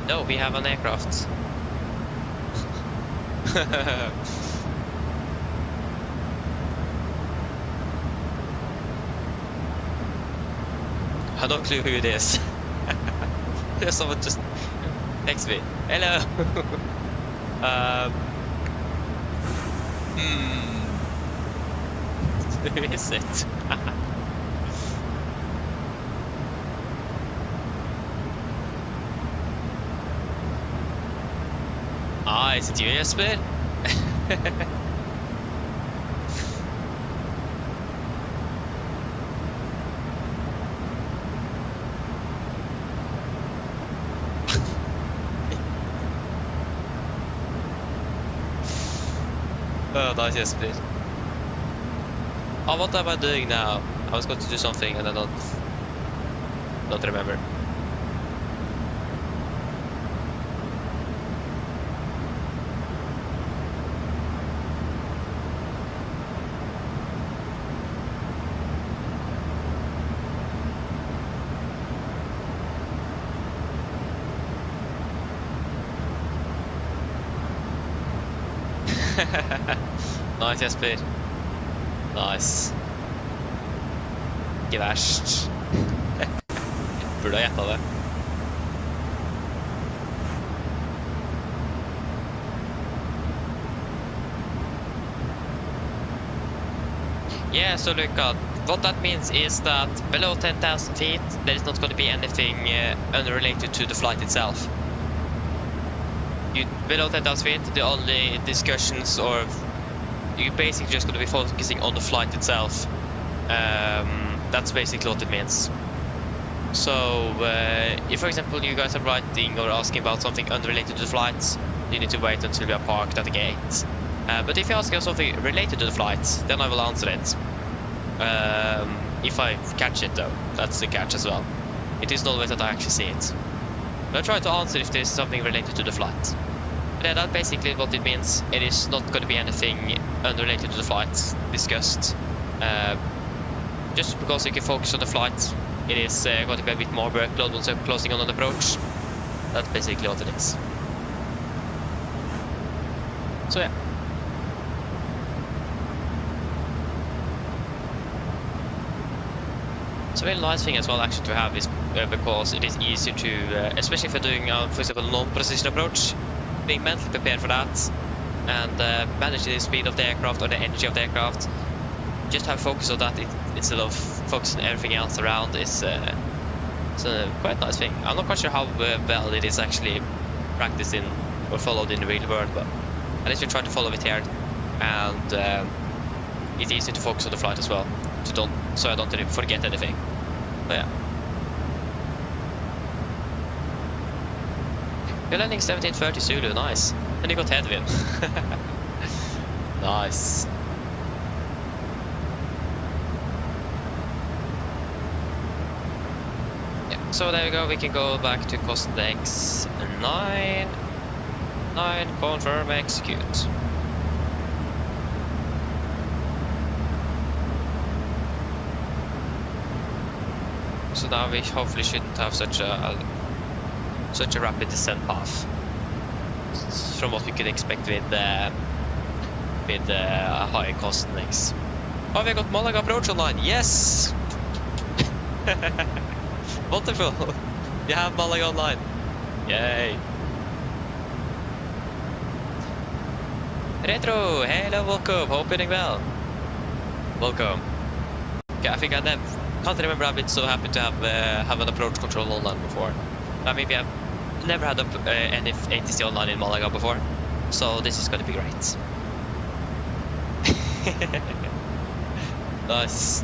No, we have an aircraft. I have no clue who it is. Someone just text me. Hello. Who is it? Ah, is it you, Jesper? Nice, yes, please. Oh, what am I doing now? I was going to do something and I don't remember. Nice, yes, please. Nice. Ikke verst. Burde ha gjettet det. Yeah, so Luca, what that means is that below 10,000 feet, there is not going to be anything unrelated to the flight itself. Below 10,000 feet, the only discussions or you're basically just going to be focusing on the flight itself. That's basically what it means. So, if for example you guys are writing or asking about something unrelated to the flight, you need to wait until we are parked at the gate. But if you ask us something related to the flight, then I will answer it. If I catch it though, that's the catch as well. It is not always that I actually see it. But I try to answer if there's something related to the flight. But yeah, that's basically what it means. It is not going to be anything unrelated to the flight discussed. Just because you can focus on the flight, it is going to be a bit more workload once you're closing on an approach. That's basically what it is. So yeah. It's a really nice thing as well actually to have is because it is easier to, especially if you're doing for example a non-precision approach, being mentally prepared for that and managing the speed of the aircraft or the energy of the aircraft. Just have focus on that instead of focusing on everything else around is it's a quite nice thing. I'm not quite sure how well it is actually practiced in or followed in the real world, but at least we try to follow it here, and it's easy to focus on the flight as well, so I don't really forget anything. But yeah. You're landing 1730 Zulu, nice. And you got headwind. Nice. Yeah, so there we go, we can go back to Costex 9. 9, confirm, execute. So now we hopefully shouldn't have such a rapid descent path from what we could expect with high cost next. Oh, we got Malaga approach online. Yes. Wonderful. You have Malaga online. Yay. Retro, hello, welcome. Hope you're doing well. Welcome. Okay, I think can't remember I've been so happy to have an approach control online before. Maybe I've never had any ATC online in Malaga before, so this is going to be great. Nice.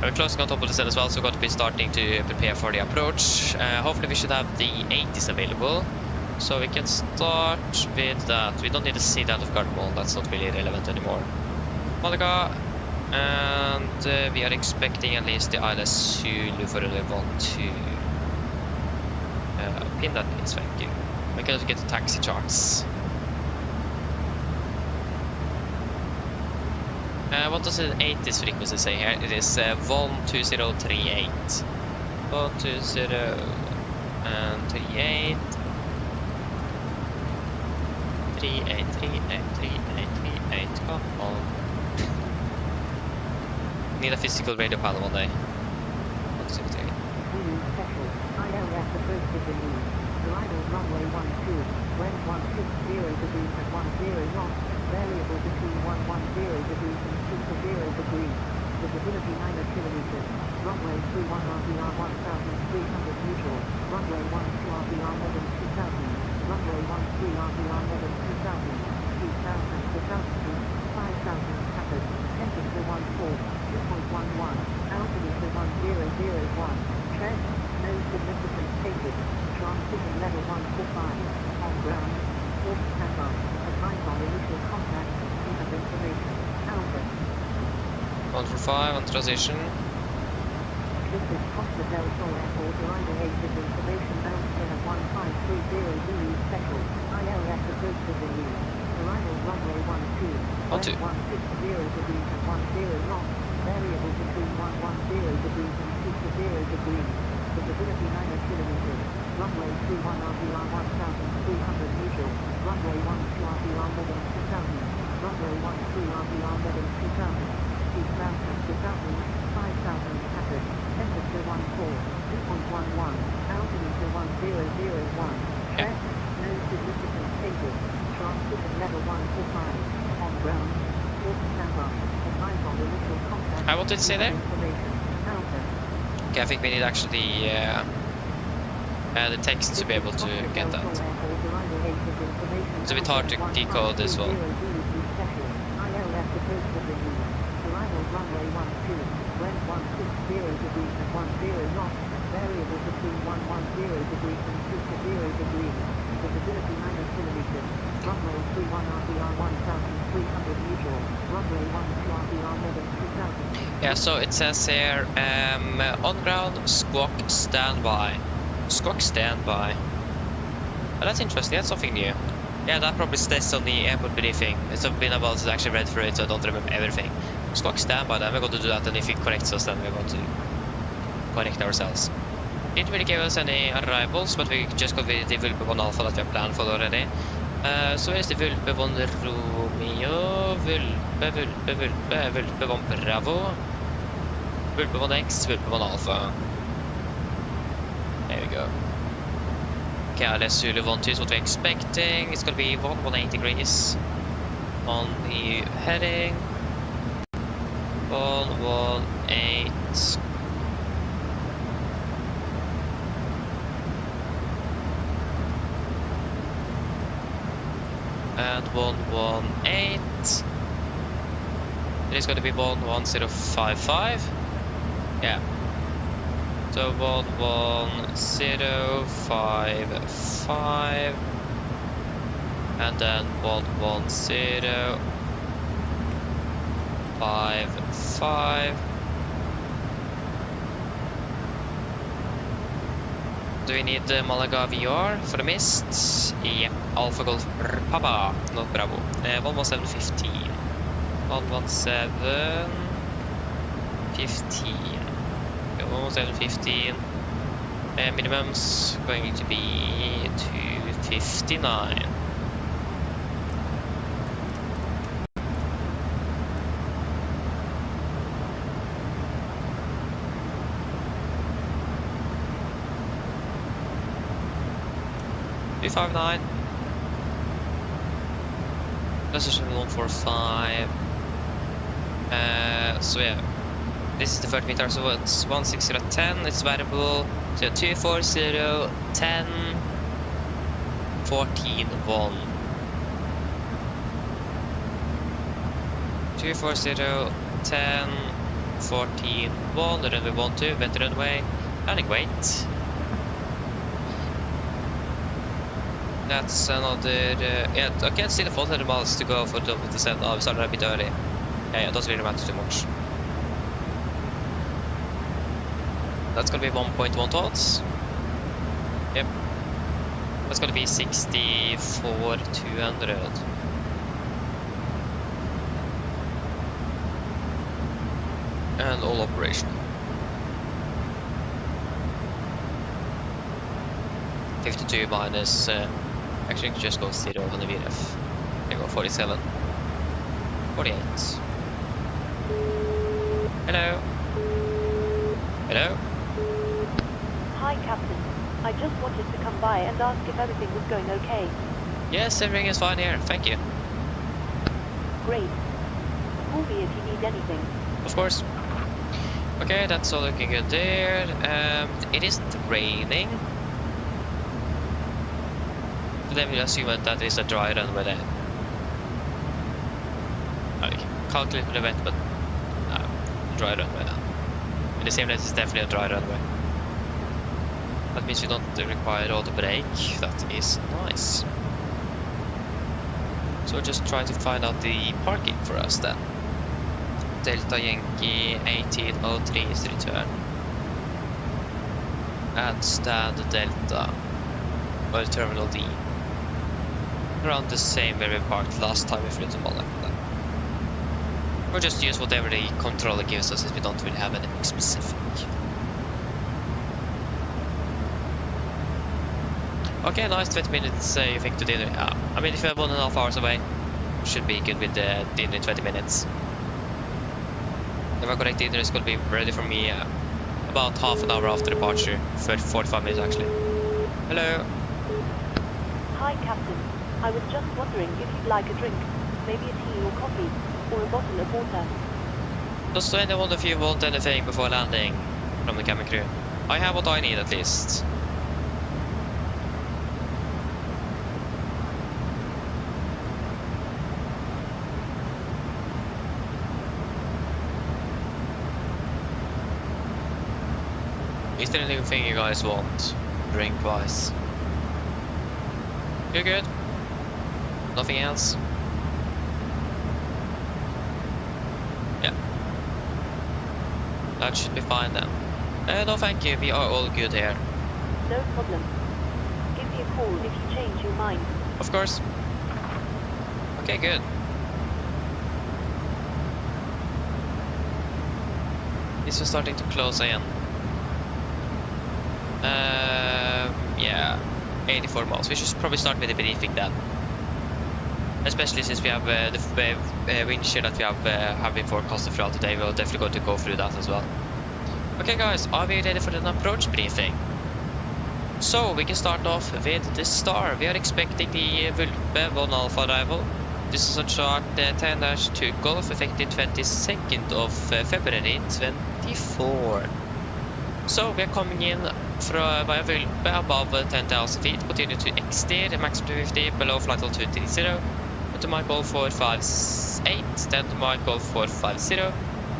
We're closing on top of the set as well, so we're going to be starting to prepare for the approach. Hopefully we should have the 80s available, so we can start with that. We don't need to see that of Gardermoen, that's not really relevant anymore. Malaga, and we are expecting at least the ILS Zulu for the level 1 to pin that please, thank you. We can also get the taxi charts. What does the 80s frequency say here? It is 12038. 120 and 38. 38, come on. Need a physical radio panel one day. 168. ILS approach is released. Arrival runway 12, wind 160 degrees at 10 knots, variable between 110 degrees and 20 degrees. Visibility 9 kilometers. Runway 31 RVR 1300 neutral. Runway 12 RVR 11 2000. Runway 13 RVR 11 2000. 2000 to altitude, 5000 tappers. Temperature altimeter 1001, tread, no significant changes, transition level 145, on ground, port standby, advise on initial contact, piece of information, Alpha. 145 on transition. This is Costa del Sol Airport arrival exit information bound air 1530 DE special, ILS approach to the new. Arrival runway 12, On to. 160 degrees and 10 knots, variable between 110 degrees and 60 degrees. Visibility 9 kilometers. Runway 21 RPR 1300 neutral. Runway 12 RPR more than 2000. Runway 13 RPR more than 2000. Speed ground at 2000, 5000 hazard. Temperature 2.11. Altimeter 1001. Tread, no significant changes. Transition level 145. On ground. Port standby. Advise on initial contact. What did it say there? Information. Alpha. Okay, I think we need actually the text to be able to get that. So it's hard to decode this one. Arrival runway 12, wind 160 degrees and 10 knots, variable between 110 degrees and 60 degrees. Visibility 9 kilometers. Runway 31 RPR 1300 neutral. Runway 12 RPR more than 2000. Yeah, so it says here, on ground, squawk standby. Squawk standby. Oh, that's interesting, that's something new. Yeah, that probably stays on the airport briefing. It's been a while since I actually read through it, so I don't remember everything. Squawk standby, then we're going to do that, and if it corrects us, then we're going to correct ourselves. Didn't really give us any arrivals, but we just got the Vulpe 1 Alpha that we have planned for already. So here's the Vulpe 1 Romeo, Vulpe 1 Bravo, Vulpe 1 X, Vulpe 1 Alpha. There we go. Okay, LS Zulu 12 is what we're expecting. It's gonna be 118 degrees on the heading. 118. And 118. It is going to be 11055. Yeah. So 11055. And then 11055. Do we need the Malaga VR for the mist? Yep, Alpha Golf Papa, not Bravo. 11715. 11715. Okay, 11715. Minimum's going to be 259. $259. Position 145. So yeah, this is the 30 meter, so it's 160.10. It's variable. So 240, 10, 14, 1. 240, 10, 14, 1. The runway 12, better runway. Landing weight. That's another, yeah, okay, it's still 400 miles to go for the descent. Oh, we started a bit early. Yeah, it doesn't really matter too much. That's gonna be 1.1 thoughts. Yep. That's gonna be 64,200. And all operational. 52 minus, actually just go 0 on the VRF. There you go, 47. 48. Hello. Hello. Hi, Captain. I just wanted to come by and ask if everything was going okay. Yes, everything is fine here. Thank you. Great. Call me if you need anything. Of course. Okay, that's all looking good there. It isn't raining. So then we'll assume that is a dry runway there. I calculate with the wet, but dry runway then. In the same place, it's definitely a dry runway. That means we don't require auto brake. That is nice. So we'll just try to find out the parking for us then. Delta Yankee 1803 is the return. And stand Delta, or Terminal D. Around the same where we parked last time we flew to Malaga. Or just use whatever the controller gives us if we don't really have anything specific. Okay, nice 20 minutes you think to dinner. Yeah. I mean if you're 1.5 hours away, should be good with the dinner in 20 minutes. If I correct, dinner is going to be ready for me about half an hour after departure, 45 minutes actually. Hello. Hi, Captain. I was just wondering if you'd like a drink, maybe a tea or coffee, or a bottle of water. Does anyone of you want anything before landing from the cabin crew? I have what I need at least. Is there anything you guys want, drink-wise? You're good? Nothing else? Yeah. That should be fine then. No thank you, we are all good here. No problem. Give me a call if you change your mind. Of course. Okay, good. This is starting to close in. Yeah, 84 miles. We should probably start with the briefing then. Especially since we have the wind shear that we have been forecasted throughout the day. We'll definitely going to go through that as well. Okay guys, are we ready for an approach briefing? So, we can start off with the star. We are expecting the Vulpe 1 Alpha arrival. This is a chart 10-2 Golf effective 22nd of February 24. So, we are coming in via Vulpe above 10,000 feet, continue to exterior, max 250, below flight level 230, to Michael 458, then to Michael 450,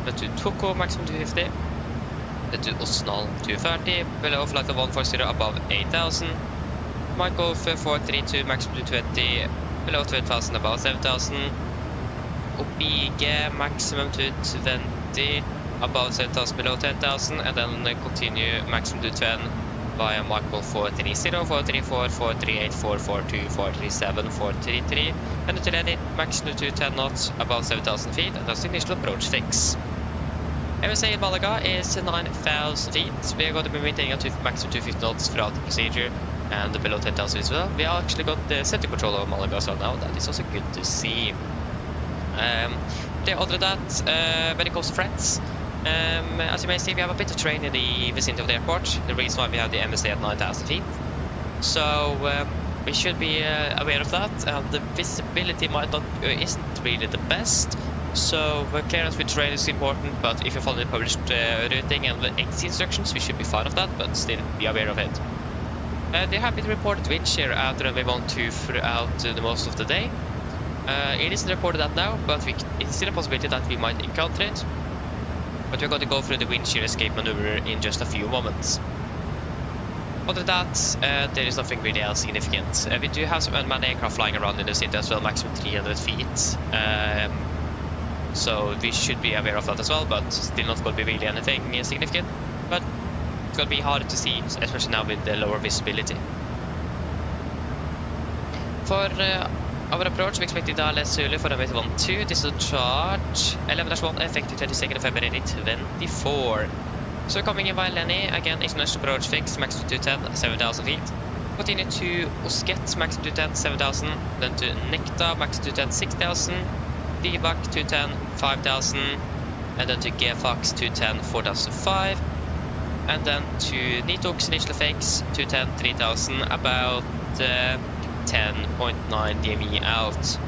then to Toko, maximum 250, then to Oslo 230, below flight level 140, above 8,000, Michael 432, maximum 220, below 12,000, above 7,000, Opige, maximum 220, above 7,000, below 10,000, and then continue maximum to 10 via Michael 430, 434, 438, 442, 437, 433, and to let it maximum to 10 knots above 7,000 feet, and that's the initial approach fix. MSA in Malaga is 9,000 feet. We are going to be maintaining a maximum 250 knots throughout the procedure, and below 10,000 as well. We actually got the center control of Malaga, so now that is also good to see. Other than that, when it comes to threats, as you may see, we have a bit of terrain in the vicinity of the airport. The reason why we have the MSA at 9,000 feet. So we should be aware of that. The visibility isn't really the best. So clearance with terrain is important, but if you follow the published routing and the exit instructions, we should be fine of that, but still be aware of it. There have been reported wind shear at runway 12 throughout the most of the day. It isn't reported that now, but it's still a possibility that we might encounter it. But we're going to go through the wind shear escape maneuver in just a few moments. Other than that, there is nothing really else significant. We do have some unmanned aircraft flying around in the city as well, maximum 300 feet. So we should be aware of that as well, but still not going to be really anything significant. But it's going to be harder to see, especially now with the lower visibility. For our approach, we expect Italia Zulu for runway 12. This is a charge 11-1 effective 22nd of February 24. So coming in via Lenny, again, international approach fix, max 210, 7,000 feet. Continue to Osket, max 210, 7,000. Then to Nekta, max 210, 6,000. Dibak 210, 5,000. And then to Gefax 210, 4,005. And then to Nitox, initial fix, 210, 3,000, about 10.9 DME out.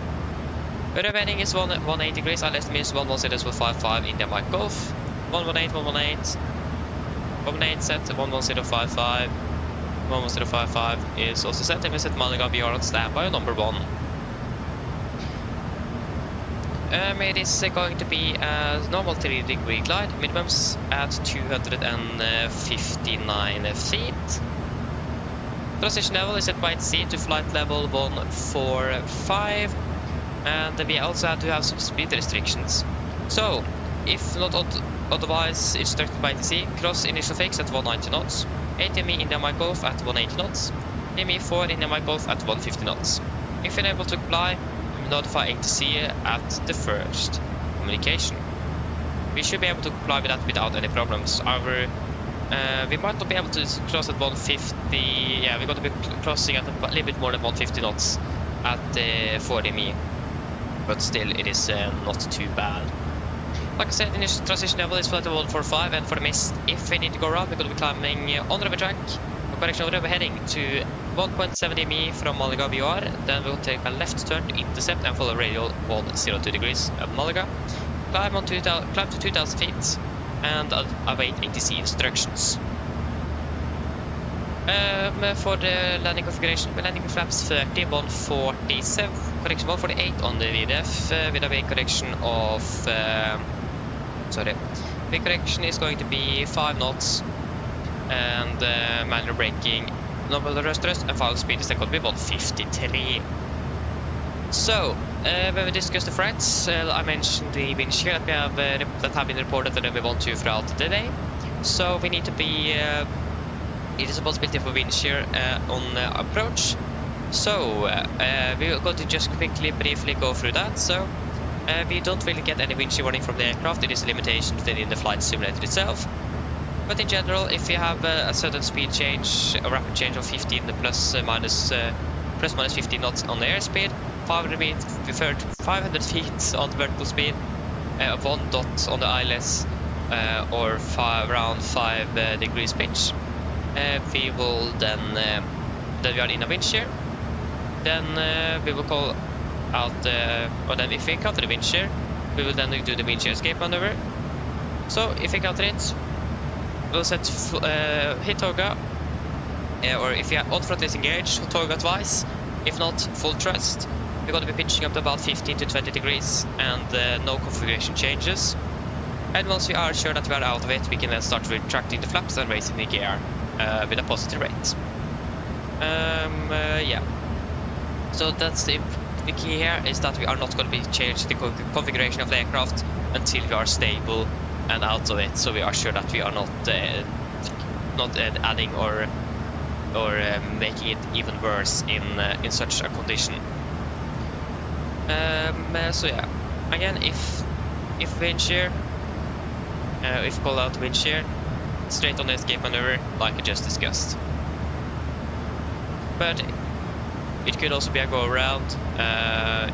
Weather heading is 180 degrees, our estimate is 110.55 India Mike Golf. 118, 118. 118 set, 11055. 11055 is also set, and we set Malaga, we are on standby on number 1. It is going to be a normal 3-degree glide, minimums at 259 feet. Transition level is set by ATC to flight level 145, and we also have to have some speed restrictions. So, if not otherwise instructed by ATC, cross initial fix at 190 knots, ATME India Mike Golf at 180 knots, AME 4 India Mike Golf at 150 knots. If unable to comply, notify ATC at the first communication. We should be able to comply with that without any problems. However, we might not be able to cross at 150. Yeah, we're going to be crossing at a little bit more than 150 knots at 40 but still it is not too bad. Like I said, initial transition level is flight level 145, and for the mist, if we need to go around, we're going to be climbing on the runway track. Correction over, we're heading to 1.70 mi from Malaga VOR, then we'll take a left turn to intercept and follow radial 102 degrees at Malaga. Climb to 2,000 feet and await ATC instructions. For the landing configuration, we're landing with flaps 30, 147, correction 148 on the VDF, with a wing correction of, wing correction is going to be 5 knots, and manual braking, normal thrust, and final speed is then going to be 153. So, when we discussed the flights, I mentioned the wind shear that have been reported that we want to throughout the day. So we need to be, it is a possibility for wind shear on approach. So we're going to just briefly go through that. So we don't really get any wind shear warning from the aircraft. It is a limitation within the flight simulator itself. But in general, if you have a sudden speed change, a rapid change of 15 plus minus 15 knots on the airspeed, 500 feet on the vertical speed, 1 dot on the ILS, or around 5 degrees pitch, we will then we are in a wind shear. Then we will call out, or then if we encounter the wind shear, we will then do the wind shear escape maneuver. So if we encounter it, we'll set hit toga, or if you are on front disengage, toga twice. If not, full thrust. We're going to be pitching up to about 15 to 20 degrees and no configuration changes. And once we are sure that we are out of it, we can then start retracting the flaps and raising the gear with a positive rate. Yeah. So that's the key here, is that we are not going to be changing the configuration of the aircraft until we are stable and out of it, so we are sure that we are not adding or making it even worse in such a condition. So yeah, again, if wind shear, if call out wind shear, straight on the escape maneuver, like I just discussed. But it could also be a go around.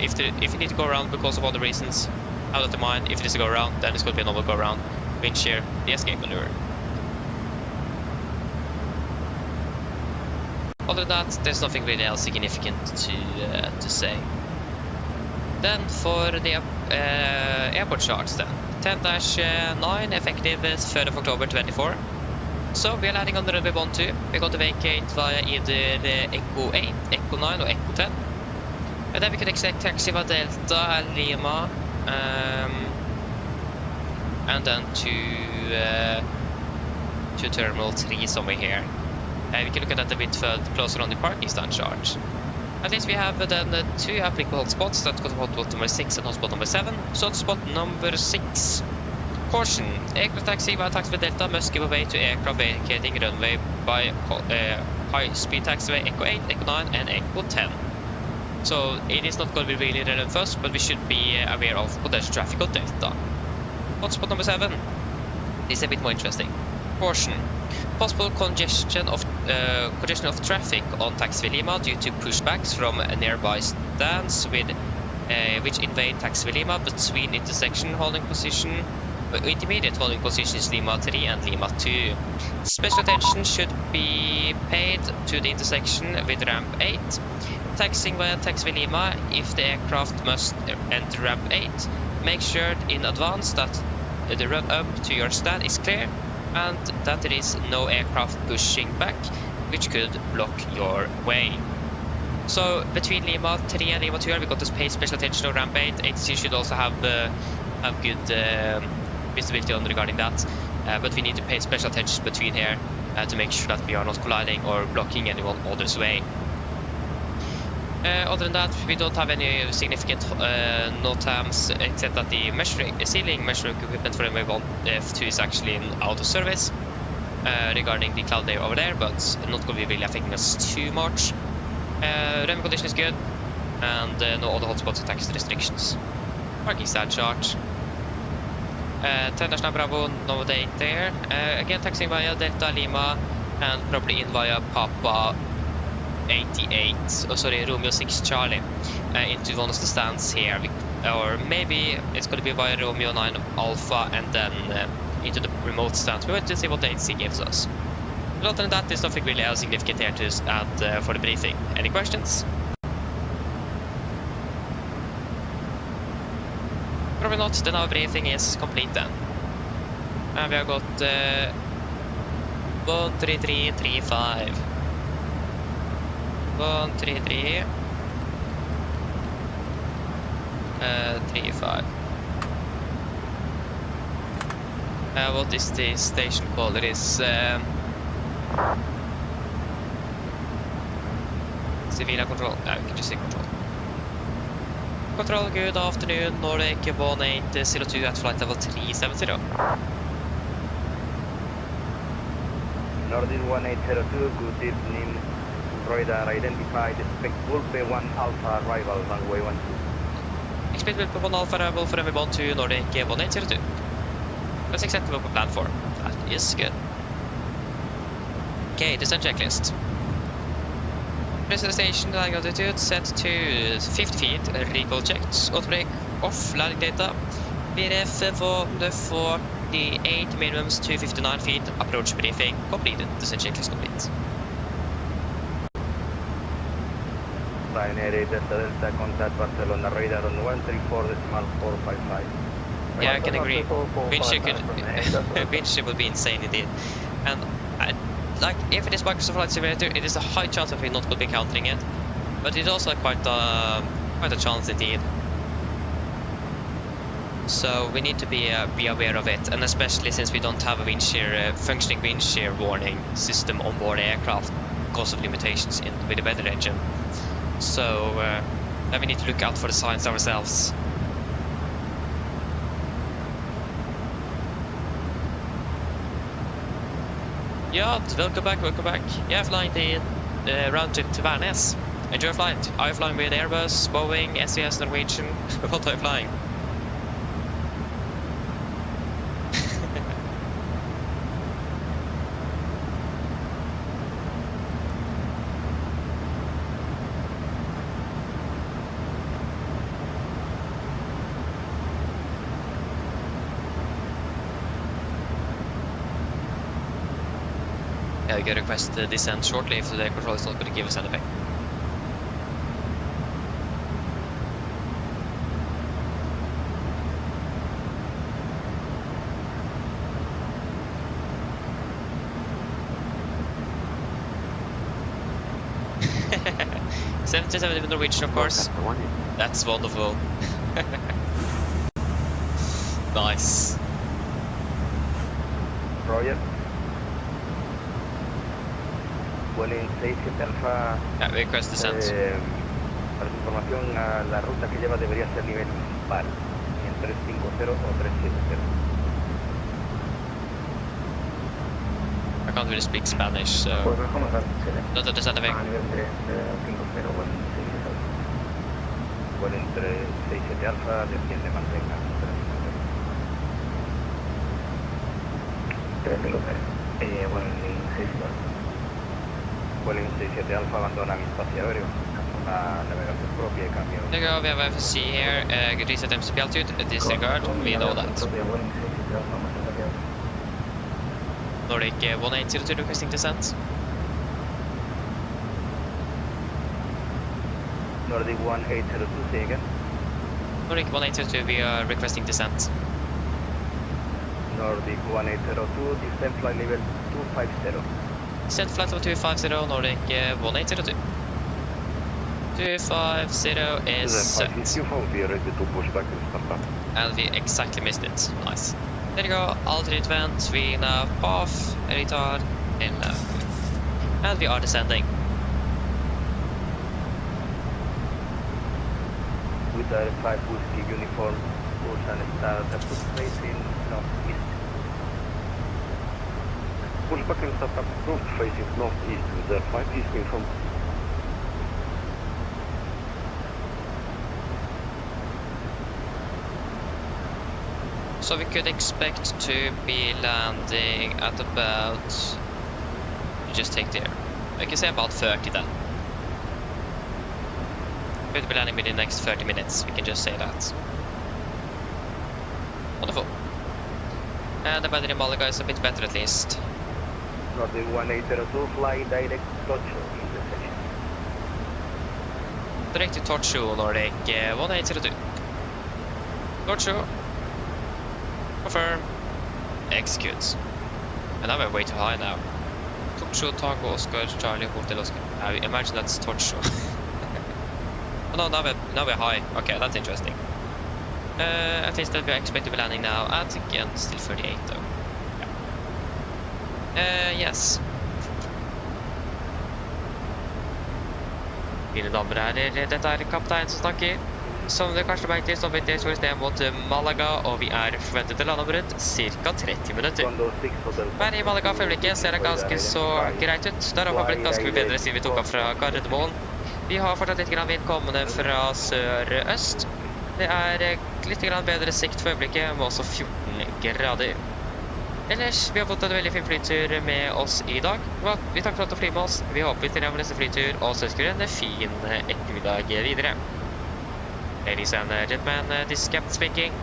If you need to go around because of other reasons, out of the mind. If it is a go around, then it's going to be a normal go around, wind shear, the escape maneuver. Other than that, there's nothing really else significant to say. Then for the airport charts, then 10-9 effective 3rd of October 24. So we are landing on the runway 12. We're going to vacate via either Echo 8, Echo 9 or Echo 10. And then we can expect taxi via Delta, Lima, and then to Terminal 3 somewhere here. We can look at that a bit further closer on the parking stand chart. At least we have then 2 applicable hotspots. That's hotspot number 6 and hotspot number 7. So hotspot number 6. Caution. Aircraft taxi via taxiway Delta must give away to aircraft vacating runway by high-speed taxiway Echo 8, Echo 9 and Echo 10. So it is not going to be really relevant first, but we should be aware of potential traffic on Delta. Hotspot number 7 is a bit more interesting. Caution. Possible congestion of traffic on taxiway Lima due to pushbacks from nearby stands which invade taxiway Lima between intersection holding position. Intermediate holding positions Lima 3 and Lima 2. Special attention should be paid to the intersection with ramp 8. Taxiing via taxiway Lima, if the aircraft must enter ramp 8, make sure in advance that the run up to your stand is clear and that there is no aircraft pushing back, which could block your way. So between Lima 3 and Lima 2, we got to pay special attention to ramp 8. ATC should also have good visibility on regarding that. But we need to pay special attention between here to make sure that we are not colliding or blocking anyone other's way. Other than that, we don't have any significant NOTAMs, except that the ceiling measuring equipment for MV1 F2 is actually out of service regarding the cloud layer over there, but not going to be really affecting us too much. Runway condition is good, and no other hotspots or taxi restrictions. Parking stat chart. 10 National Bravo, no date there. Again, taxiing via Delta Lima, and probably in via Papa 88, Romeo 6 Charlie, into one of the stands here. Or maybe it's going to be via Romeo 9 Alpha and then into the remote stands. We want to see what the AC gives us. But other than that, there's nothing really else significant here to add for the briefing. Any questions? Probably not, then our briefing is complete then. And we have got 13335. 133 35. What is the station called? It is Civil Control. No, we can just say Control. Control, good afternoon. Nordic 1802 at flight level 370. Nordic 1802, good evening. Radar identified, expect Wolfe 1 Alpha arrival, runway 12. Expect Wolfe 1 Alpha arrival for MV1 to Nordic 1802. That's exactly what we planned for. That is good. Okay, descent checklist. Pressurization landing altitude set to 50 feet, recall checked, auto brake off, landing data. VRF for the 48 minimums to 59 feet, approach briefing completed, descent checklist complete. Binary Delta contact Barcelona radar on 134.455. Yeah, I can agree. Windshield would be insane indeed. And like, if it is Microsoft Flight Simulator, it is a high chance of we not will be countering it. But it's also quite a chance indeed. So we need to be aware of it, and especially since we don't have a functioning wind shear warning system on board the aircraft because of limitations with the weather engine. So then we need to look out for the signs ourselves. Yeah, welcome back. Yeah, flying the round trip to Værnes. Enjoy flight. Are you flying with Airbus, Boeing, SAS, Norwegian? What are you flying? Yeah, we can request the descent shortly if the control is not going to give us anything. $77 with Norwegian, of course. That's wonderful. Nice. Roger. Vueling 67 Alfa. Yeah, we request descent. Para tu información, la ruta que lleva debería ser nivel par, en 350 o 370. I can't really speak Spanish, so not understand anything. Vueling 367 Alfa, desciende, mantenga. 350. Vueling 67. Vueling 67 Alfa abandona mi espacio aéreo. Una navegación propia y cambio. There you go, we have FSC here. Reset MCP altitude, disregard, we know that. Nordic 1802 requesting descent. Nordic 1802, say again. Nordic 1802, we are requesting descent. Nordic 1802, descent flight level 250. Descent flight level 250, Nordic 1802. 250 is set. We are ready to push back and start up. And we exactly missed it. Nice. There you go. Altitude vent, we nav off, retard, in left. And we are descending. With the 5 Whiskey uniform, course and start at the facing northeast. Push back and start up. North facing northeast with the 5 east uniform. So we could expect to be landing at about... Just take there. I can say about 30 then. We'll be landing within the next 30 minutes. We can just say that. Wonderful. And the weather in Malaga is a bit better at least. Nordic 1802, fly direct Tokyo in the session. Direct to Tokyo, Nordic 1802. Tokyo. Confirm. Execute. And now we're way too high now. Tokyo, Tango, Oscar, Charlie, Hotel, Oscar. I imagine that's Tokyo. Oh no, now we're high. Okay, that's interesting. At least that we're expected to be landing now at, again, still 38 though. Yeah. Yes. Mine damer og herrer, dette er kaptein som snakker. Som dere kanskje vet, så vet jeg sted mot Malaga, og vi er forventet til landområdet ca. 30 minutter. Været i Malaga for øyeblikket ser det ganske så greit ut. Det har blitt ganske mye bedre siden vi tok av fra Gardermoen. Vi har fortsatt litt vind kommende fra sør-øst. Det er litt bedre sikt for øyeblikket, med også 14 grader. Ellers, vi har fått en veldig fin flytur med oss i dag. Vi takker for at du flyr med oss. Vi håper vi treffer neste flytur, og så ønsker vi en fin ettermiddag videre. Ladies and gentlemen, this is Captain speaking.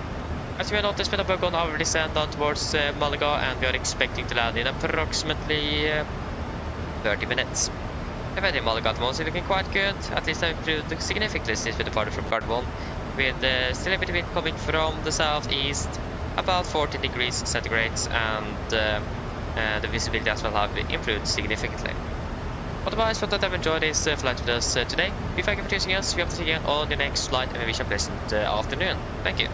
As you may notice, we have gone over descent down towards Malaga, and we are expecting to land in approximately 30 minutes. The weather in Malaga at the moment is looking quite good. At least I've improved significantly since we departed from Gardermoen, with still a bit of wind coming from the southeast, about 14 degrees centigrade, and the visibility as well have improved significantly. Otherwise, we hope that you've enjoyed this flight with us today. We thank you for choosing us. We hope to see you again on the next flight, and we wish you a pleasant afternoon. Thank you.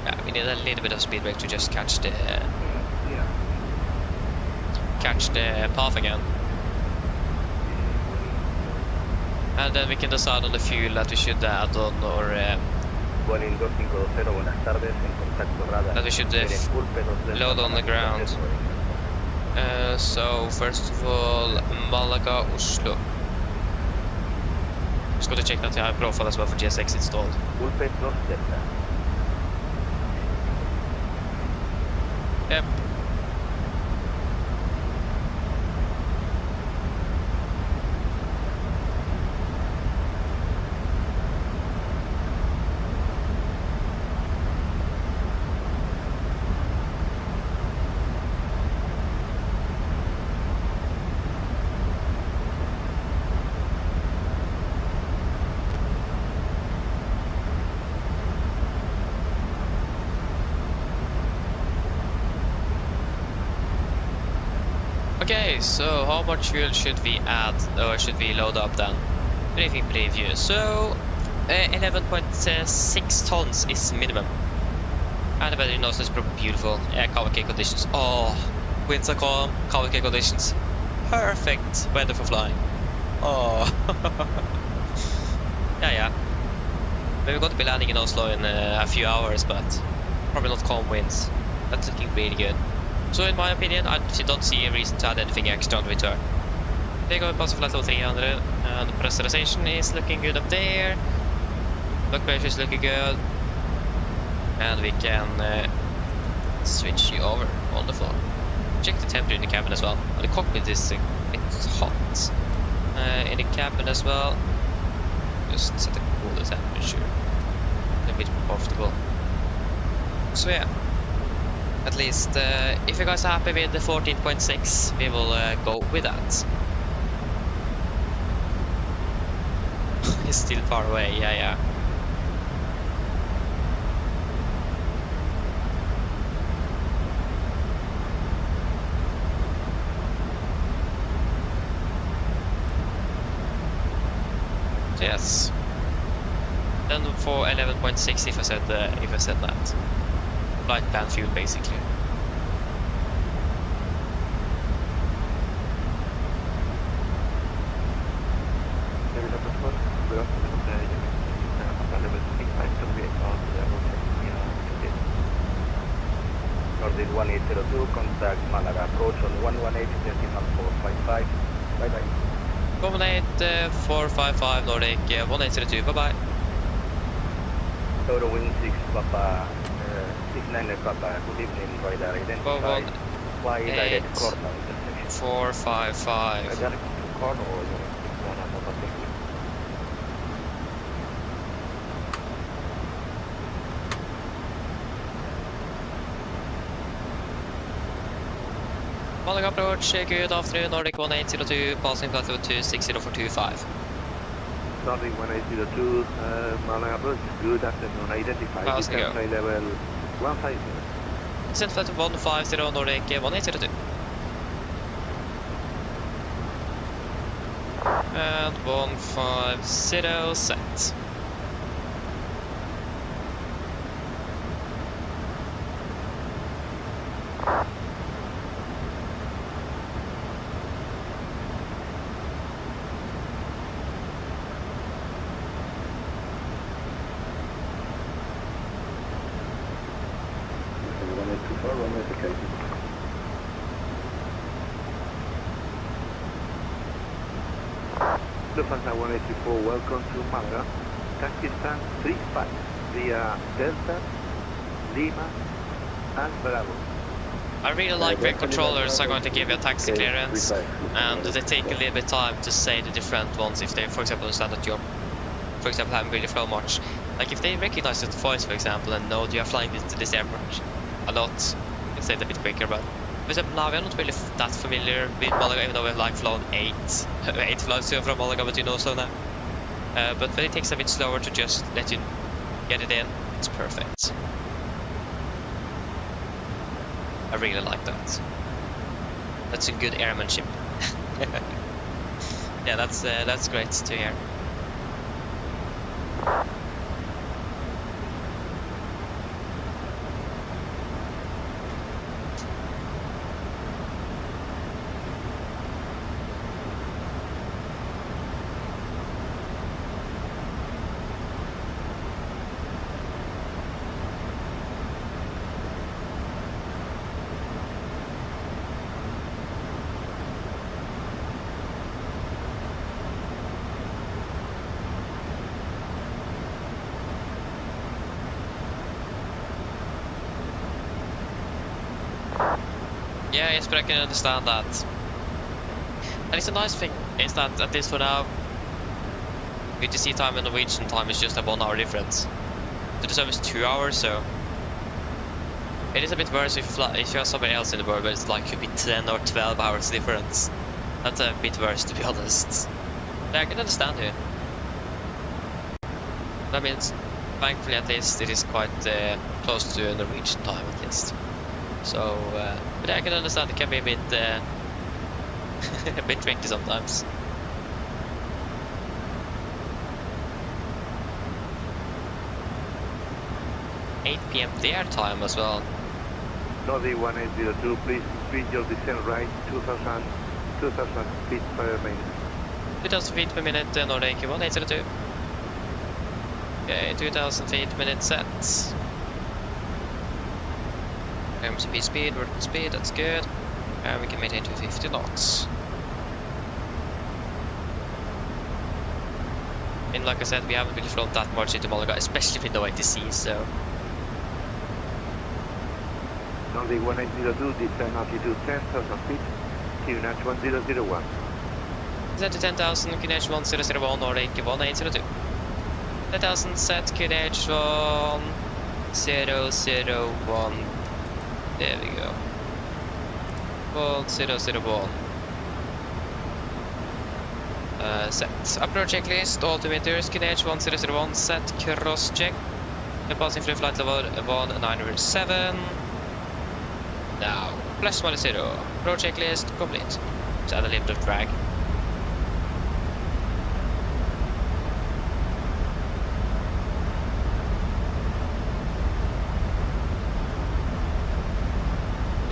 Yeah, we need a little bit of speed brake to just catch the path again. And then we can decide on the fuel that we should add on, or that we should load on the ground. So first of all, Malaga, Oslo. Just got to check that I have profile as well for GSX installed. Yep. Okay, so how much fuel should we add, or should we load up then? Briefing preview. So 11.6 tons is minimum. And the weather in Oslo is beautiful. Kawake conditions. Oh, winds are calm, Kawake conditions. Perfect weather for flying. Oh. yeah. We're going to be landing in Oslo in a few hours, but probably not calm winds. That's looking really good. So in my opinion, I don't see a reason to add anything extra on return. There you go, pass flight level 300, and the pressurization is looking good up there. Block pressure is looking good. And we can switch you over. Wonderful. Check the temperature in the cabin as well. The cockpit is a bit hot. In the cabin as well. Just set the cooler temperature. A bit more comfortable. So yeah. At least, if you guys are happy with the 14.6, we will go with that. It's still far away, yeah. Yes. Then for 11.6 if I said that. Flight plan fuel basically. Nordic 1802, contact Malaga, approach on 118, decimal 455. Bye bye. Combinate 455 Nordic 1802, bye bye. Total wing 6 Papa, 69 Papa, good evening, radar identified. Fly direct corner intersection. 455. I got a corner or you want to have a technique. Malaga approach, good afternoon, Nordic 1802, passing flight level 260 Nordic 1802, Malaga approach, good afternoon, identified. Passing go. Flight level 150. Descent flight 150, Nordic 1802. And 150 set. Lufthansa 184, welcome to Malaga. Pakistan 35 via Delta, Lima, and Bravo. I really like when controllers are going to give you a taxi clearance and they take a little bit of time to say the different ones if they, for example, understand that you're, for example, haven't really flown much. Like if they recognize the voice, for example, and know you are flying to this airport a lot, it's a bit quicker, but for example, now we are not really that familiar with Malaga, even though we've like flown 8 flights here from Malaga, but you know so now. But when it takes a bit slower to just let you get it in, it's perfect. I really like that. That's a good airmanship. Yeah, that's great to hear. Yeah, yes, but I can understand that. And it's a nice thing is that at least for now, UTC time and Norwegian time is just a 1 hour difference. To the service 2 hours, so it is a bit worse if you have somewhere else in the world where it's like could be 10 or 12 hours difference. That's a bit worse, to be honest. But I can understand you. That means, thankfully at least, it is quite close to Norwegian time at least. So, but I can understand it can be a bit, a bit tricky sometimes. $8 p.m. their time as well. Nordic 1802, please speed your descent right 2,000 feet per minute. 2,000 feet per minute, Nordic 1802. Okay, 2,000 feet per minute set. MCP speed, vertical speed, that's good. And we can maintain 250 knots. And like I said, we haven't really flown that much into Malaga, especially with no ATC, so... Nordic 1802, descend altitude 10,000 feet, QNH 1001. Descend to 10,000, QNH 1001, Nordic 1802. 10,000 set, QNH 1001. There we go. 1001. Set. Approach checklist, altimeters, QNH 1001, set, cross check. Passing through flight level 197. Now, +10. Approach checklist complete. Just add a little bit of drag.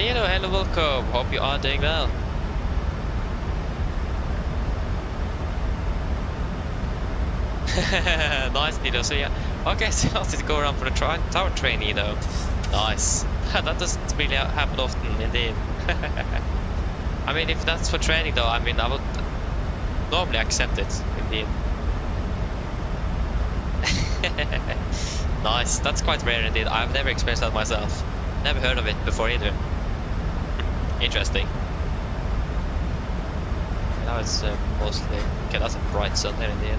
Hello, welcome. Hope you are doing well. Nice, Nino. So yeah, okay, so I to go around for the tower trainee though. Nice. That doesn't really happen often, indeed. I mean, if that's for training though, I mean, I would normally accept it, indeed. Nice, that's quite rare indeed. I've never experienced that myself. Never heard of it before either. Interesting. Now it's mostly... Okay, that's a bright sun there indeed.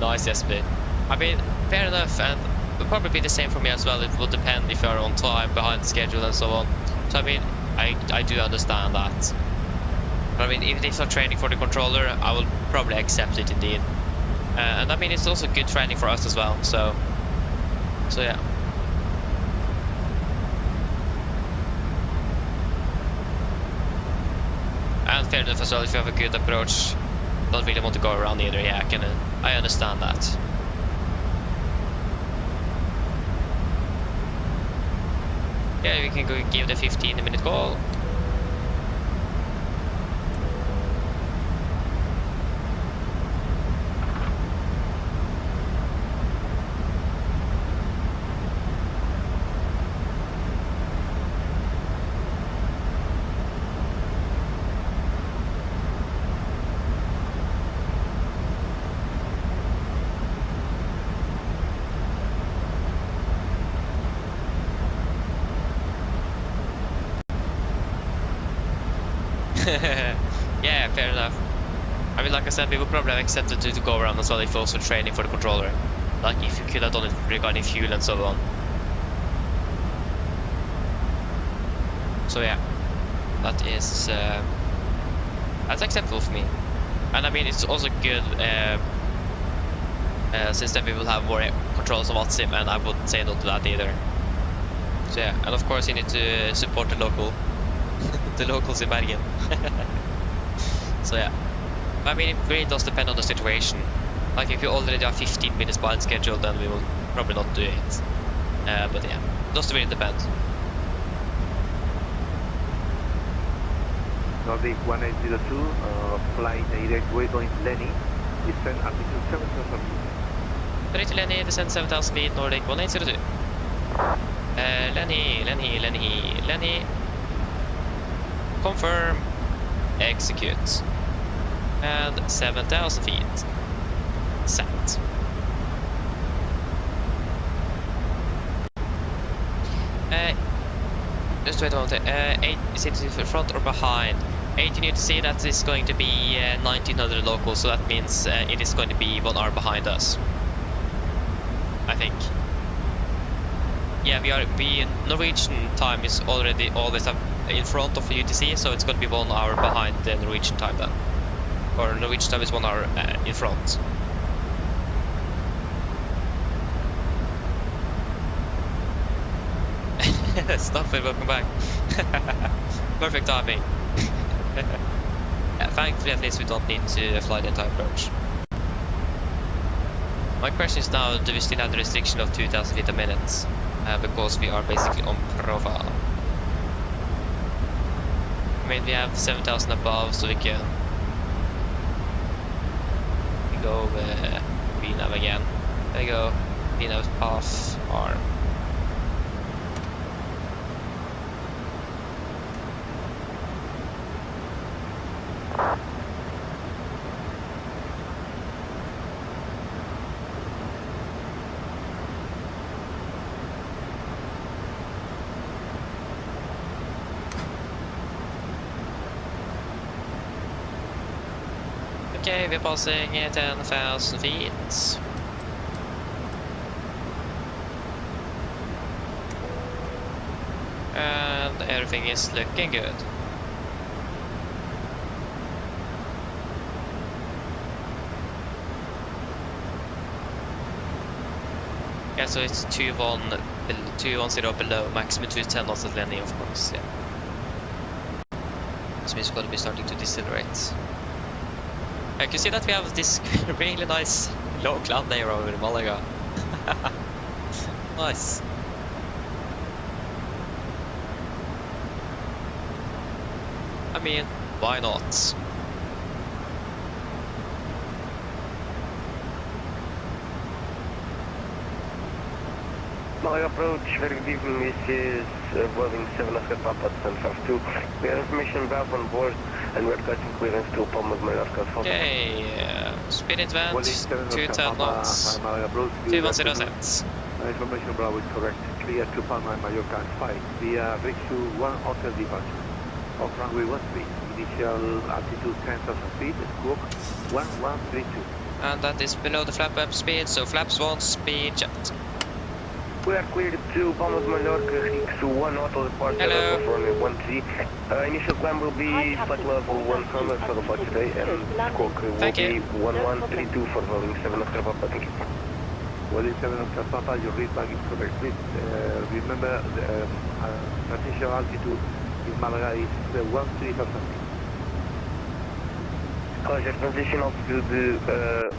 Nice, SP. I mean, fair enough, and it would probably be the same for me as well. It will depend if you are on time, behind schedule, and so on. So I mean, I do understand that. But I mean, even if I'm training for the controller, I will probably accept it indeed. And I mean, it's also good training for us as well. So yeah. And fair enough as well, if you have a good approach. Don't really want to go around either. Yeah, I understand that. Yeah, we can go give the 15-minute call. Yeah, fair enough. I mean, like I said, we would probably have accepted to go around as well if also training for the controller. Like if you could have done it regarding fuel and so on. So yeah, that is that's acceptable for me. And I mean, it's also good since then we will have more controls on WhatsApp, and I wouldn't say no to that either. So yeah, and of course you need to support the local. The locals in Bergen. So yeah, I mean, it really does depend on the situation. Like if you already are 15 minutes behind schedule, then we will probably not do it. But yeah, it does really depend. Nordic 1802, flight direct way going to Lenny, descend altitude 7,000 feet. Ready to Lenny, descend 7,000 feet, Nordic 1802. Lenny. Confirm, execute, and 7,000 feet, set. Just wait a moment, 8 is it in front or behind? 8, you need to see that it's going to be 1900 local, so that means it is going to be 1 hour behind us, I think. Yeah, Norwegian time is already always up in front of UTC, so it's going to be 1 hour behind the Norwegian time then. Or Norwegian time is 1 hour in front. Stop it, welcome back. Perfect timing. Yeah, thankfully at least we don't need to fly the entire approach. My question is now, do we still have the restriction of 2000 feet a minute? Because we are basically on profile. I mean, we have 7,000 above, so we can go VNAV again. There we go, VNAV path arm. Okay, we're passing 10,000 feet. And everything is looking good. Yeah, so it's 210 below, maximum 210 knots at landing, of course, yeah. This means we're going to be starting to decelerate. I can see that we have this really nice low cloud layer over Malaga. Nice. I mean, why not? Malaga approach, very good evening, this is Boeing 7 Oscar Papa 1052. We have information valve on board and we're catching clearance to Palma de Mallorca. Okay, speed advance, 210 knots, 210 sets. Information Bravo is correct. Clear to Palma de Mallorca and 5. We reach to 1 hotel departure. Off runway 13. Initial altitude 10,000 feet. Squawk 1132. And that is below the flap up speed, so flaps 1, speed jet. We are cleared to Palma de Mallorca, to 1 auto departure of runway 13. Initial climb will be flight level 100 for the flight today, and squawk will be 1132 for Boeing 7 Oscar Papa. Thank you. Boeing 7 Oscar Papa, your read back is correct. Please remember the transition altitude in Malaga is 13,000 feet. Pleasure, transition altitude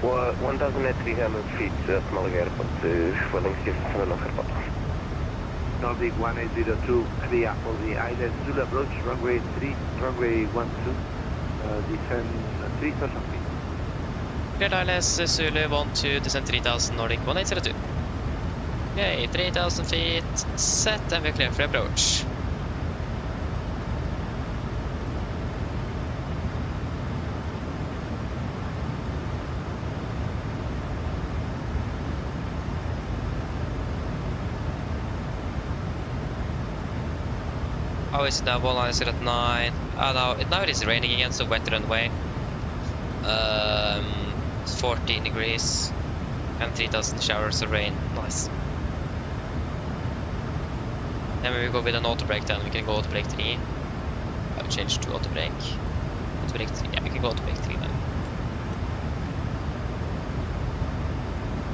1,300 feet at Malaga Airport, Refueling 7 Oscar Papa. Nordic 1802, clear for the island Zulu approach, runway 3, runway 12, descend 3,000 feet. Cleared ILS Zulu 12, descend 3000, Nordic 1802. Okay, 3000 feet, set, and we're clear for approach. Oh, it's now 190 at 9. Now it is raining again, so wet runway. 14 degrees and 3000 showers of rain. Nice. Then we go with an auto brake, then we can go auto brake 3. I'll change to auto brake. Auto brake 3. Yeah, we can go auto brake 3 now.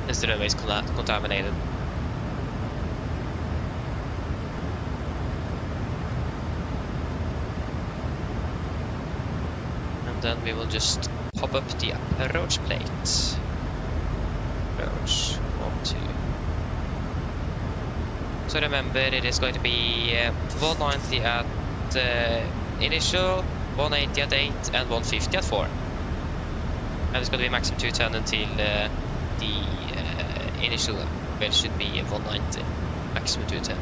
This runway is contaminated. Then we will just pop up the approach plate. Approach 1, 2. So remember, it is going to be 190 at initial, 180 at 8, and 150 at 4. And it's going to be maximum 210 until the initial, where it should be 190, maximum 210.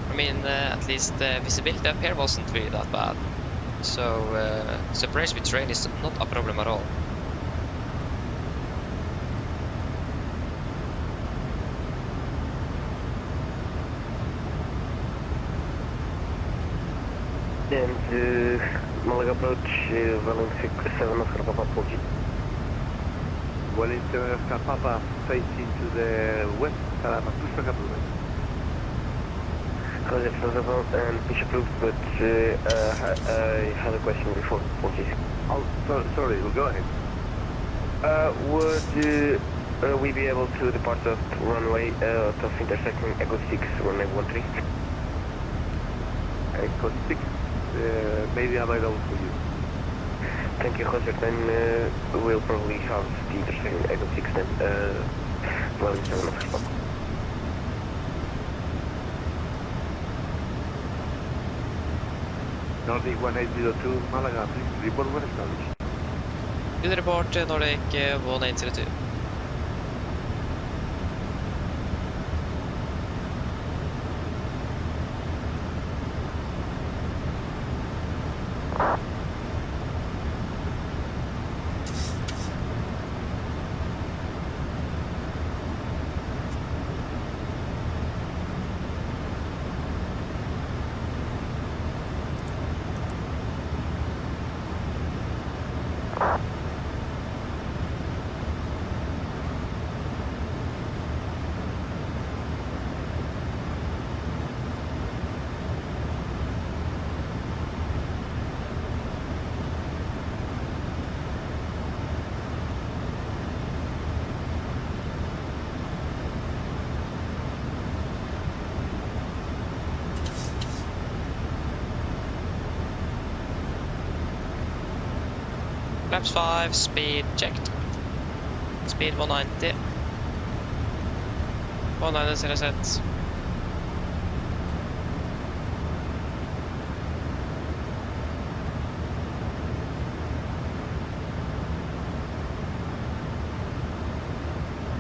I mean, at least the visibility up here wasn't really that bad. So, separation with terrain is not a problem at all. And Malaga approach, Welling 7 Oscar Papa, approaching. Welling 7 Oscar Papa facing to the west, Pushback approval. Close it and push approved, but I had a question before. Okay. Oh, sorry, we'll go ahead. Would we be able to depart at runway of intersecting Echo 6, runway 13? Echo 6 may be available for you. Thank you, Jose. Then we'll probably have the intersection exit 6 then. Well, 7 of spot. Nordic 1802 Malaga, please report when established. Good report, Nordic 1802. Flaps 5, speed checked. Speed 190. 190 set.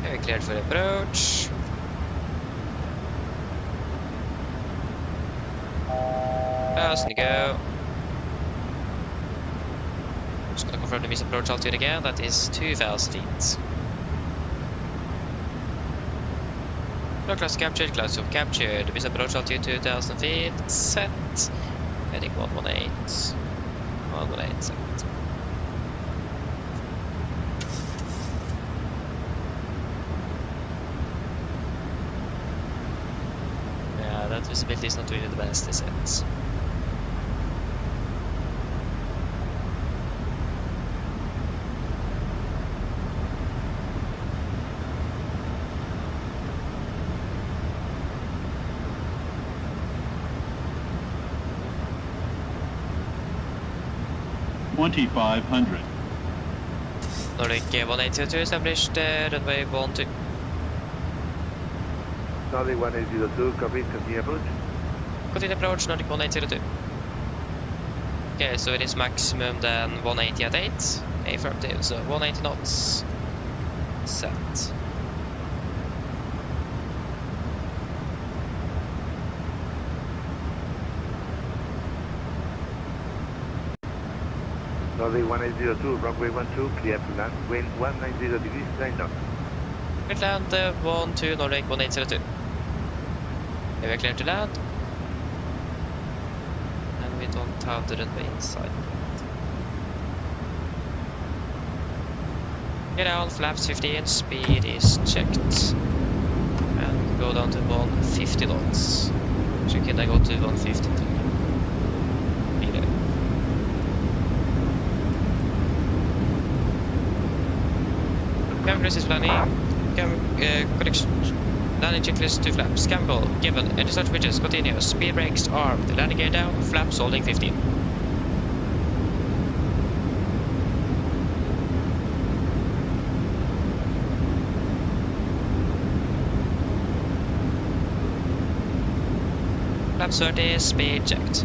Okay, cleared for approach. Fast to go. Just gonna confirm the missed approach altitude again, that is 2000 feet. No class captured, class of captured, missed approach altitude 2000 feet, set, heading 118, 118 set. Yeah, that visibility is not really the best, is it? Nordic 1802 established, runway 12. Nordic 1802, copy, continue approach. Continue approach, Nordic 1802. Okay, so it is maximum then 180 at 8, affirmative, so 180 knots, set. Nordic 1802, runway 12, clear to land, wind 190 degrees, 9 knots. Clear to land, 12, Nordic 1802. Okay, we're clear to land. And we don't have the runway inside. Get out, flaps 15, speed is checked. And go down to 150 knots. So can I go to 150? Cameras is planning. Connection. Landing checklist 2 flaps. Campbell given. Any such bridges continuous. Speed brakes armed. Landing gear down. Flaps holding 15. Flaps 30. Speed checked.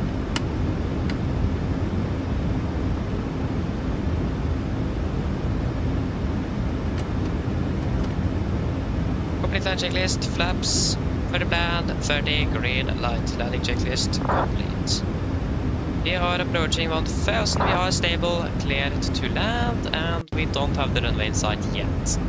Complete landing checklist, flaps, 30 plan, 30 green light, landing checklist complete. We are approaching 1000, we are stable, cleared to land, and we don't have the runway in sight yet.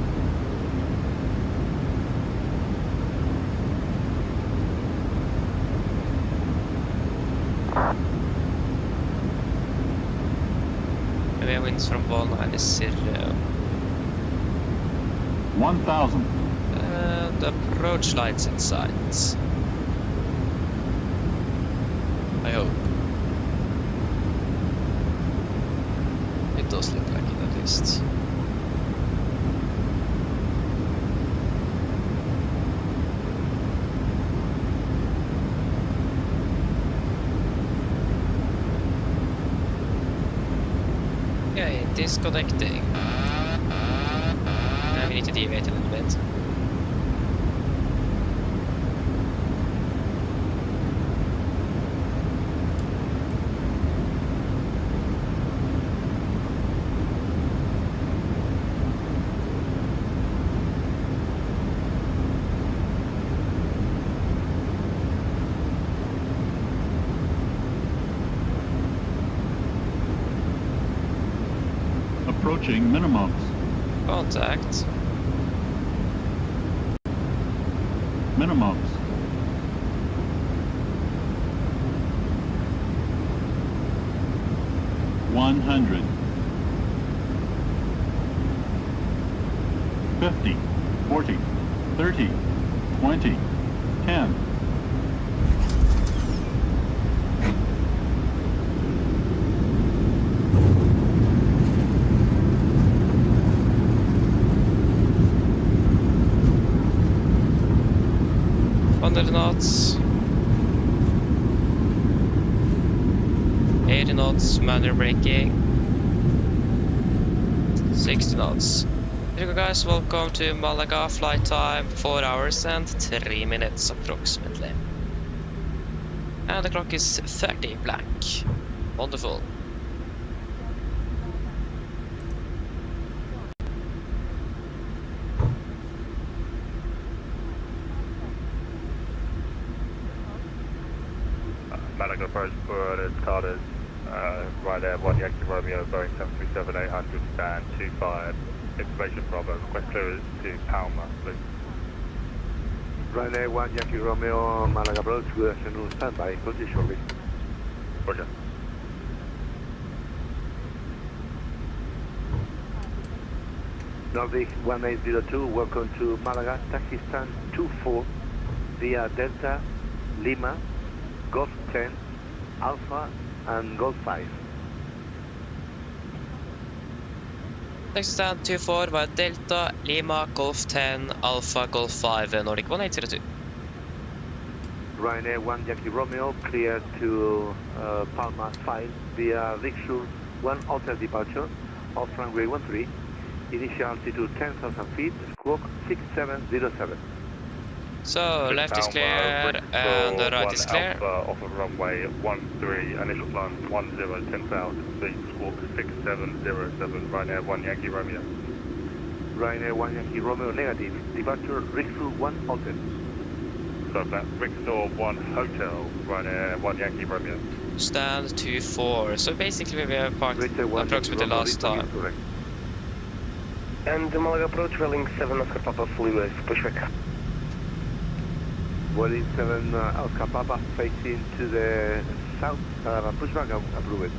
We have winds from 190. 1000. And approach lights in sight. I hope. It does look like it at least. Okay, Disconnecting. And we need to deviate a little bit. Approaching minimums. Contact. Minimums. $100. 50, 40, 30, 20, 10. Knots, 80 knots, manual braking, 60 knots. Here you go guys, welcome to Malaga, flight time 4 hours and 3 minutes approximately. And the clock is 30 blank. Wonderful. Malaga approach for the Carters, right there, 1 Yankee Romeo, Boeing 737-800, stand 25, information Bravo, request clearance to Palma, please. Right there, 1 Yankee Romeo, Malaga approach, good afternoon, standby, close shortly. Roger. Nordic 1802, welcome to Malaga, taxi stand 24, via Delta, Lima, Golf 10, Alpha, and Golf 5. Taxi stand 24 via Delta, Lima, Golf 10, Alpha, Golf 5, Nordic 1802. Ryanair 1 Yankee Romeo, clear to Palma 5 via Rickshaw 1 hotel departure off runway 13, initial altitude 10,000 feet, squawk 6707. So, left is clear and the right is clear. Alpha off of runway 13, initial climb 10, 10,000 feet, squawk 6707, Ryanair 1 Yankee Romeo. Ryanair 1 Yankee Romeo negative, departure Rickshaw 1 hotel. So that Rickshaw 1 hotel, Ryanair 1 Yankee Romeo. Stand 24, so basically we have parked approximately last time. And the Malaga approach, railing 7 Oscar Papa, fully with pushback. Boeing 7 Oscar Papa facing to the south, pushback, approve it.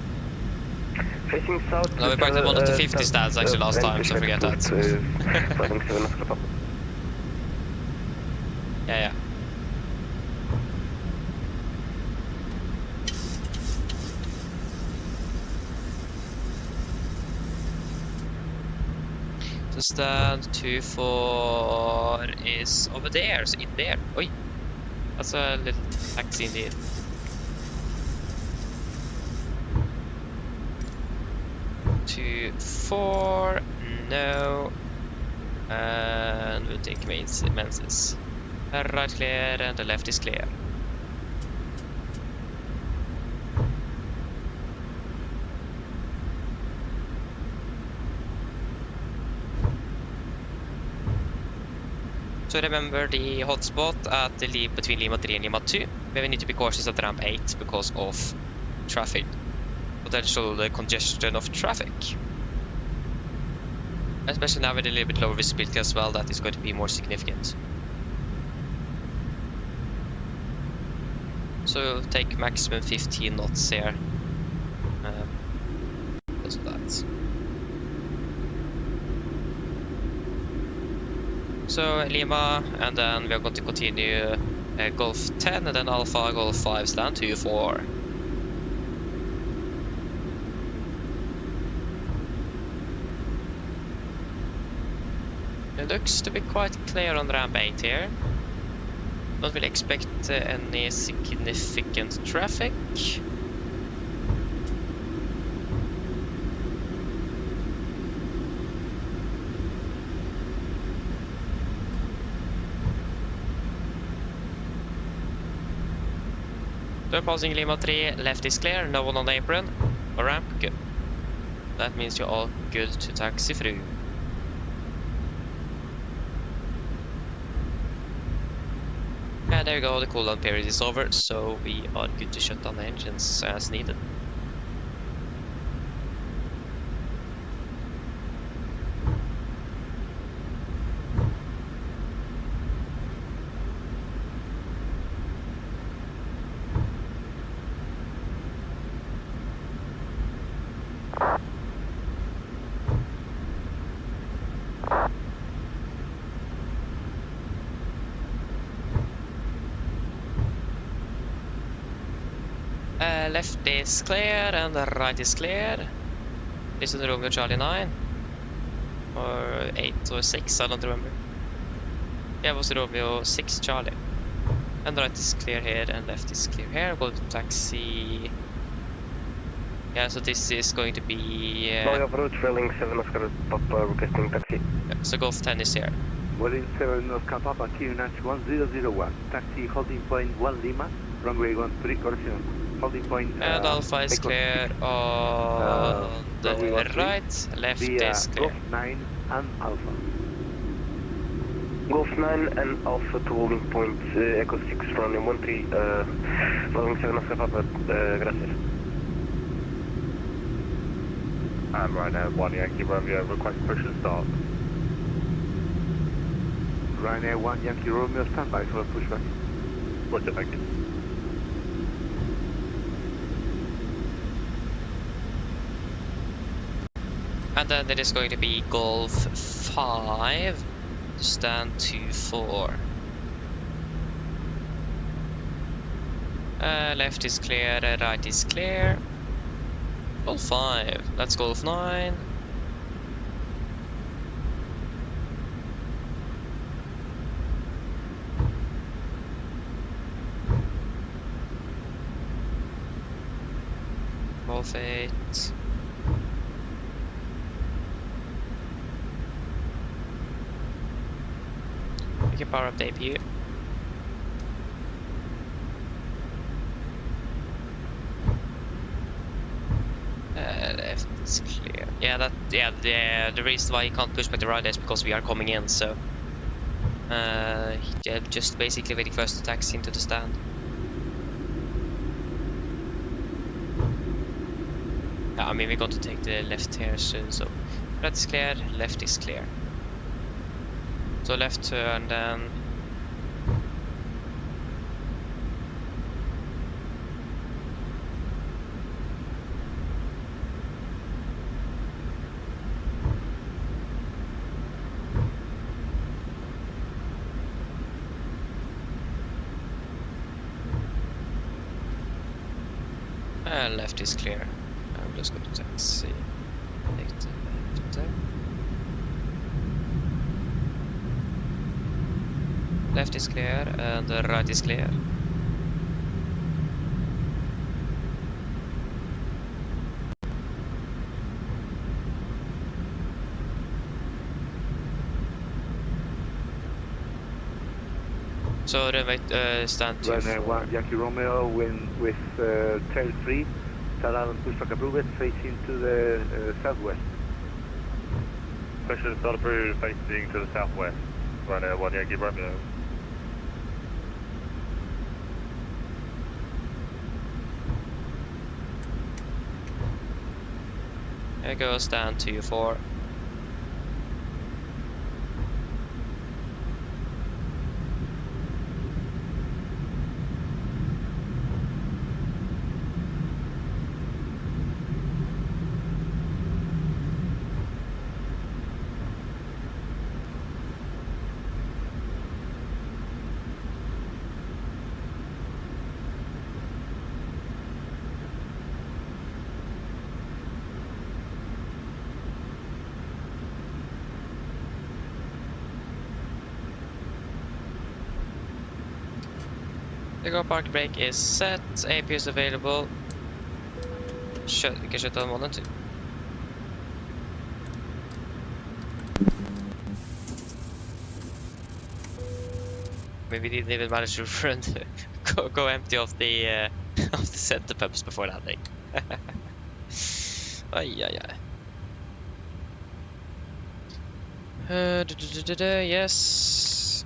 Facing south. No, we parked at one of the 50 stands actually last time, so forget that. Boeing 7 Oscar Papa. Yeah. So stand 24 is over there, so in there. Oi! That's a little taxi indeed. Two, 4, no. And we'll take Menzies. Right clear and the left is clear. So remember the hotspot at the between Lima 3 and Lima 2, where we need to be cautious at ramp 8 because of traffic. Potential congestion of traffic. Especially now with a little bit lower visibility as well, that is going to be more significant. So we'll take maximum 15 knots here. Because of that. So Lima, and then we are going to continue Golf 10 and then Alpha Golf 5 stand 24. It looks to be quite clear on ramp 8 here. Don't really expect any significant traffic. They're passing Lima 3, left is clear, no one on the apron. Or ramp, good. That means you're all good to taxi through. And there you go, the cooldown period is over, so we are good to shut down the engines as needed. Left is clear and the right is clear. This is Romeo Charlie 9 or 8 or 6, I don't remember. Yeah, it was Romeo 6 Charlie. And the right is clear here and left is clear here. Go to taxi. Yeah, so this is going to be approach, Refueling 7 Oscar Papa requesting taxi. Yeah, so Golf 10 is here. Refueling 7 Oscar Papa QNH 1001. Taxi holding point 1 Lima. Runway 13 correction. Holding point. And Alpha is clear on the right, left is clear. Golf 9 and Alpha. Golf 9 and Alpha to holding point Echo 6 runway 13, Refueling 7 Oscar Papa, gracias. And right now, 1 Yankee Romeo, request push and start. Ryanair 1 Yankee Romeo, standby for a pushback. Roger, thank you. And then there is going to be Golf 5 to stand 2-4. Left is clear, right is clear. Golf 5, that's Golf 9. Golf 8. We can power up the APU. Left is clear. Yeah, the reason why you can't push back the right is because we are coming in, so yeah, just basically waiting for us to taxi into the stand. Yeah, I mean we're going to take the left here soon, so right is clear, left is clear. So left turn then. And left is clear. I'm just going to taxi. Take the left there. Left is clear and the right is clear. So runway stand 2. Runway 1 Yankee Romeo with tail free. Tail and pushback approved, facing to the southwest. Push and start approved, facing to the southwest. Runway 1 Yankee Romeo. There goes stand 2-4. The go park brake is set, AP is available. We can shut down 1 and 2. Maybe we didn't even manage to run go empty of the of the center pumps before landing. Ay. Yes.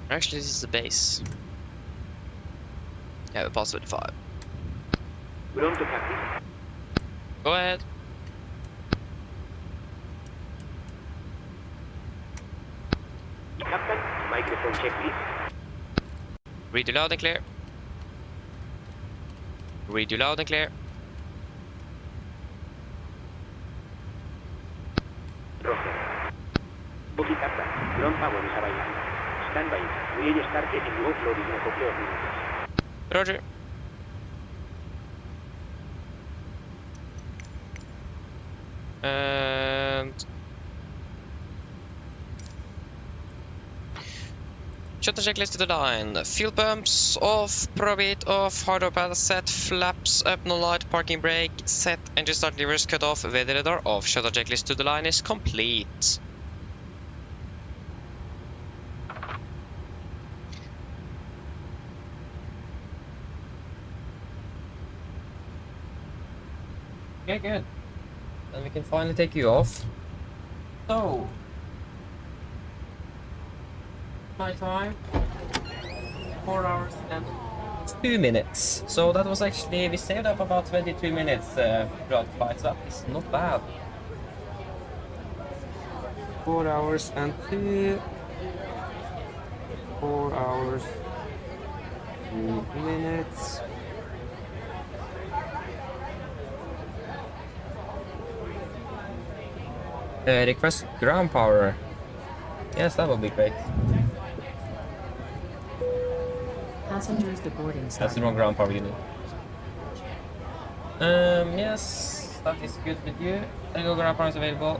Actually, this is the base. Yeah, we passed 25. We're on to Captain. Go ahead. Captain, microphone check, please. Read you loud and clear. Read you loud and clear. Roger. Bookie Captain, ground power is available. Stand by. We'll start getting low loading in a couple of minutes. Roger. And shuttle checklist to the line. Fuel pumps off, probate off, hardware panel set, flaps up, no light, parking brake set, engine start levers cut off, weather radar off. Shuttle checklist to the line is complete. Okay, good. Then we can finally take you off. So, my time, 4 hours and 2 minutes. So that was actually, we saved up about 22 minutes throughout the flight, so that is not bad. 4 hours and 4 hours, 2 minutes. Request ground power. Yes, that would be great. Passengers deboarding That's the starting. wrong ground power unit. Yes, that is good with you. Tango ground power is available.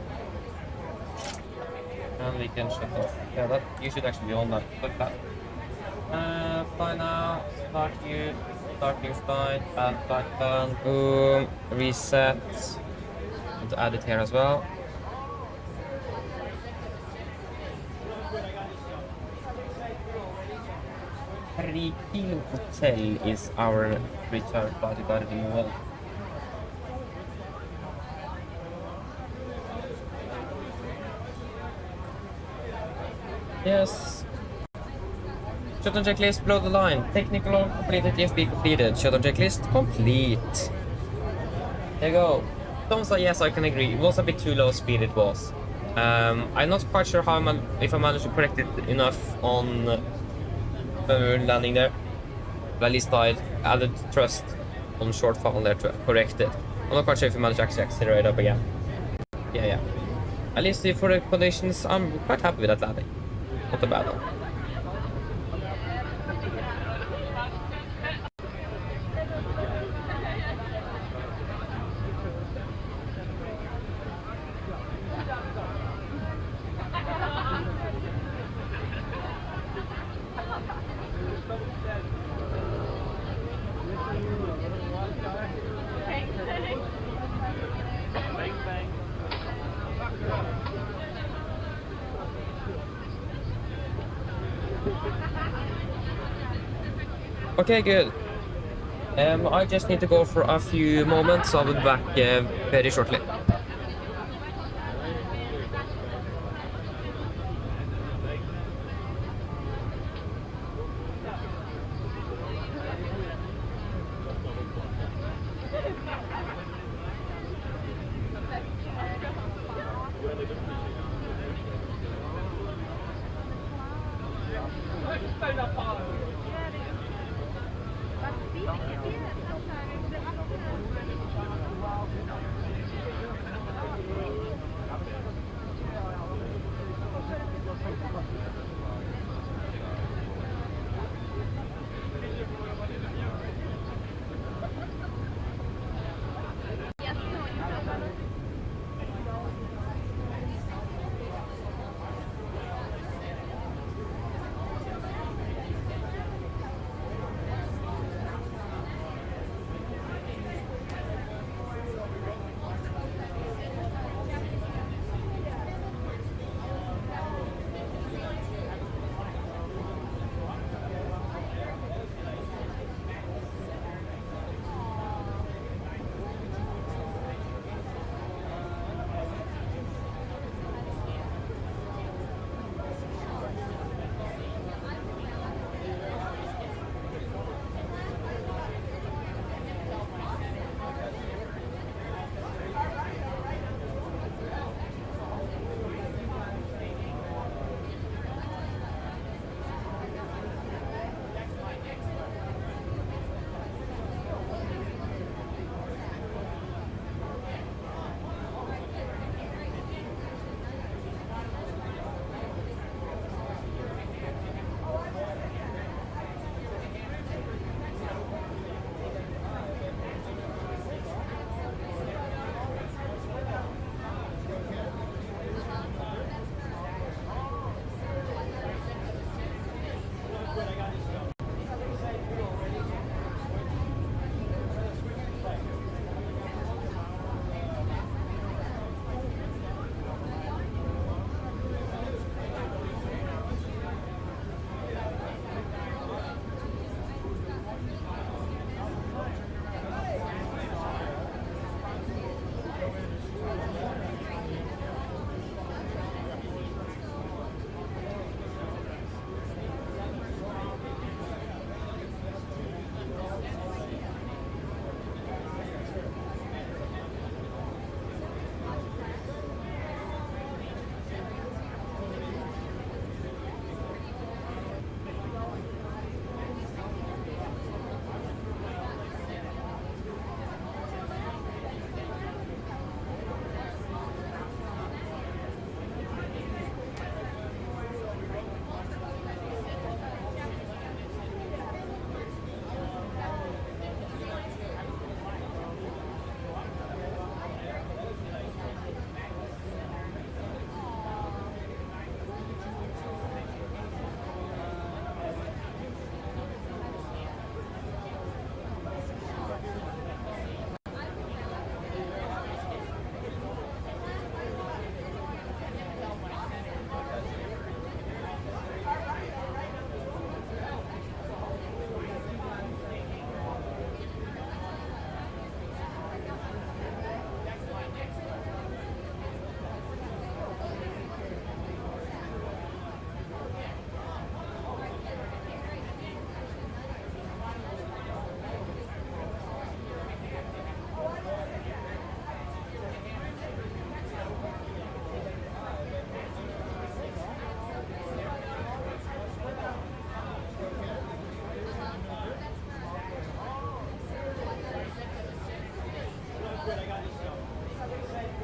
And we can shut off. Yeah, that you should actually be on that. Look that. Fly now. Start you. Start new flight. Add flight plan. Boom. Reset. And to add it here as well. Refueling Hotel is our return flight regarding removal. Yes. Shutdown checklist below the line. Technical completed, TFB completed. Shutdown checklist complete. There you go. Thumbs up, yes, I can agree. It was a bit too low speed, it was. I'm not quite sure how if I managed to correct it enough on when we were landing there. But at least I added thrust on shortfall there to correct it. I'm not quite sure if we managed to actually accelerate up again. Yeah. At least for the conditions, I'm quite happy with that landing. Not a bad one. Okay, good. I just need to go for a few moments. I'll be back very shortly.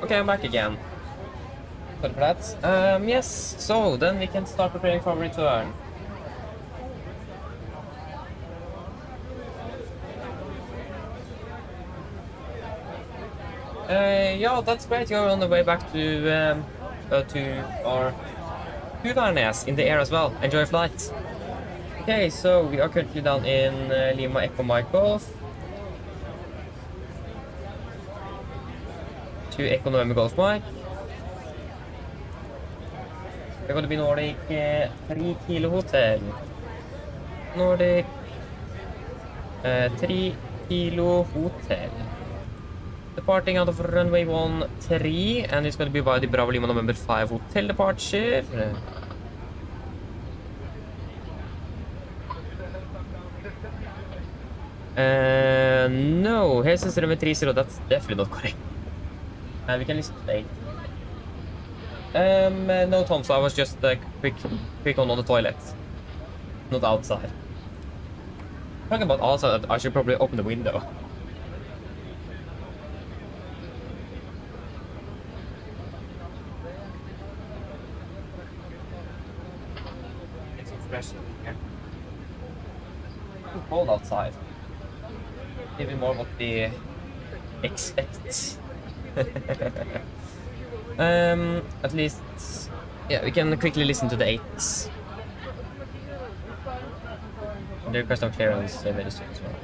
Okay, I'm back again. Sorry for that. Yes, so then we can start preparing for return. Yeah, that's great. You're on the way back to our Finalizing in the air as well. Enjoy your flight. Okay, so we are currently down in Lima Echo Michael to Echo November Golf Mike. We're going to be Nordic 3 Kilo Hotel. Nordic 3 Kilo Hotel. Departing out of runway 13, and it's going to be by the Bravo Lima November 5 hotel departure. No, here says runway 30, that's definitely not correct. We can listen to 8. No, Tom, so I was just quick on the toilet. Not outside. Talking about outside, I should probably open the window. It's so fresh in here. It's cold outside. Even more what we expect. At least, yeah, we can quickly listen to the 8s. The request of clearance very soon as well.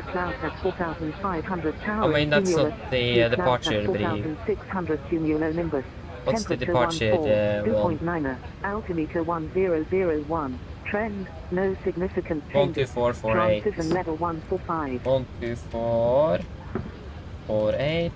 Cloud at 4,500 tower. I mean, that's not the departure, but 4,600 cumulonimbus. What's the departure? 2.9, altimeter 1001. Trend, no significant changes. 12448. Transition level 145. 12448.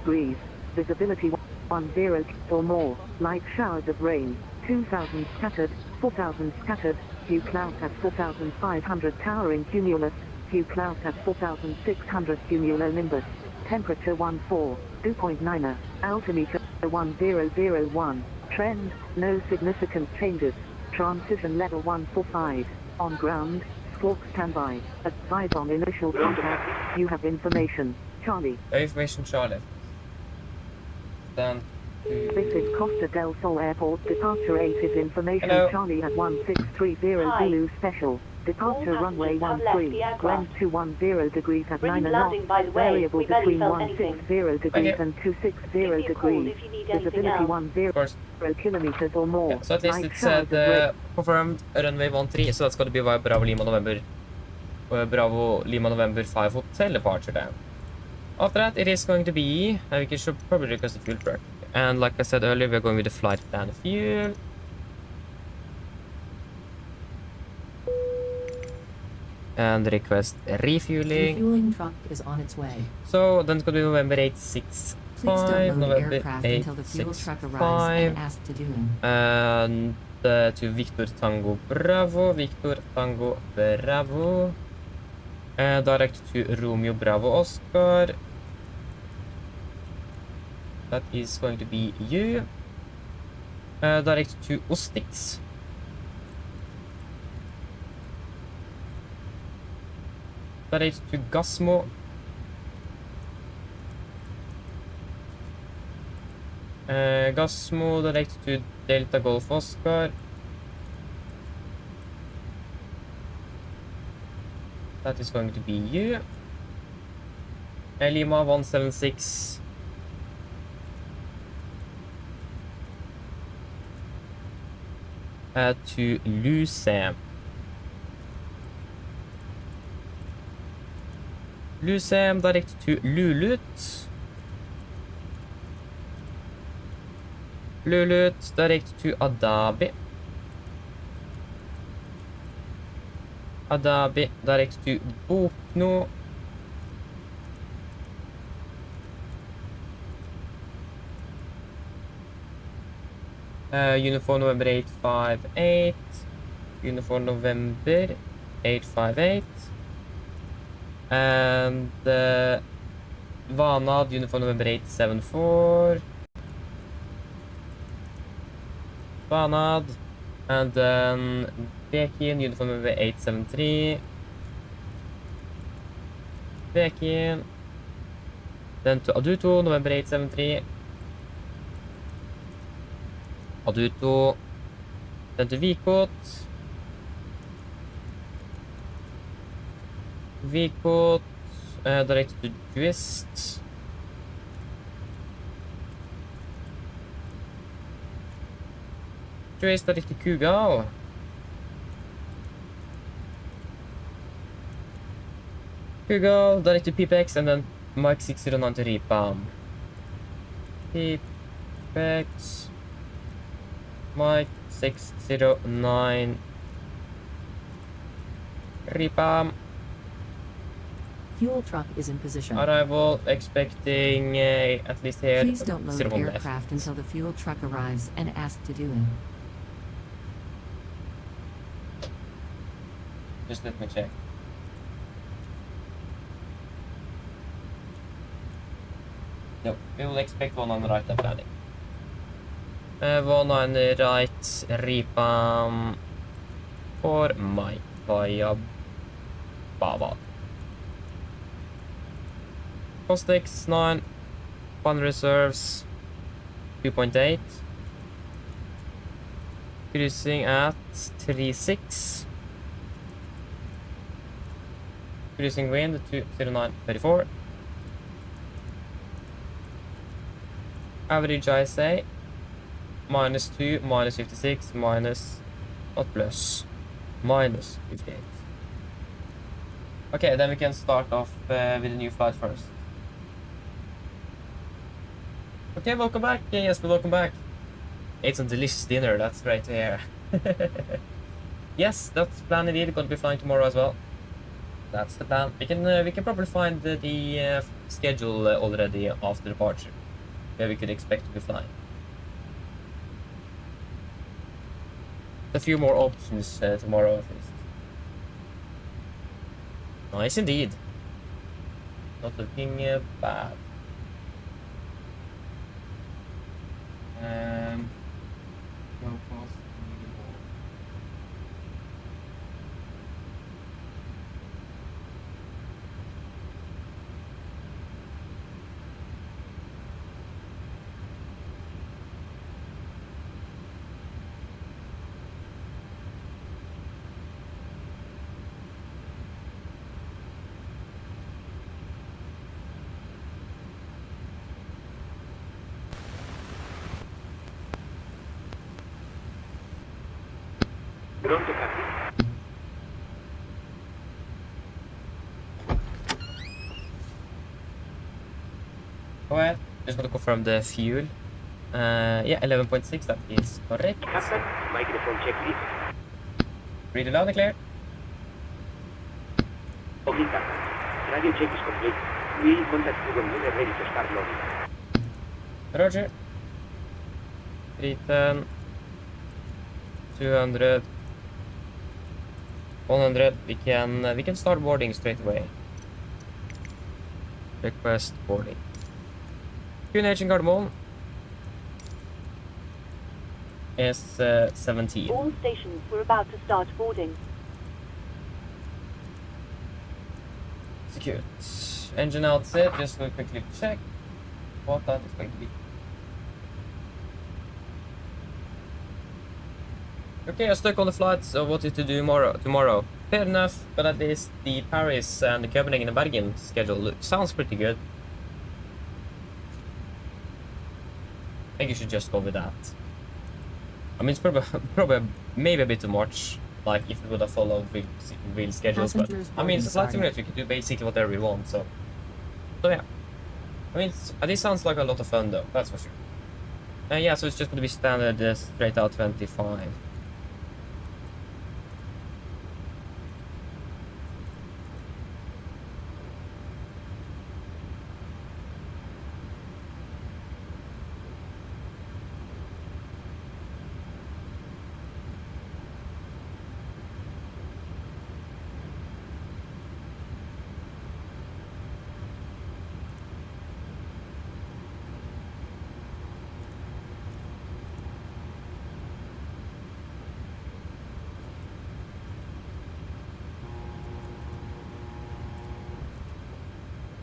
Breeze. Visibility 10 or more. Light showers of rain. 2,000 scattered. 4,000 scattered. Few clouds at 4,500 towering cumulus. Few clouds at 4,600 cumulonimbus. Temperature 2.9. Altimeter 1001. Trend, no significant changes. Transition level 145. On ground, squawk standby. Advise on initial contact. You have information. Charlie. Information, Charlie. Stand. This is Costa del Sol Airport. Departure 8 is information. Hello. Charlie at 1630 Zulu Special. Departure runway 13. Wind 210 degrees at 9 knots. Variable between 160 degrees and 260 degrees. Visibility 10 kilometers or more. Yeah, so at least it said confirmed runway 13, so that's going to be via Bravo Lima November 5 hotel departure then. After that, it is going to be, we should probably request a fuel truck. And like I said earlier, we're going with the flight plan fuel. And request refueling. Refueling truck is on its way. So then it's going to be November 865. Please don't load November aircraft until the fuel truck arrives and asked to do. And to Victor Tango Bravo. Victor Tango Bravo. Direct to Romeo Bravo Oscar. That is going to be you. Direct to Ostix. Direct to Gasmo. Gasmo direct to Delta Golf Oscar. That is going to be you. Lima 176. To Lucem. Lucem direct to Lulut. Lulut direct to Adabi. Adabi direct to Bokno. Uniform November 858. Uniform November 858. And Vanad Uniform November 874. Vanad. And then Bekin Uniform November 873. Peking. Then to Aduto, November 873. Aduto. Then to Vikot. Vikot. Direct to Twist. Twist direct to Kugal. Kugal, direct to PPX, and then Mike 609 to Ripam. PPX. Mike 609. Ripam. Fuel truck is in position. Arrival expecting at least here. Please don't load 01 left. aircraft until the fuel truck arrives and ask to do it. Just let me check. No, we will expect one on the right of landing. One on the right, Ripam for Mike via Bava. Costex 9, fun reserves 2.8. Cruising at 36. Cruising wind 209.34. Average ISA -2, -56, minus, not plus, -58. Okay, then we can start off with a new flight first. Okay, welcome back. Yes, welcome back. Ate some delicious dinner. That's great to hear. Yes, that's the plan indeed. Going to be flying tomorrow as well. That's the plan. We can probably find the schedule already after departure, where we could expect to be flying. A few more options tomorrow at least. Nice indeed. Not looking bad. No cost. Pronto, Captain. Alright, just want to confirm the fuel. Yeah, 11.6, that is correct. Captain, microphone check, please. Read it loud and clear. Okay, Captain. Radio check is complete. We'll contact you when we're ready to start loading. Roger. 310. 200. 100. We can start boarding straight away. Request boarding. QNH in Gardermoen is 17. All stations, we're about to start boarding. Secure. Engine outset, just will quickly check what that is going to be. Okay, I'm stuck on the flight, so what is to do tomorrow? Fair enough, but at least the Paris and the Copenhagen and Bergen schedule sounds pretty good. I think you should just go with that. I mean, it's probably maybe a bit too much, like if we would have followed real schedules, but I mean, it's a flight simulator, you can do basically whatever you want, so yeah. I mean, this sounds like a lot of fun though, that's for sure. Yeah, so it's just going to be standard straight out 25.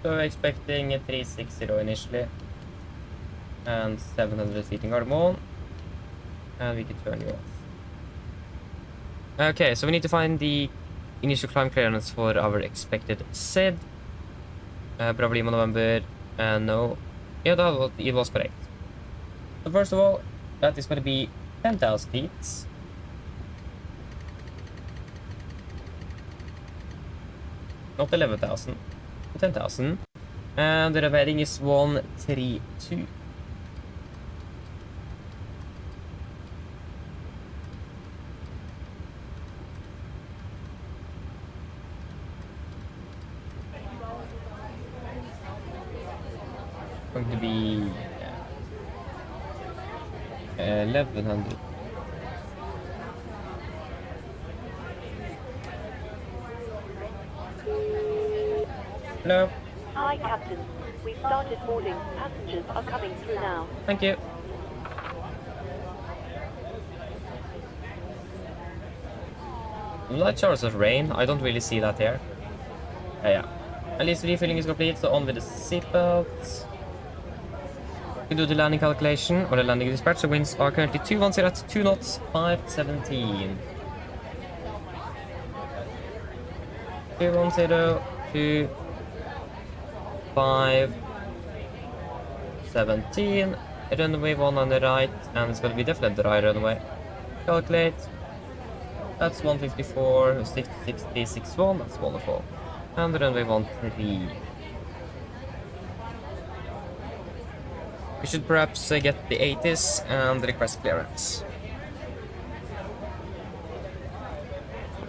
So we're expecting a 360 initially. And 700 feet in Gardermoen. And we can turn you off. Okay, so we need to find the initial climb clearance for our expected SID. Bravo Lima November. No. Yeah, it was correct. So first of all, that is going to be 10,000 feet. Not 11,000. 10,000. And the heading is 132. Going to be 1100. Hello. Hi, Captain. We've started boarding. Passengers are coming through now. Thank you. Light showers of rain. I don't really see that here. Yeah. At least refueling is complete, so on with the seatbelts. We do the landing calculation or the landing dispatch. The winds are currently 210 at 2 knots, 517. 210 to 517. Runway 1 on the right, and it's going to be definitely the right runway. Calculate. That's 154, 60, 61. That's wonderful. And the runway 13. We should perhaps get the 80s and request clearance.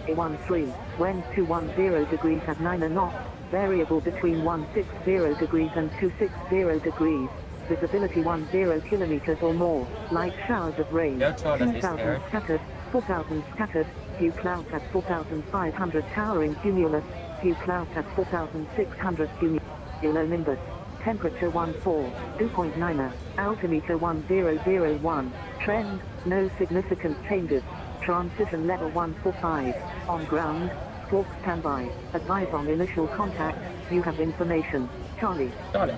13, wind 210 degrees at 9 knots, variable between 160 degrees and 260 degrees. Visibility 10 kilometers or more. Light showers of rain. 2,000 scattered, 4,000 scattered. Few clouds at 4,500 towering cumulus. Few clouds at 4,600 cumulonimbus. Temperature 2.9. Altimeter 1001. Trend, no significant changes. Transition level 145. On ground, squawk standby. Advise on initial contact. You have information. Charlie. Charlie.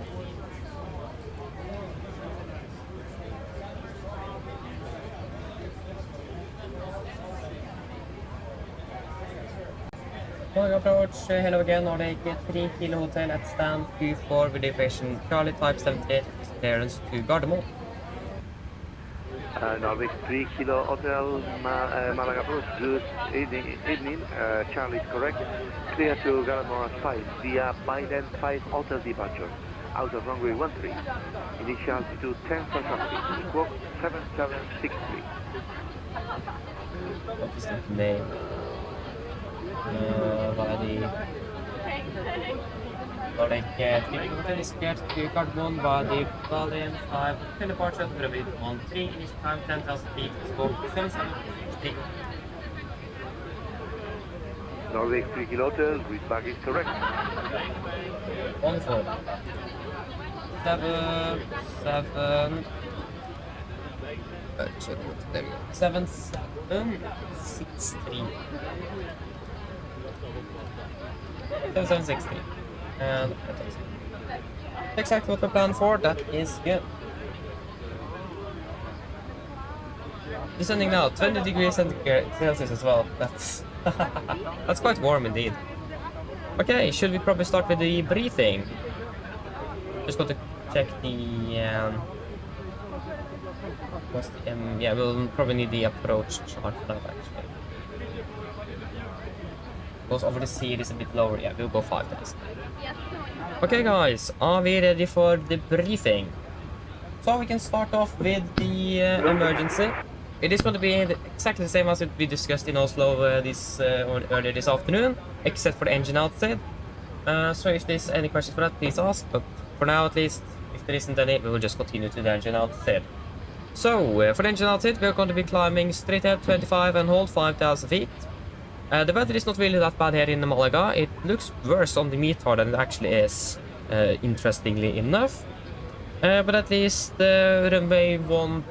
Malaga approach, hello again, Nordic 3 Kilo Hotel at stand Q4 with deviation Charlie type 78 clearance to Gardermoen. Nordic 3 Kilo Hotel, Malaga approach, good evening. Charlie is correct. Clear to Gardermoen 5 via Biden 5 hotel departure. Out of runway 13. Initial altitude 10,000 feet. Squawk 7763. What is that name? Nordic 3 Hotel is cleared to Gardermoen by the Biden 5 departure to runway 13. Initial time 10,000 feet. Squawk 7763. Nordic 3 Kilo Hotel, with bag is correct. Wonderful. 7763. 7763. And exactly what we planned for. That is good. Descending now, 20 degrees Celsius as well. That's that's quite warm indeed. Okay, should we probably start with the briefing? Just got to check the yeah, we'll probably need the approach chart for that actually. Because over the sea it is a bit lower. Yeah, we'll go 5 days. Okay guys, are we ready for the briefing? So we can start off with the emergency. It is going to be exactly the same as we discussed in Oslo earlier this afternoon, except for the engine outside. So if there's any questions for that, please ask. But for now, at least, if there isn't any, we will just continue to the engine outside. So for the engine outside, we're going to be climbing straight ahead 25 and hold 5,000 feet. The weather is not really that bad here in Malaga. It looks worse on the METAR than it actually is, interestingly enough. But at least runway 12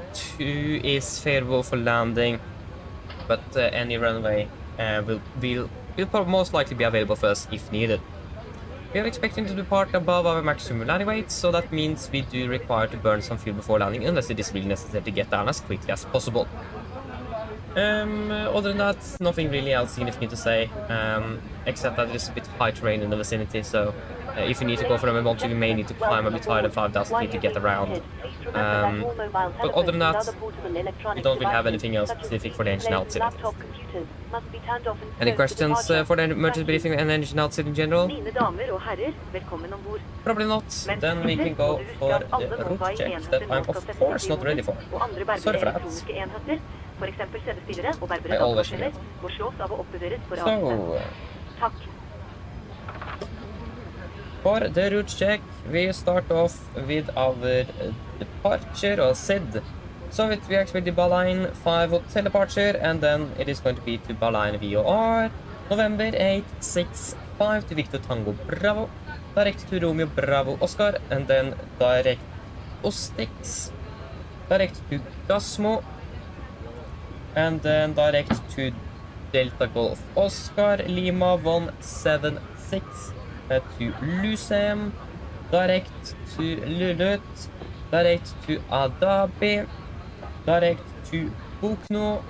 is favorable for landing. But any runway will probably most likely be available for us if needed. We are expecting to depart above our maximum landing weight, so that means we do require to burn some fuel before landing, unless it is really necessary to get down as quickly as possible. Other than that, nothing really else significant to say, except that there's a bit high terrain in the vicinity, so if you need to go for runway 12, you may need to climb a bit higher than 5,000 feet to get around. But other than that, we don't really have anything else specific for the engine outset. Any questions for the emergency briefing and engine outset in general? Probably not. Then we can go for the route check that I'm of course not ready for. Sorry for that. I always forget. So, for the route check, we start off with our departure or SID. So we expect the Berlin 5 hotel departure, and then it is going to be to Berlin VOR, November 865 to Victor Tango Bravo, direct to Romeo Bravo Oscar, and then direct Ostix, direct to Gasmo, and then direct to Delta Golf Oscar Lima 176 to Lucem, direct to Lulut, direct to Adabi, direct to Bukno,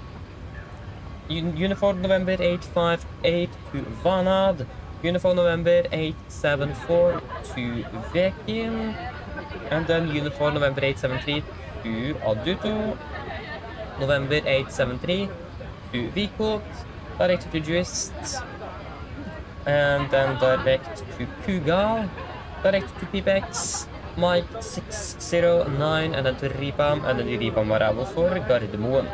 Uniform November 858 to Vanad, Uniform November 874 to Vekin, and then Uniform November 873 to Aduto, November 873 to Vikot, direct to Juist, and then direct to Kugal, direct to Pipex, Mike 609, and then to Ripam, and then the Ripam Marabo for Gardermoen.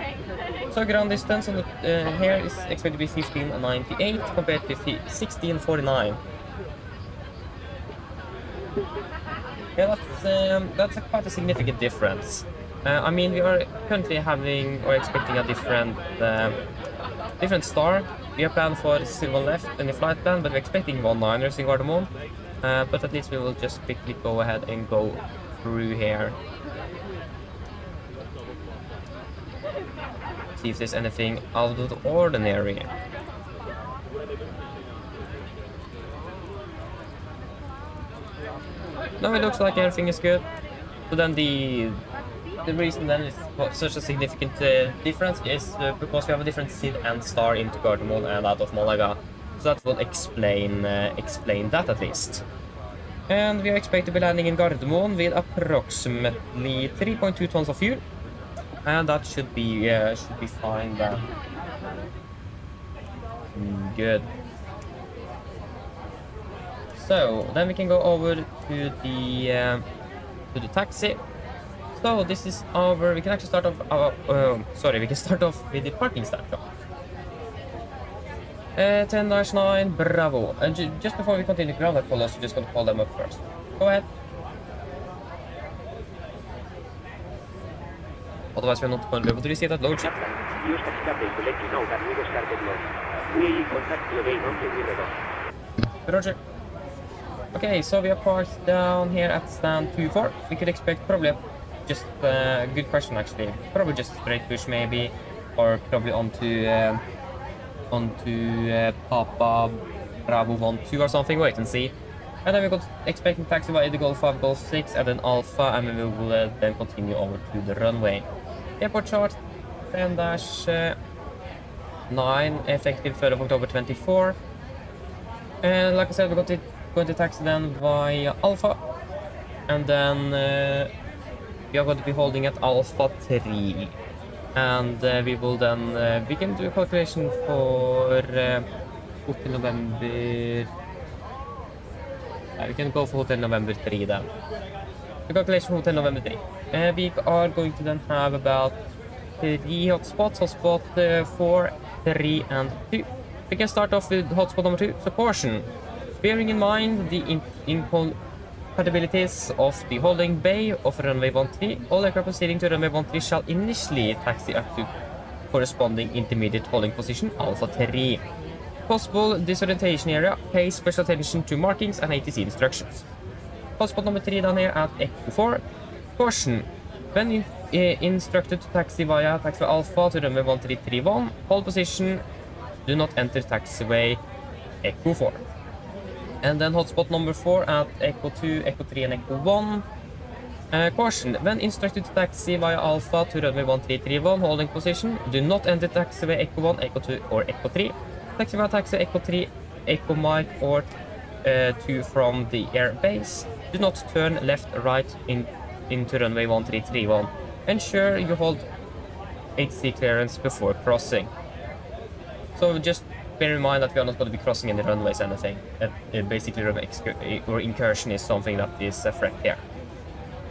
So ground distance on the, here is expected to be 1598 compared to 1649. Yeah, that's quite a significant difference. I mean, we are currently having or expecting a different star. We are planned for 01 left in the flight plan, but we're expecting 19ers in Gardermoen. But at least we will just quickly go ahead and go through here. See if there's anything out of the ordinary. No, it looks like everything is good. So then the reason then is such a significant difference is because we have a different SID and star into Gardermoen and out of Malaga. So that will explain that at least. And we are expected to be landing in Gardermoen with approximately 3.2 tons of fuel. And that should be fine then. Good. So then we can go over to the taxi. So this is we can actually start off we can start off with the parking stand. 10-9 Bravo. And just before we continue ground that follows, we're just going to call them up first. Go ahead. Otherwise we're not going to be able to receive that load check. Roger. Okay, so we are parked down here at stand 24. We could expect probably just a good question actually. Probably just a straight push maybe, or probably onto Papa Bravo 1-2 or something. Wait and see. And then we got expecting taxi via the Golf 5, Golf 6, and then Alpha, and we will then continue over to the runway. Airport chart 10-9, effective 3rd of October 24. And like I said, we got going to taxi then via Alpha, and then we are going to be holding at Alpha 3. And we will then we can do a calculation for Hotel November. We can go for Hotel November 3 then. The calculation for Hotel November 3. We are going to then have about 3 hotspots, hotspot 4, 3, and 2. We can start off with hotspot number 2, supportion. Bearing in mind the incompatibilities of the holding bay of runway 13, all aircraft proceeding to runway 13 shall initially taxi up to corresponding intermediate holding position Alpha 3. Possible disorientation area, pay special attention to markings and ATC instructions. Hotspot number 3 down here at Echo 4. Caution. When instructed to taxi via taxiway Alpha to runway 1331, hold position, do not enter taxiway Echo 4. And then hotspot number 4 at Echo 2, Echo 3, and Echo 1. Caution, when instructed to taxi via Alpha to runway 1331, holding position, do not enter taxiway Echo 1, Echo 2, or Echo 3. Taxi via taxi Echo 3, Echo Mike, or 2 from the air base. Do not turn left or right into runway 1331. Ensure you hold HC clearance before crossing. So just bear in mind that we are not going to be crossing any runways or anything. Basically, or incursion is something that is a threat here.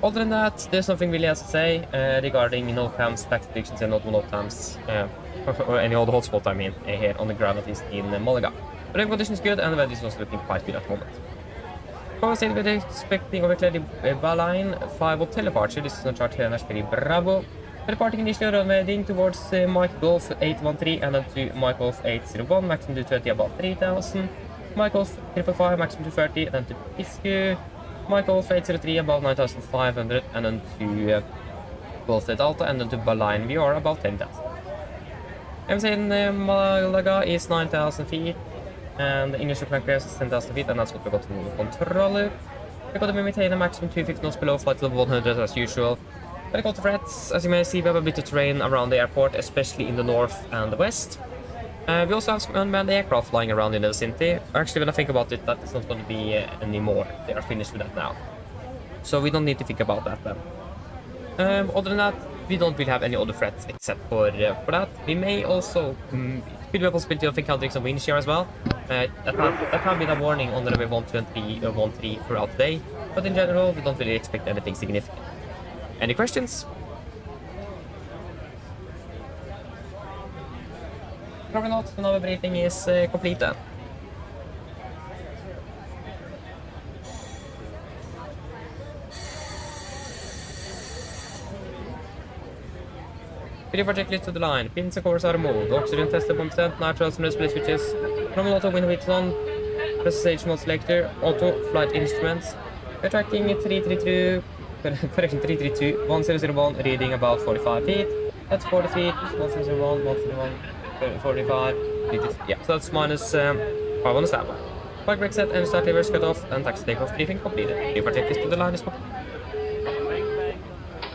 Other than that, there's nothing really else to say regarding no cams, tax predictions, and not no times, or any other hotspot, I mean, here on the ground, at least in Malaga. But the condition is good, and the weather is also looking quite good at the moment. Power state, we're expecting overclear Baline 5 of teleparture. This is on chart here, Nashville Bravo. Departing initially runway heading towards Mike Golf 813 and then to Mike Golf 801, maximum 220 above 3000. Mike Golf 555, maximum 230, and then to Piscu. Mike Golf 803 above 9500, and then to Golf 8 Alta, and then to Baline VR above 10,000. MC in Malaga is 9,000 feet, and the initial flank clearance is 10,000 feet, and that's what we got in the controller. We're going to maintain a maximum 250 knots below flight level 100 as usual. When it comes to threats, as you may see, we have a bit of terrain around the airport, especially in the north and the west. We also have some unmanned aircraft flying around in the vicinity. Actually, when I think about it, that is not going to be anymore. They are finished with that now. So we don't need to think about that then. Other than that, we don't really have any other threats except for that. We may also, it could be a possibility of encountering some wind shear as well. That have been a warning on the runway 120 or 13 throughout the day. But in general, we don't really expect anything significant. Any questions? Probably not. Another briefing is complete then. Video for checklist to the line. Pins and covers are removed. Oxygen tester competent. Nitrous and split switches. Normal auto window width on. Precision mode selector. Auto flight instruments. We're tracking 332. Correction 332, 1001, reading about 45 feet. That's 40 feet, 1001, 141, 45, 50, yeah, so that's minus 5 on the standby. Park brake set, and start levers cut off, and taxi takeoff briefing completed. If I take this to the line, is complete.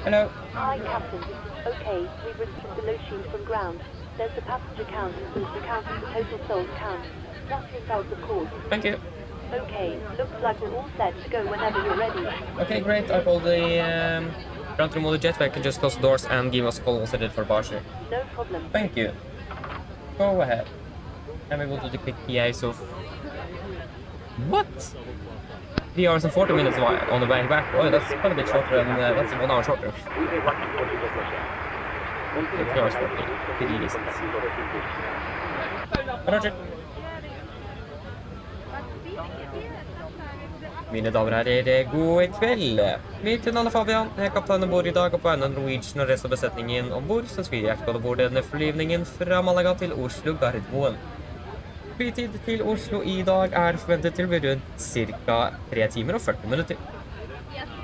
Hello. Hi, Captain. Okay, we've received the load sheet from ground. There's the passenger count, and the count of the total sold count. Plus yourselves, of course. Thank you. Okay, looks like we're all set to go whenever you're ready. Okay, great. I called the ground to remove the jetpack and just close the doors and give us a call once I did for departure. No problem. Thank you. Go ahead. And we will do the quick PA, so... What? 3 hours and 40 minutes on the way back. Oh, that's quite a bit shorter than... that's 1 hour shorter. 3 hours 40. Pretty decent. Roger. Mine damer og herrer, god kveld. Mitt navn er Fabian, jeg er kaptein ombord i dag, og på AMD Norwegian og resten av besetningen ombord, så skal vi hjertelig ombord denne flyvningen fra Malaga til Oslo Gardermoen. Flytid til Oslo i dag er forventet til å bli rundt ca. 3 timer og 40 minutter.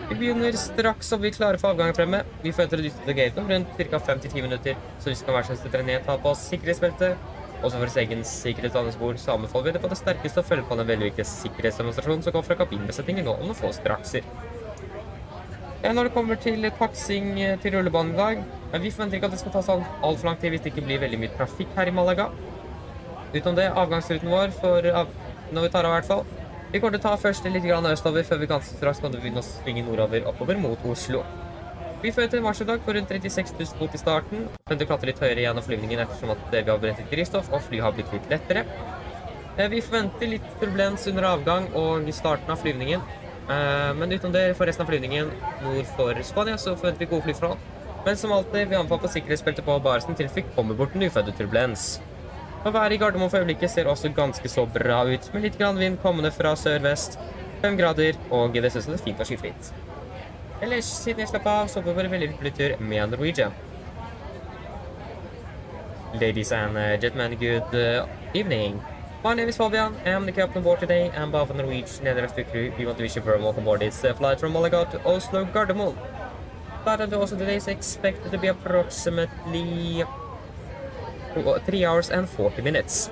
Vi begynner straks å bli klare for avgang fremme. Vi forventer å dytte til gaten om rundt ca. 5-10 minutter, så vi skal være sånn til ned, ta på oss sikkerhetsbeltet. Også for egen sikkerhetsdansbord så anbefaler vi det på det sterkeste å følge på den veldig viktige sikkerhetsdemonstrasjonen som kommer fra kabinbesetningen nå om noen få strakser. Når det kommer til taksing til rullebanen i dag, vi forventer ikke at det skal ta sånn alt for lang tid hvis det ikke blir veldig mye trafikk her i Malaga. Utom det, avgangsruten vår, når vi tar av i hvert fall. Vi kommer til å ta først litt grann østover før vi ganske straks kan begynne å svinge nordover oppover mot Oslo. Vi forventer en marsj i dag på rundt 36 000 fot i starten. Forventer å klatre litt høyere gjennom flyvningen ettersom at vi har brennet litt drivstoff og fly har blitt litt lettere. Vi forventer litt turbulens under avgang og starten av flyvningen. Men utenom det, for resten av flyvningen nord for Spania, så forventer vi god flyfront. Men som alltid, vi anbefaler på sikkerhetsbeltet på barsen til vi kommer bort en ufødde turbulens. Og været i Gardermoen for øyeblikket ser også ganske så bra ut, med litt grann vind kommende fra sør-vest, 5 grader, og det synes det er fint og skifritt. Ellers, siden jeg slapp av, så får vi bare veldig flytur med Norwegian. Ladies and gentlemen, good evening. My name is Fabian. I am the captain aboard today, and both of Norwegian and the rest of the crew, we want to wish you very welcome aboard this flight from Malaga to Oslo Gardermoen. Flight until Oslo today is expected to be approximately 3 hours and 40 minutes.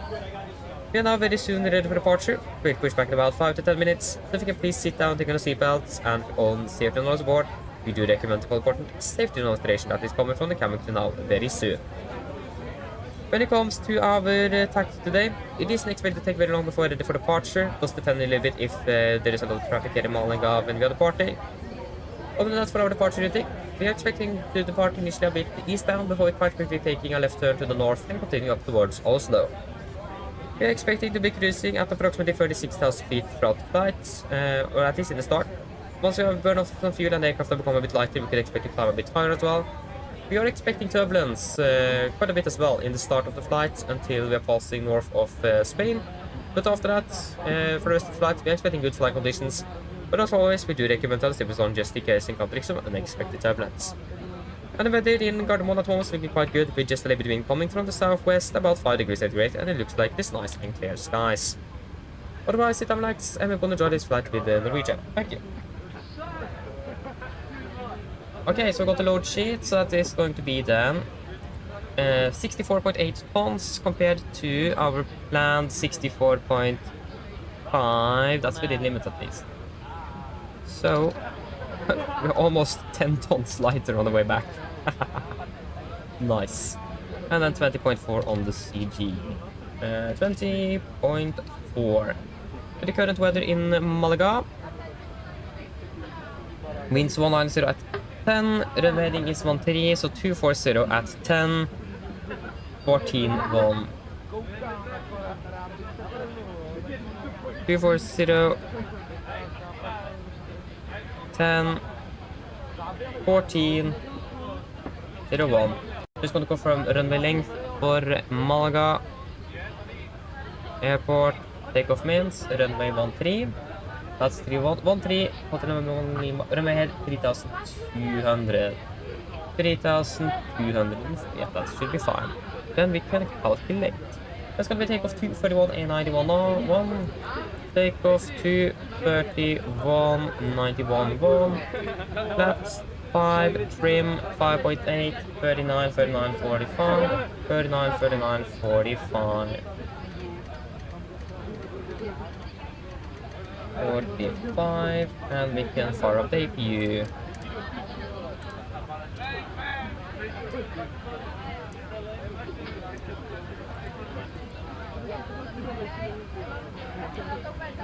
We are now very soon ready for departure. We'll push back in about 5 to 10 minutes. So if you can please sit down, take on your seatbelts, and on safety notes aboard, we do recommend all important safety demonstration that is coming from the cabin crew now very soon. When it comes to our tactic today, it isn't expected to take very long before ready for departure, just depending a little bit if there is a lot of traffic here in Malaga when we are departing. Other than that, for our departure route, we are expecting to depart initially a bit eastbound before quite quickly taking a left turn to the north and continue up towards Oslo. We are expecting to be cruising at approximately 36,000 feet throughout the flight, or at least in the start. Once we have burned off some fuel and the aircraft have become a bit lighter, we can expect to climb a bit higher as well. We are expecting turbulence quite a bit as well in the start of the flight until we are passing north of Spain. But after that, for the rest of the flight, we are expecting good flight conditions. But as always, we do recommend to stay on just in case encountering some unexpected turbulence. And the weather in Gardermoen at the moment is looking quite good, with just a little bit of wind coming from the southwest, about 5 degrees centigrade, and it looks like this nice and clear skies. Otherwise, sit down, relax, and we're going to enjoy this flight with the Norwegian. Thank you. Okay, so we got the load sheet, so that is going to be then 64.8 tons compared to our planned 64.5. That's within limit at least. So we're almost 10 tons lighter on the way back. Nice. And then 20.4 on the CG. 20.4. With the current weather in Malaga, winds 190 at 10, runway heading is 13, so 240 at 10, 14, 1. 240, 10, 14, 01. Just going to confirm runway length for Malaga Airport. Takeoff means runway 13. That's 13, runway head 3,200. 3,200, yeah, that should be fine. Then we can calculate. That's going to be takeoff 231, A91 1. Takeoff 231, 91 1. Flaps 5, trim 5.8, 39, 39, 45, 39, 39, 45. 45, and we can fire up the APU.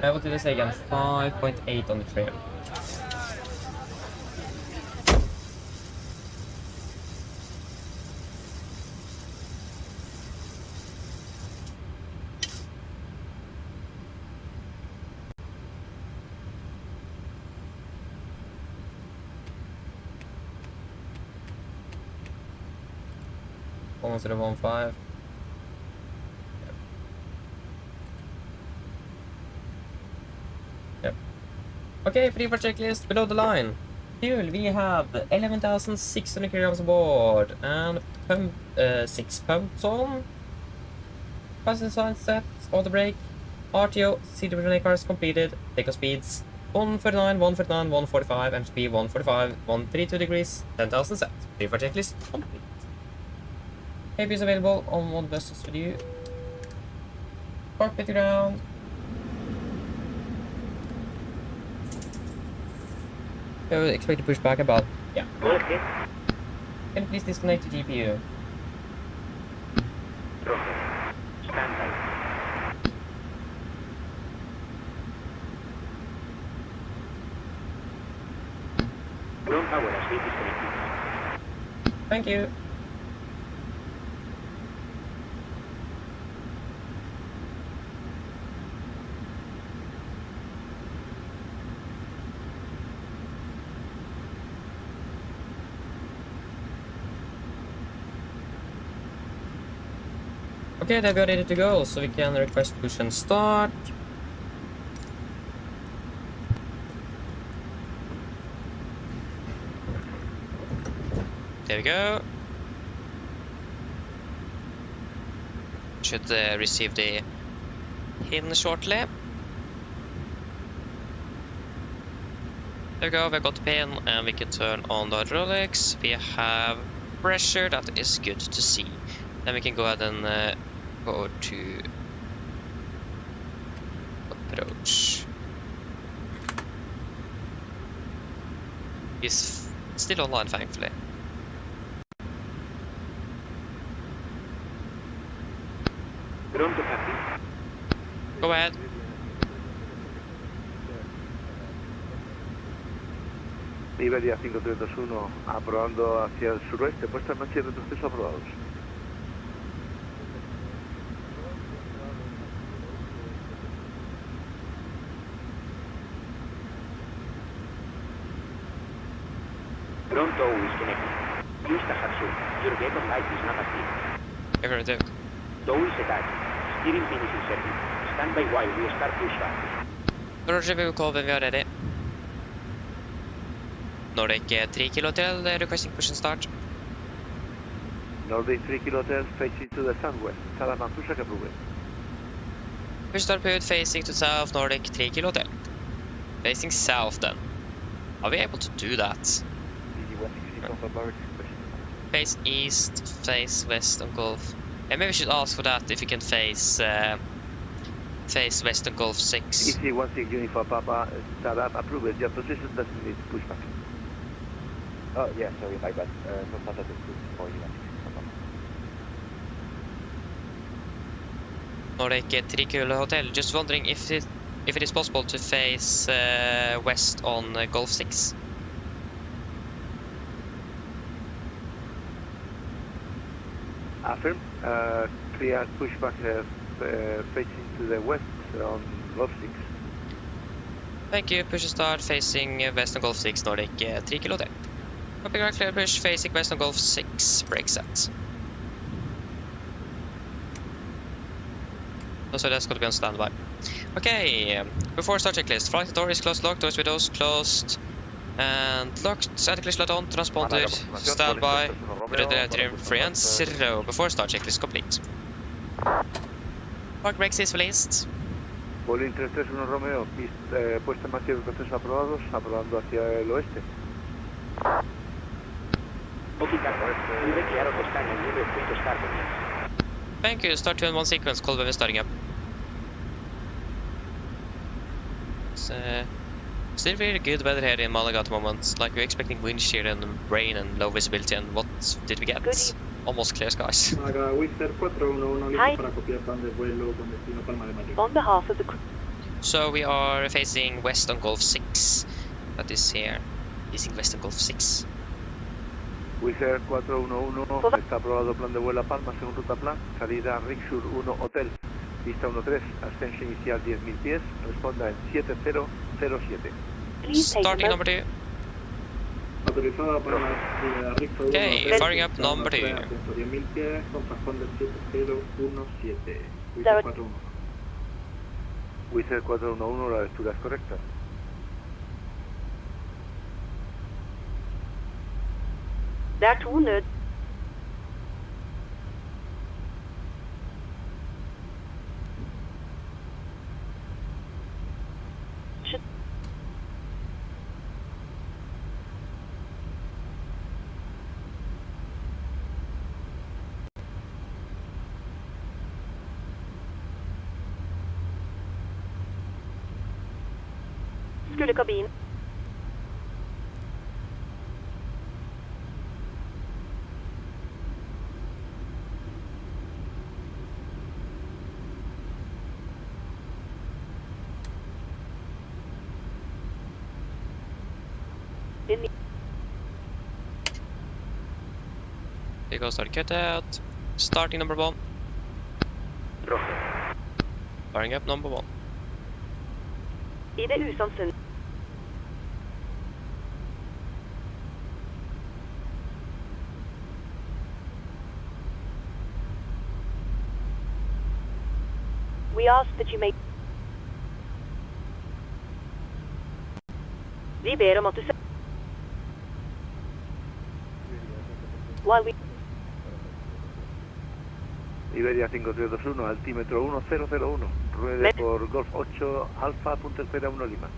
What did I say again? 5.8 on the trim. Almost at a 1.5. Yep. Okay, free for checklist below the line. Fuel, we have 11,600 kilograms aboard and 6 pumps on. Passenger sign set, auto brake, RTO, seat relay cars completed, takeoff speeds 149, 149, 145, MSP 145, 132 degrees, 10,000 set. Free for checklist complete. AP is available on one buses with you. Cockpit ground. I would expect to push back about, yeah. Okay. Can you please disconnect the GPU? Stand by. Ground power has been disconnected. Thank you. Okay, then we are ready to go, so we can request push and start. There we go. Should receive the hymn shortly. There we go, we got the pin and we can turn on the hydraulics. We have pressure, that is good to see. Then we can go ahead and go to He's still online, thankfully. Pronto, Captain. Go ahead. Iberia 5321, aprobando hacia el suroeste, puesta en marcha y retroceso aprobados. Pronto, Wisconsin. Use the Hatsu. Your vehicle light is not active. Affirmative. Tow is attached. Steering pin is inserted. Stand by while we start pushback. Roger, vi vil call when we are ready. Nordic 3 kilo til, requesting push and start. Nordic 3 kilo hotel facing to the southwest. Salaman, Pushback approved. Push start put facing to south, Nordic 3 kilo til. Facing south then. Are we able to do that? Face east, face west on Gulf. And maybe we should ask for that if you can face west on Gulf 6. EC16 Uniform Papa, start up, approved. Your position doesn't need pushback. Oh, yeah, sorry, my bad. No matter the for you. Nordic 3 kilo hotel. Just wondering if it is possible to face west on Gulf 6. Affirm. Clear pushback facing to the west on Gulf 6. Thank you. Push start facing west on Gulf 6, Nordic 3 kilo hotel. Copy, clear push facing west on Gulf 6, brake set. So that's going to be on standby. Okay, before start checklist. Flight door is closed, locked, doors windows closed and locked. Anti-glitch light on, transponder, standby, ready, free and 0. Before start checklist complete. Park brakes is released. Bolín 331 Romeo, puesta en marcha de procesos aprobados, aprobando hacia el oeste. Thank you, start 2 and 1 sequence, call when we're starting up. Still really good weather here in Malaga at the moment. Like we're expecting wind shear and rain and low visibility, and what did we get? Almost clear skies. Hi. On behalf of the crew. So we are facing west on Gulf 6. That is here. Facing west on Gulf 6. Wizard 411, está aprobado plan de vuelo a Palma según ruta plan, salida Rixur 1 Hotel, pista 13, ascenso inicial 10.000 pies, responda en 7007. Starting number 2. Autorizada para la Rixur 1 Okay, firing up number 2. 10.000 pies con transponder 7017. Wizard 411. Wizard 411, la lectura es correcta. Det er 2 nød. Skulle kabin. There goes our cutout. Starting number 1. Firing up number 1. I det usannsynlig. We ask that you make. Vi ber om at du While we Iberia 5321, altímetro 1001, ruede por Golf 8 Alfa, punto espera 1 Lima.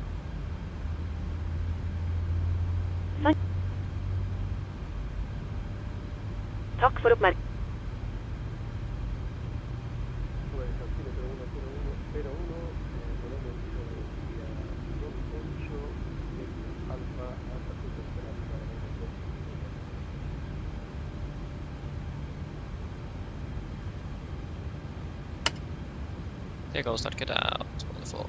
Takk for oppmerksomheten. you go, start, get out. Wonderful.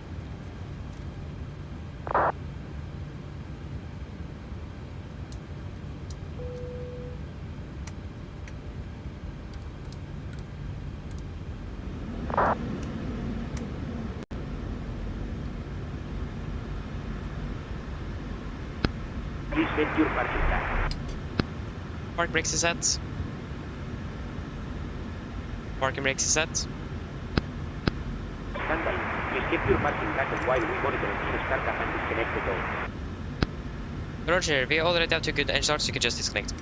Please set your parking tag. Park brakes is set. Parking brakes is set. Stand by. Please keep your parking tag while we monitor the startup and disconnect the door. Roger, we already have 2 good engine starts, you can just disconnect.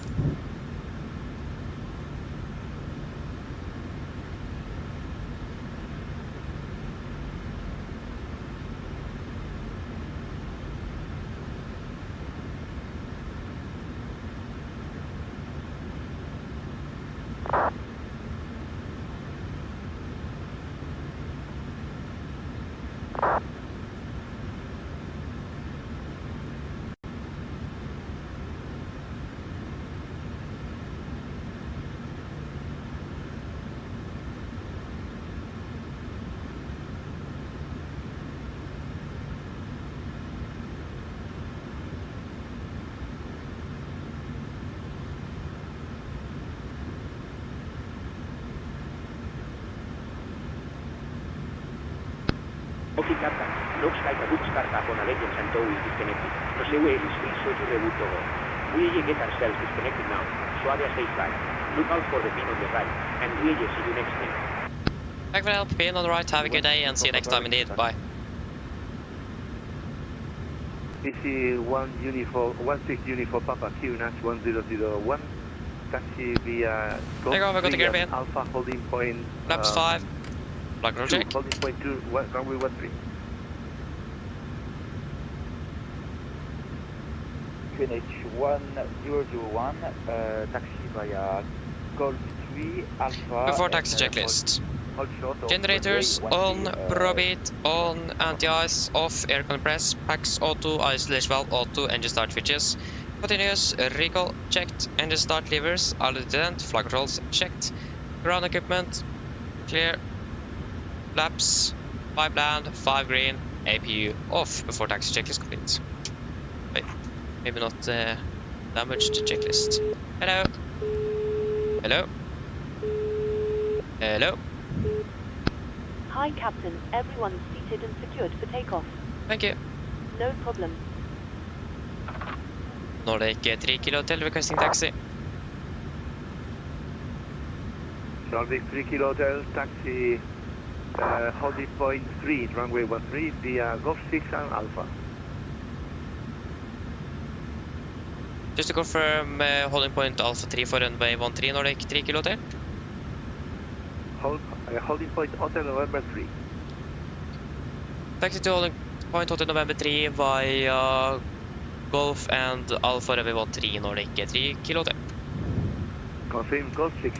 Okay, Captain. Looks like a good startup on a Legends and tow is disconnected. No sé where is free, so to reboot to go. We get ourselves disconnected now, so have a safe ride. Look out for the pin on the right, and we see you next time. Thank you for the help, pin on the right, have a good day, and see you next time indeed. Bye. Easy 16 uniform Papa Q Nash 1001. Taxi via Takeoff, I got the gear bin. Alpha holding point. Laps 5. Black roll check. Holding point 2, runway 13. QNH 1001, taxi via Golf 3 Alpha. Before taxi checklist. Generators on, probate on, anti-ice off, air compress, packs auto, isolation valve auto, engine start switches. Continuous, recall checked, engine start levers, altitude, flag controls checked. Ground equipment clear. Laps 5 land, 5 green, APU off before taxi checklist complete. Wait, maybe not damaged checklist. Hello. Hello. Hello. Hi, Captain. Everyone's seated and secured for takeoff. Thank you. No problem. Nordic 3 Kilo Hotel requesting taxi. Nordic 3 Kilo Hotel, taxi holding point 3, runway 13 via Golf 6 and Alpha. Just to confirm, holding point Alpha 3 for runway 13 Nordic 3 Kilo Hotel. Holding point Hotel November 3. Taxi to holding point Hotel November 3 via Golf and Alpha runway 13 Nordic 3 Kilo Hotel. Confirm Golf 6.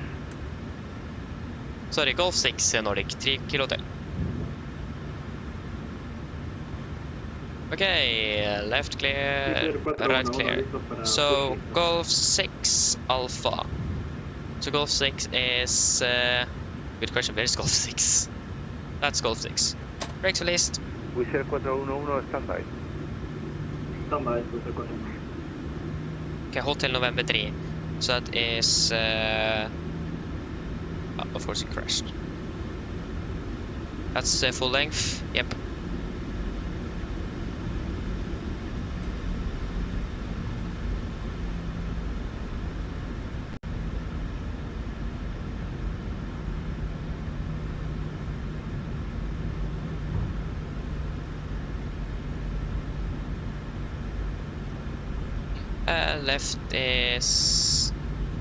Sorry, Golf 6 Nordic 3 Kilo Hotel. Okay, left clear, right clear. So Golf 6 Alpha. So Golf 6 is good question, where is Golf 6? That's Golf 6. Brakes released. We share 411 standby. Standby, Okay, Hotel November 3. So that is of course it crashed. That's full length, yep. Left is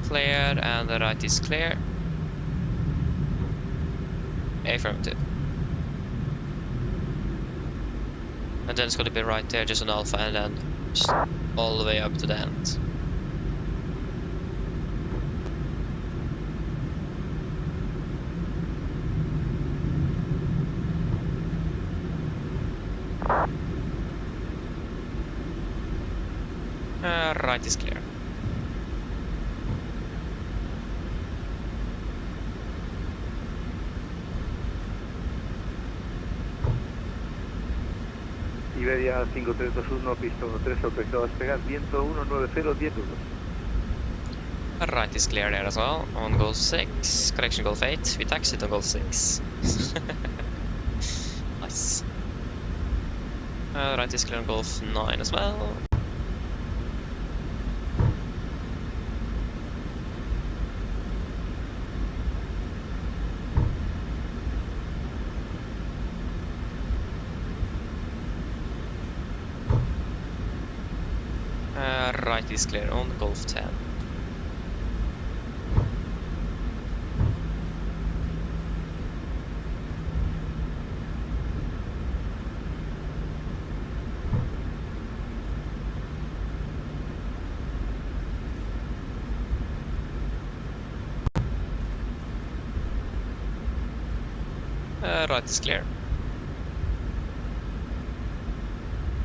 clear and the right is clear. Affirmative. And then it's going to be right there, just on Alpha, and then just all the way up to the end. Right is clear. Iberia 5321, pista 13, autorizado a despegar, viento 190, 10 nudos. Right is clear there as well, on Golf 6, correction Golf 8, we taxied on Golf 6. Nice. Right is clear on Golf 9 as well. Right is clear on Golf 10. Right is clear.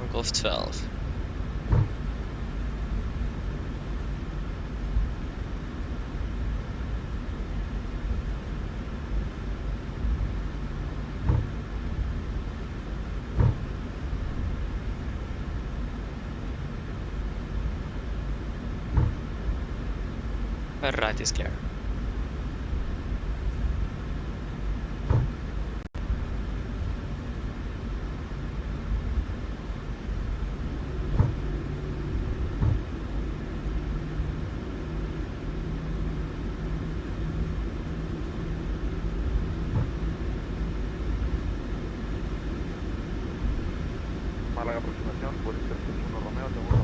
On Golf 12. Right is clear. Malaga aproximación, por 331 Romeo, tengo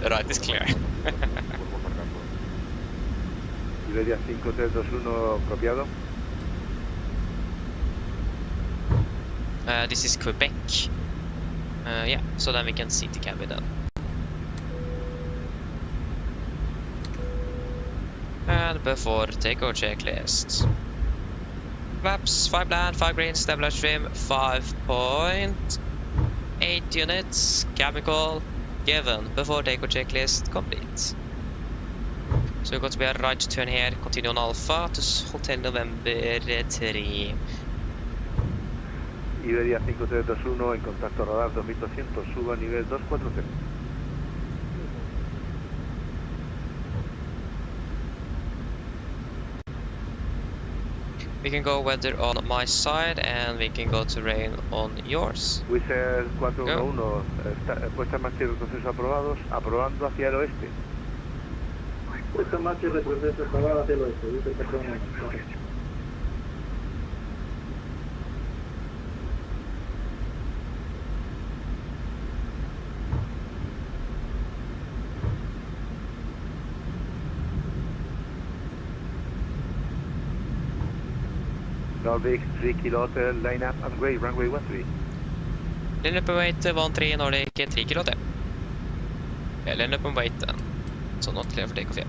The right is clear. Iberia 5321, copiado. This is Quebec. Yeah, so then we can see the cabin then. And before takeoff checklist. Flaps, 5 land, 5 green, stabilizer trim, 5.8 units, cabin call, given, before takeoff checklist complete. So we've got to be a right turn here, continue on Alpha to Hotel November 3. Iberia 5321 en contacto radar 2200, suba a nivel 240. We can go weather on my side and we can go terrain on yours. Wizard 411, puesta en marcha y retroceso aprobados, aprobando hacia el oeste. Puesta en marcha y retroceso aprobado hacia el oeste, Wizard 411. Nordic 3 kilo hotel, line up and grade, runway 13. Line up and wait 13, Nordic 3 kilo hotel. Yeah, line up and wait then. So not clear for takeoff yet.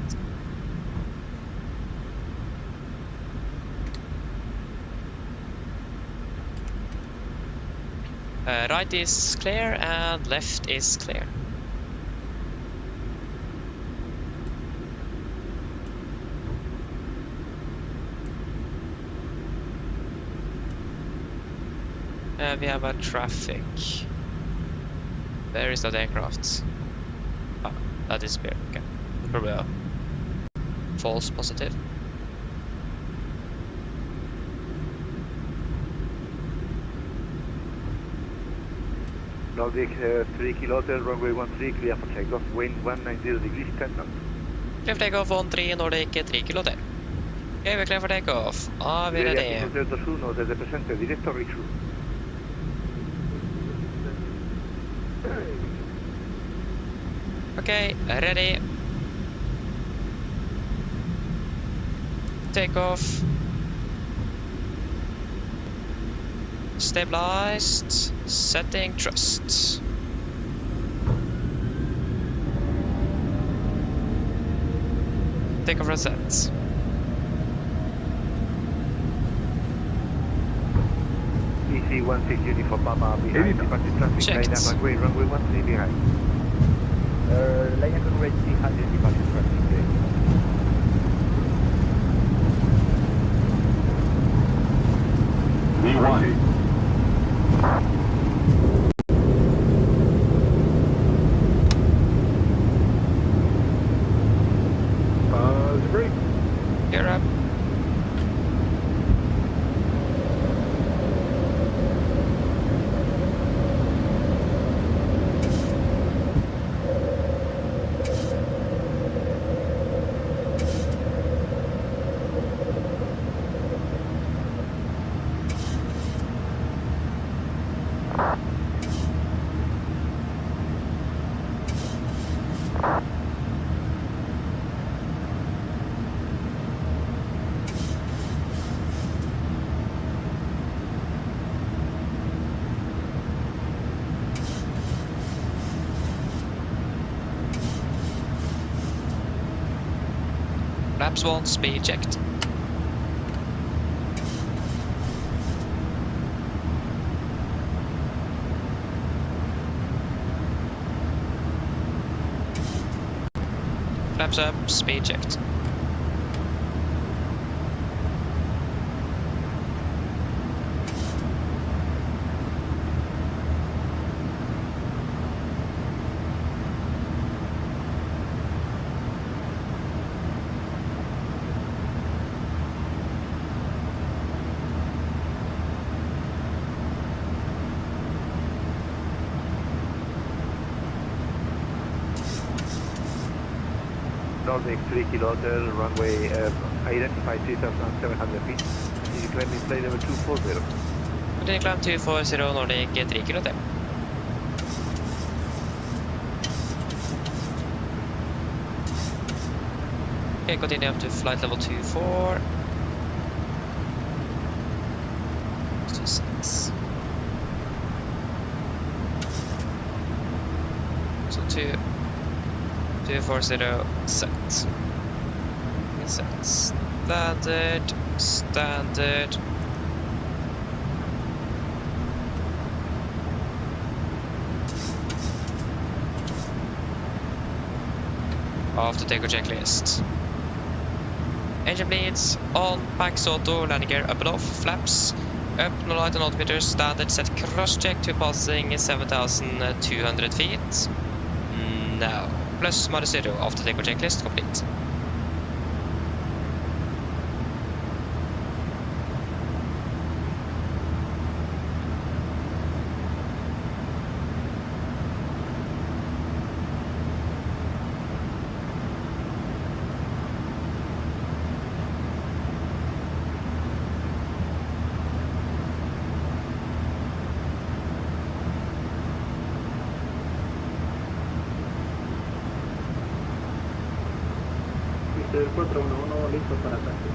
Right is clear and left is clear. We have a traffic. Where is that aircraft? Ah, that is clear. Okay. Probably a false positive. Nordic 3 kilo hotel, runway 13, clear for takeoff, wind 190 degrees, 10 knots. Clear for takeoff 13, Nordic 3 kilo hotel. Okay, we're clear for takeoff. Vi ready? Iberia 5321, desde presente, directo a Rixu. Okay, ready. Takeoff. Stabilized. Setting thrust. Takeoff reset. EC16 Uniform Papa behind, departing traffic, Checked. line up and grade, runway 13 behind. Line up and grade 300, departing traffic. V1. Flaps 1, speed checked. Flaps up, speed checked. Nordic 3 kilometer, runway identify 3,700 feet. Continue climbing plane level 240. Continue climb 240, Nordic 3 km. Okay, continue up to flight level 24. 26. So 240 set. Set standard. Off the takeoff checklist. Engine bleeds on, packs auto, landing gear up and off, flaps up, no light on altimeter, standard set cross check to passing 7,200 feet. No. Plus minus 0 after takeoff checklist complete. Mr. 411 listo para ataque.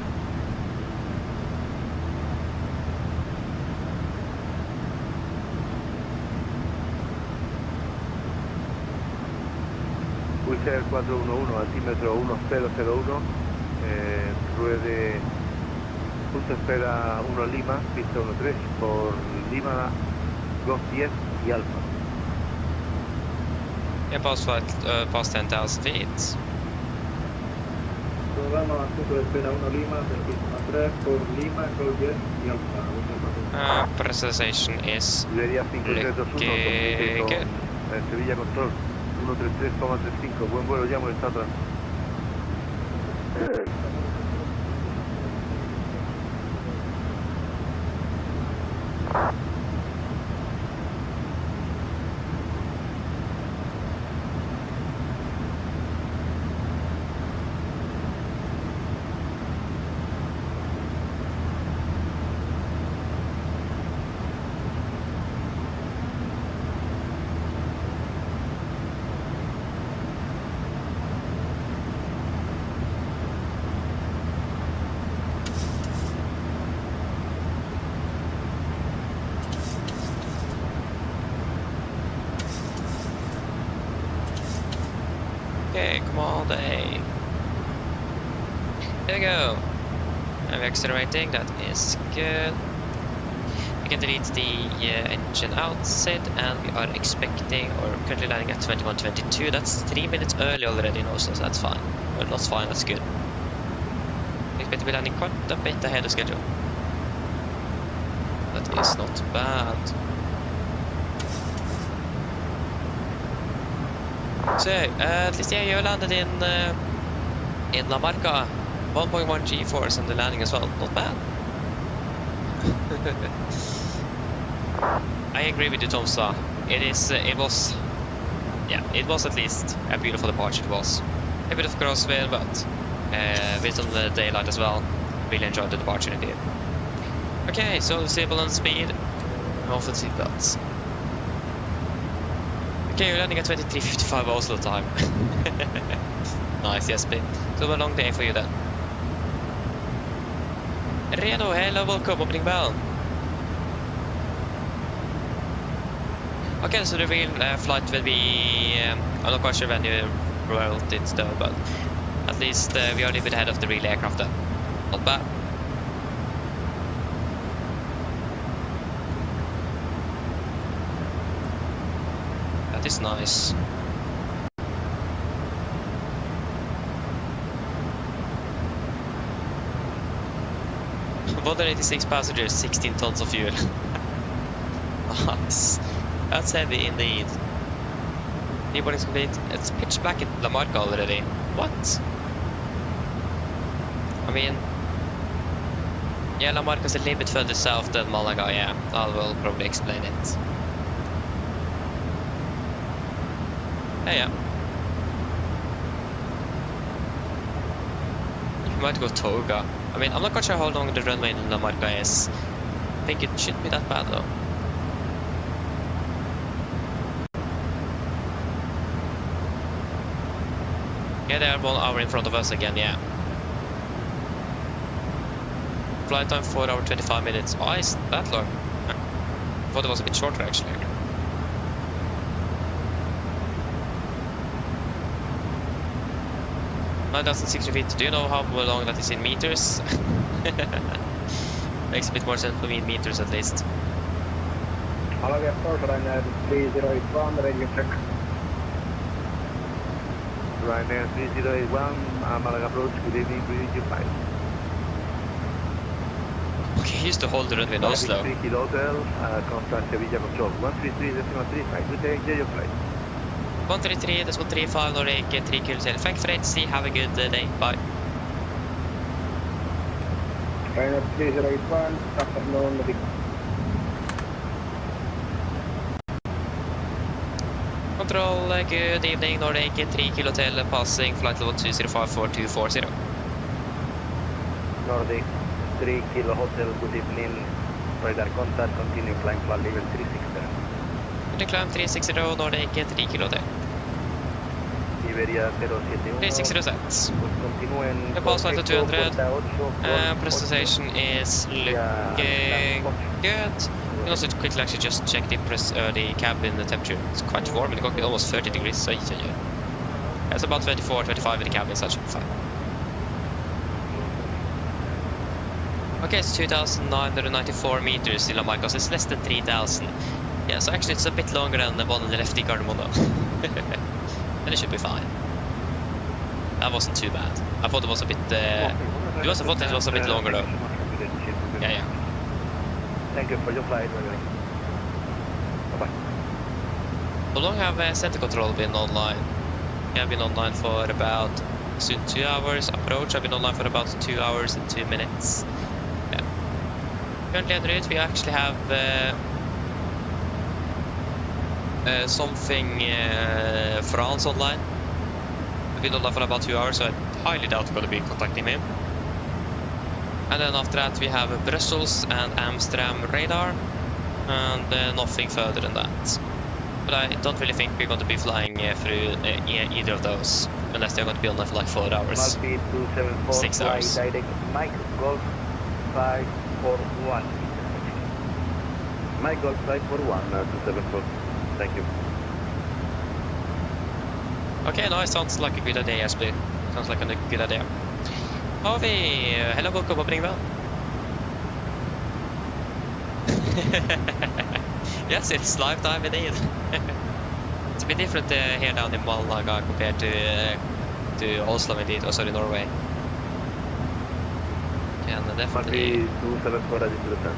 Wizard 411, altímetro 1001, ruede punto espera 1 Lima, pista 13 por Lima, Golf 10 y Alfa. Yeah, past flight, past 10,000 feet. Programa punto de espera 1 Lima, pista 3 por Lima, Golf 10 y Alfa. Pressurization is Iberia 5321, good. Sevilla Control 133,35, buen vuelo, llamo está atrás. Okay, come on, day. There we go. And we're accelerating, that is good. We can delete the engine outside, and we are expecting, or currently landing at 21:22. That's 3 minutes early already in Oslo, so that's fine. Well, not fine, that's good. We expect to be landing quite a bit ahead of schedule. That is not bad. So, at least yeah, you landed in Malaga. 1.1 G-force on the landing as well. Not bad. I agree with you, Tomsa. It was at least a beautiful departure. It was a bit of crosswind, but a bit on the daylight as well. Really enjoyed the departure indeed. Okay, so disable on speed. Off the seatbelts. Okay, you're landing at 23:55 Oslo time. Nice, yes, babe. So a long day for you then. Reno, hello, welcome, opening bell. Okay, so the real flight will be, I'm not quite sure when you wrote it though, but At least we are a little bit ahead of the real aircraft then. Not bad. That is nice. More 86 passengers, 16 tons of fuel. Nice. That's heavy indeed. Deboarding is complete. It's pitch black at La Marca already. What? I mean... Yeah, La Marca is a little bit further south than Malaga, yeah. I will probably explain it. Yeah. You might go Toga. I mean, I'm not quite sure how long the runway in La Marca is. I think it shouldn't be that bad though. Yeah, they are 1 hour in front of us again, yeah. Flight time 4 hours 25 minutes. Oh, is that long? I thought it was a bit shorter actually. $9,060 feet. Do you know how long that is in meters? Makes a bit more sense for me in meters at least. Malaga Ryanair 3081, radio check. Ryanair 3081, Malaga approach, good evening, bridge 5. Okay, he used to hold the runway in Oslo. 3 Kilo Hotel, contact Sevilla Control, 133.35, good day, enjoy your flight. 133.35 Nordic 3 kilos. Thank you for it. See, have a good day. Bye. Ryanair 3081, afternoon, Nordic. Control, good evening, Nordic 3 kilo hotel, passing flight level 2054240. Nordic 3 Kilo Hotel, good evening, radar contact, continue climb flight level 360. Continue climb 360, Nordic 3 kilo hotel. Iberia 071. 360 sets. Continúen. The pass flight to 200. Presentation is looking good. You can also quickly actually just check the cabin temperature. It's quite warm in the cockpit, almost 30 degrees. So yeah, it's about 24, 25 in the cabin, so that should be fine. Okay, it's 2,994 meters in La Marca, so it's less than 3,000. Yeah, so actually it's a bit longer than the one on the left in Gardermoen. And it should be fine. That wasn't too bad. I thought it was a bit... I also thought it was a bit longer though. Yeah. Thank you for your flight. Bye-bye. How long have center control been online? Yeah, I've been online for about soon 2 hours. Approach, I've been online for about 2 hours and 2 minutes. Yeah. Currently en route, we actually have something France online. We've been online for about 2 hours, so I highly doubt we're going to be contacting him. And then after that we have Brussels and Amsterdam radar, and nothing further than that. But I don't really think we're going to be flying through either of those, unless they're going to be online for like 4 hours. Malpi 274, 6 hours. direct Mike Golf 541. Mike Golf 541, 274. Thank you. Okay, no, it sounds like a good idea, Aspley. Sounds like a good idea. Harvey, hello, welcome, opening bell. Yes, it's live time indeed. It's a bit different here down in Malaga compared to Oslo indeed, or sorry, Norway. Can definitely... Malpi 274, ready to return.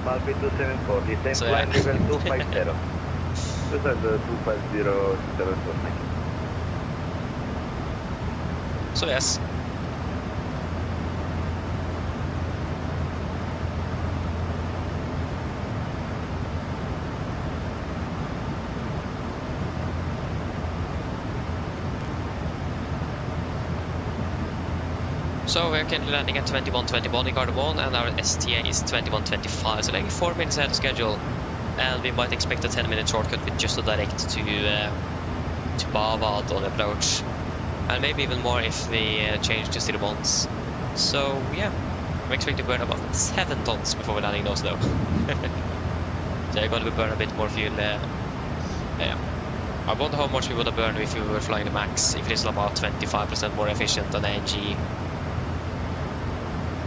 Malpi 274, descent So, climb yeah. level 250. Descend 250, 274, thank you. So yes. So we're currently landing at 21:21 in Gardermoen, and our STA is 21:25, so like 4 minutes ahead of schedule. And we might expect a 10-minute shortcut with just a direct to Bavad on approach. And maybe even more if we change to City Bonds. So yeah, I'm expecting to burn about 7 tons before we're landing in Oslo. So I'm going to burn a bit more fuel. Yeah. I wonder how much we would have burned if we were flying the max, if it is about 25% more efficient than the NG.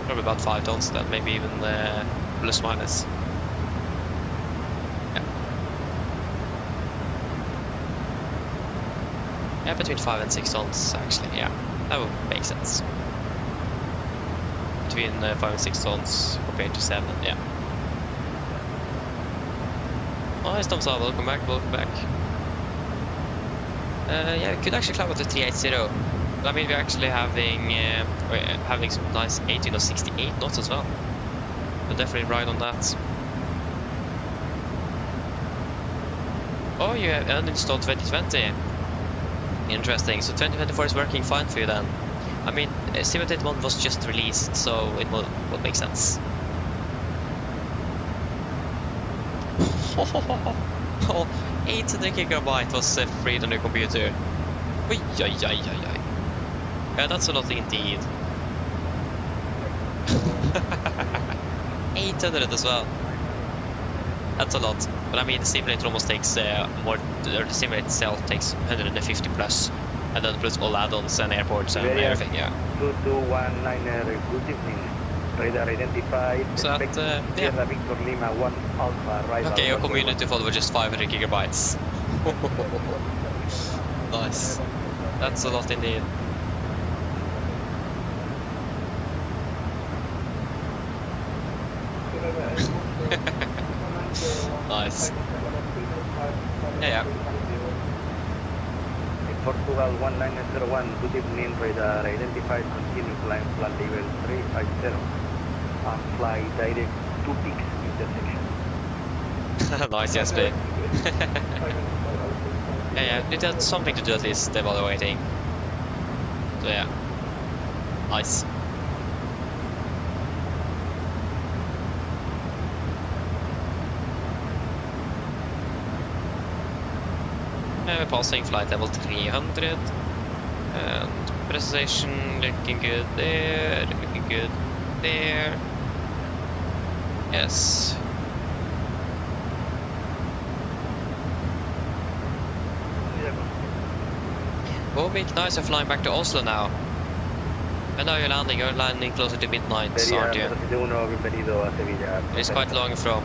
Probably about 5 tons then, maybe even plus minus. Yeah, between 5 and 6 tons actually, yeah. That would make sense. Between 5 and 6 tons compared to 7, yeah. Nice, thumbs up, welcome back, welcome back. Yeah, we could actually climb up to 380. I mean, we're actually having some nice 18 or 68 knots as well. We'll definitely ride on that. Oh, you have uninstalled 2020. Interesting, so 2024 is working fine for you then. I mean, Simulate 1 was just released, so it would make sense. Oh, 800 gigabyte was freed on your computer. Oi, yeah, that's a lot indeed. 800 as well. That's a lot. But I mean, the simulator almost takes more. The simulator itself takes 150 plus, and then plus all add-ons and airports and everything. Yeah. 2219, good evening. Radar identified. So that, yeah. Victor Lima 1 Alpha arrival. Okay, your community follower just 500 gigabytes. Nice. That's a lot indeed. Nice. Yeah. Portugal 1901, good evening. Radar identified. Continue climb plan level 350. Fly direct to peaks intersection. Nice, yes, babe. Yeah, it had something to do at least evaluating. So yeah, nice. We're passing flight level 300, and precision looking good there, looking good there. Yes. Oh, big nice, you're flying back to Oslo now. And now you're landing closer to midnight, aren't you? It's quite long from,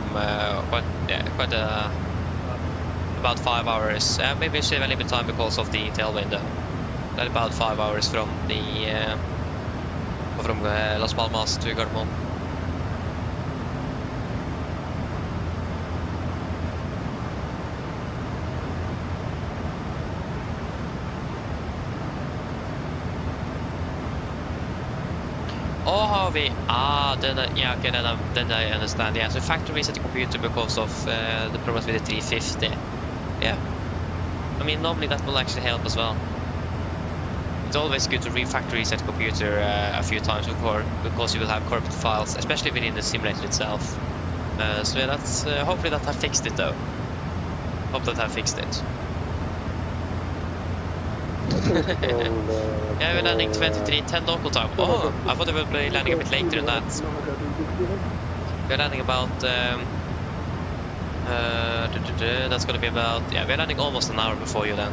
about 5 hours. Maybe you save a little bit of time because of the tailwind. That's about 5 hours from Las Palmas to Gardermoen. Oh, how we... yeah, okay, then I understand. Yeah, so factory reset the computer because of the problems with the 350. Yeah. I mean, normally that will actually help as well. It's always good to refactory reset the computer a few times before, because you will have corrupted files, especially within the simulator itself. So yeah, that's... hopefully that have fixed it though. Hope that have fixed it. Yeah, we're landing 23:10 local time. Oh, I thought we would be landing a bit later than that. We're landing about... that's gonna be about... Yeah, we're landing almost an hour before you then.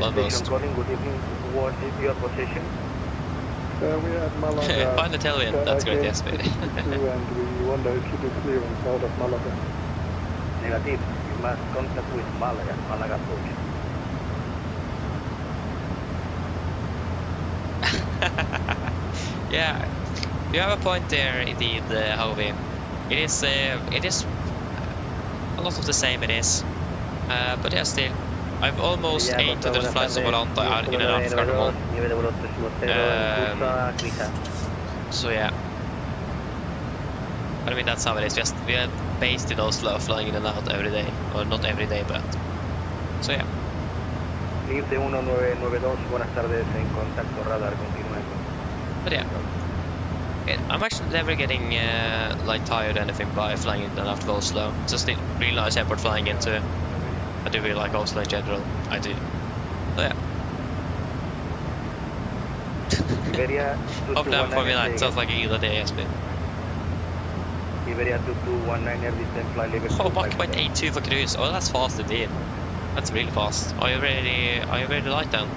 Almost. Calling, good evening. What is your position? We had Malaga. Find the tailwind, that's great, yes, baby. And we wonder if you do clearance out of Malaga. Negative. You must contact with Malaga. Malaga approach. Yeah, you have a point there, indeed, Hovey. It is a lot of the same. It is, but yeah, still, I've almost 800 flights of Volanta in and out of Gardermoen. So yeah, but I mean that's how it is. We are based in Oslo, flying in and out every day, or not every day, but so yeah. Leave the 1992, buenas tardes, en contacto radar, continúen. But yeah, I'm actually never getting like tired or anything by flying in and out of Oslo. It's just a really nice airport flying into. I do really like Oslo in general. I do. So yeah. Up down Formula 9 sounds like a good day, yes, Iberia 2219 distant flight level. Oh, 1.82 for cruise. Oh, that's fast indeed. That's really fast. Are you ready to light then?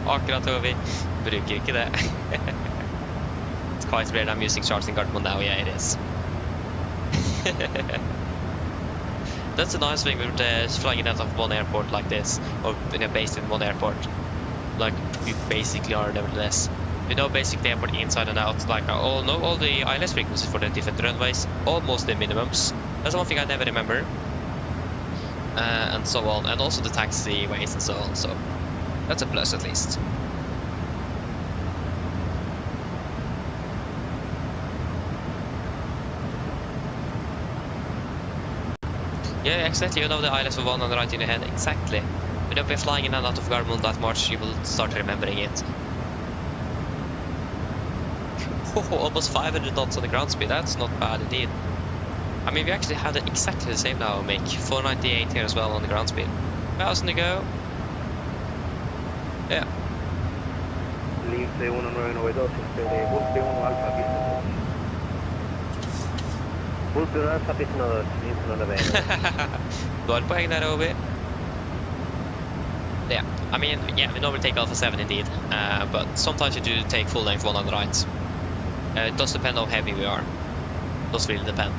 Akkurat over. Bruker ikke det. It's quite rare I'm using charging Gardermoen now. Yeah, it is. That's a nice thing with flying out of one airport like this, or based in one airport. Like we basically are nevertheless. We know basically the airport inside and out. Like all the ILS frequencies for the different runways, almost the minimums. That's one thing I never remember. And so on, and also the taxiways and so on. So that's a plus at least. Yeah, exactly. You know the ILS of one on the right in your head. Exactly. When you've been flying in and out of Gardermoen that much, you will start remembering it. Oh, almost 500 knots on the ground speed. That's not bad indeed. I mean, we actually have it exactly the same now, Mick. 498 here as well on the ground speed. 1,000 to go. Yeah. Lince 1992, Pulse 1 Alfa Pista 2. Pulse 1 Alfa Pista 2, Lince 1992. Du har poäng där, Obi. Yeah, I mean, yeah, we normally take Alpha 7 indeed, but sometimes you do take full length one on the right. It does depend how heavy we are. It does really depend.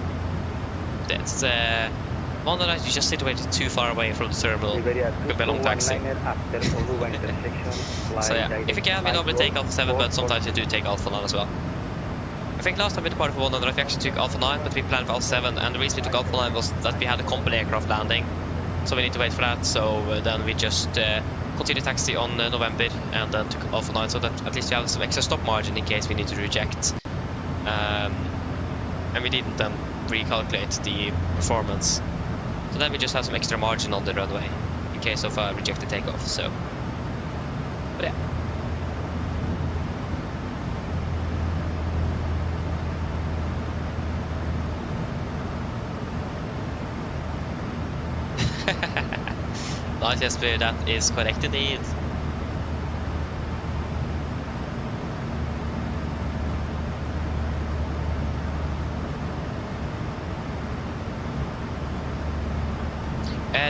It's one on the right, you just situated too far away from the terminal. Could be a long taxi. So yeah, if you can, we normally take Alpha 7, but sometimes you do take Alpha 9 as well. I think last time we departed for 1 on the right, we actually took Alpha 9, but we planned for Alpha 7, and the reason we took Alpha 9 was that we had a company aircraft landing. So we need to wait for that, so then we just continued taxi on November and then took Alpha 9, so that at least we have some extra stop margin in case we need to reject. And we didn't then recalculate the performance. So then we just have some extra margin on the runway in case of a rejected takeoff, so. But yeah. Nice, Jesper, that is correct indeed.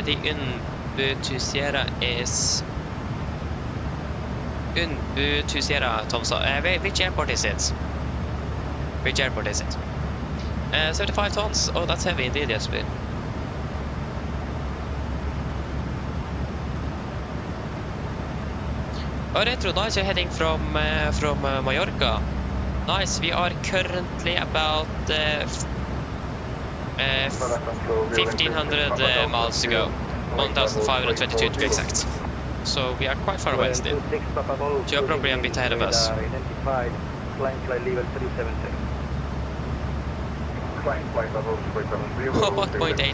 The Unbu to Sierra is... Unbu to Sierra, Tom, so, which airport is it? Which airport is it? 35 tons, oh that's heavy indeed, Jesper. Oh, Retro, nice, you're heading from Mallorca. Nice, we are currently about 1,500 miles to go. 1,522 to be exact. So we are quite far away still. So you're probably a bit ahead of us. Identified, flying flight level 376.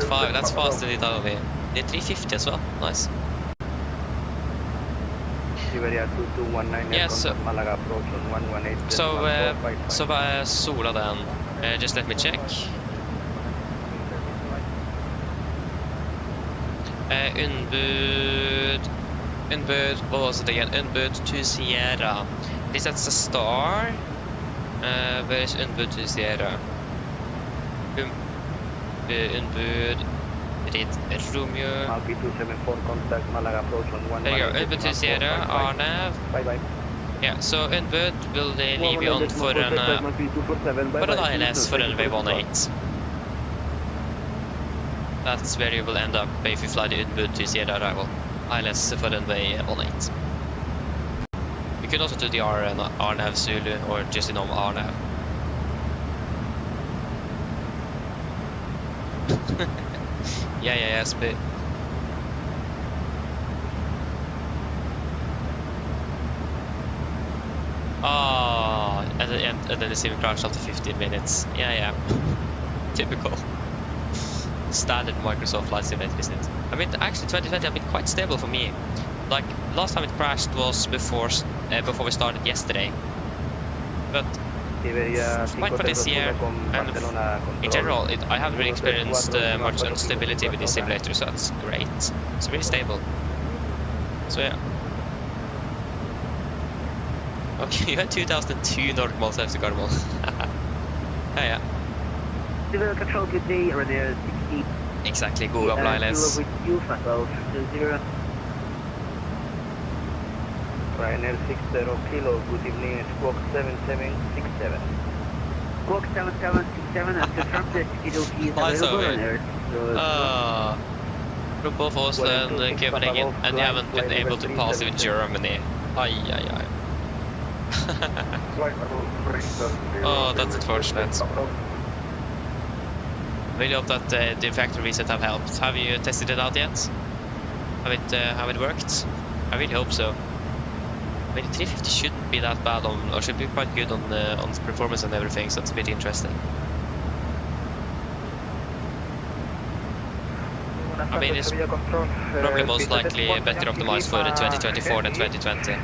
1.85, that's fast indeed out of here. The 350 as well, nice. Yeah, so Malaga approach on 118. So Sola then, just let me check. Unbud, what was it again? Unbud to Sierra. This that's a star. Where is Unbud to Sierra? Unbud. Romeo. Altitude 74, contact Malaga approach on 118. There you go, Unbud to Sierra, RNAV. Bye bye. Yeah, so Unbud will leave you on for an ILS for LV18. That's where you will end up if you fly the Unbud to Sierra arrival. ILS for LV18. You could also do the RNAV Zulu or just the normal RNAV. yeah, spit. Oh, and then the sim crashed after 15 minutes. Yeah. Typical. Standard Microsoft Flight Simulator, isn't it? I mean, actually 2020 have been quite stable for me. Like, last time it crashed was before we started yesterday. But fine for this year, and in general, I haven't really experienced much instability with this simulator, so that's great. It's really stable. So yeah. Okay, you had 2002 Nordic miles left to Gardermoen. Yeah. Civil control, good day, Ryanair 60. Exactly, Google Blindless. With you, flight level 0. Ryanair 60 kilo, good evening, squawk 7767. Squawk 7767 has confirmed that key is available on Air. Group of Oslo and Copenhagen, and you haven't been able to pass in Germany. Ay. Oh, that's unfortunate. Really hope that the factory reset have helped. Have you tested it out yet? Have it worked? I really hope so. I mean, 350 shouldn't be that bad on, or should be quite good on performance and everything, so it's a bit interesting. I mean, it's probably most likely better optimized for the 2024 than 2020.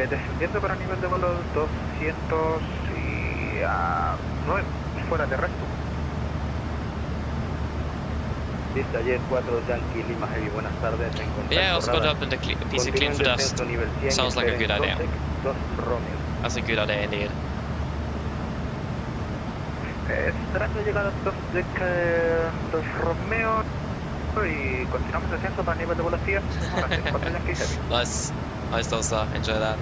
Descendiendo para nivel de vuelo 209, fuera de resto. Lista Jet 4 Yankee Lima Heavy, buenas tardes. Yeah, I was going to open the PC clean for dust. Sounds like a good idea. That's a good idea indeed. Esperando llegar a 2 Romeo y continuamos descenso para nivel de velocidad. 4 Yankee Heavy. Nice Tosa, enjoy that.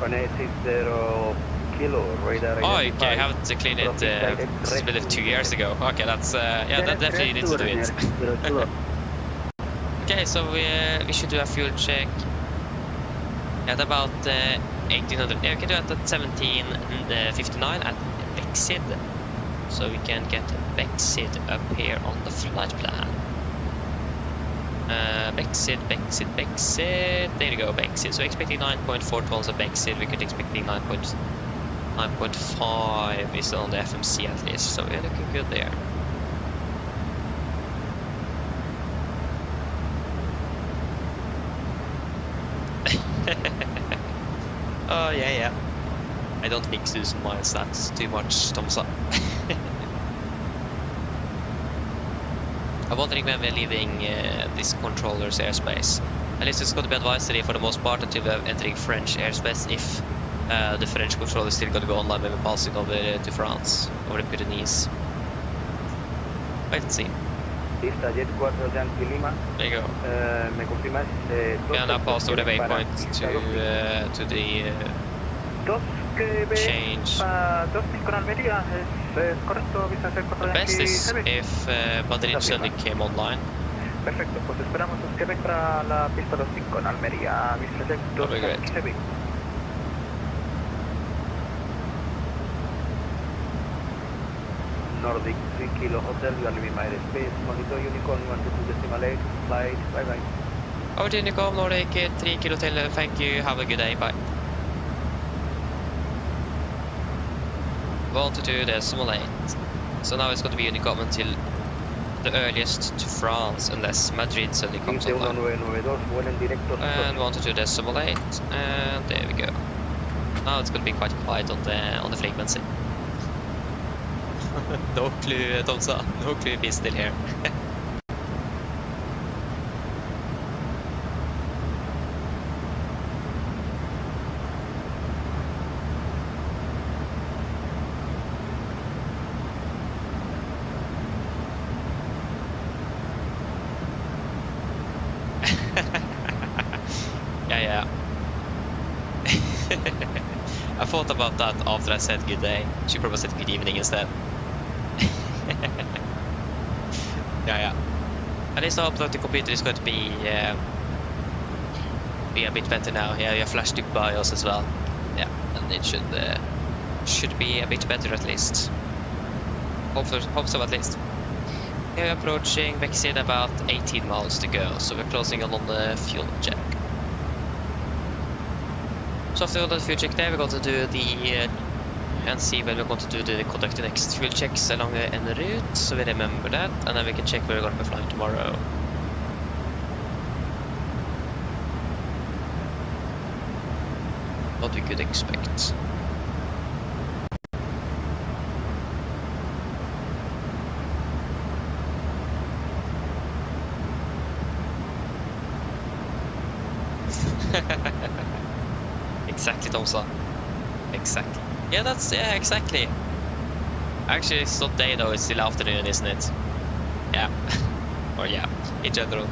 180 kilo radar. Oh, okay, I haven't cleaned it a bit of 2 years ago. Okay, that's yeah, that definitely needs to do it. Okay, so we should do a fuel check at about 1800. Yeah, we can do it at 1759 at Bexid, so we can get Bexid up here on the flight plan. Bexid. There you go, Bexid. So expecting 9.4 tons of Bexid. We could expecting 9.5 is on the FMC at least. So we're looking good there. Oh yeah. I don't think Susan minds that's too much thumbs up. I'm wondering when we're leaving this controller's airspace. At least it's going to be advisory for the most part until we're entering French airspace if the French controller is still going to go online when we're passing over to France, over the Pyrenees. Wait and see. Lista Jet 4 Yankee Lima. There you go. Me confirmas. We are now passed over the waypoint to the change. The best is if Madrid suddenly came online. Perfecto, pues esperamos a Quebec para la pista 25 en Almería. Mr. Jack 2 Heavy. Nordic 3 Kilo Hotel, you are leaving my airspace. Monitor Unicorn 12.8, flight, bye bye. Over to Unicom, Nordic 3 Kilo Hotel, thank you, have a good day, bye. 122.8. So now it's going to be Unicom until the earliest to France, unless Madrid suddenly comes online. And 122.8, and there we go. Now it's going to be quite quiet on the frequency. No clue, Tomsa. No clue if he's still here. Yeah. I thought about that after I said good day. She probably said good evening instead. Yeah. At least I hope that the computer is going to be a bit better now. Yeah, you flashed it by us as well. Yeah, and it should be a bit better at least. Hope so at least. Yeah, we're approaching Bexid, about 18 miles to go, so we're closing in on the fuel check. So after all the fuel check there, we're going to do the and see when we're going to do conduct the next fuel checks along the en route, so we remember that, and then we can check where we're going to be flying tomorrow. What we could expect. Exactly, Tomsa. Exactly. Yeah, exactly. Actually, it's not day though, it's still afternoon, isn't it? Yeah. Or yeah, in general.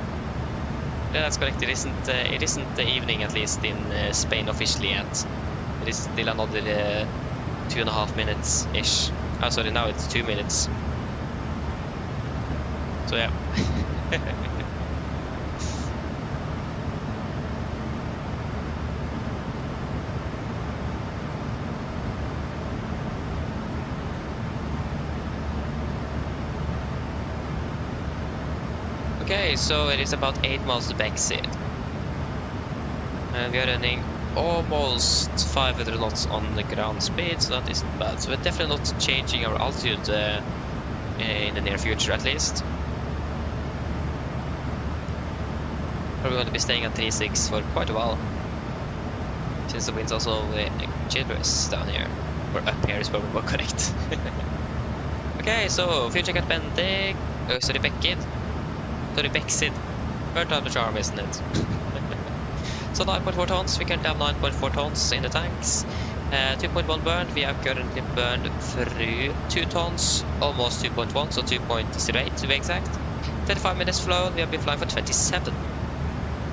Yeah, that's correct. It isn't the evening, at least in Spain officially yet. It is still another 2.5 minutes-ish. Oh, sorry, now it's 2 minutes. So yeah. Okay, so it is about 8 miles to Bexit. And we are running almost 500 knots on the ground speed, so that isn't bad. So we're definitely not changing our altitude in the near future, at least. We're going to be staying at 3.6 for quite a while, since the wind's also generous down here. Or up here is probably more correct. Okay, so fuel check at Bendig. Sorry, Beckid. Sorry, Bexid. Third time the charm, isn't it? So 9.4 tons, we currently have 9.4 tons in the tanks. 2.1 burned, we have currently burned through 2 tons, almost 2.1, so 2.08 to be exact. 35 minutes flown, we have been flying for 27.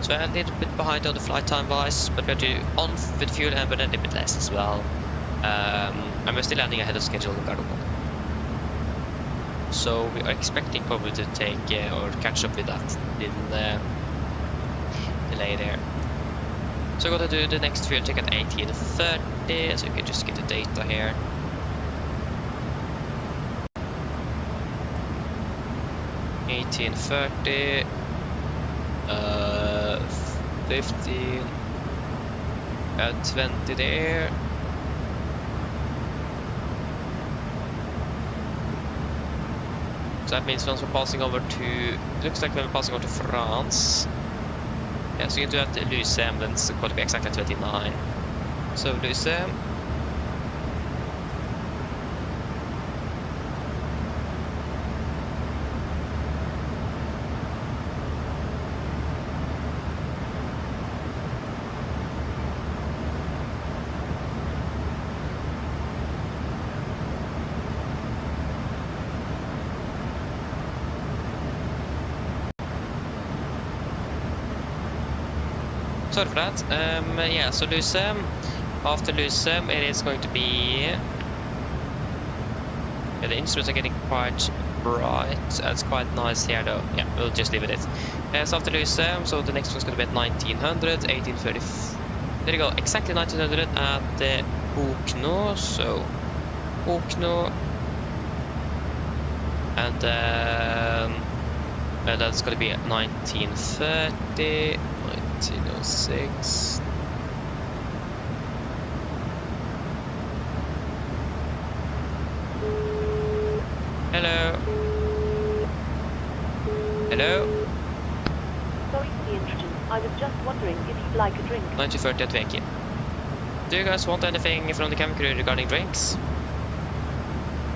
So we're a little bit behind on the flight time wise, but we're due on with fuel and burn a little bit less as well. And we're still landing ahead of schedule in Gardermoen. So we are expecting probably to take or catch up with that little delay there. So we're going to do the next fuel check at 18:30, so you can just get the data here. $18.30, 15 at 20 there. So that means once we're passing over to, looks like we're passing over to France. Yeah, so you can do that at Lucem, then it's going to be exactly 29. So Lucem. Sorry for that. Yeah, so Lucem. After Lucem, it is going to be... Yeah, the instruments are getting quite bright. It's quite nice here, though. Yeah, we'll just leave it at. So after Lucem, so the next one's going to be at 1900, 1830. There you go, exactly 1900 at Okno. So Okno, and that's going to be at 1930. 1906. Hello. Hello. Sorry for the intrusion. I was just wondering if you'd like a drink. 1930 at Veki. Do you guys want anything from the cabin crew regarding drinks?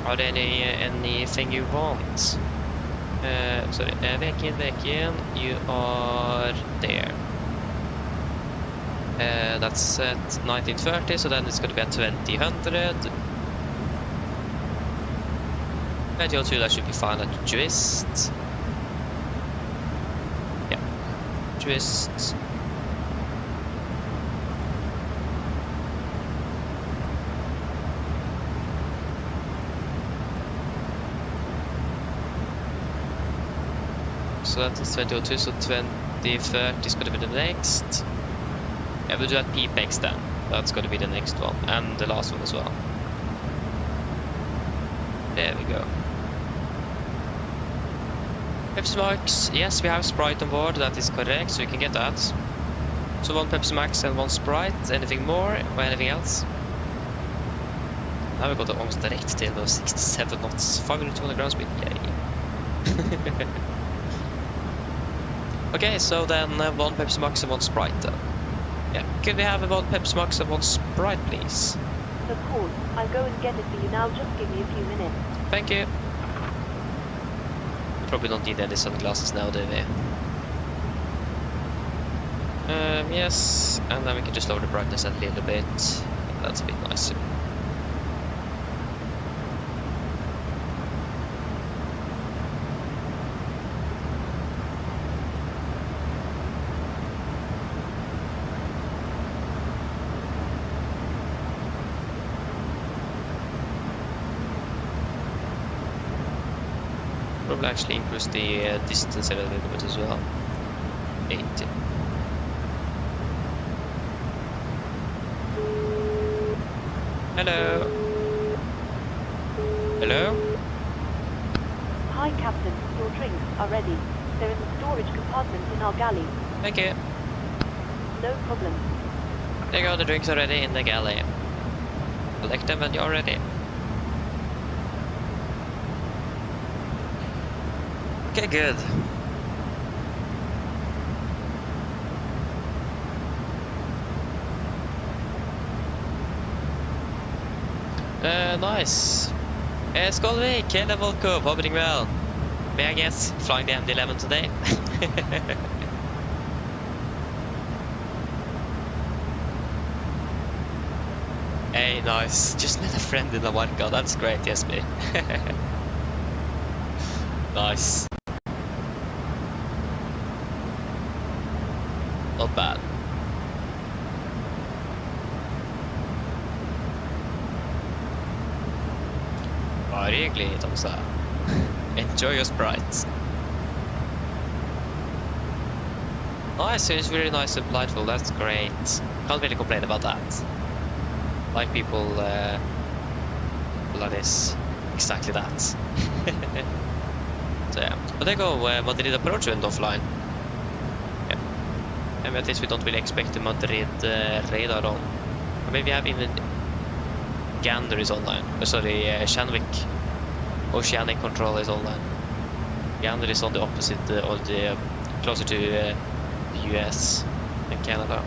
Are there anything you want? Sorry, Vekin, you are there. That's at 1930, so then it's going to be at 2000. 2002, that should be fine at Twist. Yeah, Twist. So that is 2002, so 2030 is going to be the next. Yeah, we'll do that PPEX then. That's going to be the next one, and the last one as well. There we go. Pepsi Max, yes, we have Sprite on board, that is correct, so you can get that. So 1 Pepsi Max and 1 Sprite, anything more, or anything else? Now we got almost direct tail of 67 knots, 500 ground speed, yay. Okay, so then 1 Pepsi Max and 1 Sprite then. Yeah, could we have 1 Pepsi Max and 1 Sprite, please? Of course, I'll go and get it for you now, just give me a few minutes. Thank you. We probably don't need any sunglasses now, do we? Yes, and then we can just lower the brightness a little bit. That's a bit nicer. Probably actually increase the distance a little bit as well. 80. Hello. Hello? Hi, Captain. Your drinks are ready. They're in the storage compartment in our galley. Thank you. No problem. There you go, the drinks already in the galley. Collect them when you're ready. Okay, good. Nice. Skålvik, hele Volkov, håper det går vel. BGS, flying the MD-11 today. Hey, nice. Just met a friend in the Malaga. That's great, yes, mate. Nice. Not bad. Bare hyggelig, Tomsa. Enjoy your Sprite. Nice, it's really nice and delightful. That's great. Can't really complain about that. Like people like this. Exactly that. So yeah. But there go Madrid approach went offline. Yeah. And at least we don't really expect the Madrid radar on. Or maybe have even Gander is online. Sorry, Shanwick. Oceanic control is online. Gander is on the opposite, or the closer to the US and Canada.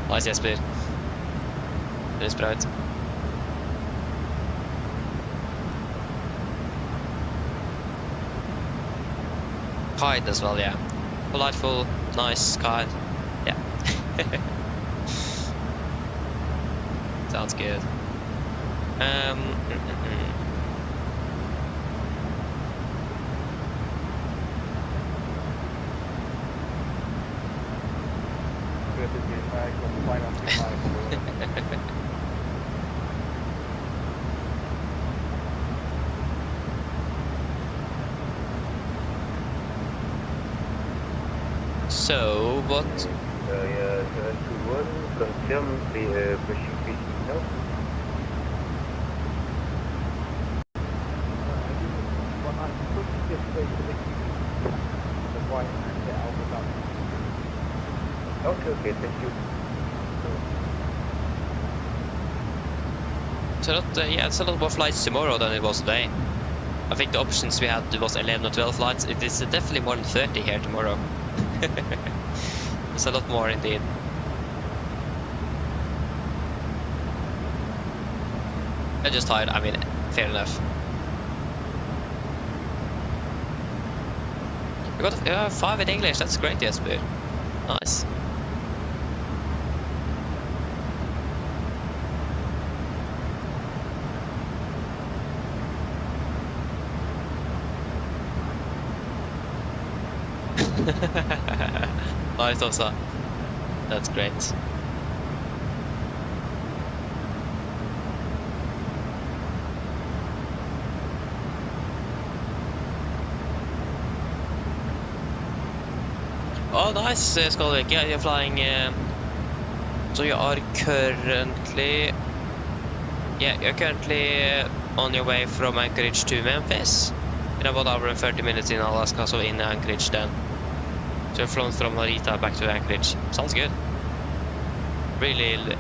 Nice, Jesper. Det är bra ut. Kind as well, yeah. Delightful, nice, kind. Yeah. Sounds good. So, what? Yeah, 721, confirm the pushing speed now. Okay, thank you. So that, yeah, it's a lot more flights tomorrow than it was today. I think the options we had was 11 or 12 flights. It is definitely more than 30 here tomorrow. It's a lot more indeed. I'm just tired, I mean, fair enough. We got 5 in English, that's great, Jesper. Nice. Nice also. That's great. Oh, nice, Skålvik. Yeah, you're flying. So you are currently. Yeah, you're currently on your way from Anchorage to Memphis. In about an hour and 30 minutes in Alaska, so in Anchorage then. So you've flown from Narita back to Anchorage. Sounds good. Really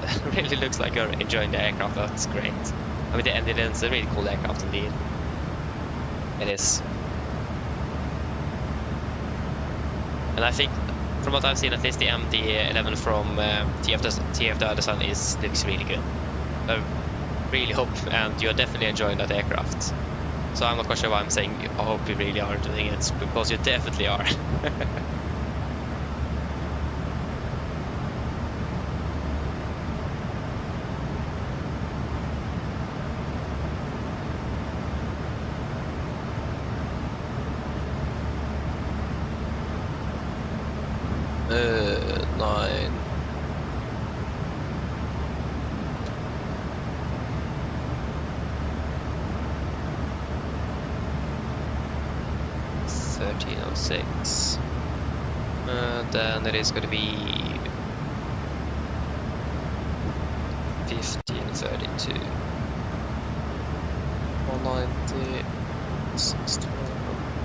looks like you're enjoying the aircraft. That's great. I mean, the MD-11's a really cool aircraft indeed. It is. And I think, from what I've seen, at least the MD-11 from TF design looks really good. I really hope, and you're definitely enjoying that aircraft. So I'm not quite sure why I'm saying I hope you really are doing it, because you definitely are. 1306. Then it is going to be 1532. 190. 612.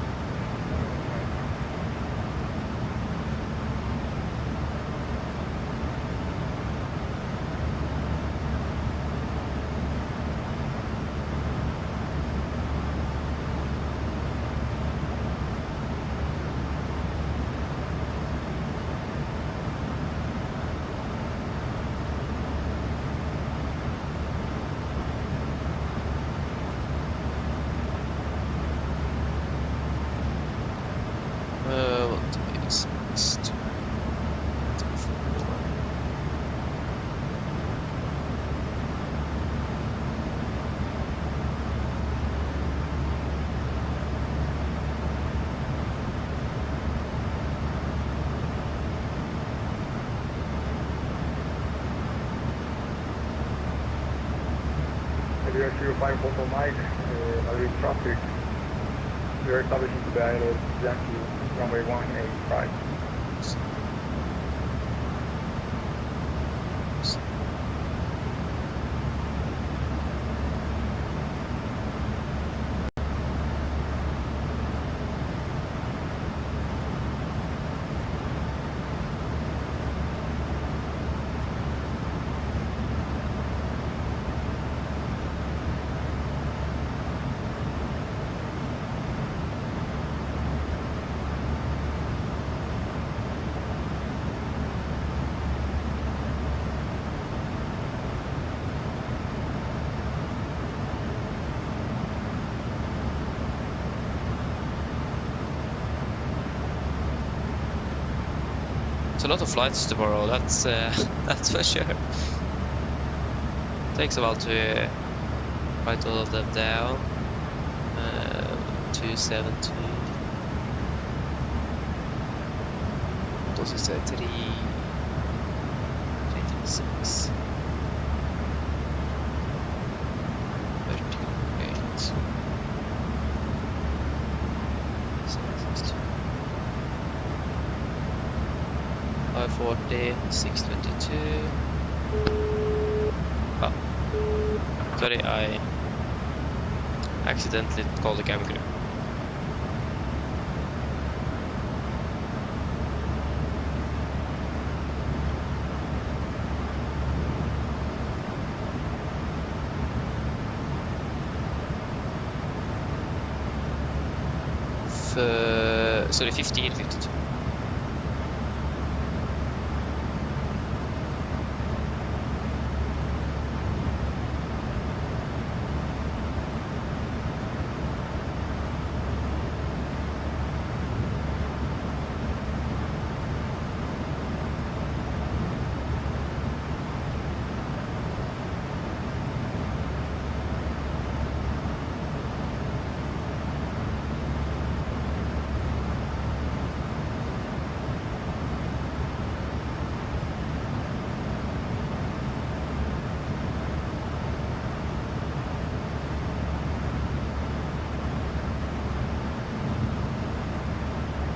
Air 0549, marine traffic. We are establishing to the island Yankee runway 185. It's a lot of flights tomorrow, that's that's for sure. Takes a while to write all of them down. 272. What does it say? 336. 38. 762. 540, 622. Oh, sorry, I accidentally called the cam crew. Sorry, 1552.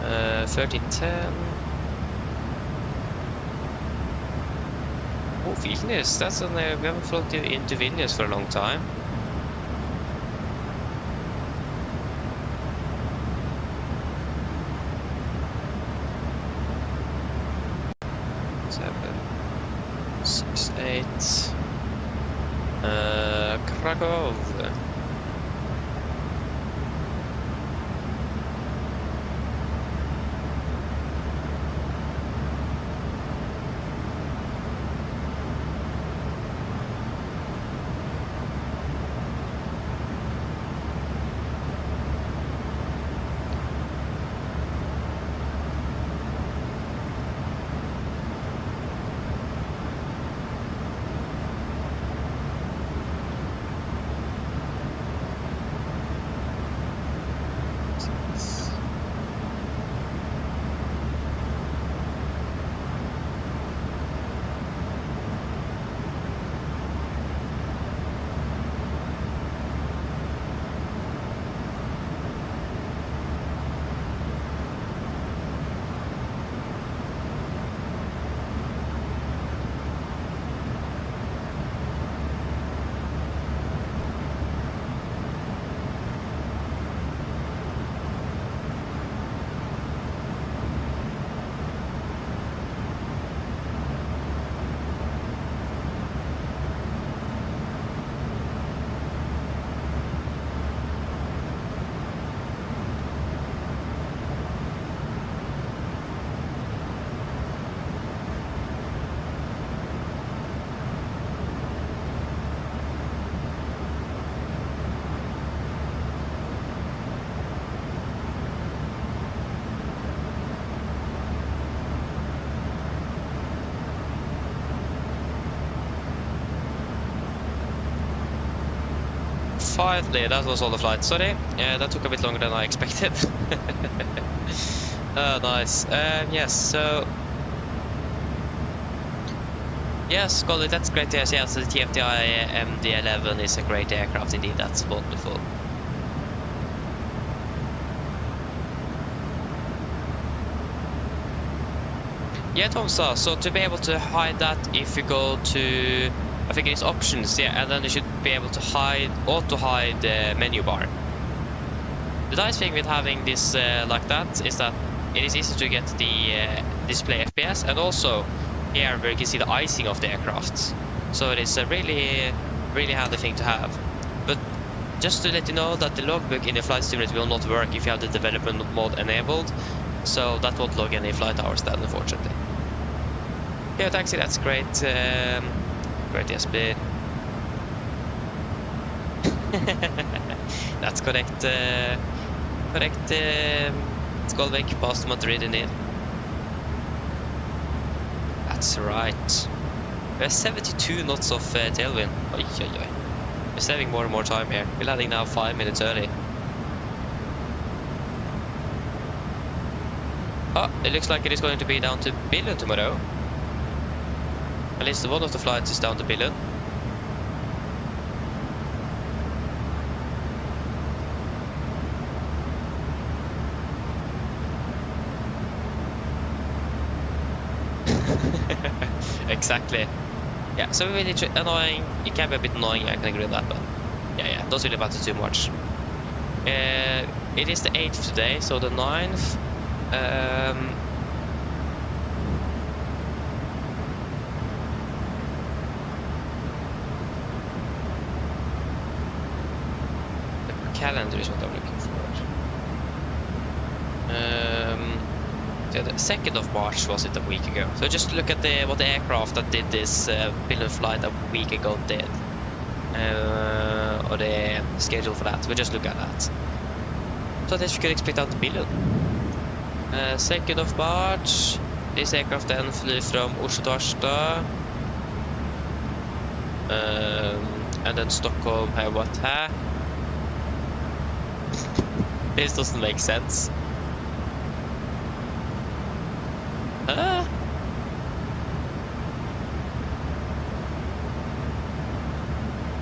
Uh, 1310. Oh, Vilnius. That's on there. We haven't flown into Vilnius for a long time. Seven, 6, 8. Krakow. finally, that was all the flight. Sorry, that took a bit longer than I expected. Nice. Yes, so... Yes, Golly, that's great to hear. Yes, the TFTI MD-11 is a great aircraft indeed. That's wonderful. Yeah, Tomsa, so to be able to hide that, if you go to, I think it's options, yeah, and then you should be able to hide, auto-hide the menu bar. The nice thing with having this like that is that it is easy to get the display FPS, and also here where you can see the icing of the aircraft. So it is a really, really handy thing to have. But just to let you know that the logbook in the flight simulator will not work if you have the development mode enabled. So that won't log any flight hours then, unfortunately. Yeah, taxi, that's great. Great SB. That's correct. Correct. Skolvik, past Madrid indeed. That's right. We have 72 knots of tailwind. Oi, oi, oi. We're saving more and more time here. We're landing now 5 minutes early. Oh, it looks like it is going to be down to Billund tomorrow. At least one of the flights is down to Billund. Exactly. Yeah, so really annoying. It can be a bit annoying, I can agree with that, but yeah, don't really matter too much. It is the 8th today, so the 9th. The calendar is what I'm looking for. So the 2nd of March was it a week ago. So just look at what the aircraft that did this Billund flight a week ago did, or the schedule for that. We'll just look at that. So this we could expect out to Billund. 2nd of March, this aircraft then flew from Oslo to Harstad, and then Stockholm, what? This doesn't make sense.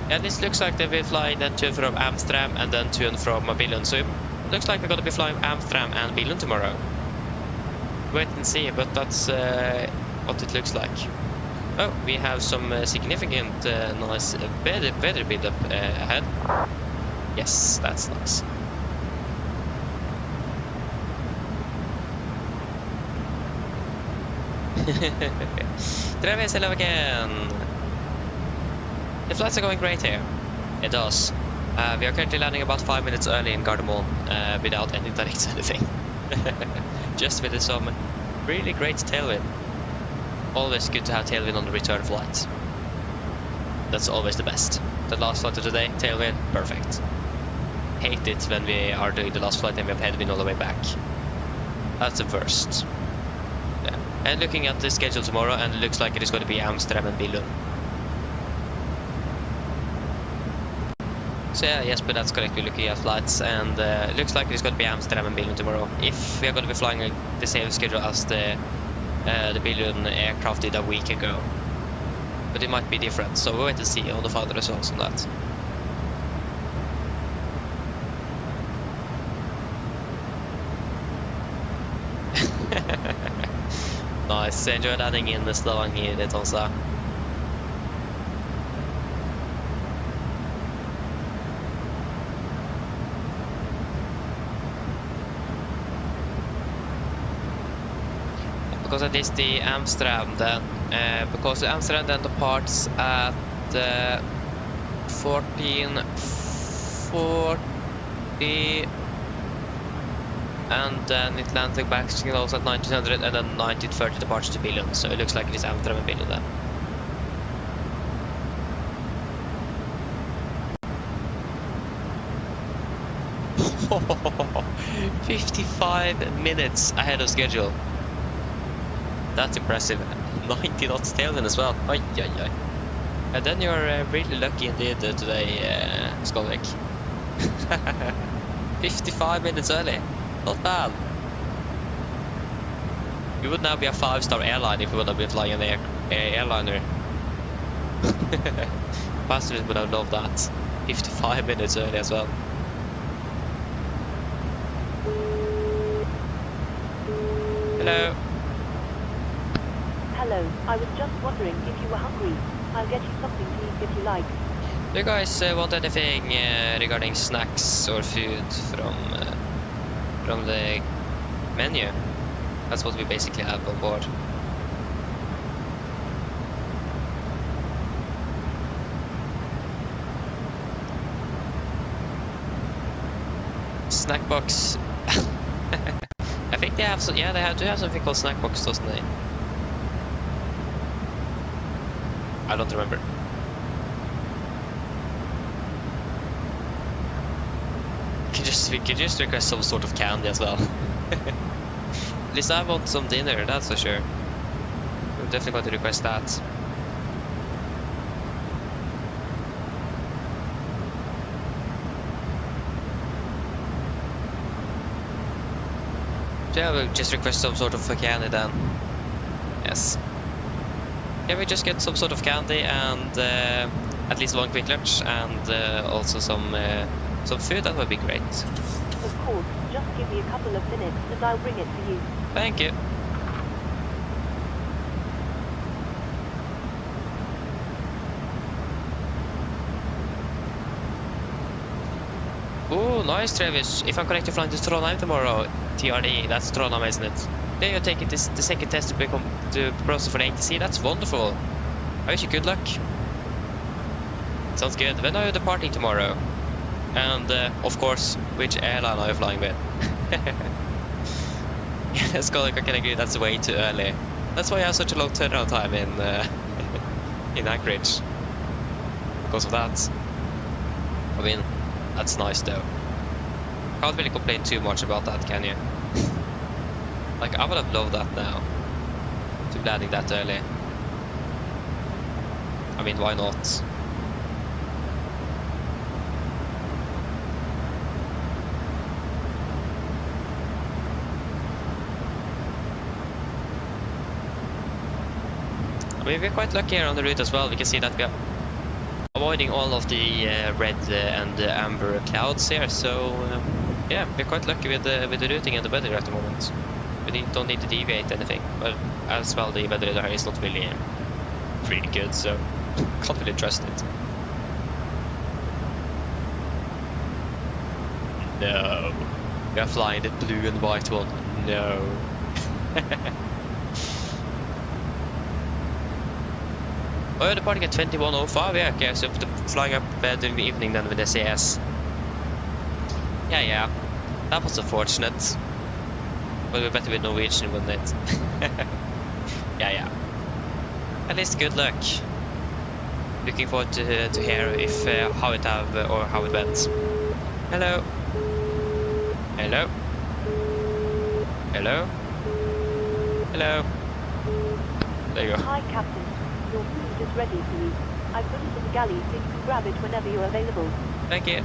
Yeah, this looks like they'll be flying then to and from Amsterdam and then to and from Billund. So it looks like they're going to be flying Amsterdam and Billund tomorrow. Wait and see, but that's what it looks like. Oh, we have some significant nice weather build-up ahead. Yes, that's nice. Travis, hello again. The flights are going great here. It does. We are currently landing about 5 minutes early in Gardermoen without any direct anything. Just with some really great tailwind. Always good to have tailwind on the return flight. That's always the best. The last flight of the day, tailwind, perfect. Hate it when we are doing the last flight and we have headwind all the way back. That's the worst. Yeah. And looking at the schedule tomorrow, and it looks like it is going to be Amsterdam and Billund. So yeah, yes, but that's correct. We're looking at flights, and it looks like it's going to be Amsterdam and Billund tomorrow. If we are going to be flying the same schedule as the Billund aircraft did a week ago, but it might be different. So we'll wait and see on the final results on that. Nice. Enjoy landing in the Stavanger, det also. Because it is the Amsterdam then, because the Amsterdam then departs at 14:40, and then it lands back signals at 1900, and then 1930 departs to Billund. So it looks like it is Amsterdam and Billund then. Oh, 55 minutes ahead of schedule. That's impressive. 90 knots tailwind as well. Ay, ay, ay. And then you're really lucky indeed today, Skolvik. 55 minutes early. Not bad. We would now be a 5-star airline if we would have been flying an airliner. Passengers would have loved that. 55 minutes early as well. Hello. Hello, I was just wondering if you were hungry. I'll get you something to eat if you like. Do you guys want anything regarding snacks or food from the menu? That's what we basically have on board. Snack box. I think they have some. Yeah, they do have something called snack box, doesn't they? I don't remember. We could just request some sort of candy as well. At least I want some dinner, that's for sure. We're definitely going to request that. So yeah, we'll just request some sort of candy then. Yes. Yeah, we just get some sort of candy and at least one quick lunch and also some food. That would be great. Of course, just give me a couple of minutes and I'll bring it to you. Thank you. Oh, nice, Travis. If I'm correct, you're flying to Trondheim tomorrow. TRD, that's Trondheim, isn't it? Then you're taking the second test to process for the ATC. That's wonderful. I wish you good luck. Sounds good. When are you departing tomorrow? And, of course, which airline are you flying with? Yes, I can agree, that's way too early. That's why I have such a long turnaround time in Anchorage. Because of that. I mean, that's nice though. Can't really complain too much about that, can you? Like, I would have loved that now. To be landing that early. I mean, why not? I mean, we're quite lucky here on the route as well. We can see that we are avoiding all of the red and amber clouds here. So yeah, we're quite lucky with the routing and the weather at the moment. We don't need to deviate anything. But as well, the weather here is not really good, so can't really trust it. No, we are flying the blue and white one. No. Oh, you're departing at 21:05, yeah, okay, so flying up during the evening then with SAS. Yeah, that was unfortunate. But we're better with Norwegian, wouldn't it? Yeah. At least good luck. Looking forward to hear if how it went. Hello. Hello. Hello. Hello. There you go. Hi, Captain. Your food is ready for you. I put it in the galley so you can grab it whenever you're available. Thank you.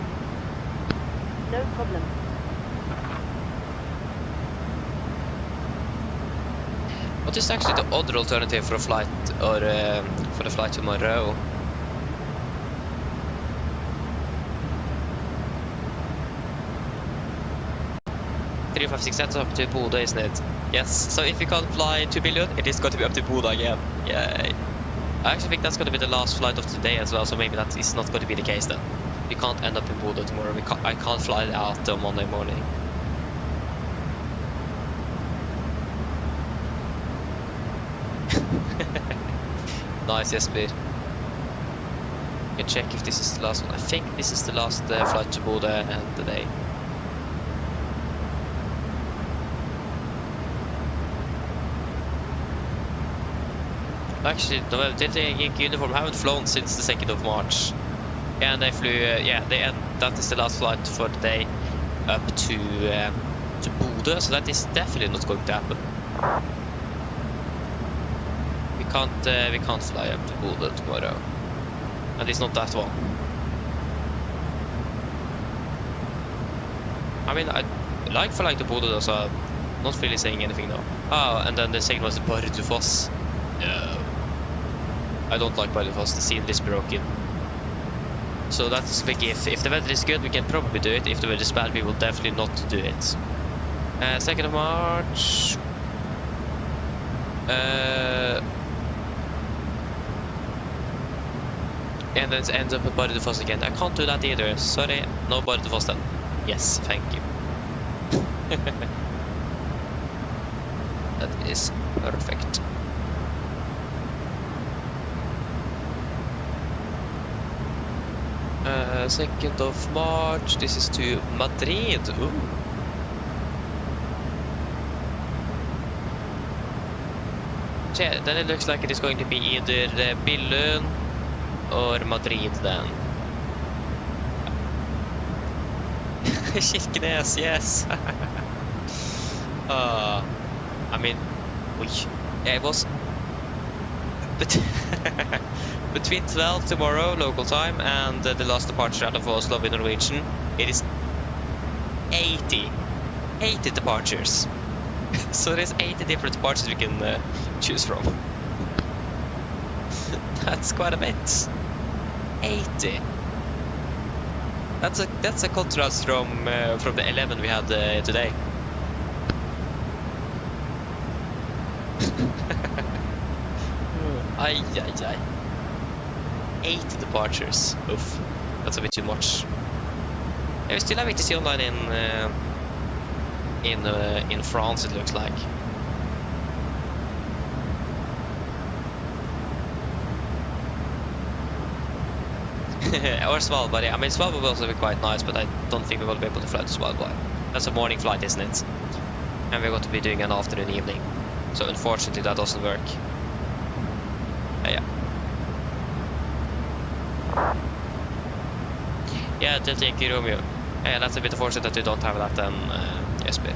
No problem. What is actually the other alternative for a flight or for the flight tomorrow? That's up to Bodø, isn't it? Yes, so if we can't fly 2 billion, it is going to be up to Bodø again. Yay. I actually think that's going to be the last flight of today as well, so maybe that is not going to be the case then. We can't end up in Bodø tomorrow. I can't fly out on Monday morning. Nice, yes, please. You can check if this is the last one. I think this is the last flight to Bodø and the day. Actually, no, the uniform haven't flown since the 2nd of March. Yeah, and they flew, that is the last flight for the day up to Bodø, so that is definitely not going to happen. We can't fly up to Bodø tomorrow. At least not that one. I mean, I like for like the Bodø, so I'm not really saying anything now. Oh, and then the second was the Bardufoss. No. I don't like Bardufoss, the seal is broken. So that's a big if. If the weather is good, we can probably do it. If the weather is bad, we will definitely not do it. 2nd of March. And then it ends up with Bardufoss again. I can't do that either. Sorry, no Bardufoss then. Yes, thank you. That is perfect. Uh, 2nd of March. This is to Madrid. Ooh. So yeah, then it looks like it is going to be either Billund or Madrid then. Kirkenes, yes. I mean, yeah, it was between 12 tomorrow local time and the last departure out of Oslo with Norwegian. It is 80 departures. So there's 80 different departures we can choose from. That's quite a bit. 80. That's a contrast from the 11 we had today. Ay. 80 departures. Oof, that's a bit too much. Yeah, we still have ATC online in France. It looks like. Or Svalbard, yeah. I mean, Svalbard will also be quite nice, but I don't think we will be able to fly to Svalbard. That's a morning flight, isn't it? And we're going to be doing an afternoon evening. So unfortunately that doesn't work. Yeah. Yeah, Delta Yankee Romeo. Yeah, that's a bit unfortunate that we don't have that then, yes, but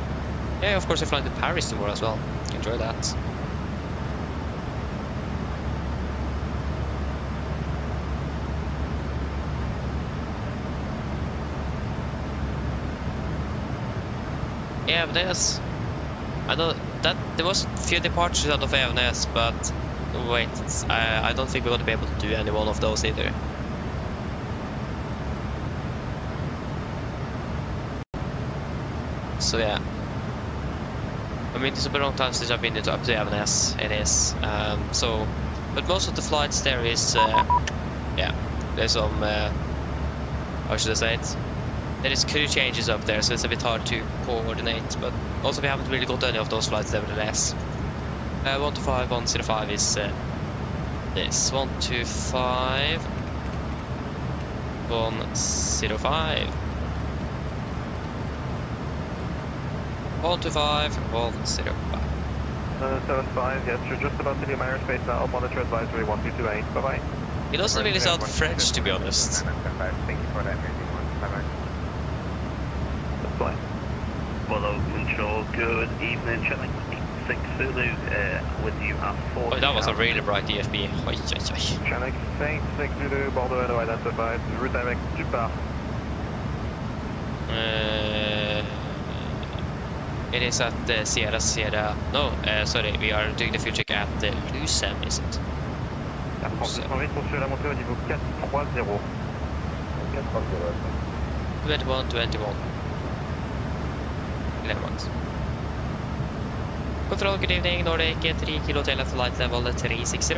yeah, of course we're flying to Paris tomorrow as well. Enjoy that. Yeah, Evenes. I know that there was a few departures out of Evenes, but wait, I don't think we're going to be able to do any one of those either. So yeah, I mean, it's been a long time since I've been up to Evenes. It is. So, but most of the flights there is, yeah, there's some, how should I say it? There is crew changes up there, so it's a bit hard to coordinate. But also, we haven't really got any of those flights nevertheless. 125, 105 is this 125, 105. 125, 105. 75, yes, you're just about to leave my airspace now. Monitor advisory 1228. Bye bye. He doesn't really sound French, to be honest. Thank you for that. Bye bye. That's fine. Follow control, good evening, channel 6 Zulu, with you at 4. Oh, that was a really bright DFB. Channel 6 Zulu, Bordeaux Hello identified, route direct du Parc. It is at Sierra. No, sorry, we are doing the fuel check at Lucem, is it? La France 208 poursuit la montée au niveau 430. 21. 11 months. Control, good evening, Nordic 3 kilo tail at flight level 360.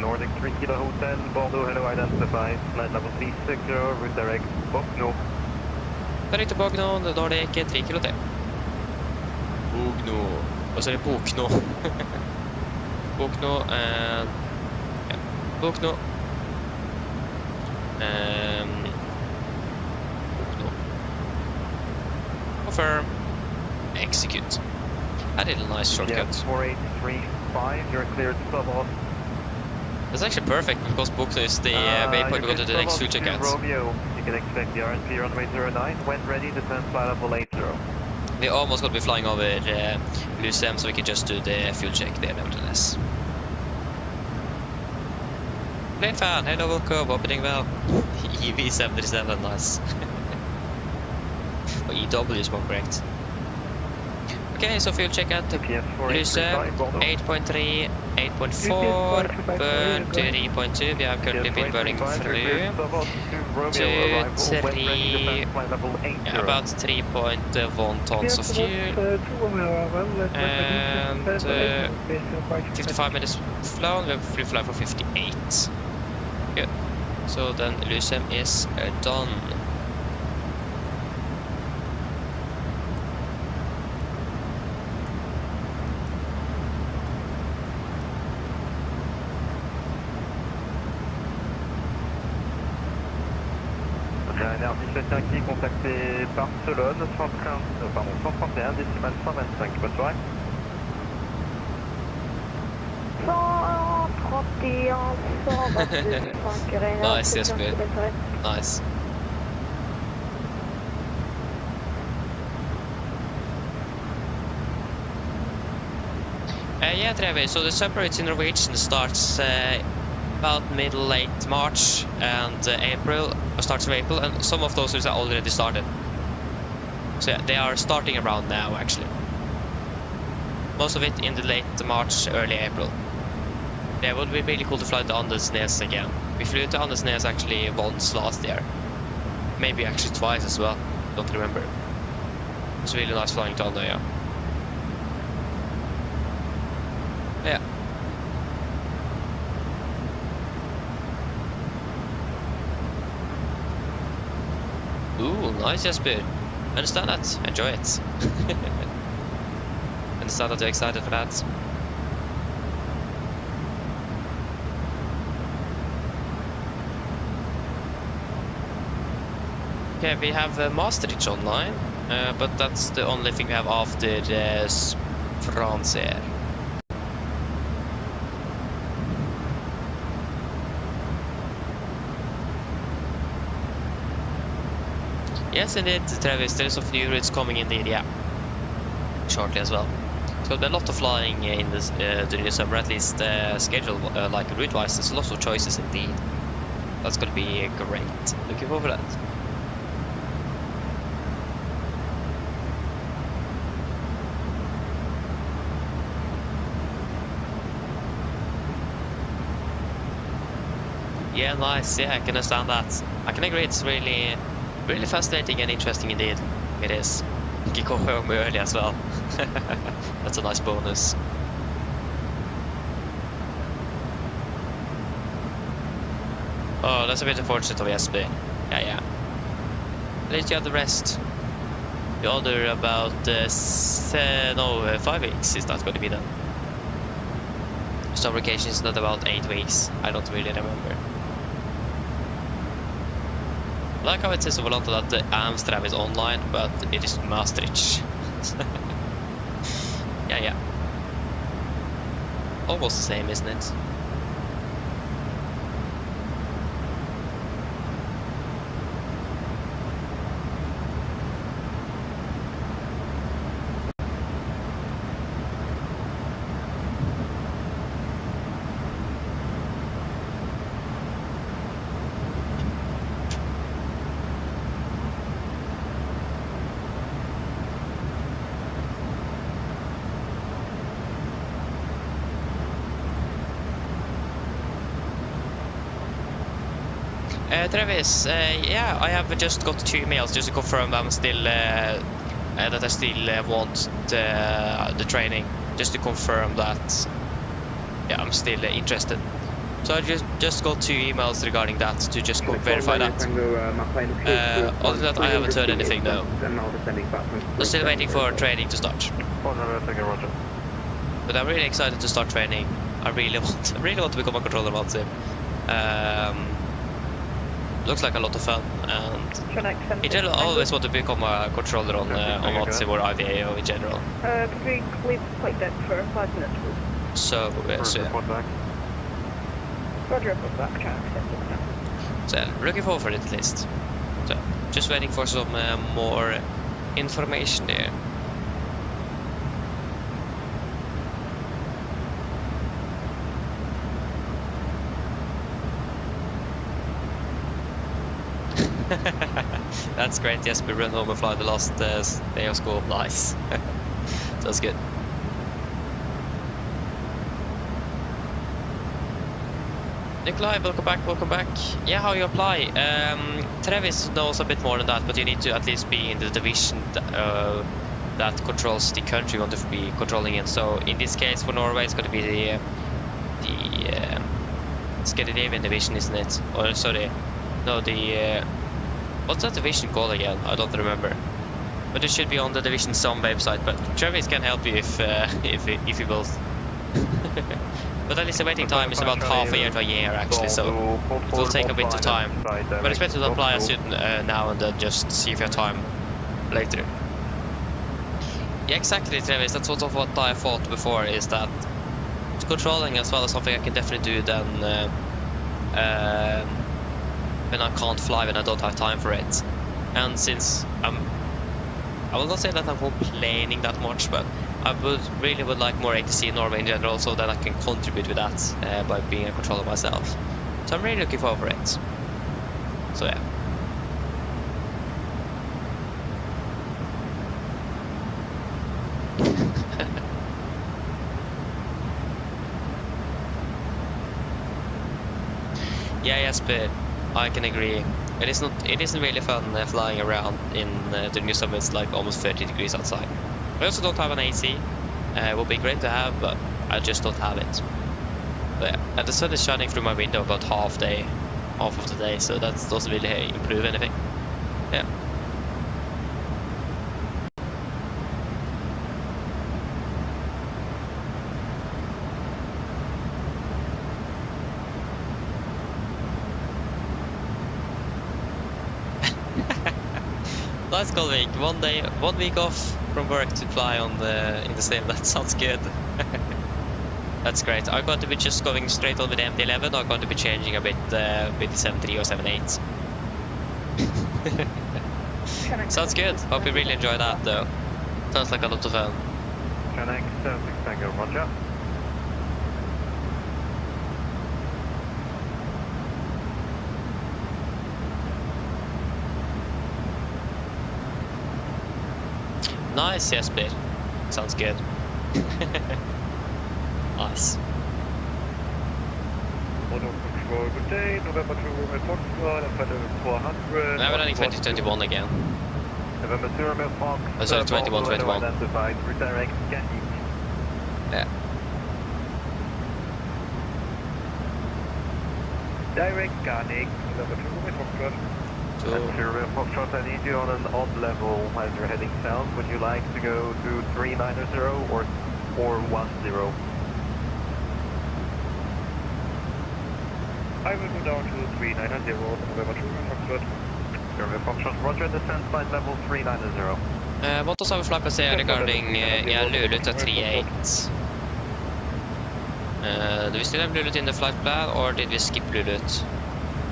Nordic 3 kilo hotel, Bordeaux Hello identified, flight level 360, route direct Bogno. Direct to Bogno, the Nordic 3 kilo tail. Bogno. Oh, sorry, Bogno. Bogno and... yeah, Bogno. Bogno. Confirm. Execute. I did a nice shortcut. Yeah, 4835, you're cleared to Stavros. That's actually perfect because Bogno is the waypoint we go to the next fuel check at. Romeo, you can expect the RNP runway 09. When ready, descend flight level 80. We almost got to be flying over Lucem, so we can just do the fuel check there nevertheless. Plane fan, hello, welcome, opening well. EV77, nice. Or EW is more correct. Okay, so fuel check out Lucem 8.3, 8.4, burn 3.2. We have currently been burning through to 3, about 3.1 tons of fuel. And 55 minutes flown, we have free fly for 58. Good. So then Lucem is done. Ryanair 17 qui est contacté Barcelone, 131, décimale 125. Bonne soirée. 131, 125, Ryanair. Nice, yes, good. Nice. Yeah, Trevi, so the separates in Norwegian starts about late March and April, starts of April, and some of those are already started. So yeah, they are starting around now actually. Most of it in the late March, early April. Yeah, it would be really cool to fly to Andesnes again. We flew to Andesnes actually once last year. Maybe actually twice as well, don't remember. It's really nice flying to Andøya. Yeah. Yeah. Ooh, nice, Jesper. Understand that. Enjoy it. Understand that you're excited for that. Okay, we have Maastricht online, but that's the only thing we have after France here. Yes, indeed, Travis, there is some new routes coming indeed, yeah. Shortly as well. It's going to be a lot of flying in this during the summer, at least schedule, like route-wise. There's lots of choices indeed. That's going to be great. Looking forward to that. Yeah, nice. Yeah, I can understand that. I can agree. It's really fascinating and interesting indeed. It is. You can go home early as well. That's a nice bonus. Oh, that's a bit unfortunate of SB. Yeah. At least you have the rest. The other about 5 weeks is not going to be done. Some vacation is not about 8 weeks. I don't really remember. I like how it says over a lot that the Amsterdam is online, but it is Maastricht. Yeah. Almost the same, isn't it? Travis, yeah, I have just got 2 emails just to confirm I'm still that I still want the training, just to confirm that. Yeah, I'm still interested. So I just got 2 emails regarding that to just verify that. Other than that, I haven't heard anything though. I'm still waiting for training to start. But I'm really excited to start training. I really want to become a controller on Sim. Looks like a lot of fun, and in general, I always want to become a controller on Sim or IVAO in general. Could we leave flight deck for 5 minutes, please? So yeah. Roger, report back, trying to accept it now. So looking forward for it at least. So just waiting for some more information there. That's great. Yes, we ran home and fly the last day of school. Nice. That's good. Nikolai, welcome back, welcome back. Yeah, how you apply? Travis knows a bit more than that, but you need to at least be in the division that controls the country you want to be controlling in. So in this case for Norway, it's going to be the Scandinavian division, isn't it? Or sorry, no, the what's that division called again? I don't remember. But it should be on the division some website. But Travis can help you if you will. But at least the waiting time is about half a year to a year actually, so it will take a bit of time. But it's better to apply as soon now and then just see if you have time later. Yeah, exactly, Travis. That's sort of what I thought before, is that controlling as well is something I can definitely do then when I can't fly, when I don't have time for it. And since I will not say that I'm complaining that much, but I really would like more ATC in Norway in general, so that I can contribute with that by being a controller myself. So I'm really looking forward to it. So yeah. Yeah, yes, but I can agree. It isn't really fun flying around in the new summer. It's like almost 30 degrees outside. I also don't have an AC. It would be great to have, but I just don't have it. But yeah, and the sun is shining through my window about half of the day, so that doesn't really improve anything. Yeah. Nice call week. 1 week off from work to fly on in the same. That sounds good. That's great. I'm going to be just going straight on with the MD-11, or I'm going to be changing a bit with the 7.3 or 7.8. Sounds good. Hope you really enjoy that though. Sounds like a lot of fun. Connect 76 Tango, roger. Nice, yes, bit. Sounds good. Nice. Good day, November 2 Romeo Foxtrot, and Flight 400. Now we're running 2021 again. November 2 Romeo Fox. Oh, sorry, 21. Identified, redirect, Gatwick. Yeah. Direct Gatwick, November 2 Romeo Foxtrot. Romeo Foxtrot, I need you on an odd level as you're heading south. Would you like to go to 390 or 410? I will go down to 390, November 2 Romeo Foxtrot. Romeo Foxtrot, roger, descent flight level 390. What does our flight plan say regarding Lulut at 38? Do we still have Lulut in the flight plan, or did we skip Lulut?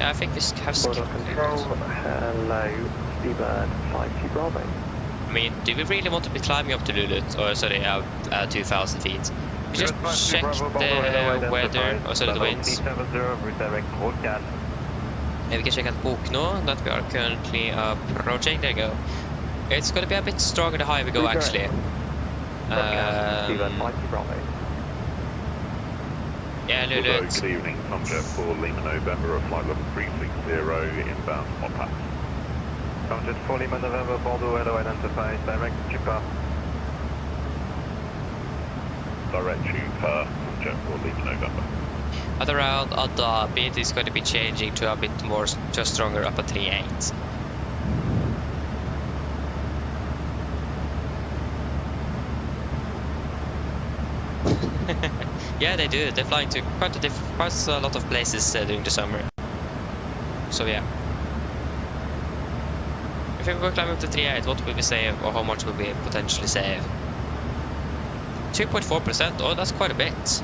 Yeah, I think we have skipped control, hello, Seabird 5G Bravo. I mean, do we really want to be climbing up to Lulut, or sorry, 2,000 feet? We just check the weather, or sorry, the winds. Yeah, we can check at book now that we are currently approaching. There you go. It's going to be a bit stronger the higher we go, actually. Yeah, Lulut. Good evening, Tomjet for Lima November, flight level 360 inbound on pass. Tomjet for Lima November, Bordeaux, hello, identified, direct Chupa. Direct Chupa, Tomjet for Lima November. At around Adabi, it is going to be changing to a bit more, just stronger up at 38. Yeah, they do. They're flying to quite a lot of places during the summer. So yeah. If we go climb up to 38, what will we save, or how much will we potentially save? 2.4%. Oh, that's quite a bit.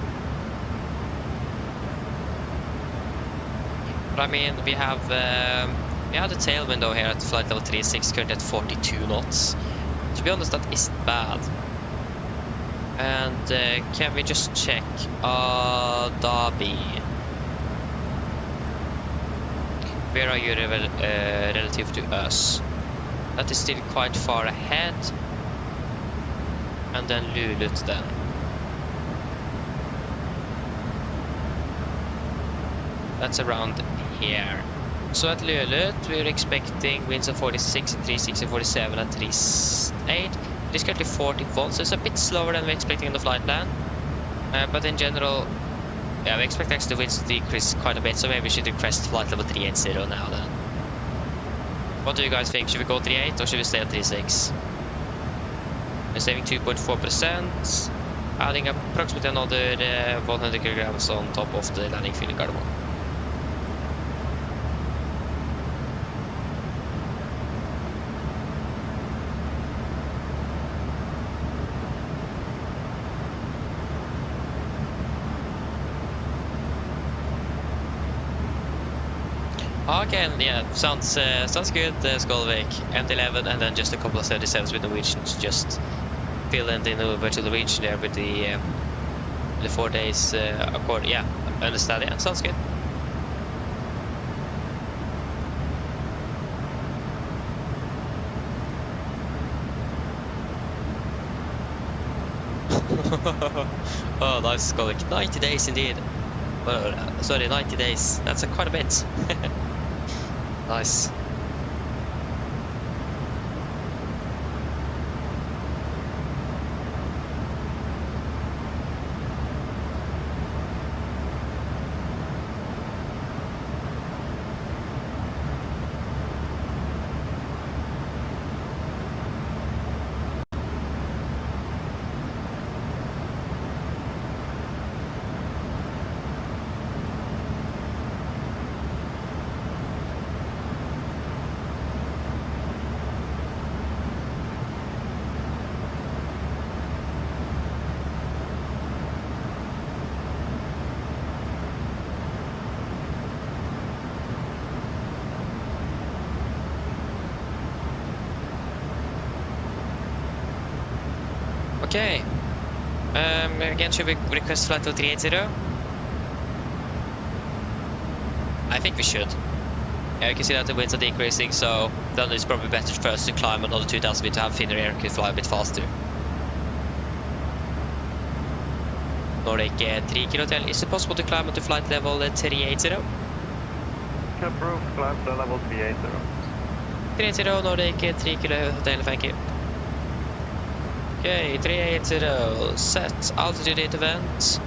But I mean, we have the tail window here at flight level 36, currently at 42 knots. To be honest, that isn't bad. And can we just check Derby? Where are you relative to us? That is still quite far ahead. And then Lulut then. That's around here. So at Lulut, we're expecting winds of 46 and 36 and 47 and 38. It is currently 41, so it's a bit slower than we're expecting on the flight plan. But in general, yeah, we expect actually the winds to decrease quite a bit, so maybe we should request flight level 380 now then. What do you guys think? Should we go 38 or should we stay at 36? We're saving 2.4%, adding approximately another 100 kilograms on top of the landing fuel in Gardermoen. Okay, yeah, sounds good, Skolvik. MD-11 and then just a couple of 37s with Norwegian to just fill in over to the region there with the 4 days accord. Yeah, I understand. Yeah, sounds good. Oh, nice, Skolvik. 90 days indeed. Sorry, 90 days. That's quite a bit. Nice. Okay. Again, should we request flight level 380? I think we should. Yeah, you can see that the winds are decreasing, so then it's probably better for us to climb another 2,000 feet to have thinner air and fly a bit faster. Nordic 3 kilo hotel. Is it possible to climb up to flight level 380? Approved, climb to level 380. 380, Nordic 3 kilo hotel, thank you. Okay, 380, set altitude 8 event,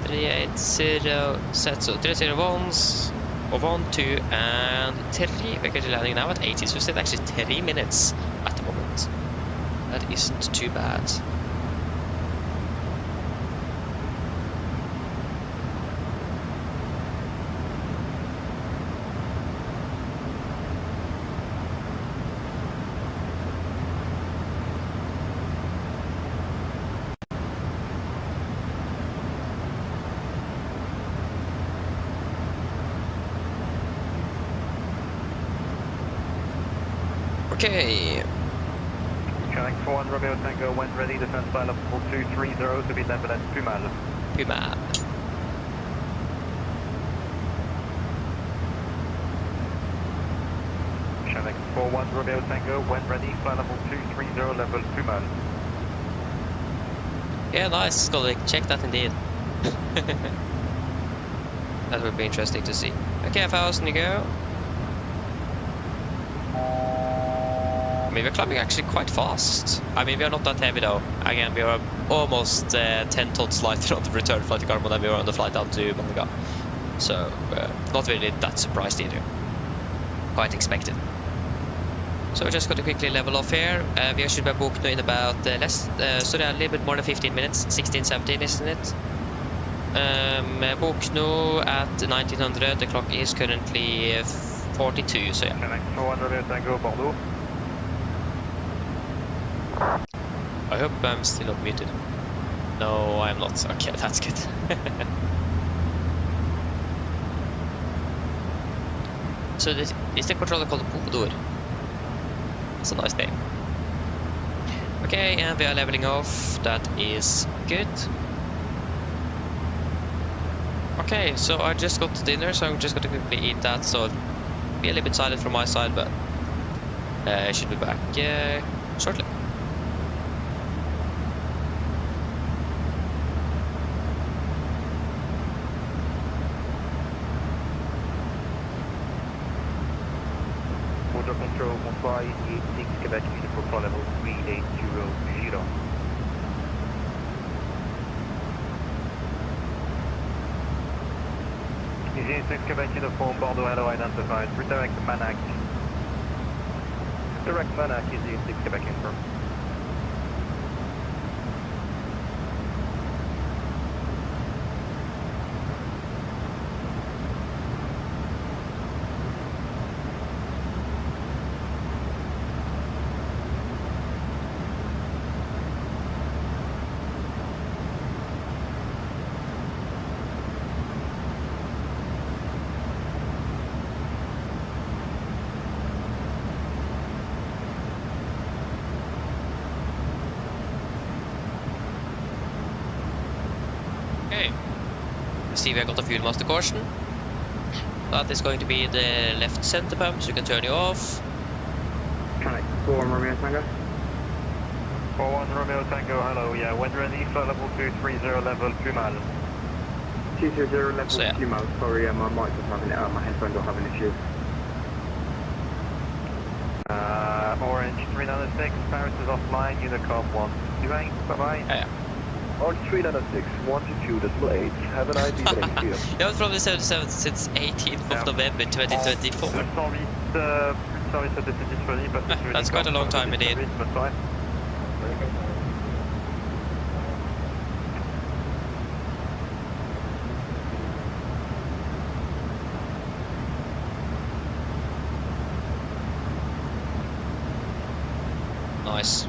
380, set, so 301s, or 1, 2, and 3. We're currently landing now at 80, so we still actually 3 minutes at the moment. That isn't too bad. Okay. Connect 41 Romeo Tango when ready, defense flight level 230 to be level at Pumal. Pumal. Connect 41 Romeo Tango when ready, flight level 230 level Pumal. Yeah, nice, Skolvik. Check that indeed. That would be interesting to see. Okay, 1,000 you go. I mean, we're climbing actually quite fast. I mean, we are not that heavy though. Again, we are almost 10 tons lighter on the return flight to Gardermoen than we were on the flight down to Malaga. So, not really that surprised either. Quite expected. So we're just going to quickly level off here. We should be booked in about so a little bit more than 15 minutes, 16, 17, isn't it? Book now at 1900. The clock is currently 42, so yeah. Connect 41 Tango Bordeaux. I hope I'm still not muted. No, I'm not. Okay, that's good. So this is the controller called Pompadour. That's a nice name. Okay, and we are leveling off. That is good. Okay, so I just got dinner, so I'm just going to quickly eat that. So be a little bit silent from my side, but I should be back shortly. Motor control, Mumbai 86, Quebec, uniform call level 3800. Easy 6 Quebec uniform, Bordeaux hello identified. Redirect Manac. Direct Manac, Easy 6 Quebec infirm. Okay. See, we have got a fuel master caution. That is going to be the left center pump, so you can turn it off. Connect 4 Romeo Tango. 41 Romeo Tango, hello, yeah, when ready, flight level 230 level, 2 miles. 230 level, So, yeah. 2 miles. Sorry, my mic was having it, my headphones are having issues. Orange 396, Paris is offline, Unicom 128, bye-bye. Yeah. Orange 396, 122.8, have a nice evening, see you. Yeah, from the 77 since 18th of November 2024. Sorry, so this is for me, but That's quite a long time indeed. But fine. Nice.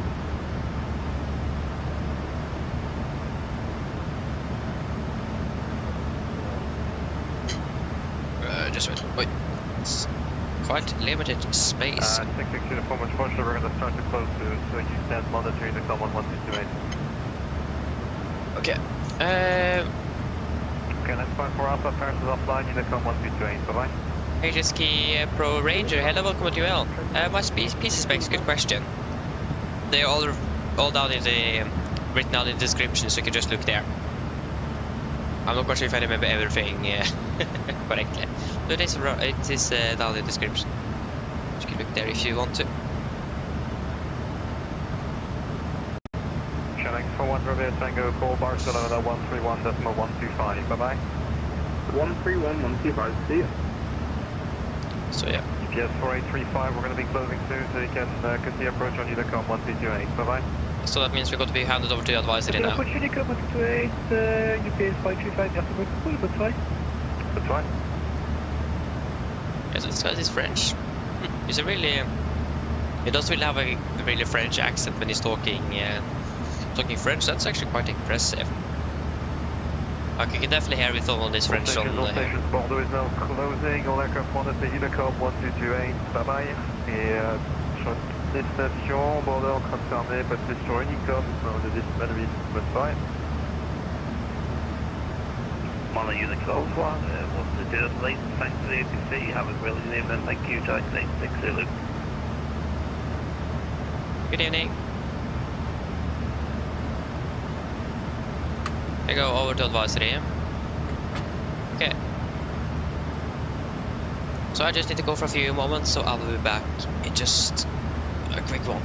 Just wait. Wait. It's quite limited space. 66 uniform, unfortunately, we're going to start to close soon, so you stand monitoring the Unicom 1228. Okay. Okay, that's fine for Alpha, Paris is offline, Unicom 1228, bye-bye. HSK Pro Ranger, hello, welcome to UL. My PC specs, good question. They're all down in the written down in the description, so you can just look there. I'm not quite sure if I remember everything correctly, but it is down in the description. You can look there if you want to. Channel 41 Romeo Tango, call Barcelona 131.125, bye-bye. 131.125, see you. So yeah. GPS 4835, we're going to be closing soon, so you can continue approach on Unicom 1228, bye-bye. So that means we're going to be handed over to the advisory now. Approach Unicom 1228, UPS 535, just about full, but fine. That's fine. Yes, this guy is French. He's a really... He doesn't really have a really French accent when he's talking French. That's actually quite impressive. Like, you can definitely hear with all this French on all stations, Bordeaux is now closing, all aircraft monitor Unicom 1228, bye-bye. Et destination, Bordeaux confirmé, pas de destination Unicom, so the destination is bonne flight. Mono Unicom 1, what's the deal, please? Thanks for the APC, have a brilliant evening, thank you, Type 86 Zulu. Good evening. I go over to advisory. Okay. So I just need to go for a few moments, so I'll be back in just a quick one.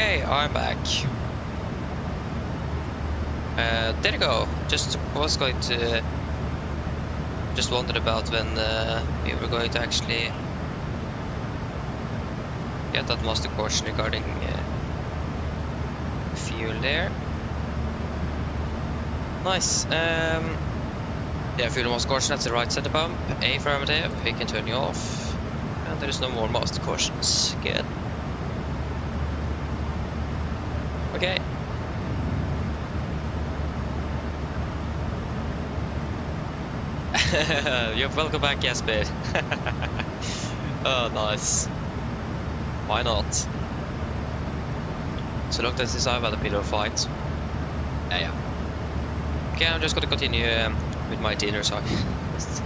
Okay, I'm back. There you go. Just was going to... Just wondered about when we were going to actually get that master caution regarding fuel there. Nice. Yeah, fuel master caution, that's the right center pump. Affirmative, we can turn you off. And there is no more master cautions. Good. Okay. You're welcome back, Jasper. Oh, nice. Why not? So long as I've had a bit of a fight. Yeah. Okay, I'm just gonna continue with my dinner, so I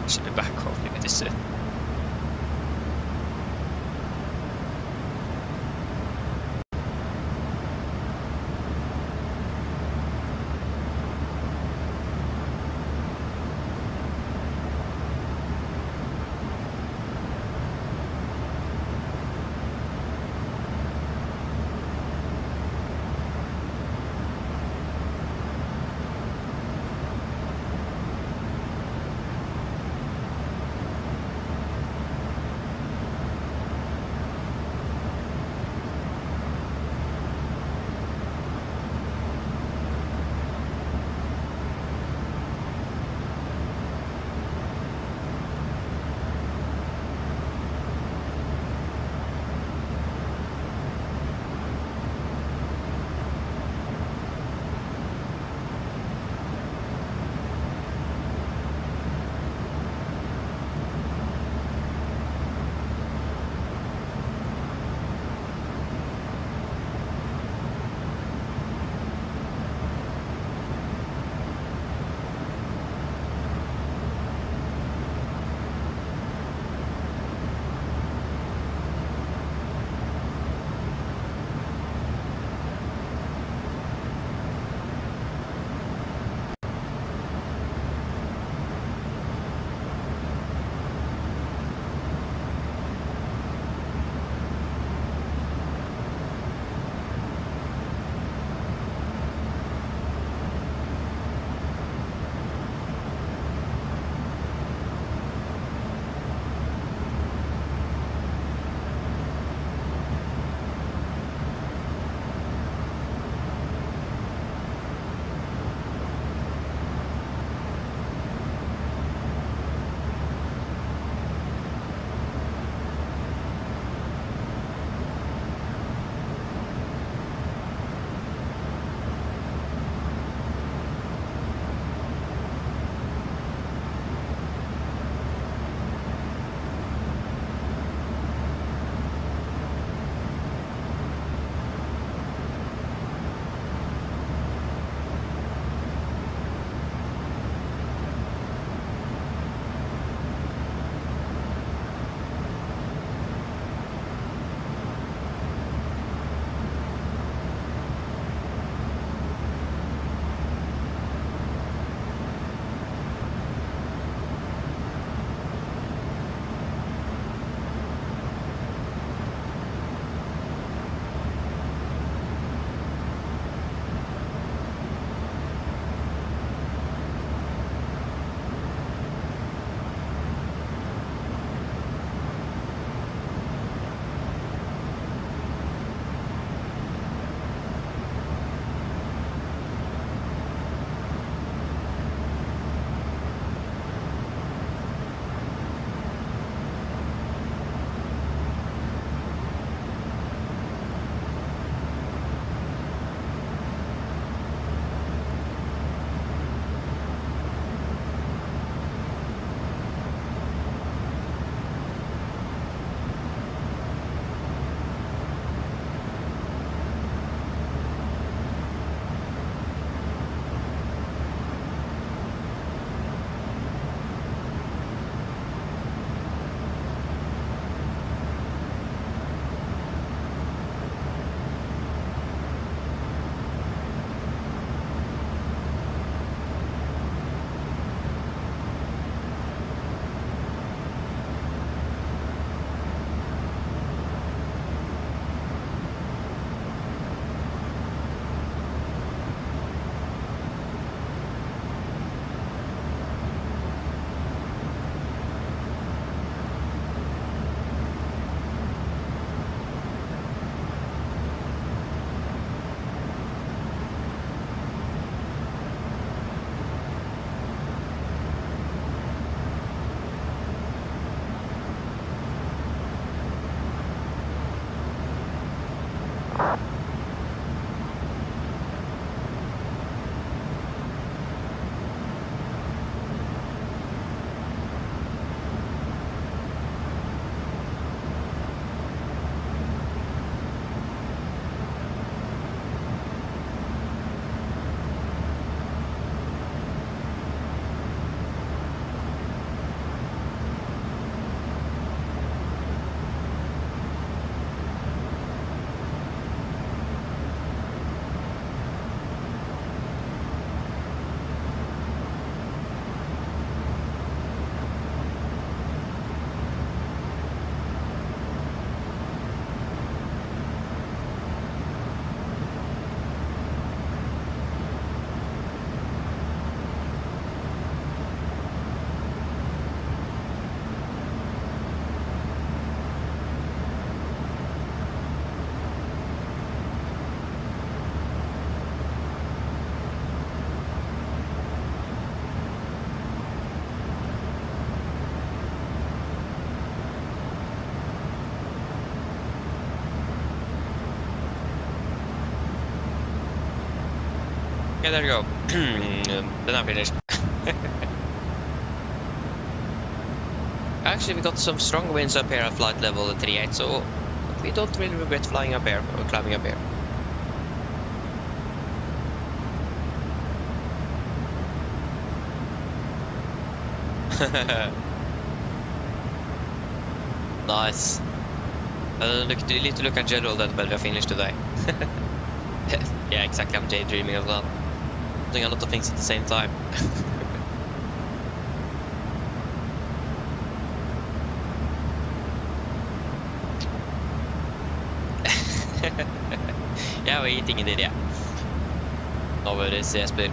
should be back hopefully with this soon. Okay, there you go. Then I'm finished. Actually, we got some strong winds up here at flight level 38, so we don't really regret flying up here or climbing up here. Nice. You need to look at general that when we are finished today. Yeah, exactly. I'm daydreaming as well. Doing a lot of things at the same time. Yeah, we're eating in it, yeah. Over this Jesper.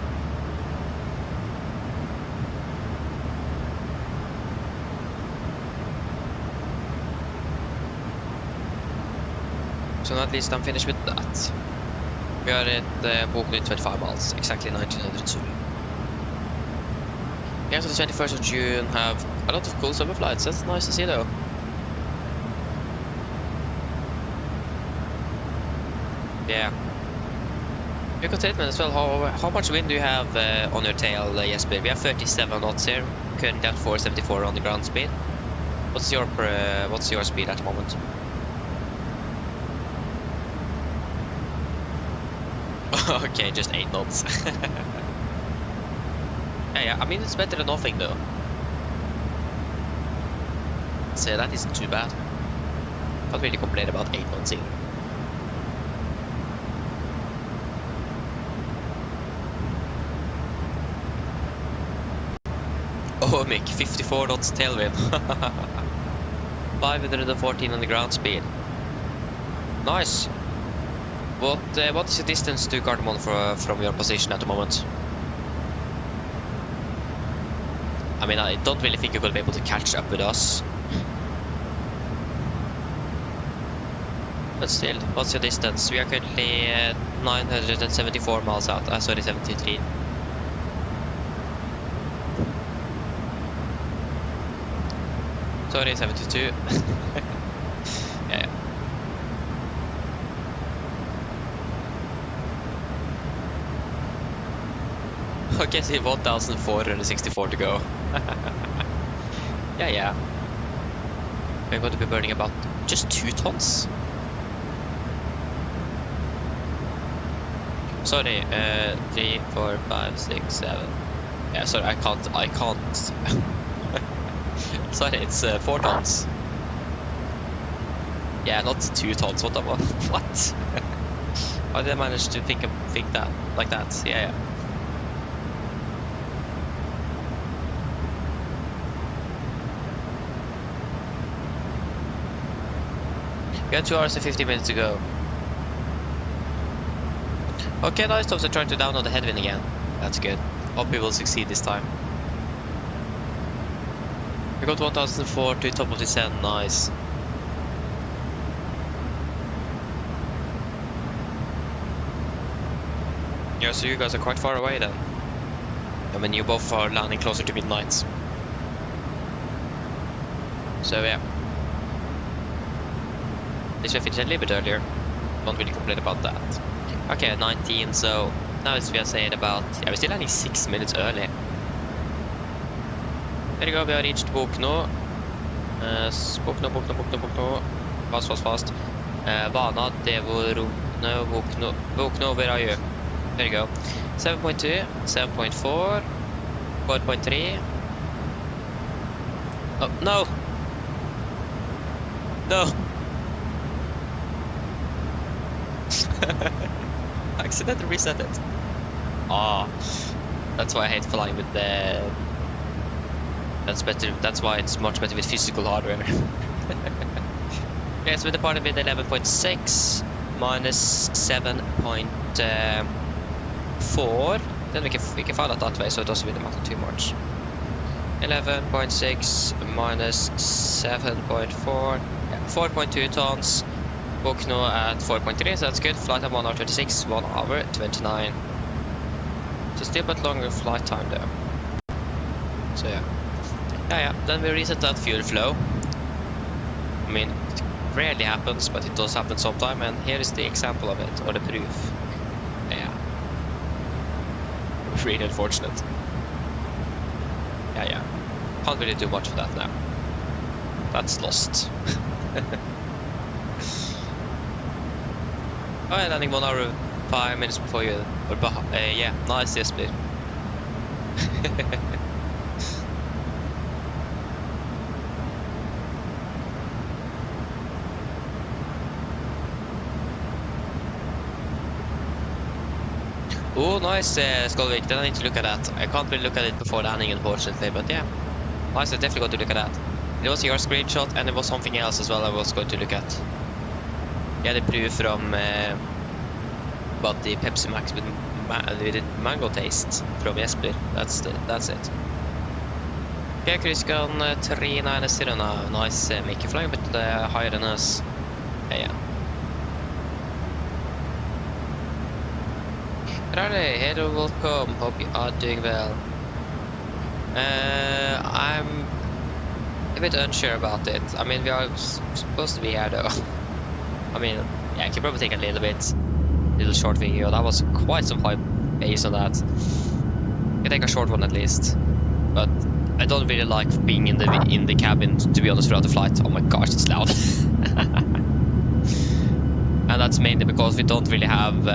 So at least I'm finished with that. We are at Bokny 25 miles, exactly 1902. Yeah, so the 21st of June have a lot of cool summer flights. That's nice to see though. Yeah. Your containment as well. How much wind do you have on your tail, Jesper? We have 37 knots here, currently at 474 on the ground speed. What's your speed at the moment? Okay, just 8 knots. Yeah, I mean it's better than nothing though. So that isn't too bad. Can't really complain about 8 knots either. Oh, Mick, 54 knots tailwind. 514 on the ground speed. Nice. What is the distance to Cardamom from your position at the moment? I mean, I don't really think you will be able to catch up with us. But still, what's your distance? We are currently 974 miles out. Sorry, 73. Sorry, 72. Yeah. Okay, so 1,464 to go. Yeah. We're going to be burning about just 2 tons. Sorry, 3, 4, 5, 6, 7. Yeah, sorry, I can't. Sorry, it's 4 tons. Yeah, not 2 tons. What? How did I manage to think that like that? Yeah. We have 2 hours and 50 minutes to go. Okay, nice. They're trying to download the headwind again. That's good. Hope we will succeed this time. We got 1004 to top of the descent. Nice. Yeah, so you guys are quite far away then. I mean, you both are landing closer to midnight. So yeah. At least we finished a little bit earlier. Don't really complain about that. Okay, 19, so now we are saying about... Yeah, we're still landing 6 minutes early. There you go, we have reached Bokno. Bokno. Fast. Vana, Devo, Bokno, where are you? There you go. 7.2, 7.4, 4.3. Oh, no! No! Accidentally reset it. Ah, that's why I hate flying with the... That's better. That's why it's much better with physical hardware. Okay, so we departed with 11.6 minus 7.4. Then we can file it that way, so it doesn't really matter too much. 11.6 minus 7.4, 4.2 tons. Bokno at 4.3, so that's good. Flight time 1 hour 26, 1 hour 29. So still a bit longer flight time there. So yeah. Then we reset that fuel flow. I mean, it rarely happens, but it does happen sometime, and here is the example of it, or the proof. Yeah. really unfortunate. Yeah. Can't really do much of that now. That's lost. Alright, landing 1 hour 5 minutes before you. Yeah, nice, yes, please. Oh, nice, Skolvik. Then I need to look at that. I can't really look at it before landing, unfortunately, but yeah. Nice, I definitely got to look at that. It was your screenshot, and there was something else as well I was going to look at. Yeah, the proof from about the Pepsi Max with mango taste from Jesper. That's it. Okay, Kryskon 390 now. Nice, make you flying a bit higher than us. Yeah. Riley, hello, welcome. Hope you are doing well. I'm a bit unsure about it. I mean, we are supposed to be here though. I mean, yeah, I can probably take a little short video. That was quite some hype based on that. I take a short one at least. But I don't really like being in the cabin, to be honest, throughout the flight. Oh my gosh, it's loud. And that's mainly because we don't really have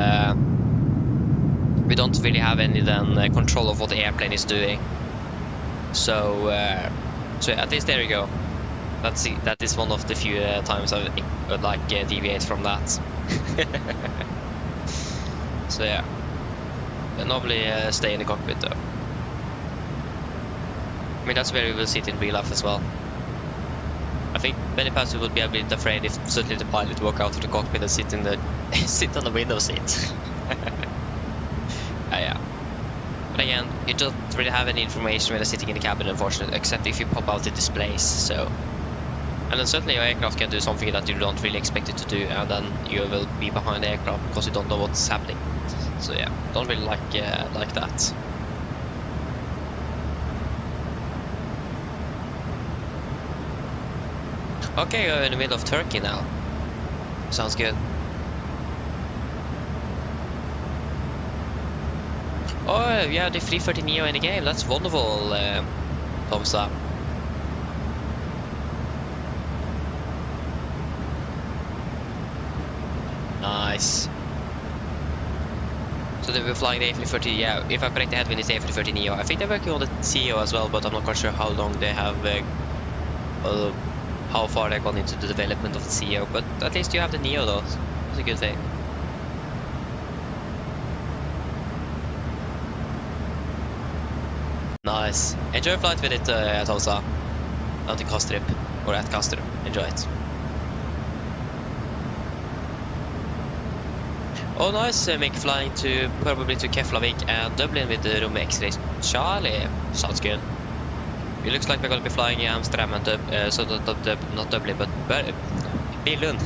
any control of what the airplane is doing. So at least there you go. That is one of the few times I would like deviate from that. So yeah, I normally stay in the cockpit though. I mean, that's where we will sit in real life as well. I think many passengers would be a bit afraid if suddenly the pilot walk out of the cockpit and sit on the window seat. Yeah. But again, you don't really have any information when you're sitting in the cabin, unfortunately, except if you pop out the displays. So, and then certainly your aircraft can do something that you don't really expect it to do, and then you will be behind the aircraft because you don't know what's happening. So yeah, don't really like that. Okay, you're in the middle of Turkey now. Sounds good. Oh, yeah, the 330 Neo in the game. That's wonderful, thumbs up. Nice. So they were flying the A330, yeah, if I'm correct, the headwind is the A330 Neo. I think they're working on the CEO as well, but I'm not quite sure how long they have, how far they've gone into the development of the CEO. But at least you have the Neo though. That's a good thing. Nice. Enjoy your flight with it, Tosa. Down to Kastrup, or at Kastrup. Enjoy it. Oh, nice. Make flying probably to Keflavik and Dublin with the Room X-ray Charlie. Sounds good. It looks like we're going to be flying Amsterdam and not Dublin, but Billund.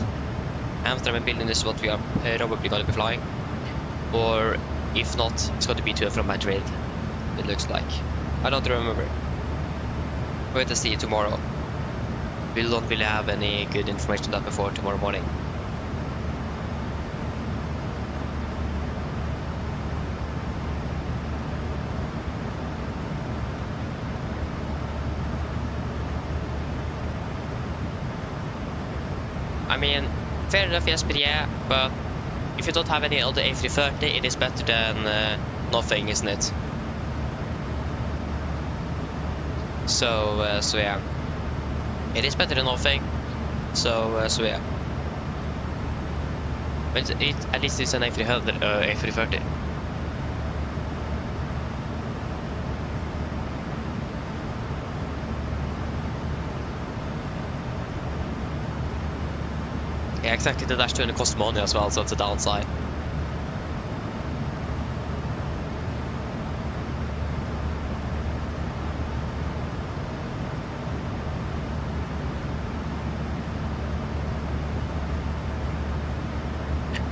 Amsterdam and Billund is what we are probably going to be flying. Or if not, it's going to be to and from Madrid. It looks like. I don't remember. Wait to see tomorrow. We don't really have any good information on that before tomorrow morning. I mean, fair enough, yes, but yeah, but if you don't have any other A330, it is better than nothing, isn't it? So yeah, it is better than nothing. So yeah, but at least it's an A300, A330. Yeah, exactly. The Dash 200 costs money as well, so it's a downside.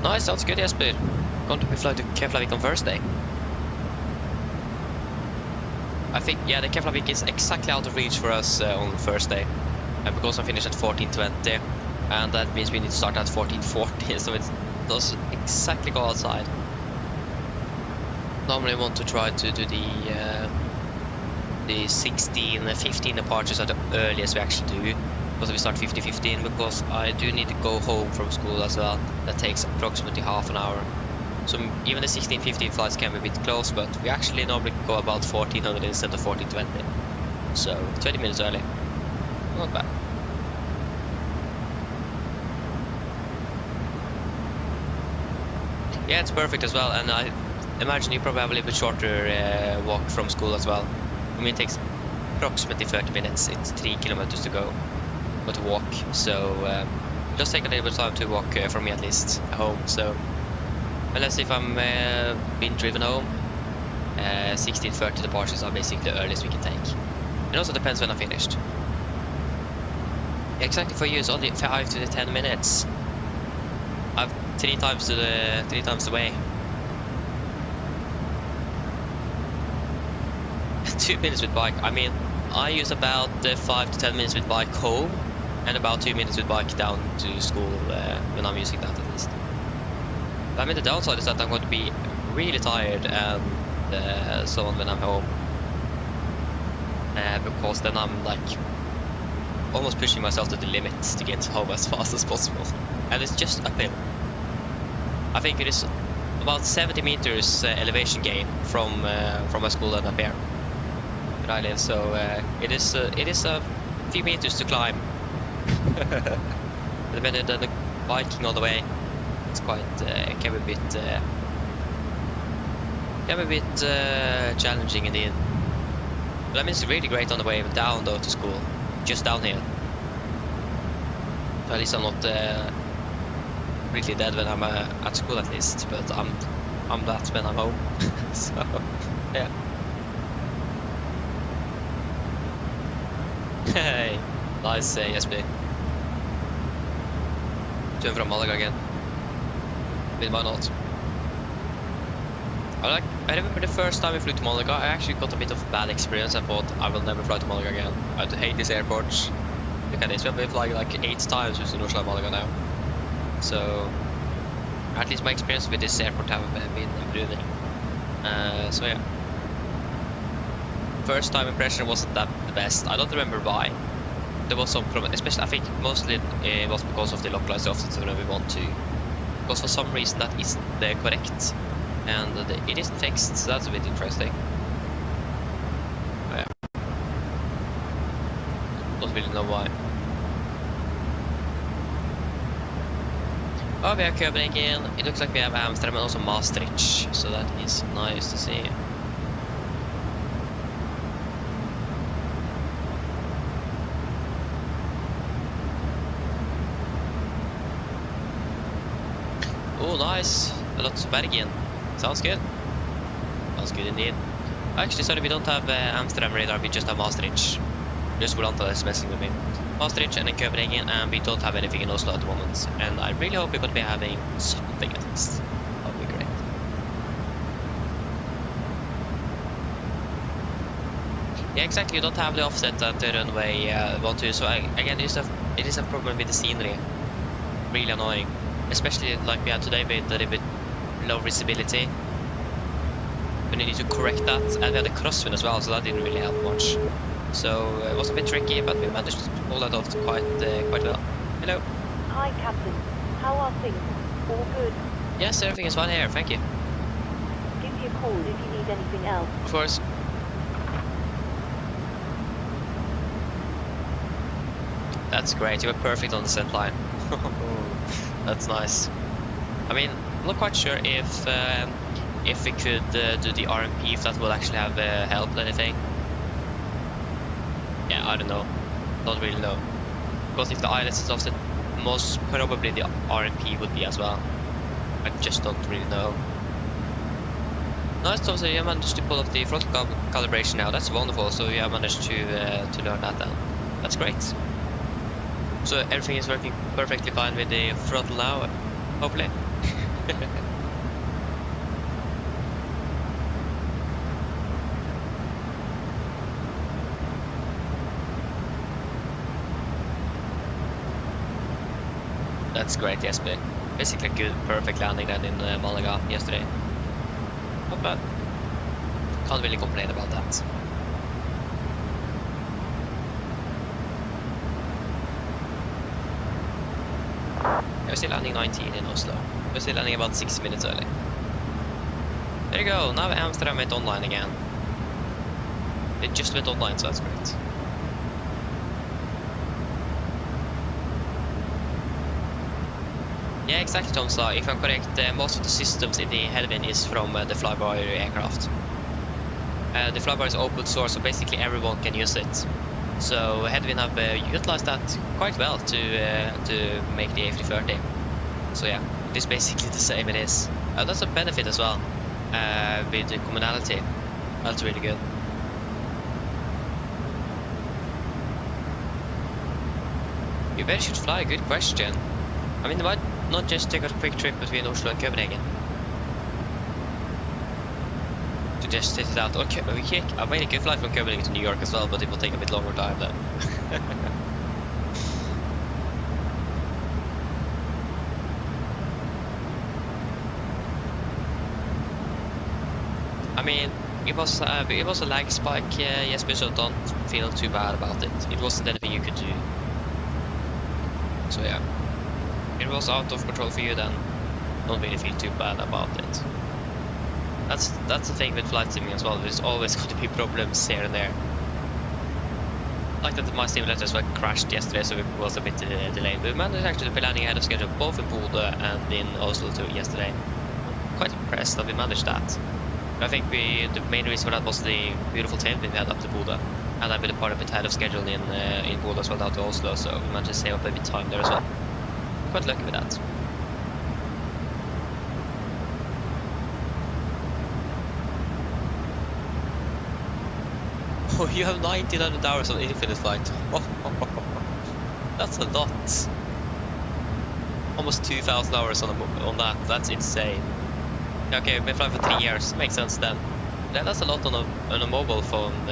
Nice, sounds good, Jesper. Going to be flying to Keflavik on Thursday. I think, yeah, the Keflavik is exactly out of reach for us on Thursday. And because I finished at 14:20, and that means we need to start at 14:40, so it does exactly go outside. normally want to try to do the 15 departures are the earliest we actually do, because we start 15, because I do need to go home from school as well. That takes approximately half an hour. So even the 16:15 flights can be a bit close, but we actually normally go about 1400 instead of 1420. So 20 minutes early. Not bad. Yeah, it's perfect as well, and I imagine you probably have a little bit shorter walk from school as well. For me it takes approximately 30 minutes, it's 3 kilometers to go, but to walk, so just take a little bit of time to walk for me at least home. So unless if I'm being driven home, 16:30 departures are basically the earliest we can take. It also depends when I finished. Yeah, exactly, for you it's only 5 to 10 minutes. I've 3 times the way. 2 minutes with bike. I mean, I use about 5 to 10 minutes with bike home, and about 2 minutes with bike down to school when I'm using that at least. I mean, the downside is that I'm going to be really tired and so on when I'm home, because then I'm like almost pushing myself to the limit to get home as fast as possible, and it's just uphill. I think it is about 70 meters elevation gain from my school and up here where I live, so it is a few meters to climb. And then the biking all the way, it's quite can be a bit challenging indeed. But I mean, it's really great on the way down though to school, just downhill. So at least I'm not really dead when I'm at school at least, but I'm that when I'm home. So yeah. Hey, nice SB. Turn from Malaga again. With my notes. I remember the first time we flew to Malaga, I actually got a bit of a bad experience. I thought I will never fly to Malaga again. I hate this airport. Look at this, we've been flying like 8 times between Oslo and Malaga now. So at least my experience with this airport have been improving. So yeah. First time impression wasn't that the best. I don't remember why. There was some problem, especially I think mostly it was because of the localized offsets when we want to. Because for some reason that isn't correct. And it isn't fixed, so that's a bit interesting. Oh, yeah. Don't really know why. Oh, we have Copenhagen. It looks like we have Amsterdam and also Maastricht, so that is nice to see. Oh, nice. A lot of Bergen. Sounds good. Sounds good indeed. Actually, sorry, we don't have Amsterdam radar, we just have Maastricht. Just Volanta is messing with me. Maastricht and then Copenhagen, and we don't have anything in Oslo at the moment. And I really hope we're going to be having something at least. That would be great. Yeah, exactly, you don't have the offset at the runway 12, so again, it is a problem with the scenery. Really annoying. Especially like we had today with a little bit low visibility. We need to correct that, and we had a crosswind as well, so that didn't really help much. So it was a bit tricky, but we managed to pull that off quite well. Hello. Hi, Captain. How are things? All good? Yes, everything is fine here, thank you. Give me a call if you need anything else. Of course. That's great, you were perfect on the scent line. That's nice. I mean, I'm not quite sure if we could do the RMP, if that will actually have helped anything. Yeah, I don't know. Don't really know. Because if the ILS is offset, most probably the RMP would be as well. I just don't really know. Nice, so you managed to pull off the throttle calibration now. That's wonderful. So you have managed to learn that then. That's great. So everything is working perfectly fine with the throttle now, hopefully. That's great, yes, basically a good, perfect landing then in Malaga yesterday. Not bad. Can't really complain about that. We're still landing 19 in Oslo. We're still landing about 60 minutes early. There you go, now Amsterdam went online again. It just went online, so that's great. Yeah, exactly, Tomsa. If I'm correct, most of the systems in the headwind is from the flyby aircraft. The flyby is open source, so basically everyone can use it. So Headwind have utilized that quite well to make the A330. So yeah, it is basically the same it is. That's a benefit as well with the commonality. That's really good. You better should fly, good question. I mean, why not just take a quick trip between Oslo and Copenhagen? To just test it out. Okay, I made a good flight from Copenhagen to New York as well, but it will take a bit longer time then. I mean, it was a lag spike, yes, but so don't feel too bad about it. It wasn't anything you could do. So yeah, it was out of control for you then. Don't really feel too bad about it. That's the thing with flight simming as well. There's always going to be problems here and there. Like that, my simulators were crashed yesterday, so it was a bit delayed. But we managed actually to be landing ahead of schedule, both in Bodø and in Oslo too yesterday. I'm quite impressed that we managed that. But I think the main reason for that was the beautiful tailwind we had up to Bodø, and I've been a part of it ahead of schedule in Bodø as well down to Oslo, so we managed to save up a bit of time there as well. Quite lucky with that. Oh, you have 1900 hours on infinite flight. That's a lot. Almost 2000 hours on that. That's insane. Okay, we've been flying for 3 years. Makes sense then. Yeah, that's a lot on a mobile phone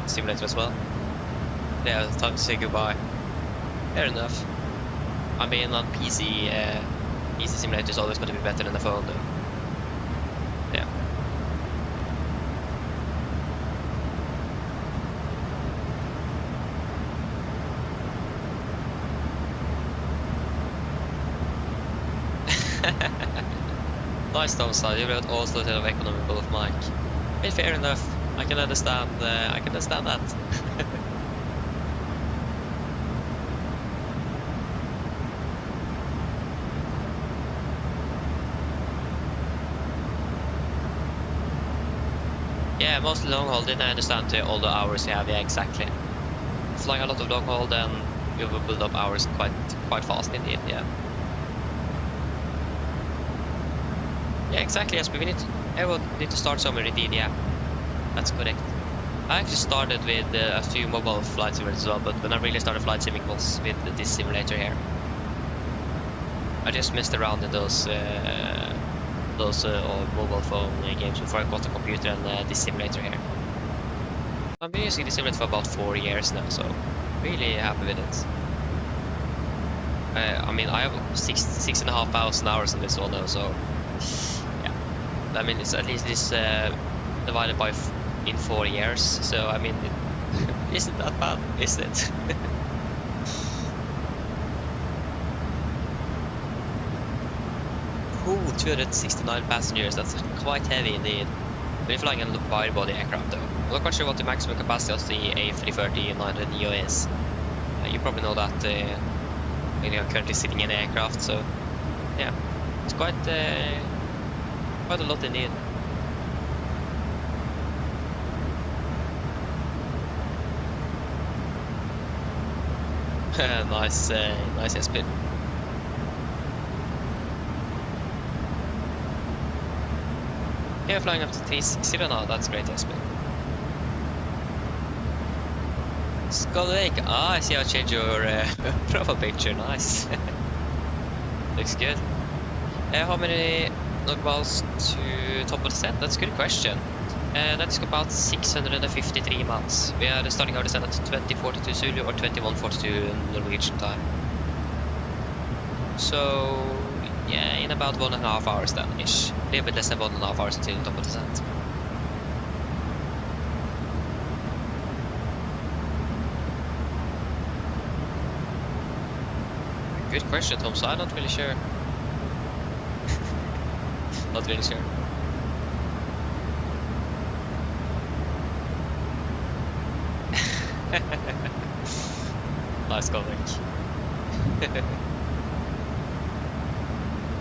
simulator as well. Yeah, time to say goodbye. Fair enough. I mean, on PC, PC simulator is always going to be better than the phone though. Yeah. Nice downside, you wrote Oslo instead of economical of Mike. Hey, fair enough. I can understand that. Yeah, mostly long haul, didn't I understand all the hours you have, yeah, exactly. Flying a lot of long haul, then you will build up hours quite fast indeed, yeah. Yeah, exactly, yes, but we need to start somewhere indeed, yeah. That's correct. I actually started with a few mobile flight simulators as well, but when I really started flight simming was with this simulator here. I just messed around in those mobile phone games before I got a computer and this simulator here. I've been using this simulator for about 4 years now, so really happy with it. I mean, I have 6,500 hours on this one now, so yeah. I mean, it's at least this divided by in 4 years, so I mean, it isn't that bad, is it? Ooh, 269 passengers, that's quite heavy indeed. We're flying a wide body aircraft though. I'm not quite sure what the maximum capacity of the A330-900 Neo is. You probably know that when you're currently sitting in the aircraft, so yeah, it's quite a lot indeed. Nice, nice spin. Yeah, flying up to 360 now, that's great, Espen. Skolvik, I see how you change your profile picture, nice. Looks good. How many knockballs to top of the set? That's a good question. That is about 653 miles. We are starting our descent at 2042 Zulu or 2142 Norwegian time. So yeah, in about 1.5 hours then ish. A little bit less than 1.5 hours until the top of the descent. Good question, Tom. So I'm not really sure. Not really sure. Nice comment.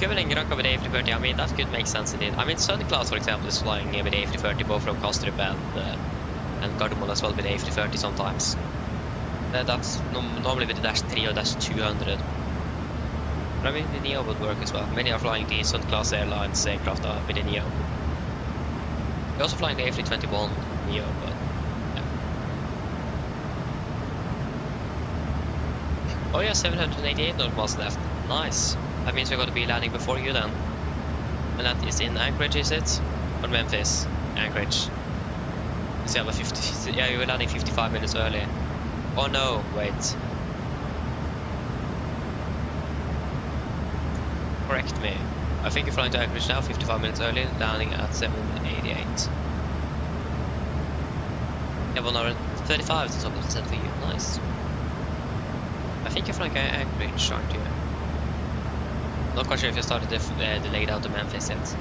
Given Granca with A330, I mean, that could make sense indeed. I mean, Sunny Claus, for example, is flying with A330 both from Kastrup and Gardermoen as well with A330 sometimes. That's normally with the Dash 3 or Dash 200. But I mean, the Neo would work as well. Many are flying the Sun Class Airlines aircraft with the Neo. They're also flying the A321 Neo, but yeah. Oh yeah, 788 knots left. Nice. That means we're going to be landing before you then. And that is in Anchorage, is it? Or Memphis? Anchorage. So you have a 50. Yeah, you were landing 55 minutes early. Oh no, wait. Correct me. I think you're flying to Anchorage now, 55 minutes early, landing at 7:88. Yeah, 1 hour and 35 to something percent for you. Nice. I think you're flying to Anchorage, aren't you? Not quite sure if you started the delayed out to Memphis yet.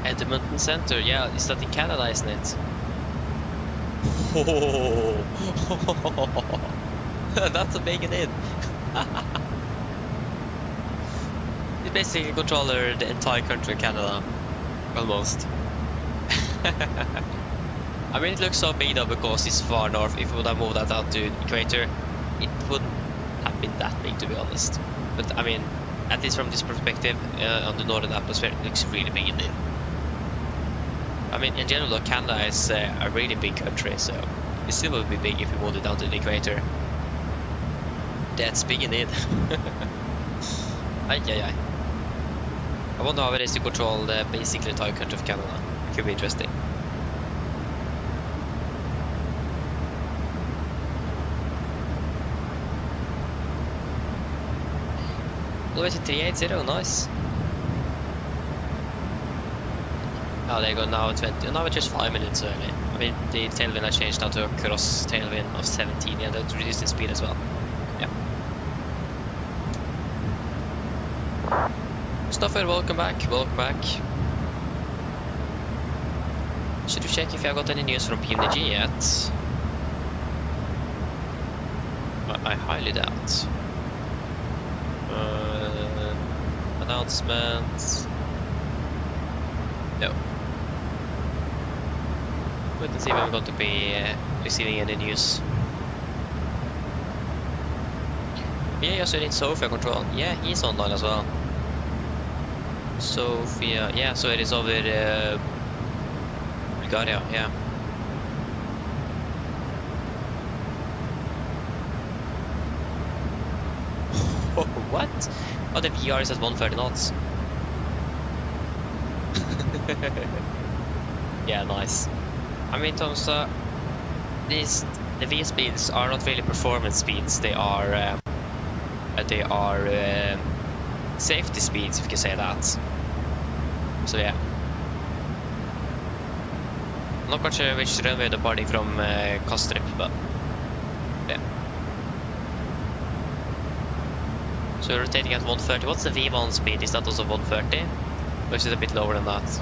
Edmonton Center, yeah, is that in Canada, isn't it? Oh, that's a big in. You basically control the entire country of Canada, almost. I mean, it looks so big though because it's far north. If we would have moved that out to the equator, it wouldn't have been that big, to be honest. But I mean, at least from this perspective, on the northern atmosphere, it looks really big indeed. I mean, in general, Canada is a really big country, so it still would be big if we moved it down to the equator. That's big indeed. Ay. I wonder how it is to control basically the entire country of Canada. It could be interesting. All the way to 380, nice. Oh, there you go, now 20. Now it's just 5 minutes early. I mean, the tailwind I changed now to a cross tailwind of 17. Yeah, that reduced the speed as well. Yeah. Stoffer, welcome back. Welcome back. Should we check if I got any news from PMDG yet? I highly doubt. Announcements. No. Wait and see if I'm going to be receiving any news. Yeah, you also need Sophia control. Yeah, he's online as well. Sophia, yeah, so it is over Bulgaria, yeah. What? Oh, the VR is at 130 knots. Yeah, nice. I mean, Tom, so the V speeds are not really performance speeds. They are safety speeds, if you can say that. So yeah, I'm not quite sure which runway they're departing from Kastrup, but yeah. So we're rotating at 130. What's the V1 speed? Is that also 130? Or is it a bit lower than that?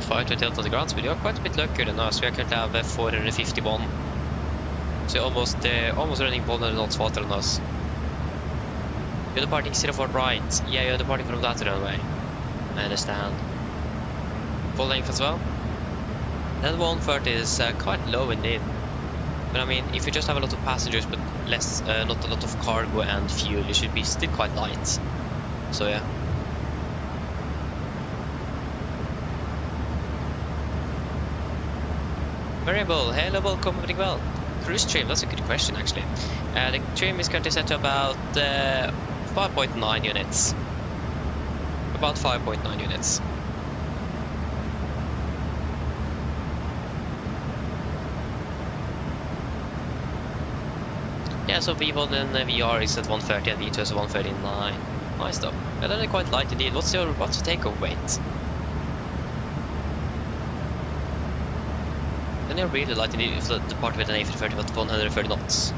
528 on the ground speed. You're quite a bit luckier than us. We are currently have 451. So you're almost running 100 knots faster than us. You're departing 04 right. Yeah, you're departing from that runway. I understand. Full length as well. Then 130 is quite low indeed. But I mean, if you just have a lot of passengers but less, not a lot of cargo and fuel, you should be still quite light. So yeah. Variable, hello, welcome, very well. cruise trim? That's a good question, actually. The trim is currently set to about 5.9 units. About 5.9 units. Yeah, so V1 and VR is at 130 and V2 is at 139. Nice though. Yeah, they're quite light indeed. What's your takeoff weight? Then you're really light indeed if the depart with an A330 at 130 knots.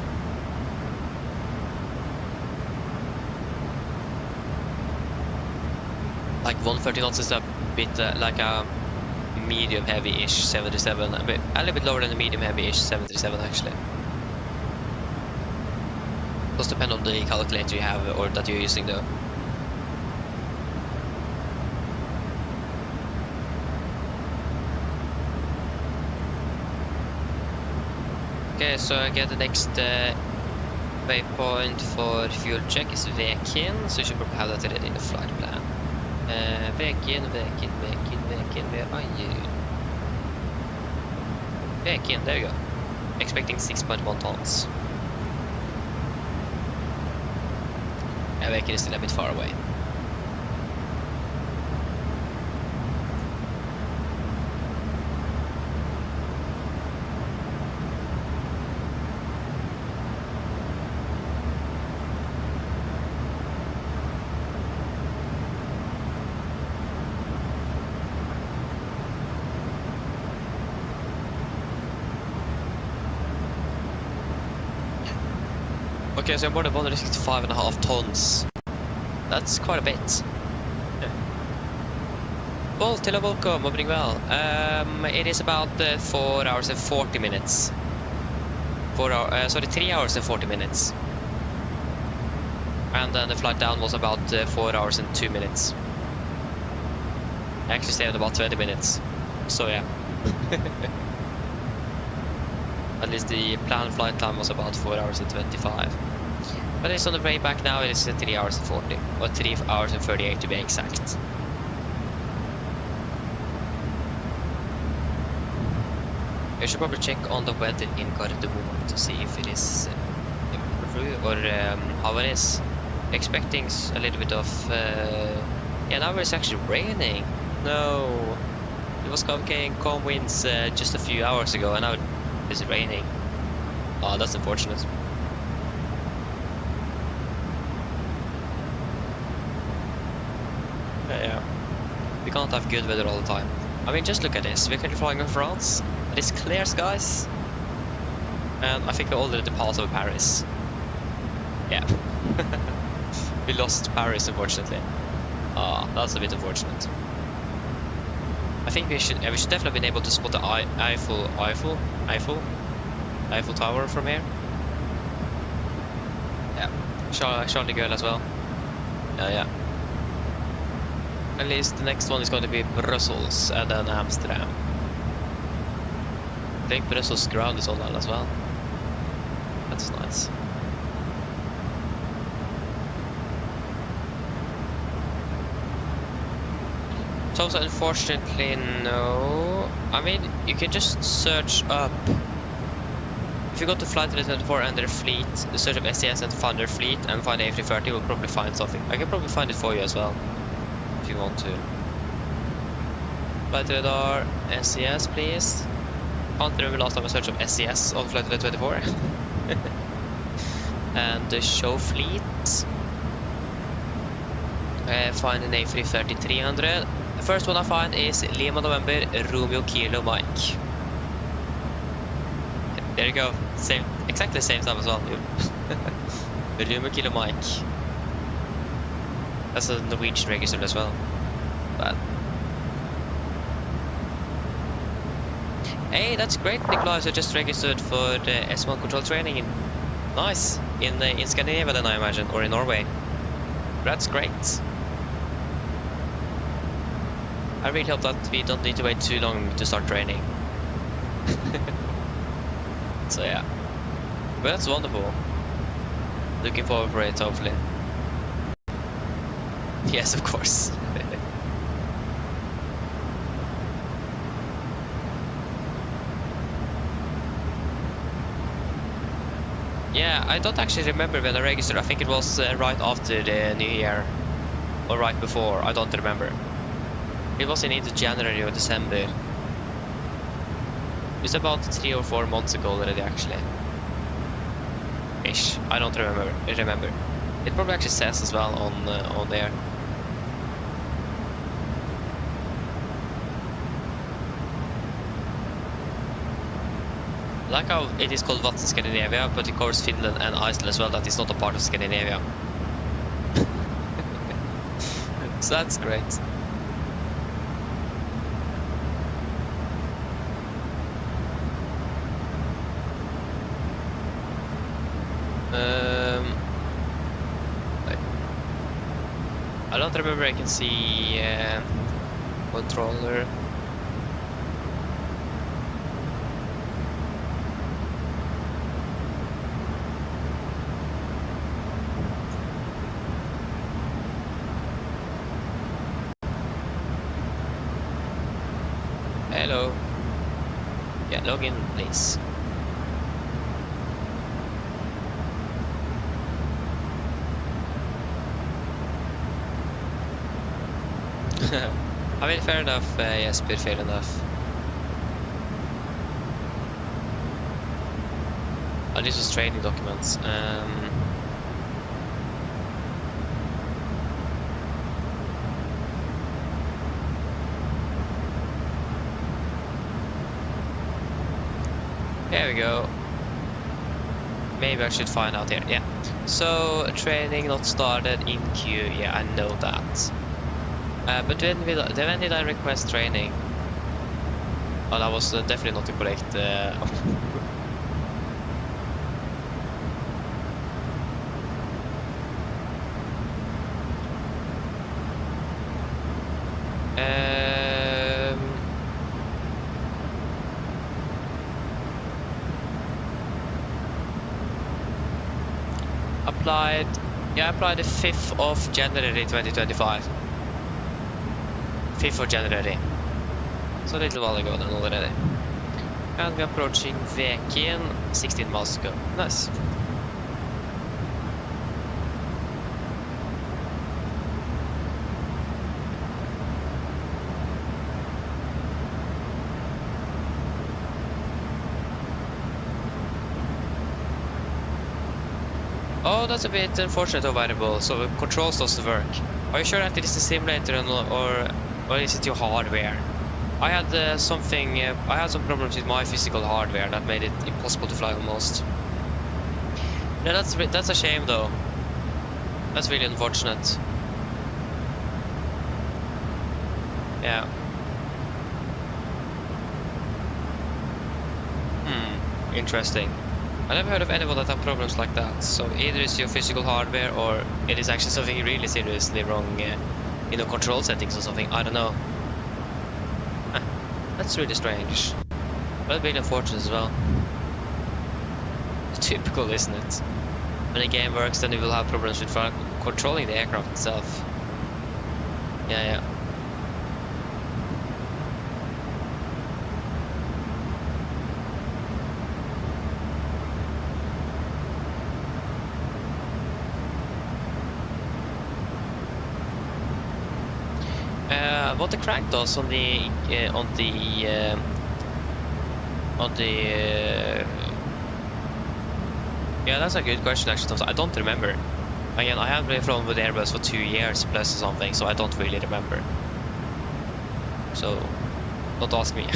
Like 130 knots is a bit like a medium heavy-ish 737, a little bit lower than a medium heavy-ish 737 actually. Does depend on the calculator you have or that you're using though. Okay, so again the next waypoint for fuel check is Vekin, so you should probably have that ready in the flight plan. Vekin, where are you? Vekin, there you go. Expecting 6.1 tons. Vekin is still a bit far away. Okay, so I'm more than 165.5 tons. That's quite a bit. Yeah. Well, till welcome, opening well. It is about 4 hours and 40 minutes. 3 hours and 40 minutes. And then the flight down was about 4 hours and 2 minutes. I actually stayed about 20 minutes. So yeah. At least the planned flight time was about 4 hours and 25. But it's on the way back now, it is 3 hours and 40. Or 3 hours and 38 to be exact. I should probably check on the weather in Gardermoen to see if it is or how it is. Expecting a little bit of... yeah, now it's actually raining. No. It was getting calm winds just a few hours ago and now it's raining. Oh, that's unfortunate. Yeah. We can't have good weather all the time. I mean, just look at this. We're currently flying in France. It is clear skies. And I think we're already part of Paris. Yeah. We lost Paris, unfortunately. Ah, that's a bit unfortunate. I think we should definitely have been able to spot the Eiffel Tower from here. Yeah, Charles de Gaulle as well. Yeah. At least the next one is going to be Brussels and then Amsterdam. I think Brussels ground is on that as well. That's nice. So unfortunately, no. I mean, you can just search up. If you go to Flight 24 and their fleet, search up SES and find their fleet and find the A330, you'll probably find something. I can probably find it for you as well, if you want to. Flight radar, SES, please. Can't remember last time I searched up SES on Flight 24. And the show fleet. Find an A330 300. The first one I find is Lima November Romeo Kilo Mike. There you go. Same, exactly the same time as well. Romeo Kilo Mike. That's a Norwegian registered as well. But hey, that's great, Nikolai. So just registered for the S1 control training. Nice in Scandinavia, then I imagine, or in Norway. That's great. I really hope that we don't need to wait too long to start training. So yeah, but that's wonderful. Looking forward for it, hopefully. Yes, of course. Yeah, I don't actually remember when I registered. I think it was right after the New Year. Or right before, I don't remember. It was in either January or December. It's about 3 or 4 months ago already, actually. Ish. I don't remember. It probably actually says as well on there. Like how it is called Vatn Scandinavia, but it covers Finland and Iceland as well. That is not a part of Scandinavia. So that's great. I don't remember. I can see controller. Hello. Yeah, log in, please. I mean, fair enough, Jesper, fair enough. Oh, this was training documents. There we go. Maybe I should find out here. Yeah. So, training not started in queue. Yeah, I know that. But when did I request training? Oh, that was definitely not the correct. Applied. Yeah, I applied the 5th of January 2025. 5th of January. So a little while ago then already. And we're approaching Vekin, 16 miles to go. Nice. Oh, that's a bit unfortunate or variable, so the controls doesn't work. Are you sure that it is the simulator or is it your hardware? I had some problems with my physical hardware that made it impossible to fly almost. Yeah, that's a shame though. That's really unfortunate. Yeah. Interesting. I never heard of anyone that have problems like that. So either it's your physical hardware or it is actually something really seriously wrong in the control settings or something. I don't know. That's really strange. But really unfortunate as well. Typical, isn't it? When a game works, then you will have problems with controlling the aircraft itself. Yeah. What the crank does on the yeah, that's a good question actually. I don't remember. Again, I haven't really flown with Airbus for 2 years plus or something, so I don't really remember. So don't ask me.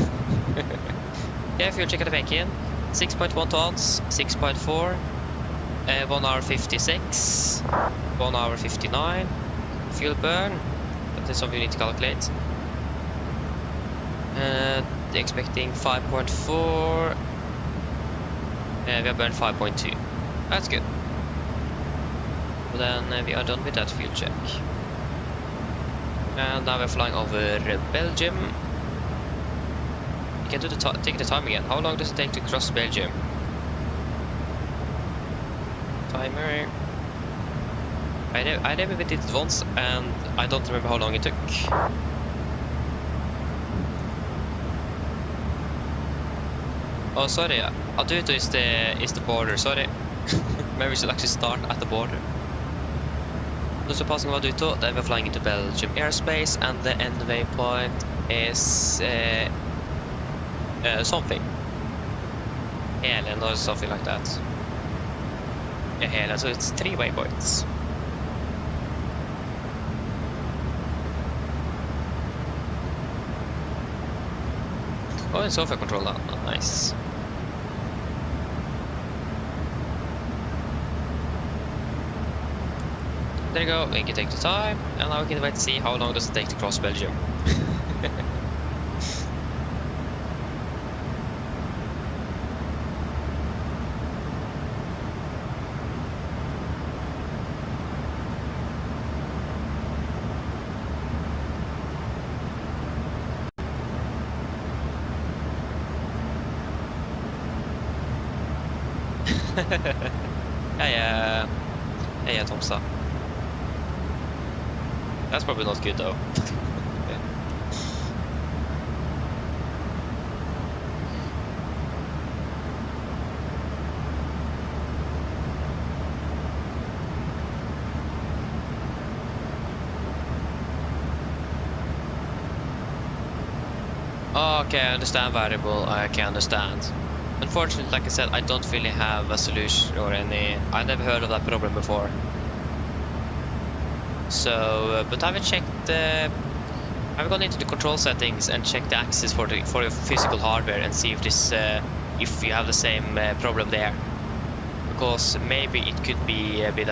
Yeah, fuel check at the back in. 6.1 tons, 6.4, 1 hour 56, 1 hour 59, fuel burn. That's something you need to calculate. They're expecting 5.4. We have burned 5.2. That's good. But then we are done with that fuel check. And now we're flying over Belgium. You can do take the time again. How long does it take to cross Belgium? Timer. I never did it once, and I don't remember how long it took. Oh, sorry. Aduto is the border. Sorry. Maybe we should actually start at the border. So passing Vaduto, then we're flying into Belgium airspace, and the end waypoint is something. Helen or something like that. Yeah, Helen, so it's 3 waypoints. Oh, and software control now. Nice. There you go, we can take the time, and now we can wait to see how long does it take to cross Belgium. Hey, Tomsa. That's probably not good though. Okay, I understand variable, I can understand. Unfortunately, like I said, I don't really have a solution or any... I never heard of that problem before. So, but I've checked I've gone into the control settings and checked the axis for your physical hardware and see if this if you have the same problem there. Because maybe it could be with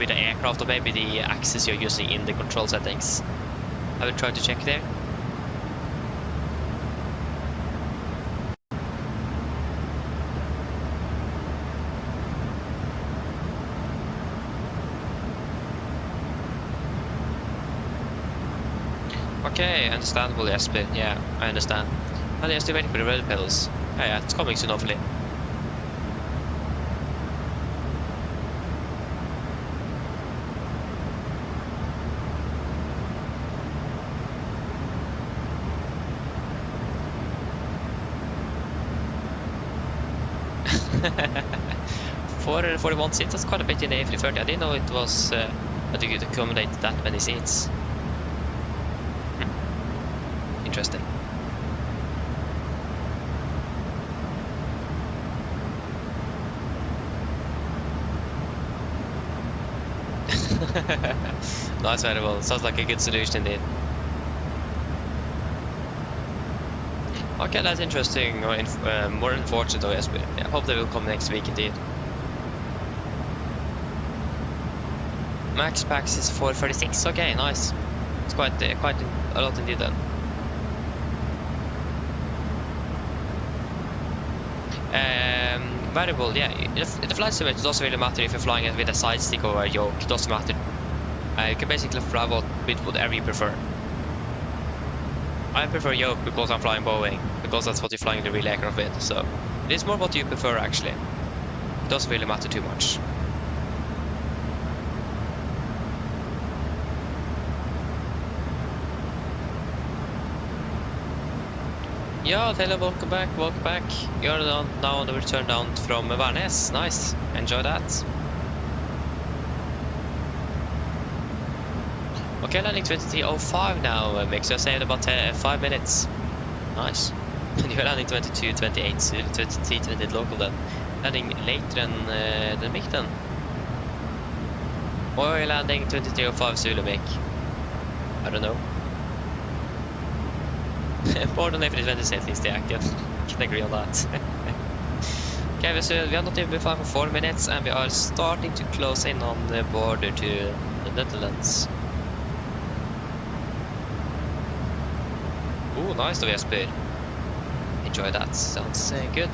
the aircraft, or maybe the axis you're using in the control settings. I will try to check there. Okay, understandable, Jesper. Yeah, I understand. And you're still waiting for the red pedals. Yeah, it's coming soon, hopefully. For 41 seats, that's quite a bit in the A330. I didn't know it was that you could accommodate that many seats. Interesting. Nice variable. Sounds like a good solution indeed. Okay, that's interesting. Or more unfortunate, though, yes, but I hope they will come next week indeed. Max packs is 436. Okay, nice. It's quite a lot indeed then. Variable, yeah. The flight simulator, it doesn't really matter if you're flying it with a side stick or a yoke. It doesn't matter. You can basically fly with whatever you prefer. I prefer yoke because I'm flying Boeing, because that's what you're flying the real aircraft with. So it's more what you prefer actually. It doesn't really matter too much. Yeah, Taylor, welcome back. You're now on the return down from Værnes. Nice, enjoy that. Okay, landing 23:05 now, makes you saved about 5 minutes. Nice. And you're landing 22:28, so 23:20 local then. Landing later than Mick then. Or you're landing 23:05 Zulu Mick. I don't know. More than A320 settings, I can agree on that. Okay, so we are not even flying for 4 minutes, and we are starting to close in on the border to the Netherlands. Ooh, nice though, Jesper. Enjoy that, sounds good.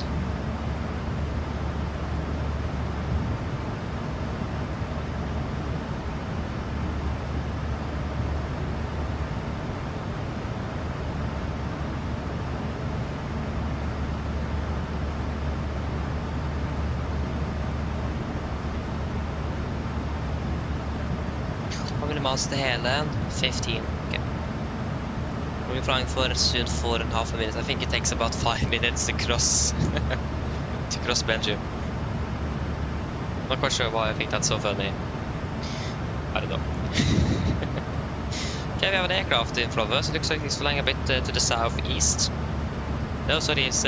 Miles to Helen, 15. Okay. We're flying for soon 4.5 minutes. I think it takes about 5 minutes to cross to cross Belgium. Not quite sure why I think that's so funny. I don't know. Okay, we have an aircraft in front of us. It looks like he's flying a bit to the southeast. No, sorry, he's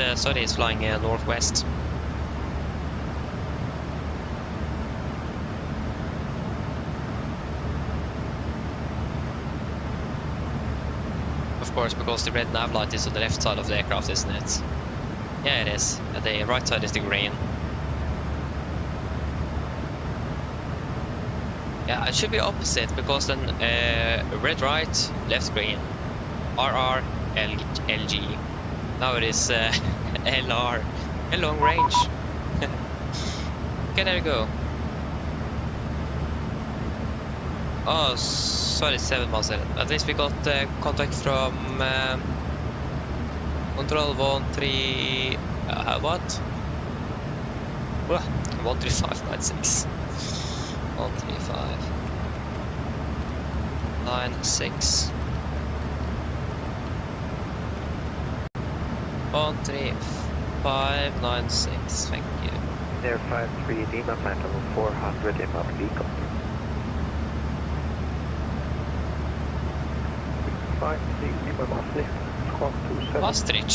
flying northwest. Of course, because the red nav light is on the left side of the aircraft, isn't it? Yeah, it is. And the right side is the green. Yeah, it should be opposite, because then red right, left green. RR, LG. Now it is LR, a long range. Okay, there you go. Oh, sorry, 7 miles ahead. At least we got contact from control 13. What? 13596. 13596. 13596. Thank you. Air 53 Lima, flight level 400 inbound vehicle. 53 Lima, Maastricht, squawk 2773. Maastricht?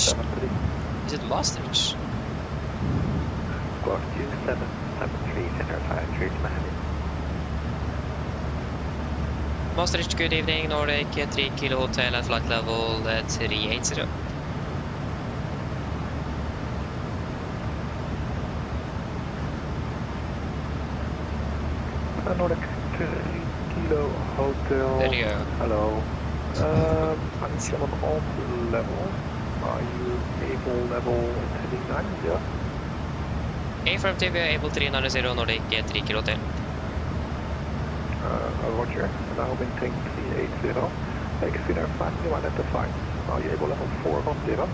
Is it Maastricht? Squawk 2773, Air 53 Lima, heavy. Maastricht, good evening, Nordic 3 Kilo Hotel at flight level 380. Nordic 3 Kilo Hotel. There you go. Hello. I'm still on alt level. Are you able level 390? Affirmative, we are able 390 Nordic 3 Kilo Hotel. Roger. Now maintain 380. Take Finnair 5, you want at the 5. Are you able level 410?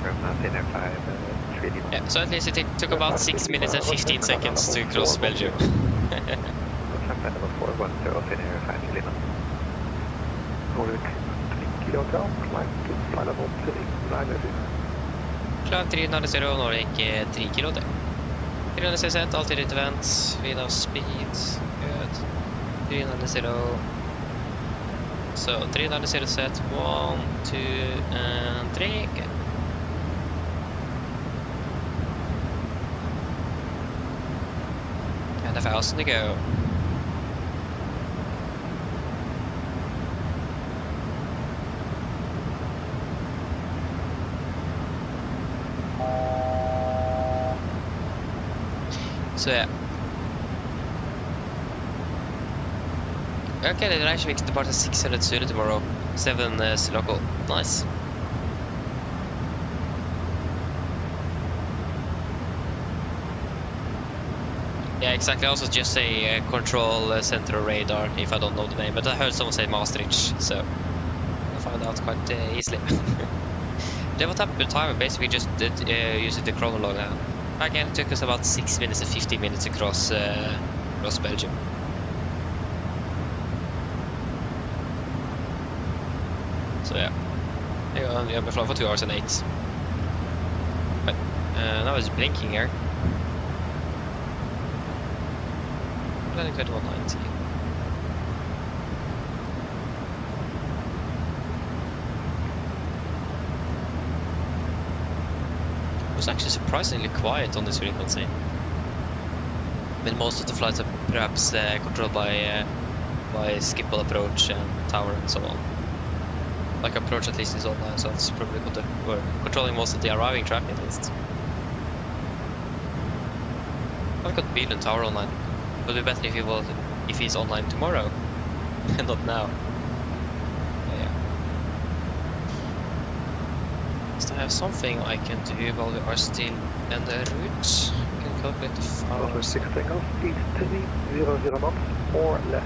From Finnair 5, 3 Yeah, so at least it took about 6 minutes and 15 seconds to cross Belgium. Level 410, Finnair 5 Lima. Nordic 3 Kilo Hotel, climb to flight level 390. Climb 390 Nordic 3 Kilo Hotel. 390 set, altitude event, wind speed, good. 390. So 390 set, 1, 2, and 3, good. And 1,000 to go. So yeah. Okay, they're actually making depart at 600 Zulu tomorrow. 7 local. Nice. Yeah, exactly. Also just a control center radar, if I don't know the name. But I heard someone say Maastricht, so I'll find out quite easily. Then what happened with the timer? Basically just using the chronologue now. Again, it took us about 6 minutes and 15 minutes across Belgium. So yeah, yeah, we're flying for 2 hours and 8. But now it's blinking here. Landing 2190. It was actually surprisingly quiet on this frequency. I mean, most of the flights are perhaps controlled by skippable approach and tower and so on. Like approach at least is online, so it's probably we're controlling most of the arriving traffic at least. I've got Beal and tower online. It would be better if he's online tomorrow and not now. Yeah. So I have something I can do while we are still en route. I can calculate the Over 6 takeoff, speed 300 knots or less.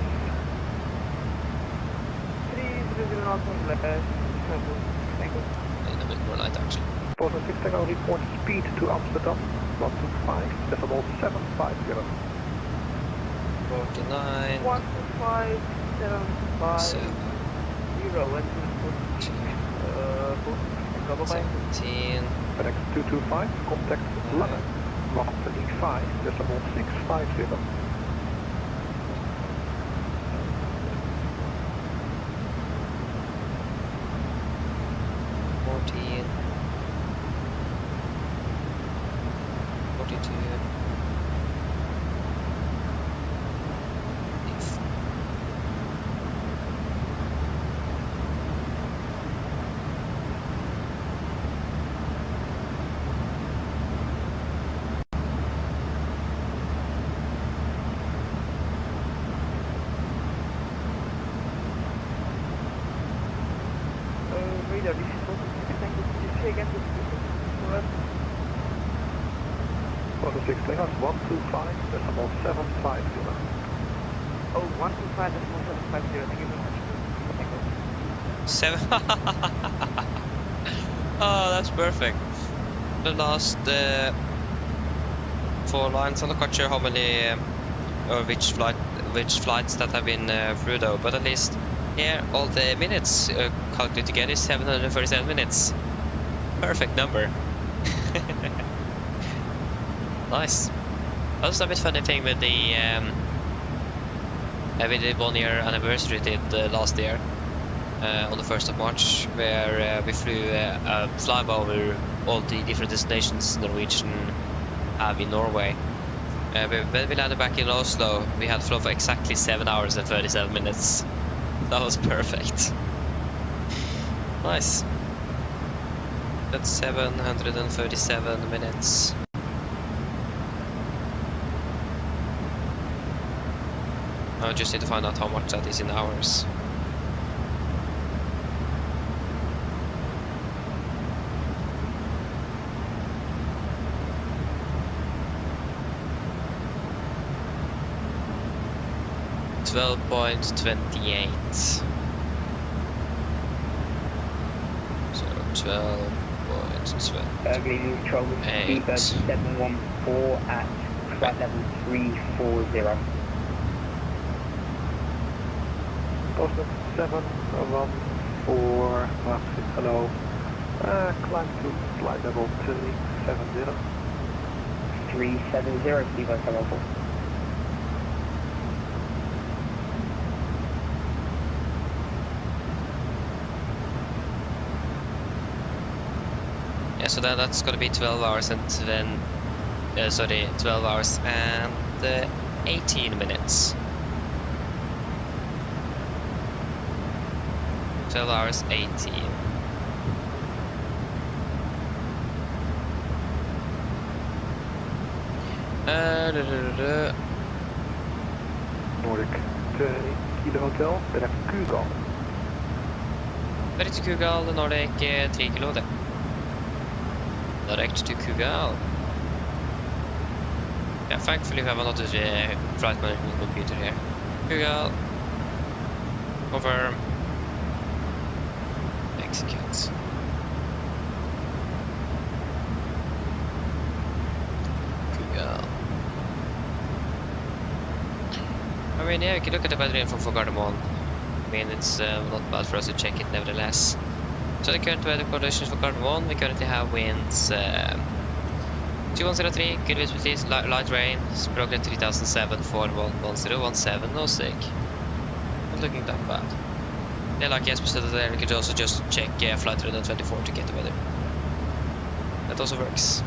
300 knots or less. A little bit more light actually. Over 6 takeoff, report speed to Amsterdam 125, decimal 750. 49. 12575 0. 17. FedEx 225, contact London, 135.650. 14. 42. Radar, this is also extended. Did you say again? For the 6 Lingers, 125.750. Oh, 125.750. Thank you very much. Thank you. 7. Oh, that's perfect. The last 4 lines. I'm not quite sure how many or which flights that have been through though, but at least here all the minutes calculated together is 737 minutes. Perfect number. Nice. Also a bit funny thing with the 1 year anniversary did last year on the 1st of March, where we flew a flyby over all the different destinations Norwegian have in Norway. When we landed back in Oslo, we had flown for exactly 7 hours and 37 minutes. That was perfect. Nice. That's 737 minutes. I just need to find out how much that is in hours. $12.28. So 12.28. Early control Seabird 714 at flight level 340. Boston 714, hello. Climb to flight level 370. 370, Seabird 714. Yeah, so that's gonna be 12 hours and then 12 hours and 18 minutes. 12 hours 18. Nordic 20 Kilo Hotel, direct Kugal. Direct to Kugal, Nordic 3 kilo. Direct to Kugal. Yeah, thankfully we have another flight management computer here. Kugal. Confirm. Execute. Kugal. I mean, yeah, we can look at the weather info for Gardermoen. I mean, it's not bad for us to check it nevertheless. So the current weather conditions for Gardermoen, we currently have winds 2103, good visibility, light rain, progress 3007, 41017, no sick. Not looking that bad. Yeah, like Jesper said there, we could also just check flight radar 24 to get the weather. That also works.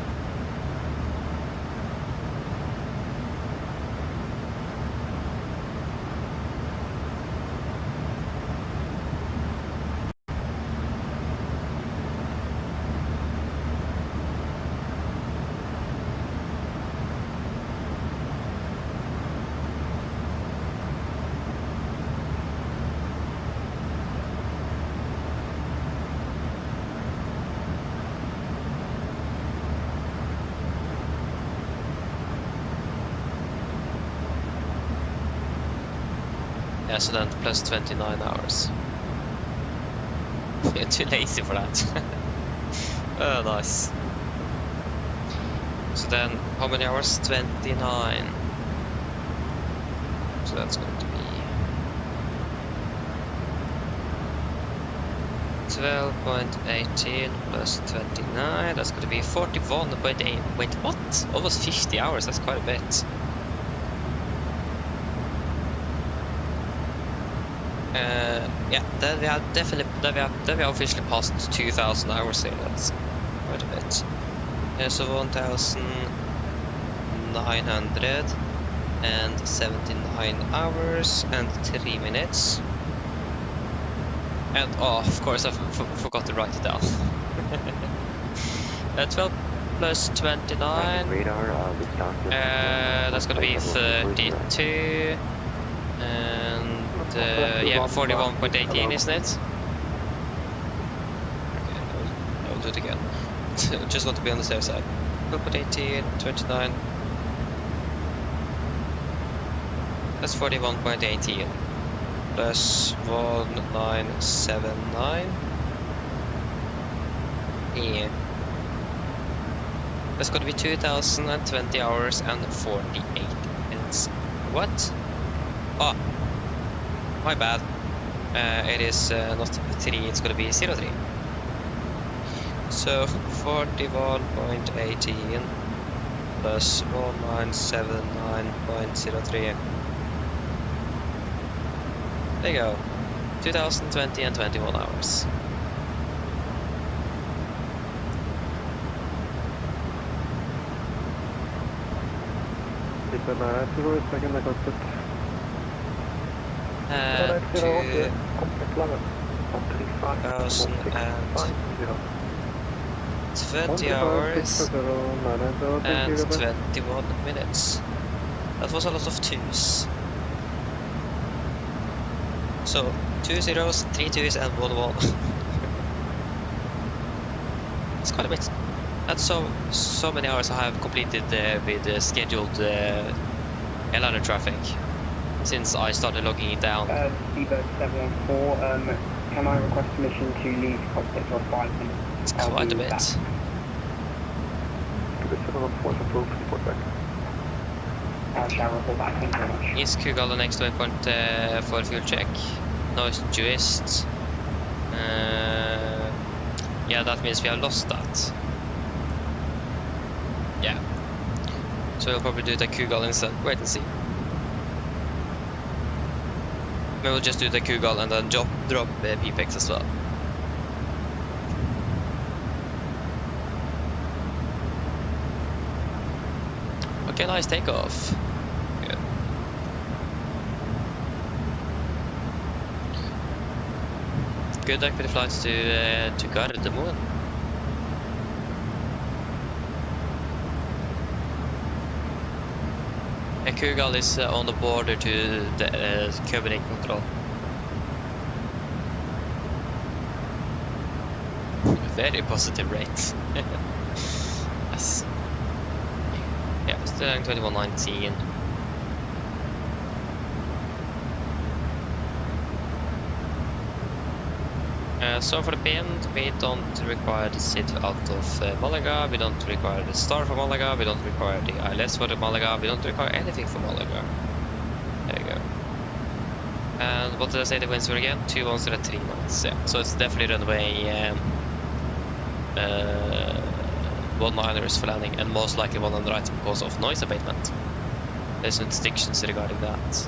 Yeah, so then plus 29 hours. You're too lazy for that. Oh, nice. So then, how many hours? 29. So that's going to be 12.18 plus 29, that's going to be 41.8. Wait, what? Almost 50 hours, that's quite a bit. Yeah, then we have officially passed 2,000 hours here, that's quite a bit. So 1,979 hours and 3 minutes. And oh, of course, I forgot to write it down. 12 plus 29. That's gonna be 32. And yeah, 41.18, isn't it? Okay, I'll do it again. Just want to be on the safe side. 12.18, 29. That's 41.18. Plus 1979. Yeah. That's gonna be 2,020 hours and 48 minutes. What? Oh, my bad. It is not 3, it's gonna be 03. So 41.18 plus 1979.03. There you go. 2020 and 21 hours. And 20 hours and 21 minutes. That was a lot of 2s. So 2 zeros, 3 2s and 1 1. It's quite a bit. That's so many hours I have completed with scheduled airliner traffic since I started logging it down. Seabird 714, can I request permission to leave cockpit for 5 minutes? It's quite a bit. Shall report back, thank you very much. Is Kugal the next waypoint for fuel check? No, it's Juist. Yeah, that means we have lost that. Yeah. So we'll probably do the Kugal instead. Wait and see. Maybe we'll just do the Kugal and then drop PPX as well. Okay, nice takeoff. Good. Good luck with the flights to Gardermoen. Kugal is on the border to the Copenhagen control. Very positive rate. Yes. Yeah, still 2119. So for the bend, we don't require the SID out of Malaga, we don't require the star for Malaga, we don't require the ILS for the Malaga, we don't require anything for Malaga. There you go. And what did I say the winds were again? 210 at 3 knots. Yeah, so it's definitely runway 19ers for landing, and most likely 1 on the right because of noise abatement. There's no restrictions regarding that.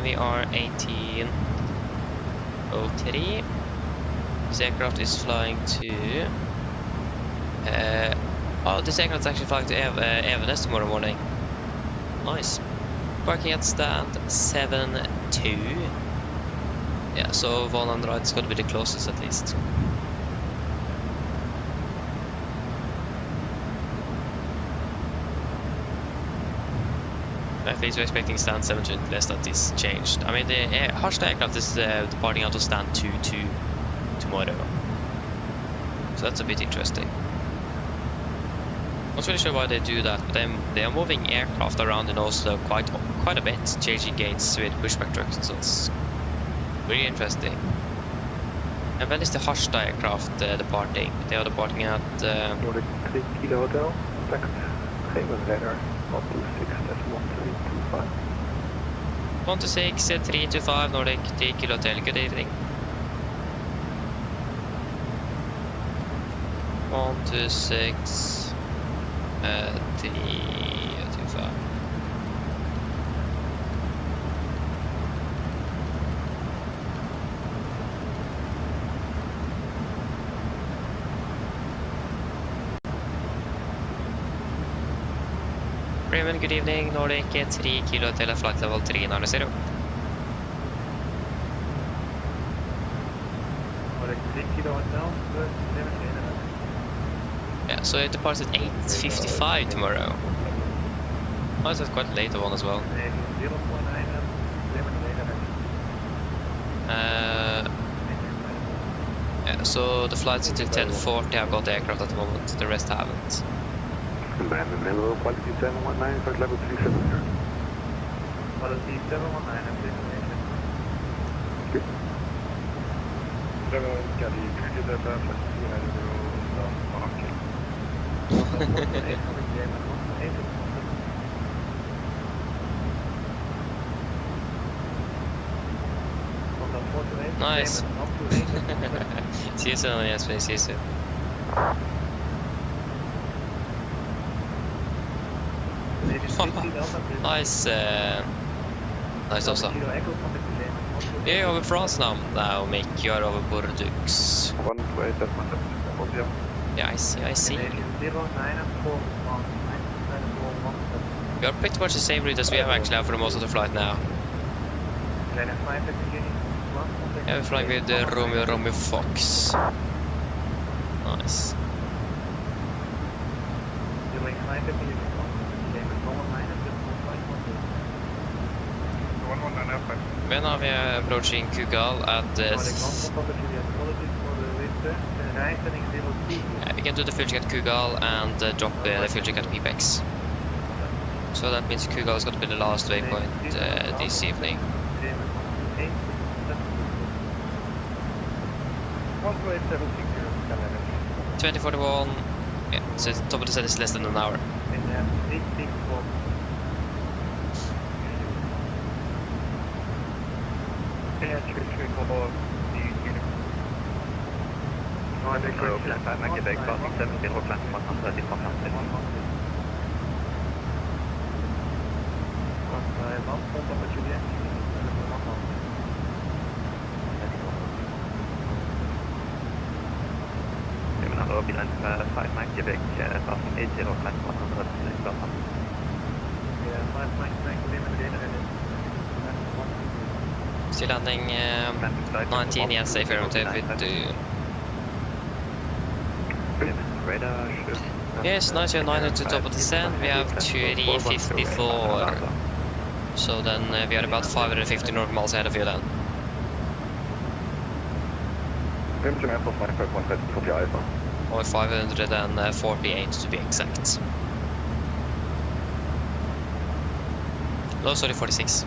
We are 1803. This aircraft is flying to... oh, this aircraft is actually flying to Evenes tomorrow morning. Nice. Parking at stand 72. Yeah, so 1 on the right is going to be the closest at least. At least we're expecting stand 72 unless that is changed. I mean, the Harstad aircraft is departing out of stand 22 tomorrow. So that's a bit interesting. Not really sure why they do that, but they are moving aircraft around in Oslo quite a bit, changing gates with pushback trucks, so it's really interesting. And when is the Harstad aircraft departing? They are departing at... Nordic 3 Kilo Hotel, contact Gemen radar 126.1325. 126, 325, Nordic 3 Kilo Hotel, good evening. 126 325. Raymond, good evening. Nordic 3 kilo til flight level 390. Yeah, so it departs at 8:55 tomorrow. Oh, it's quite a later one as well. Yeah, so the flights until 10:40 have got the aircraft at the moment, the rest haven't. Brandon Miller, quality 719, first level 370. Quality 719, please. Nice. See you soon, yes, please, see you soon. Nice, nice also. You're over France now, Mick. You're over Bordeaux. Yeah, I see. You're pretty much the same route as we have actually for most of the flight now. Yeah, we're flying with the Romeo Fox. Nice. When are we approaching Kugal at this? Yeah, we can do the fuel check at Kugal and drop the fuel check at PPX. So that means Kugal is going to be the last waypoint this evening. 2041. Yeah, so top of the set is less than an hour. Still landing 19, yes, safe air with yes, 909 to top of the sand, we have 354. So then we are about 550 nautical miles ahead of you then. Or 548 to be exact. No, sorry, 46.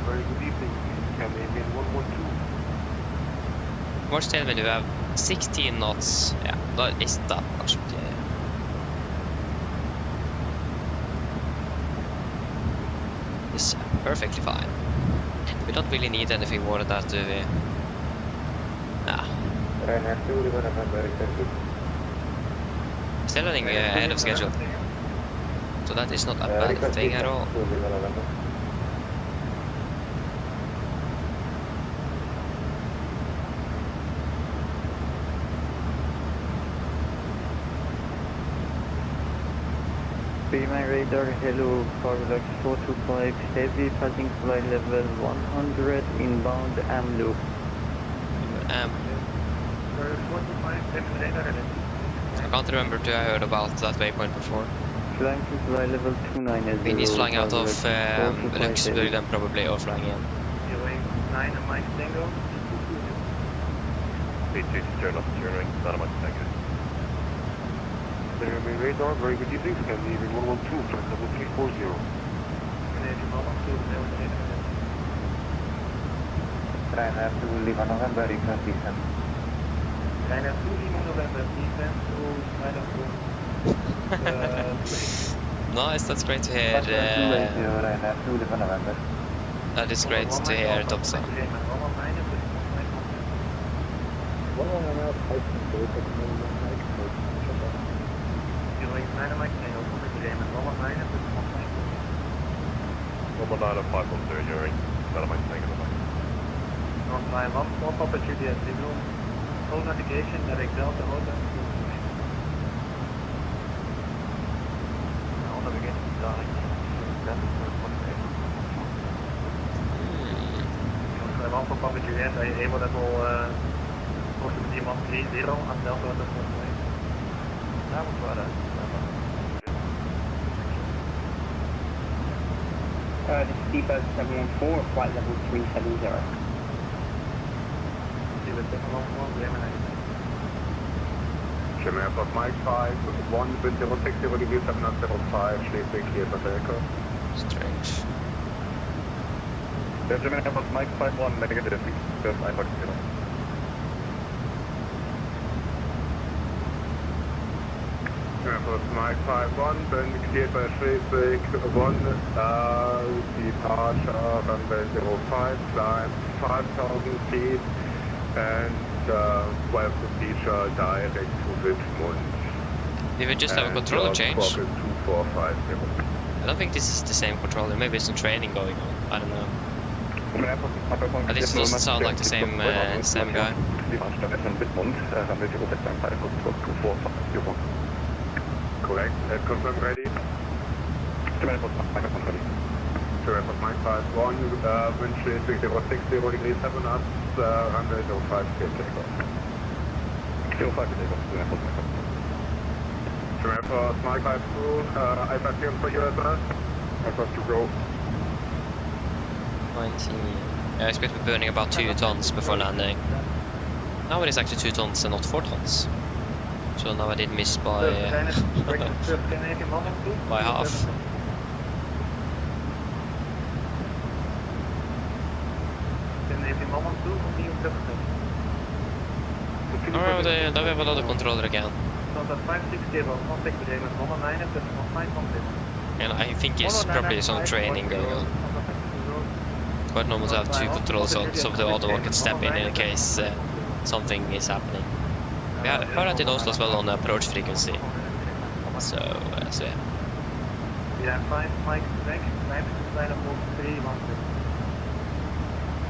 Very good evening. Can they mean 112? Watch tail when you have 16 knots. Yeah, that isn't that much. But yeah. It's perfectly fine. We don't really need anything more than that, do we? Nah. Still running ahead of schedule. So that is not a bad thing at all. My radar, hello, Carlax 425 Heavy, passing flight level 100, inbound AMLO. I can't remember if I heard about that waypoint before. Flying to flight level 290. We need flying out of Luxembourg then probably, or flying in. 9 and Mike Tango. Main radar, very good evening, and leaving 112, flight level 340. Trainer to Lima November, request descent. Trainer to Lima November, descent to Nice, that's great to hear. That is great to hear, Thompson. Number 9 of 510, Yuri. Dynamite tank in the back. North line 1, 4 Papa Juliet, signal. Full navigation, direct Delta, Hotel. All navigation, direct. North line 1 for Papa Juliet, are you able to go approximately 130 on Delta Hotel for the way? That was what This is Deepa 714, flight level 370. German Airport Mike 5, 1 wind 060 degrees 705, Schleswig clear for takeoff. Strange. German Airport Mike 5-1, negative, just 1 0. Airport Mike 5-1, been cleared by Schleswig 1, departure runway 05, climb 5,000 feet, and while procedure direct to Richmond. We would just have a controller change. Clock is 2450. I don't think this is the same controller, maybe some training going on, I don't know. At least it doesn't sound like the same guy. Correct, confirm ready. German Airport Mike 5-1, wind Schleswig 060 degrees 7 knots, runway 05 clear takeoff. 05 takeoff, German Airport Mike 5-2, Alpha clearance for you as well. Alpha to go. 19. I expect we're burning about 2 tons before landing. Now it is actually 2 tons and not 4 tons. So now I did miss by by half. Oh, da vi väl controller again. And I think it's probably some training going on. It's quite normal to have 2 controls on, so the other one can step in case something is happening. We have that in Oslo as well on approach frequency. So yeah. Yeah, 5 Mike, next, line of 310.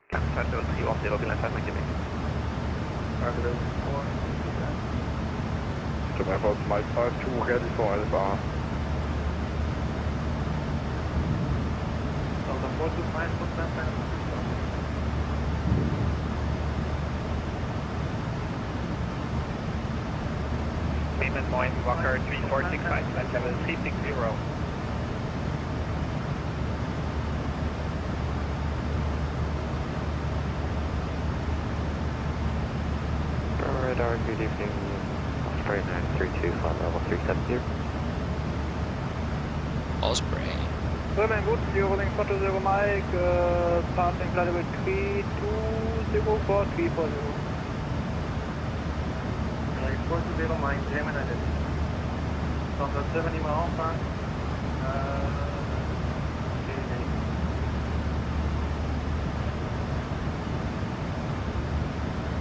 Captain 310, till 5 Mike. Cargo 4. German Airport Mike 5-2, ready for Alpha. Delta 425, Payment point, Walker 3465, flight level 360. Radar, good evening. Osprey 932, flight level 370. Osprey. Berlin, good, you're holding 40 Mike, passing flight level 320 for 340. 40 Mike, Gemini, from the 70 mile Alpha,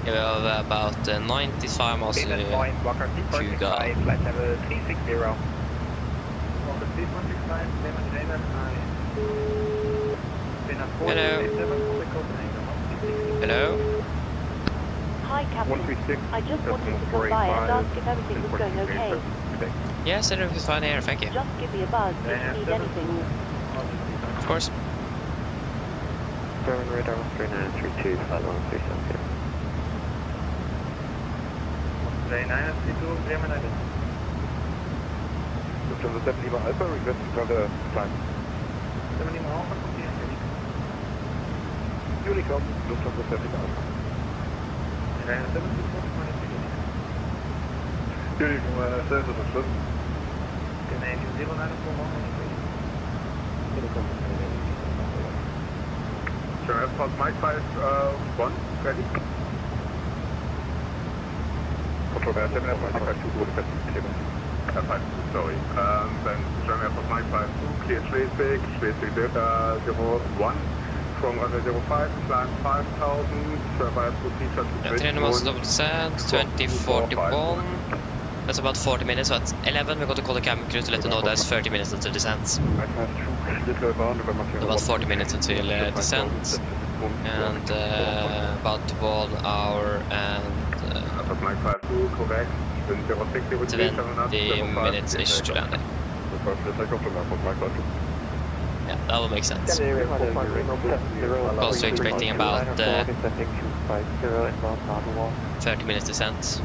Yeah, we have about 95 miles to go. flight level 360. Hello. Hello. Hi, Captain. I just wanted to come by and ask if everything was going okay. Yes, everything's fine here, thank you. Just give me a buzz if you need anything. Of course. Berlin Radar 3932, flight level 370. 3932, Gemini. Lufthansa 70 Alpha, requesting further climb. 70 Alpha, komt hier. Unicom, Lufthansa 70 Alpha. Unicom, 7 to slip. Canadian 0 naar de volgende. Unicom. German Airport Mike 5-1, ready? Control 7 Airport Mike 5-2, Sorry. Then German Airport 952, clear Schleswig, Schleswig 01, from 05, climb 5000, survive procedure to Yeah, 3 knots double descent, 2041. That's about 40 minutes, so at 11 we're going to call the cabin crew to let them know that's 30 minutes until descent. About 40 minutes until descent. And about 1 hour and 20 minutes-ish to landing. Yeah, that will make sense. Also expecting about 30 minutes descent.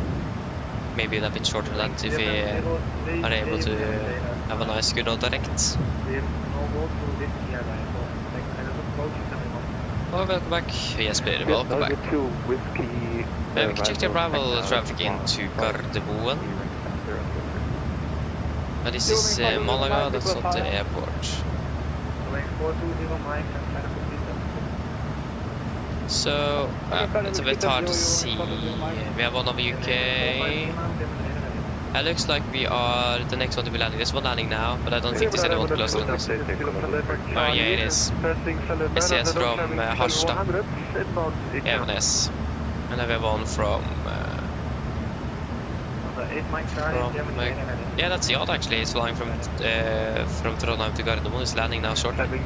Maybe a bit shorter than that if we are able to have a nice good direct. Oh, welcome back. Yes, Peter, welcome back. We can check the arrival traffic into Gardermoen. This is Malaga, that's not the airport. So, it's a bit hard to see. We have one of UK. It looks like we are the next one to be landing. There's one landing now, but I don't think there's anyone closer than us. Oh yeah, it is. SES from Harstad. Evenes. And then we have one from... yeah, that's the yacht actually. It's flying from Trondheim to Gardermoen. It's landing now shortly.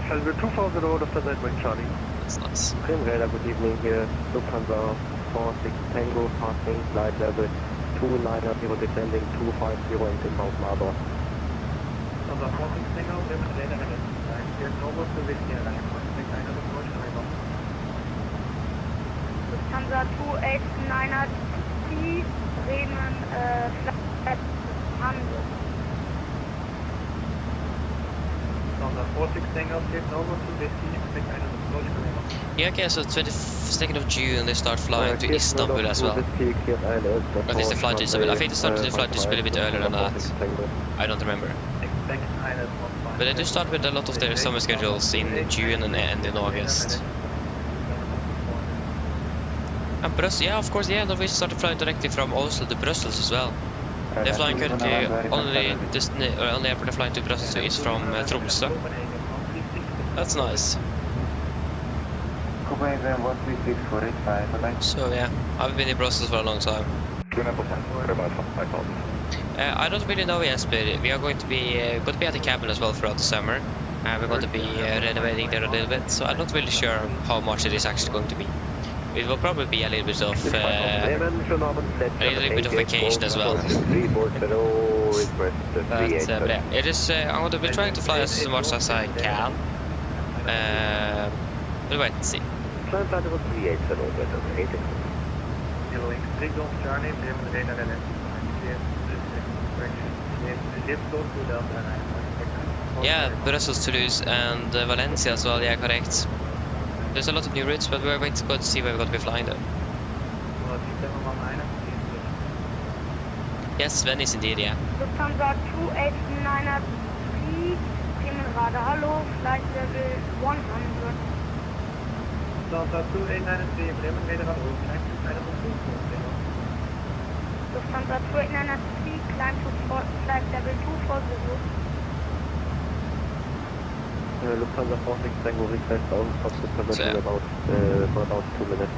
That's nice. Radar, good evening here. Lufthansa 46 Tango, passing flight level 290 descending 250 in inbound Marburg. Lufthansa 46 Tango, Bremen radar at Here's Noble to Whiskey Airline, contact einer approach arrival. Lufthansa 289 T, Bremen, flight Hamburg. Lufthansa 46 Tango, here's Noble to Whiskey, contact einer approach arrival. Yeah, okay, so 22nd of June they start flying to Istanbul as well. At least they fly to Istanbul. I think they started to fly to Istanbul a bit earlier than that. I don't remember. But they do start with a lot of their summer schedules in June and in August. And Brussels, yeah, of course, yeah, Norwegian started flying directly from Oslo to Brussels as well. They're flying currently, only airport they're flying to Brussels to is from Tromsø. That's nice. So yeah, I've been in Brussels for a long time. I don't really know yet, but we are going to be at the cabin as well throughout the summer. We're going to be renovating there a little bit, so I'm not really sure how much it is actually going to be. It will probably be a little bit of vacation as well. But yeah, it is. I'm going to be trying to fly as much as I can. We'll wait and see. Yeah, Brussels, Toulouse and Valencia as well, yeah, correct. There's a lot of new routes, but we're going to go to see where we're going to be flying though. Yes, Sven is indeed, yeah. Lufthansa 289 T, Bremen radar, hello, flight level 100. Lufthansa 289 Bremen radar, hello, climb to flight level 240. Lufthansa 289 T, climb to flight level 240. Lufthansa 46 Tango request on cockpit permission for about 2 minutes.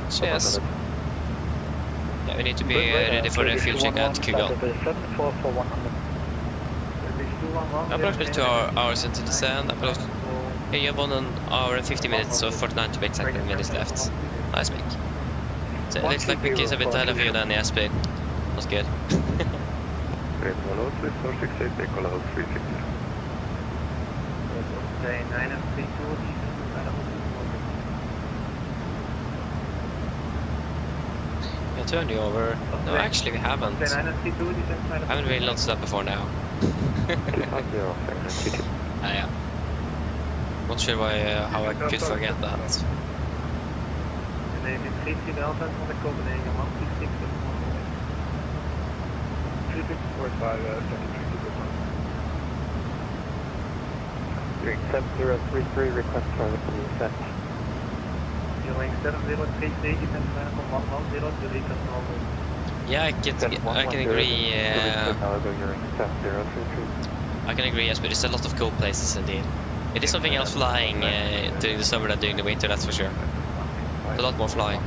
So yes. Yeah, we need to be ready for the fuel check at Kugal. Approximately 2 hours into descent. Yeah, you have 1 hour and 50 minutes, so 49 to be exact minutes left. Nice pick. So it looks like Mickey is a bit ahead of you then, yes, but that's good. Yeah, turn you over. No, actually we haven't. I haven't really noticed that before now. Yeah. Not sure why, how I could forget that. Doing 7033, request target from the set. Doing 7033, descent from 110 to reach Norway. Yeah, I can agree. I can agree, yes, but there's a lot of cool places indeed. It is something else flying during the summer than during the winter, that's for sure. It's a lot more flying.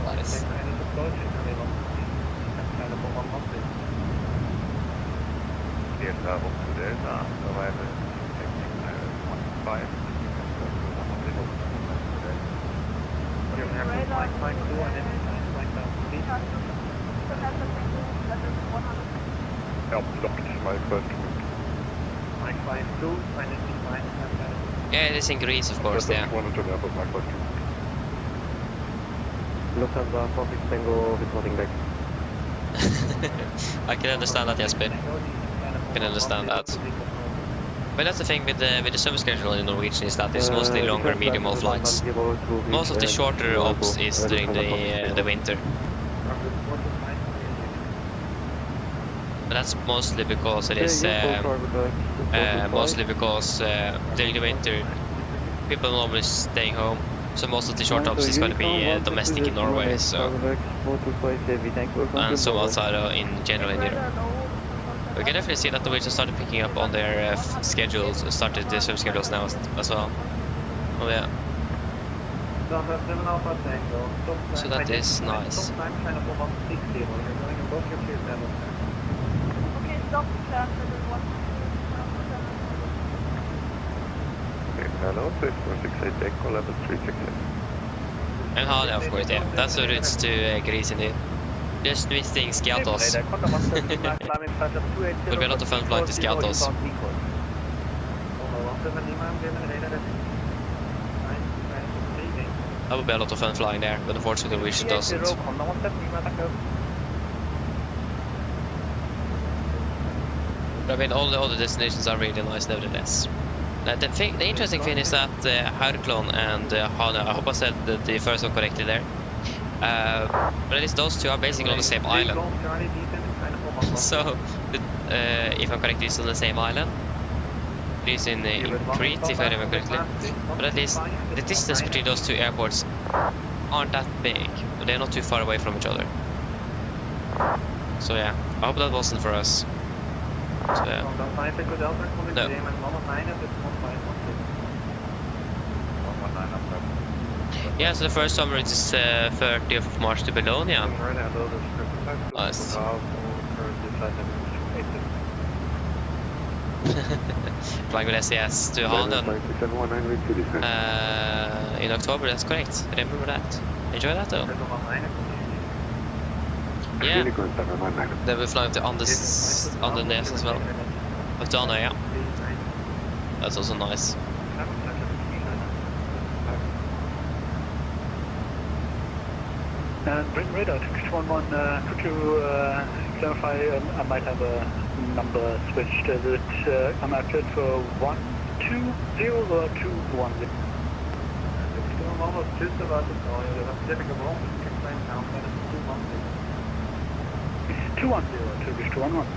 Nice. Clear travel to Delta, arrival 15. Yeah, it is in Greece, of course, yeah. Lufthansa 46 Tango reporting back. I can understand that, Jesper. I can understand that. But that's the thing with the summer schedule in Norwegian is that it's mostly longer medium haul flights. Most of the shorter ops is during the winter. But that's mostly because it is during the winter people normally staying home. So most of the short ops is going to be domestic in Norway, so and some outside in general in Europe. We can definitely see that Norwegian started picking up on their schedules, started their sub schedules now as well. Oh yeah. So that is nice. Hello, 6468 Echo, level 368. And Hale, of course, yeah. That's the routes to Greece indeed. Just visiting Skiathos. Will be a lot of fun flying to Skiathos. That would be a lot of fun flying there, but unfortunately we doesn't. But I mean, all the other destinations are really nice nevertheless. The interesting thing is that Herklon and Hane, I hope I said the first one correctly there. But at least those two are basically on the same island. So, if I'm correct, it's on the same island. It is in Crete, if I remember correctly. But at least the distance between those two airports aren't that big. They're not too far away from each other. So yeah, I hope that wasn't for us. So yeah. No. Yeah, so the first summer is 30th of March to Bologna. Nice. Flying with SES to Holland in October, that's correct. Remember that. Enjoy that though. Yeah. Then we're flying to Andenes as well. Donna, yeah. That's also nice. Bring radar 611, could you clarify, I might have a number switched, is it I'm active for 120 or 210? Almost just about to call you, I'm getting a wrong, you can find now, but it's 210. 210, Turkish 211.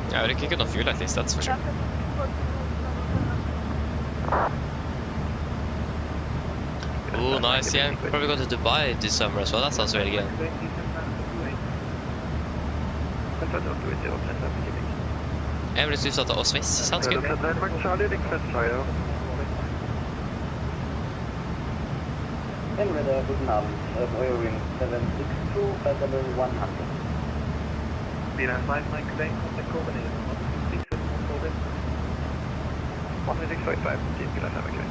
Yeah, we can not fuel like this, that's for sure. Oh, nice, yeah. Probably go to Dubai this summer as well, that sounds really good. Emirates just out of Swiss, sounds good. Emirates, guten Abend, Eurowing 762, flight level 100. Being flight Mike today, contact Copenhagen, 1655, keep it at okay.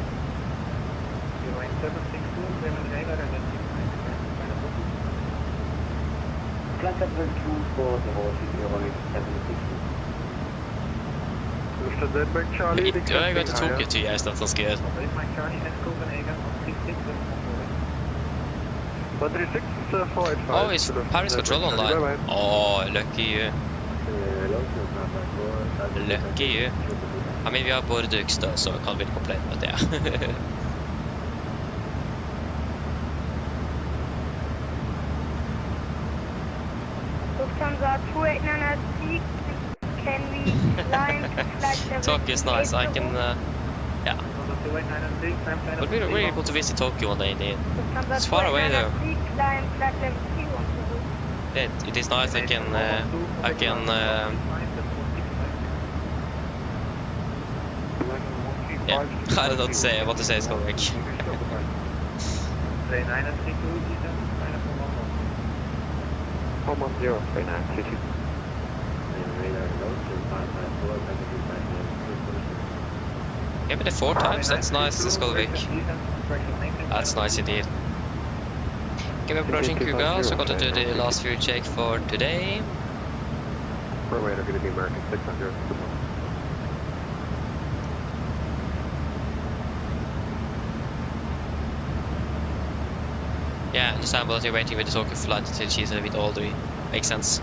Eurowing 762, Bremen radar and then Flight level 240, Eurowing 762. I got to Tokyo 2 years, that sounds good. Mike Charlie and Copenhagen, 136. Oh, is Paris Control online? Oh, lucky you. Lucky you. I mean, we are Bordeaux though, so I can't really complain about that. Lufthansa 2896, Can we climb to flight level Tokyo is nice. I can, yeah. Would be really cool to visit Tokyo one day indeed. It's far away though. Climb flight level 310. It is nice. I can, yeah, I don't know what to say, it's going back. Home 10, 3922. Maybe the 4 times, that's nice, this Skolvik. That's nice indeed. Okay, we're approaching Kuga, so we're going to do the last fuel check for today. Runway are going to be American 600. Yeah, understandable that you're waiting with the Tokyo flight until she's a bit older. Makes sense.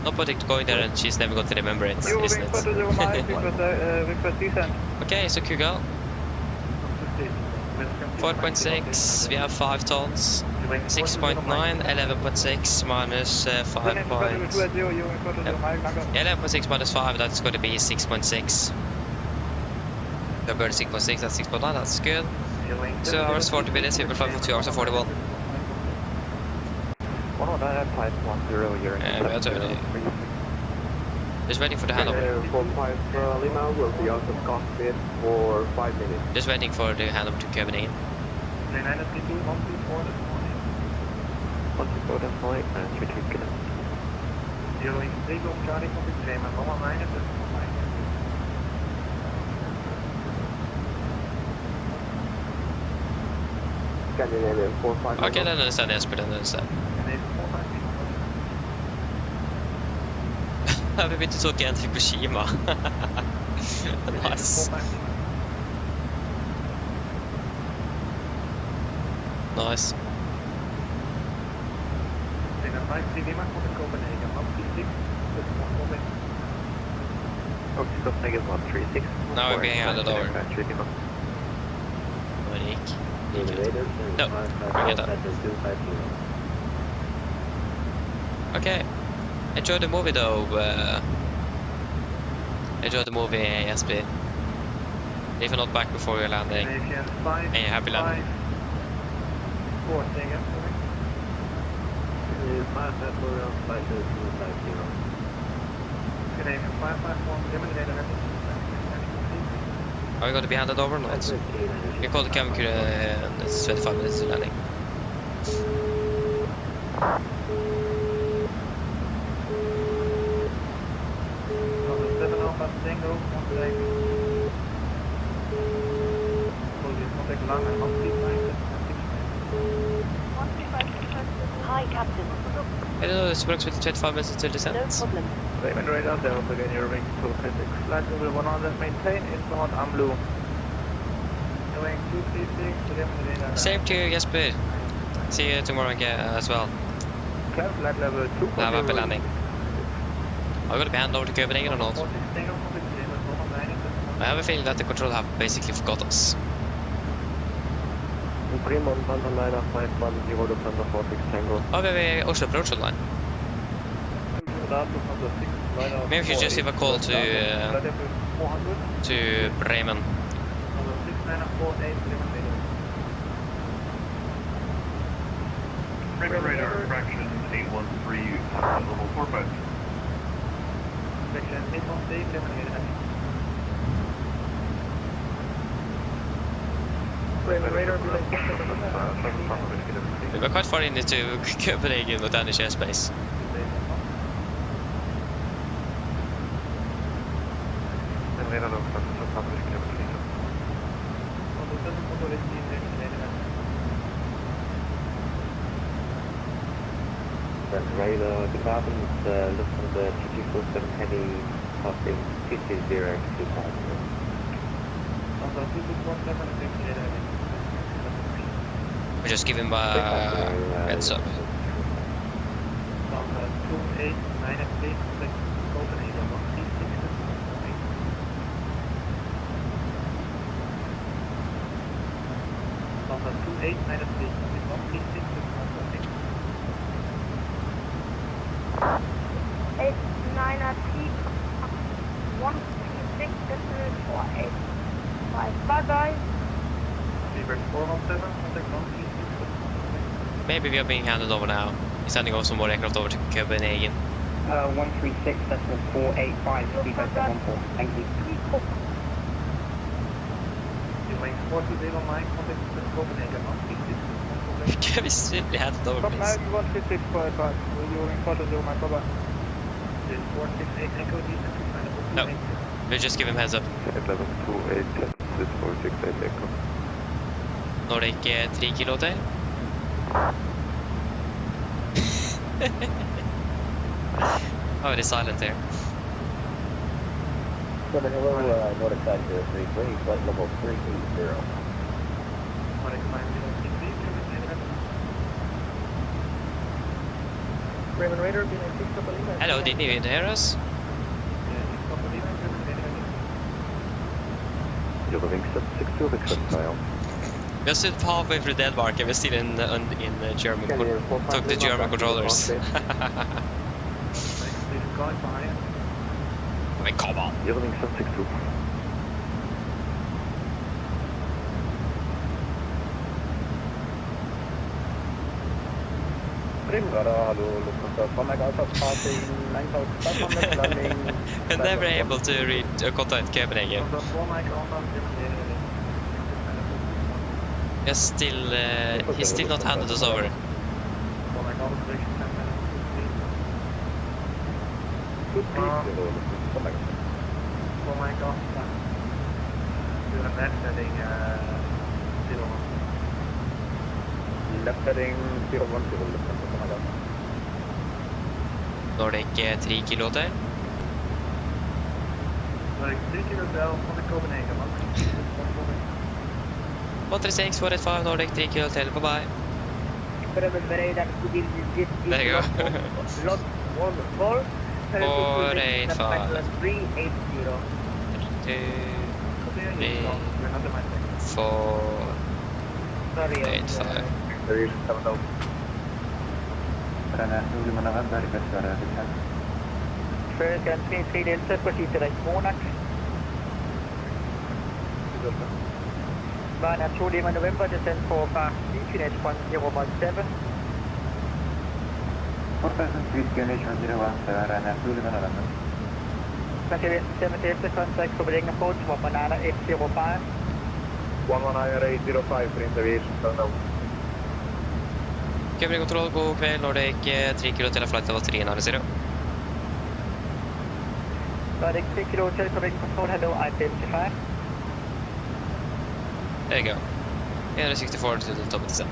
No point going there and she's never going to remember it, isn't it? Okay, so Kuga. 4.6, we have 5 tons. 6.9, 11.6 minus 5 point... Yeah, 11.6 minus 5, that's going to be 6.6. We're burning 6.6, that's 6.9, that's good. 2 hours 40 minutes, we will fly for 2 hours and 41. 109.10, you're in. We are turning. Just waiting for the handover. 45 Lima will be out of cockpit for 5 minutes. Just waiting for the handover to Copenhagen. 124, that's fine, and 22 kilometers. Scandinavian 45. Okay, then understand, Jesper, then understand. Have we been to Tokyo and Fukushima? Nice. Nice. Now we're being handed over. Monique. No, forget that. Okay. Enjoy the movie though. Enjoy the movie, SB. If you're not back before your landing. And happy landing. Are we going to be handed over or not? You call the cabin crew and it's 25 minutes to landing. Hi, Captain. I don't know, it's approximately 25 minutes until descent. No problem. Raymond radar, Delta again, you're wing 236. Flight level 100, maintain, inbound, I'm blue. Wing 236, Same to you, Jesper. See you tomorrow again as well. Climb flight level 2. Have a happy landing. Are we going to be handed over to Copenhagen or not? I have a feeling that the control have basically forgot us. Fremont, Panther Liner 510 to Panther 46 Tango. Oh, we have Oslo approach line. Maybe we should just give a call to Bremen. Bremen radar, fraction 813, level 45. Section 813, eliminated. We were quite far into Copenhagen with Danish airspace. Radar department, Lufthansa 247 Heavy, passing 220 We just give him a heads up. maybe we are being handed over now. He's sending over some more aircraft over to Copenhagen. 136, that's 485, 3574. Thank you. Wing 429, contact with Copenhagen, Can we simply hand it over, please? 166 for advance. You're in 420, my cover. 468 Echo, No, we'll just give him heads up. 1128, 468 Echo. Nordic 3 kilo hotel. Oh, it is silent here. Southern Hello, Nordic side 033, flight level 380. Raymond Raider, being a 6 couple emails. Hello, didn't you hear us? You're living 762, request dial. We are still halfway through Denmark and we're still in German. Took the German controllers. I mean, come on. You're living 762. We're never able to reach contact Copenhagen. He's still not handed us over. Left heading 010, Nordic 3 kilo hotel. Nordic 3 kilo hotel van de Copenhagen, man. 136, 485, Nordic 3 kilo hotel, bye bye. There you go. 485. 2, 3, 4, 85. First and 3 Delta, proceed to right Monac. Van at 2 Lima November, descend for Park Finage 1017. 78 contact Copenhagen approach, 1 banana 805. 119.805 for intervention, no. Copenhagen control, god kväll, Nordic 3 kilo hotel, flight level 390. Nordic 3 kilo hotel, Copenhagen control, hello, identify. There you go. 364 to the top of the set.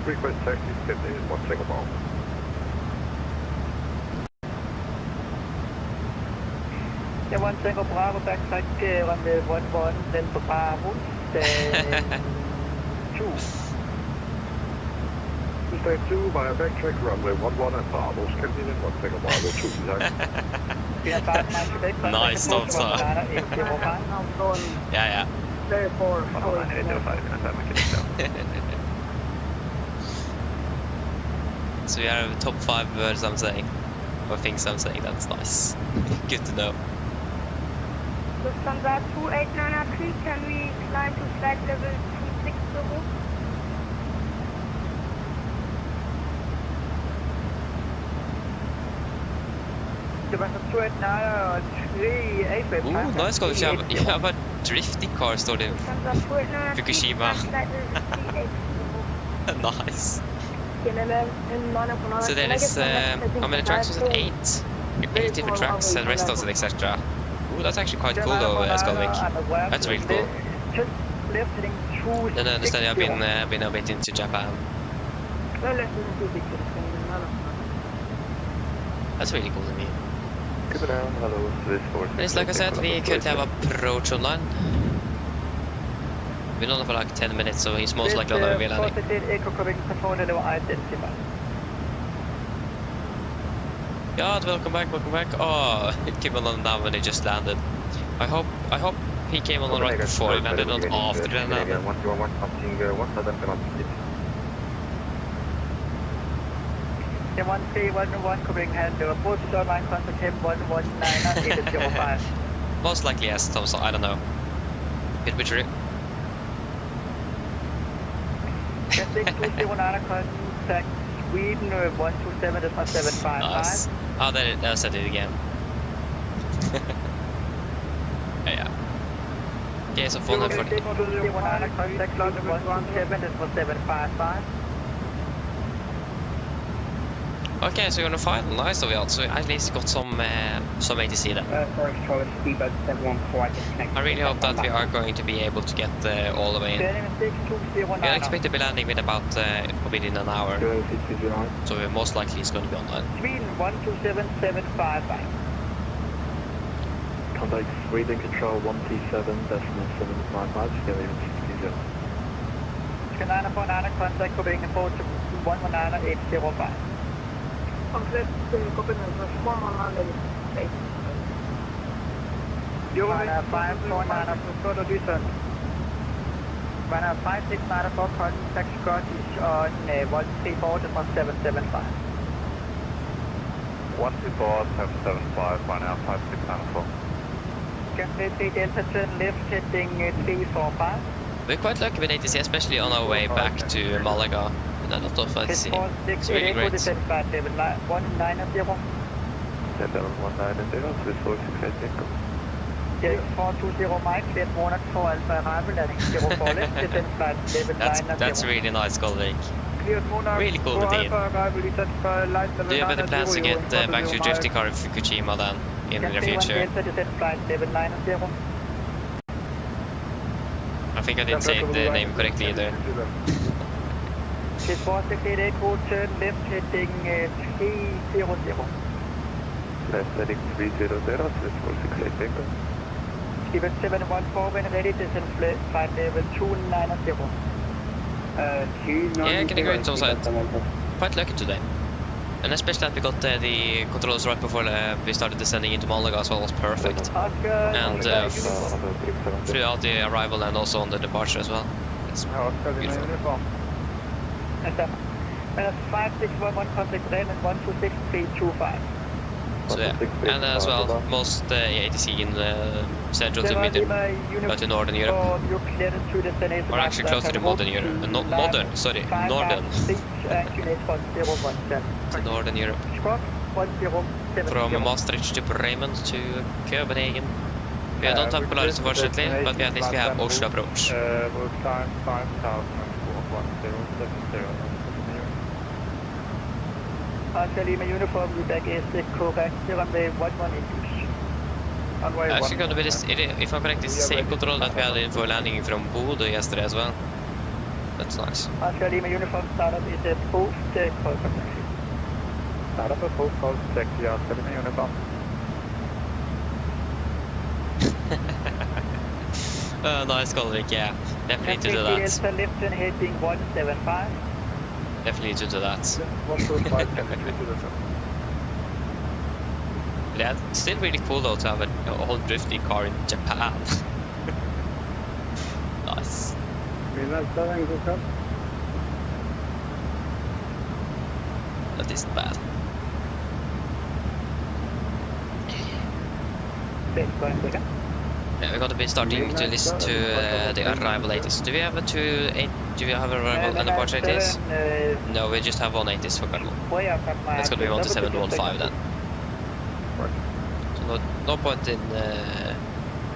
Frequent taxi 50 is 1 single ball. Yeah, 1 single Bravo, backtrack runway 11, then for Bravo, then 2. Stay 2 via backtrack runway 11 and Bravo, continue 1 single Bravo 2. Nice stop, sir. Yeah. So we have top 5 words I'm saying, or things I'm saying, that's nice. Good to know. Lufthansa 2893, can we climb to flight level 260? Nice call. You have a drifting car stored in Fukushima. Nice. So there is, how many tracks was it? 8? 8 different tracks and rest stops and etc. Ooh, that's actually quite cool though, Skalvik. That's really cool. Then I understand I've been a bit into Japan. That's really cool to me. It's like I said, we could have approach online. We've been on for like 10 minutes, so he's most likely on the way landing. God, welcome back. Oh, it came on now when he just landed. I hope he came on right before he landed, not after he landed. The 1311 Copenhagen handle approach line contact him 119.805. Most likely yes, Thompson, I don't know. Could be true. 620 contact Sweden 127.755. Nice. Oh, there said it again. Yeah. Okay, so 440. Contact London 127.755. Okay, so we're gonna finalize, so we also at least got some ATC then. Sorry, Controller, speedboat 714, I disconnected. I really hope that we are going to be able to get all the way in. We expect to be landing with about within an hour, so we're most likely it's going to be online. Sweden 127.755. Contact Sweden Control 1T7.755, together even 60. Canada for Nana, contact Copenhagen 4211805. Complete Copenhagen 418. Mana 549 for the descent. Mana 5694 contact Scottish on 134.775. 124.775 by now, 5694. Completely Delta turn left heading 345. We're quite lucky with ATC, especially on our way back to Malaga. With a lot of ATC. It's really great. Level 190. Level 190, Swiss 468 Yes, 420 Mike, cleared Monarch 4 Alpha arrival, landing 04 left, descent flight level 990. That's really nice, Golvik. Cleared Monarch Really cool 4 indeed. Alpha arrival, descent flight level 990. Do you have any plans to get back to your drifting car in Fukushima then, in the future? Descent flight level 990. I think I didn't say the name correctly either. This was the clear code turn left heading 300. Left heading 300, Swiss 468 Echo. Even 714 when ready, descent flight level 290. Yeah, I can agree on some side. Quite lucky today. And especially that we got the controls right before we started descending into Malaga as well was perfect. And throughout the arrival and also on the departure as well. It's beautiful. 5611 contact Raymond 126325. So yeah, and as well, most ATC in Central to Middle, to Northern Europe. Or actually close to the Northern Europe. Northern. To Northern Europe. From Maastricht to Bremen to Copenhagen. We don't have Polaris unfortunately, but at least we have Oslo approach. We'll climb 5,410. Lima uniform, you back is correct, runway 11 Actually going to be this, if I'm correct, it's the same control that we had in for landing from Bodø yesterday as well. That's nice. Lima uniform startup is approved, call contact. Startup approved, call check the Lima uniform. Nice Golvik, yeah. Definitely to do that. Left and heading 175. Definitely to do that. Yeah, it's still really cool though to have a whole drifting car in Japan. Nice. That isn't bad. Yeah, we're going to be starting to listen to the arrival ATIS. Do we have arrival and departure ATIS? No, we just have one ATIS for Carlo. That's going to be 12715 then. So no point in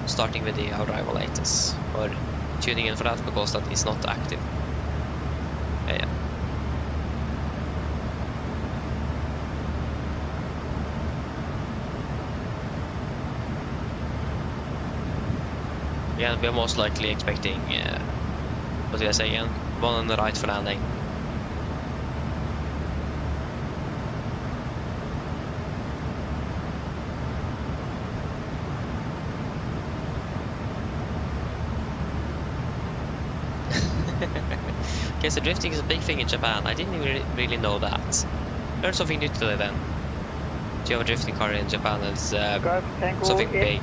starting with the arrival ATIS or tuning in for that because that is not active. Yeah. Yeah, we're most likely expecting, what did I say again? One on the right for landing. Okay, so drifting is a big thing in Japan. I didn't really know that. Learned something new today then. Do you have a drifting car in Japan that's something big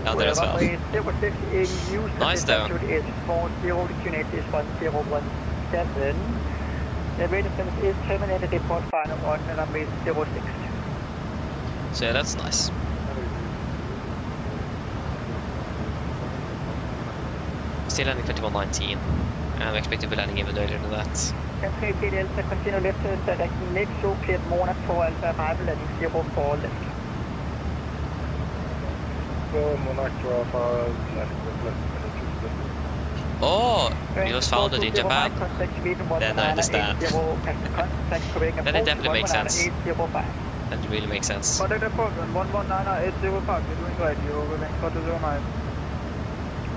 down there as well? Nice though. The radar is terminated, report final on runway 06. So yeah, that's nice. Still landing 2119. I'm expecting to be landing even earlier than that. Can 3 Delta continue left to direct next show cleared Monarch for Alpha arrival landing 04 left. Go Monarch to Alpha left. Oh, it was founded in Japan. Then I understand. Then it definitely makes sense. That really makes sense. What are the problem? 119.805, you're doing right, you're going to 09.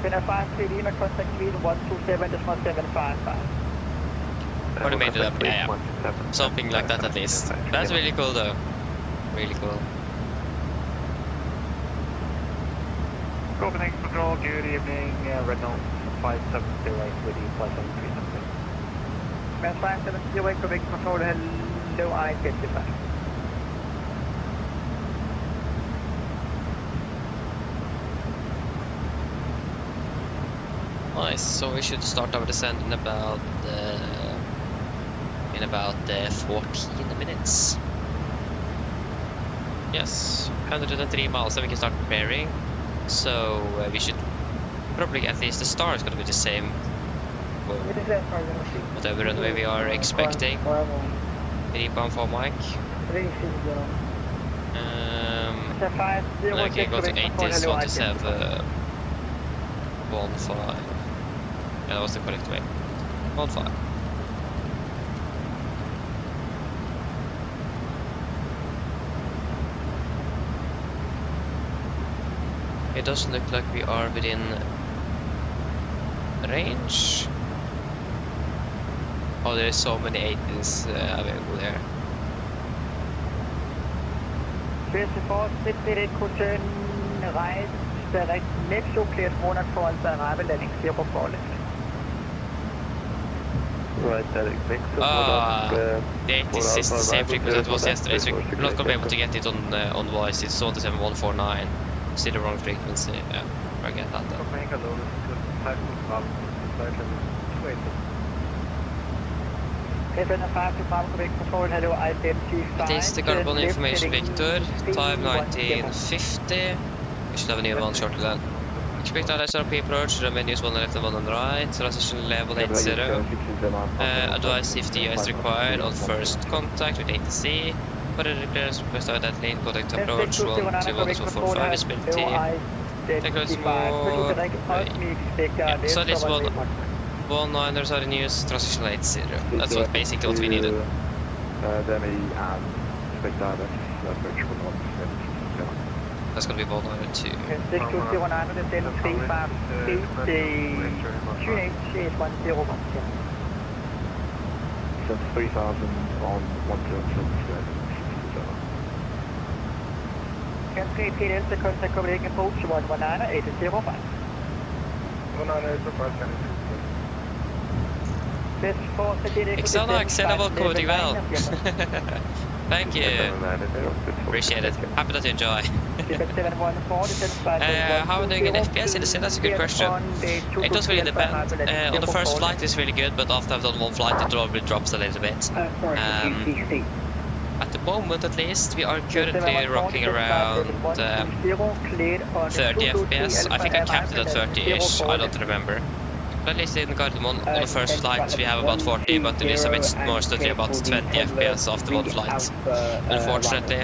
Then 5 3 Lima, contact speed 127.755. Already made it up, yeah. Something like that at least. That's really cool though. Really cool. Copenhagen Control, good evening, Renault 570 with you, 5737. Mass 570, Copenhagen Control, hello, I-55. Nice, so we should start our descent in about 14 minutes. Yes, 103 miles, so we can start preparing. So we should probably, at least the star is going to be the same. Whatever runway we are expecting. 3.4 mic. Okay, go to 80, so want to have 1.5. Yeah, that was the correct way. 1.5. It doesn't look like we are within range. Oh, there is so many 80s available there. 54, 68, Cotton, right, direct next show clears Monarch for Alpha arrival landing 04 left. Right, direct next to the 80s is the same frequency that was yesterday, so we're not going to be able to get it on voice. It's on the 7149. Still the wrong frequency. Yeah, I get that though. It is the carbon information Victor, time 1950. We should have a new one shortly then. Expect our SRP approach, the menus 1 left and 1 on the right, transition level 80. Advise safety is required on first contact with ATC. For the repairs, request our that lane, contact approach 121.45 visibility. Take us more. Yeah, so this one 19ers are in use, transition 80. That's what basically what we needed. That's gonna be 192. 3,000 on 107. Can 3 PDL to contact Copenhagen approach 119.805. 119.805. External acceptable coding well. Thank you. Appreciate it. Happy that you enjoy. How are we doing in FPS in the sim? That's a good question. It does really depend. On the first flight it's really good, but after I've done one flight it probably drops a little bit. At the moment at least, we are currently rocking around 30 FPS. I think I capped it at 30-ish, I don't remember. But at least in Gardermoen, on the first flight we have about 40, but it is a bit more study about 20 FPS after one flight. Unfortunately,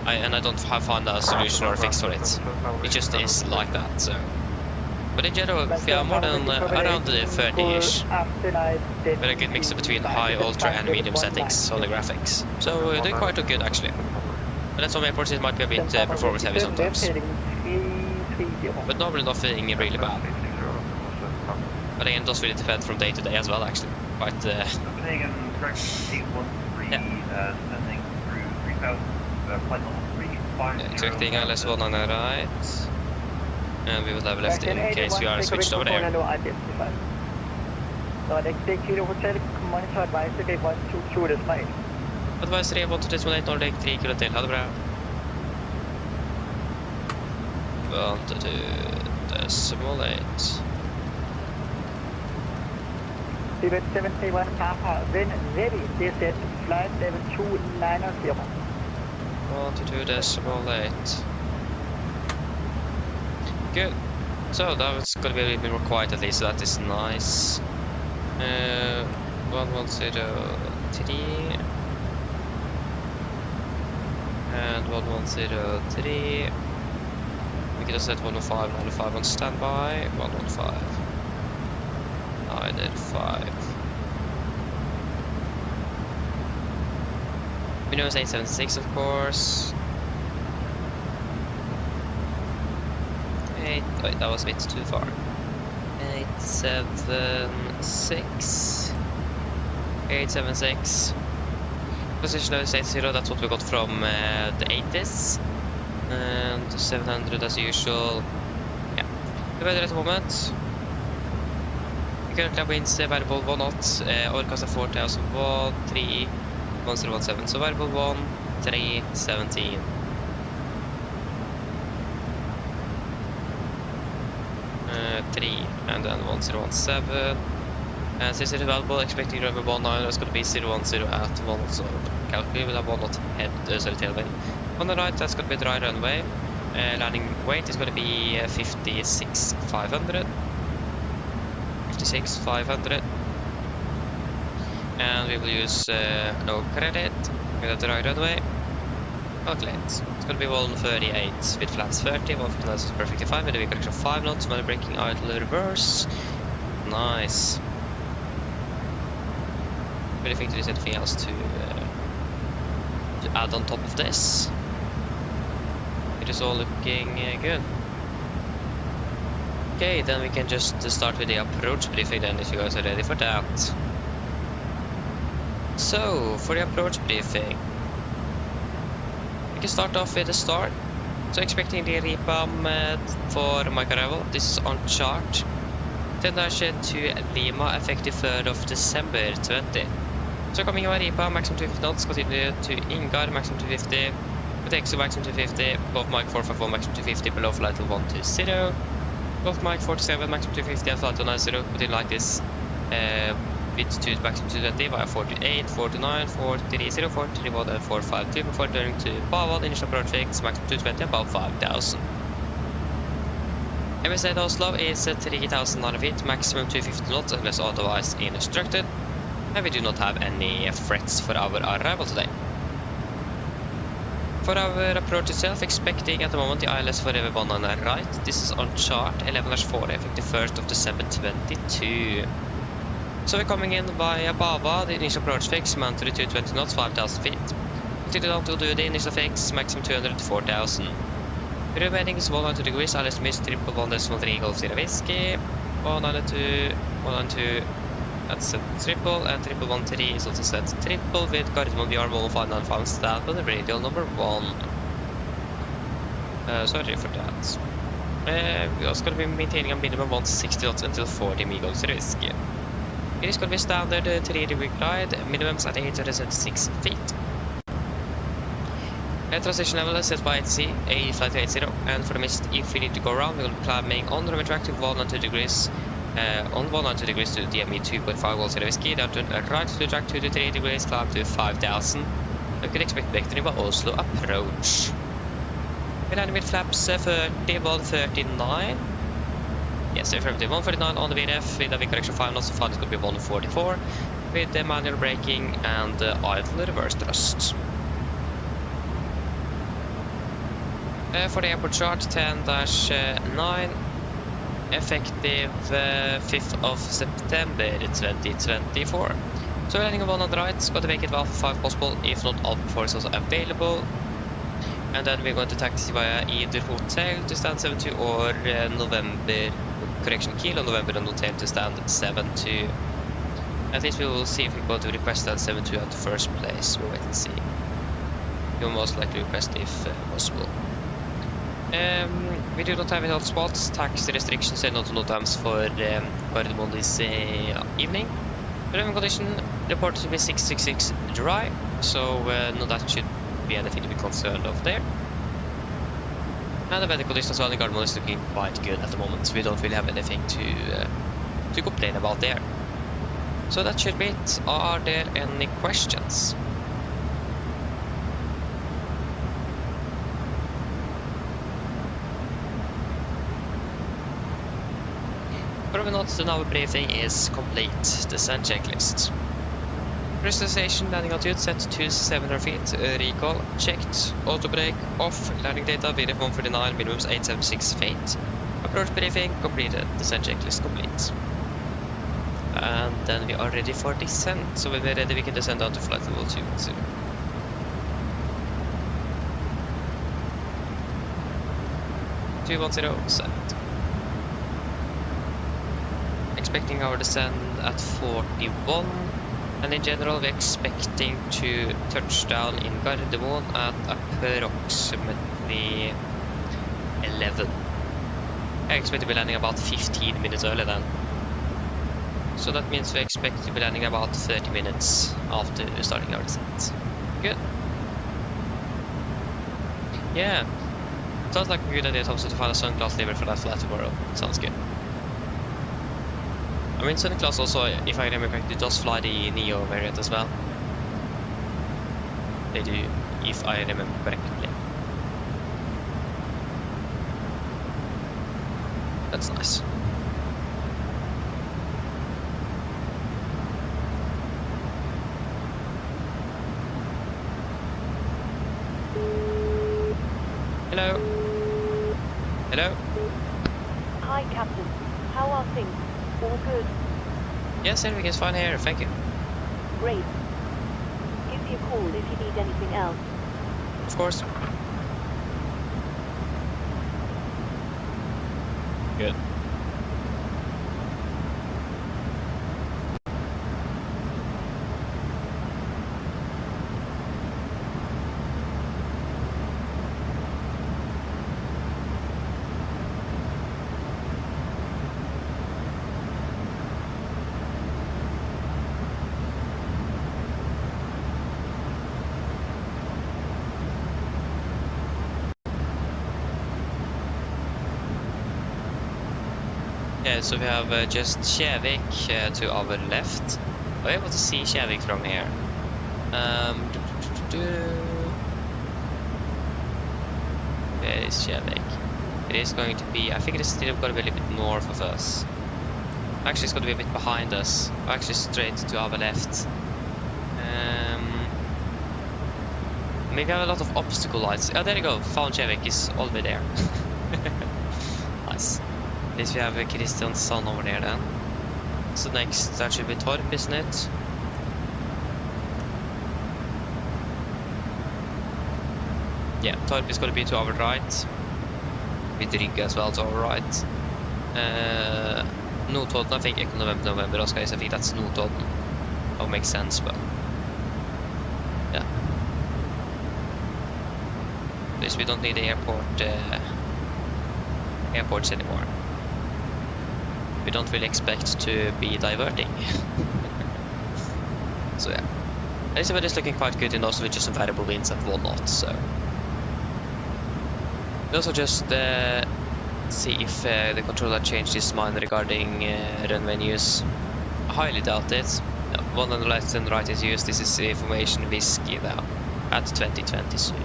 I don't have found a solution or a fix for it. It just is like that, so. But in general, we are more than around the 30-ish. With a good mixture between high, ultra and medium settings on the graphics. So they're quite good actually. But at some airports it might be a bit performance heavy sometimes. But normally nothing really bad. But again, it does really depend from day to day as well actually. Quite Copenhagen, correct 813, sending through 3000, flight level 350. Expecting LS1 on the right. And we will have left in case we are switched over there. Advisory 1-2-8 Nordic 3 kilo til, ha det bra. 1-2-8. 731 Papa, then ready, descent, flight level 290. 1-2-8. Good. So that was going to be a little bit more quiet at least, so that is nice. 1103 and 1103. We can just set 105.95 on standby. 115.95. Minimum is 876, of course. Wait, that was a bit too far. 876. 876. Position is 80, that's what we got from the 80s. And 700 as usual. Yeah. The weather at the moment. We currently have winds variable 1 knot, Orcas 4001, 3, 1017. So variable 1, 3, 17. And then 1017. And since it is available, expecting runway 19, it's going to be 010 at 1 knot. So calculate with a 1 knot head, tailwind. On the right, that's going to be dry runway. Landing weight is going to be 56,500. 56,500. And we will use no credit with a dry runway. Calculate. It's going to be 138 with flaps 30, 159 per 55 with a correction of 5 knots, while braking idle reverse. Nice. Really think there is anything else to add on top of this. It is all looking good. Okay, then we can just start with the approach briefing then, if you guys are ready for that. So, for the approach briefing, we can start off with the start. So expecting the repam for my arrival. This is on chart. 10-10 to Lima, effective 3rd of December 20. So coming over repam, maximum 250 knots, continue to Ingar, maximum 250. Takes to maximum 250, Golf Mike 454, maximum 250, below flight level 120. Golf Mike 47, maximum 250, and flight 190, continue like this. Bit to maximum 220 via 48, 49, 430, 431, and 452 before turning to Bawal, initial approach fix, maximum 220, above 5,000. MSFS Oslo is 3,900 feet, maximum 250 knots unless otherwise instructed. And we do not have any threats for our arrival today. For our approach itself, expecting at the moment the ILS for Refueling on the right. This is on chart 11-4, effective 1st of December 22. So we're coming in via Bava, the initial approach fix, mounted to 220 knots, 5,000 feet. Continue down to do the initial fix, maximum 200 to 4,000. Remaining is 192 degrees, ILS miss 111.3 Golf Sierra Whiskey, 192, 192. That's set triple, and 1113 is also set triple with Gardermoen VR 1595 stand on the radial number 1. Sorry for that. We're also going to be maintaining a minimum 160 knots until 40 Golf Whiskey. It is going to be standard 3-degree glide, minimums at 876 feet. Transition level is set by ATC, A flight 80, and for the mist, if we need to go around, we will be climbing on the runway track to 192 degrees. On 192 degrees to DME 2.5 Golf Sierra Whiskey, down to right to track 2 to 3 degrees, climb to 5,000. You can expect vectoring by Oslo approach. We're landing with flaps 30, 139. Yes, affirmative 149 on the VNF with a wind correction 5 knots, so flight is going to be 144 with the manual braking and idle reverse thrust. For the airport chart 10-9. Effective 5th of September 2024. So we're landing on 1 on the right, got to make it Alpha 5 possible, if not Alpha 4 is also available. And then we're going to taxi via either hotel to stand 72 or November, correction Kilo, November and hotel to stand 72. At least we will see if we're going to request stand 72 at the first place, we'll wait and see. We will most likely request if possible. We do not have any hotspots, taxi restrictions and no times for Gardermoen this evening. Driving condition reported to be 666 dry, so no, that should be anything to be concerned of there. And the weather condition as well in Gardermoen is looking quite good at the moment, so we don't really have anything to complain about there. So that should be it. Are there any questions? Proving not the now briefing is complete. Descent checklist. Pressurization, landing altitude set to 700 feet. Recall checked. Auto brake off. Landing data VDF 149, minimums 876 feet. Approach briefing completed. Descent checklist complete. And then we are ready for descent. So when we're ready, we can descend down to flight level 210. Set. Expecting our descent at 41, and in general we're expecting to touch down in Gardermoen at approximately 11. I expect to be landing about 15 minutes earlier then. So that means we expect to be landing about 30 minutes after starting our descent. Good. Yeah. Sounds like a good idea also to find a Sunclass lever for that flight tomorrow. Sounds good. I mean, Sunclass also, if I remember correctly, does fly the Neo variant as well. They do, if I remember correctly. That's nice. Hello. Hello. Hi, Captain. How are things? All good? Yes, everything is fine here. Thank you. Great. Give me a call if you need anything else. Of course. Good. Yeah, so we have just Kjevik to our left. We're able to see Kjevik from here. Where is Kjevik? It is going to be, I think it is still going to be a little bit north of us. Actually, it's going to be a bit behind us. Actually, straight to our left. We have a lot of obstacle lights. Oh, there you go. Found Kjevik is all the way there. Nice. At least we have Kristiansand over there then. So next, that should be Torp, isn't it? Yeah, Torp is going to be to our right. With Riga as well to our right. Notodden, I think November, guys. I think that's Notodden. That makes sense, but yeah. At least we don't need the airports anymore. We don't really expect to be diverting. So yeah. At least it is looking quite good, and also with just some variable winds at 1 knot, so. We also just see if the controller changed his mind regarding runway news. I highly doubt it. No, 1 on the left and right is used. This is information whiskey now at 2020 soon.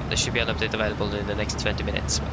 There should be an update available in the next 20 minutes. But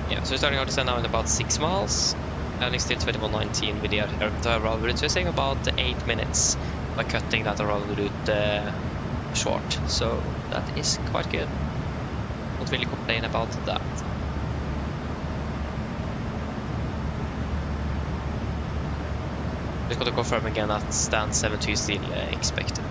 yeah. So we're starting our descent now in about 6 miles, landing still 2119 with the arrival route. So we're saying about 8 minutes by cutting that arrival route short. So that is quite good. Don't really complain about that. Just got to confirm again that stand 72 is still expected.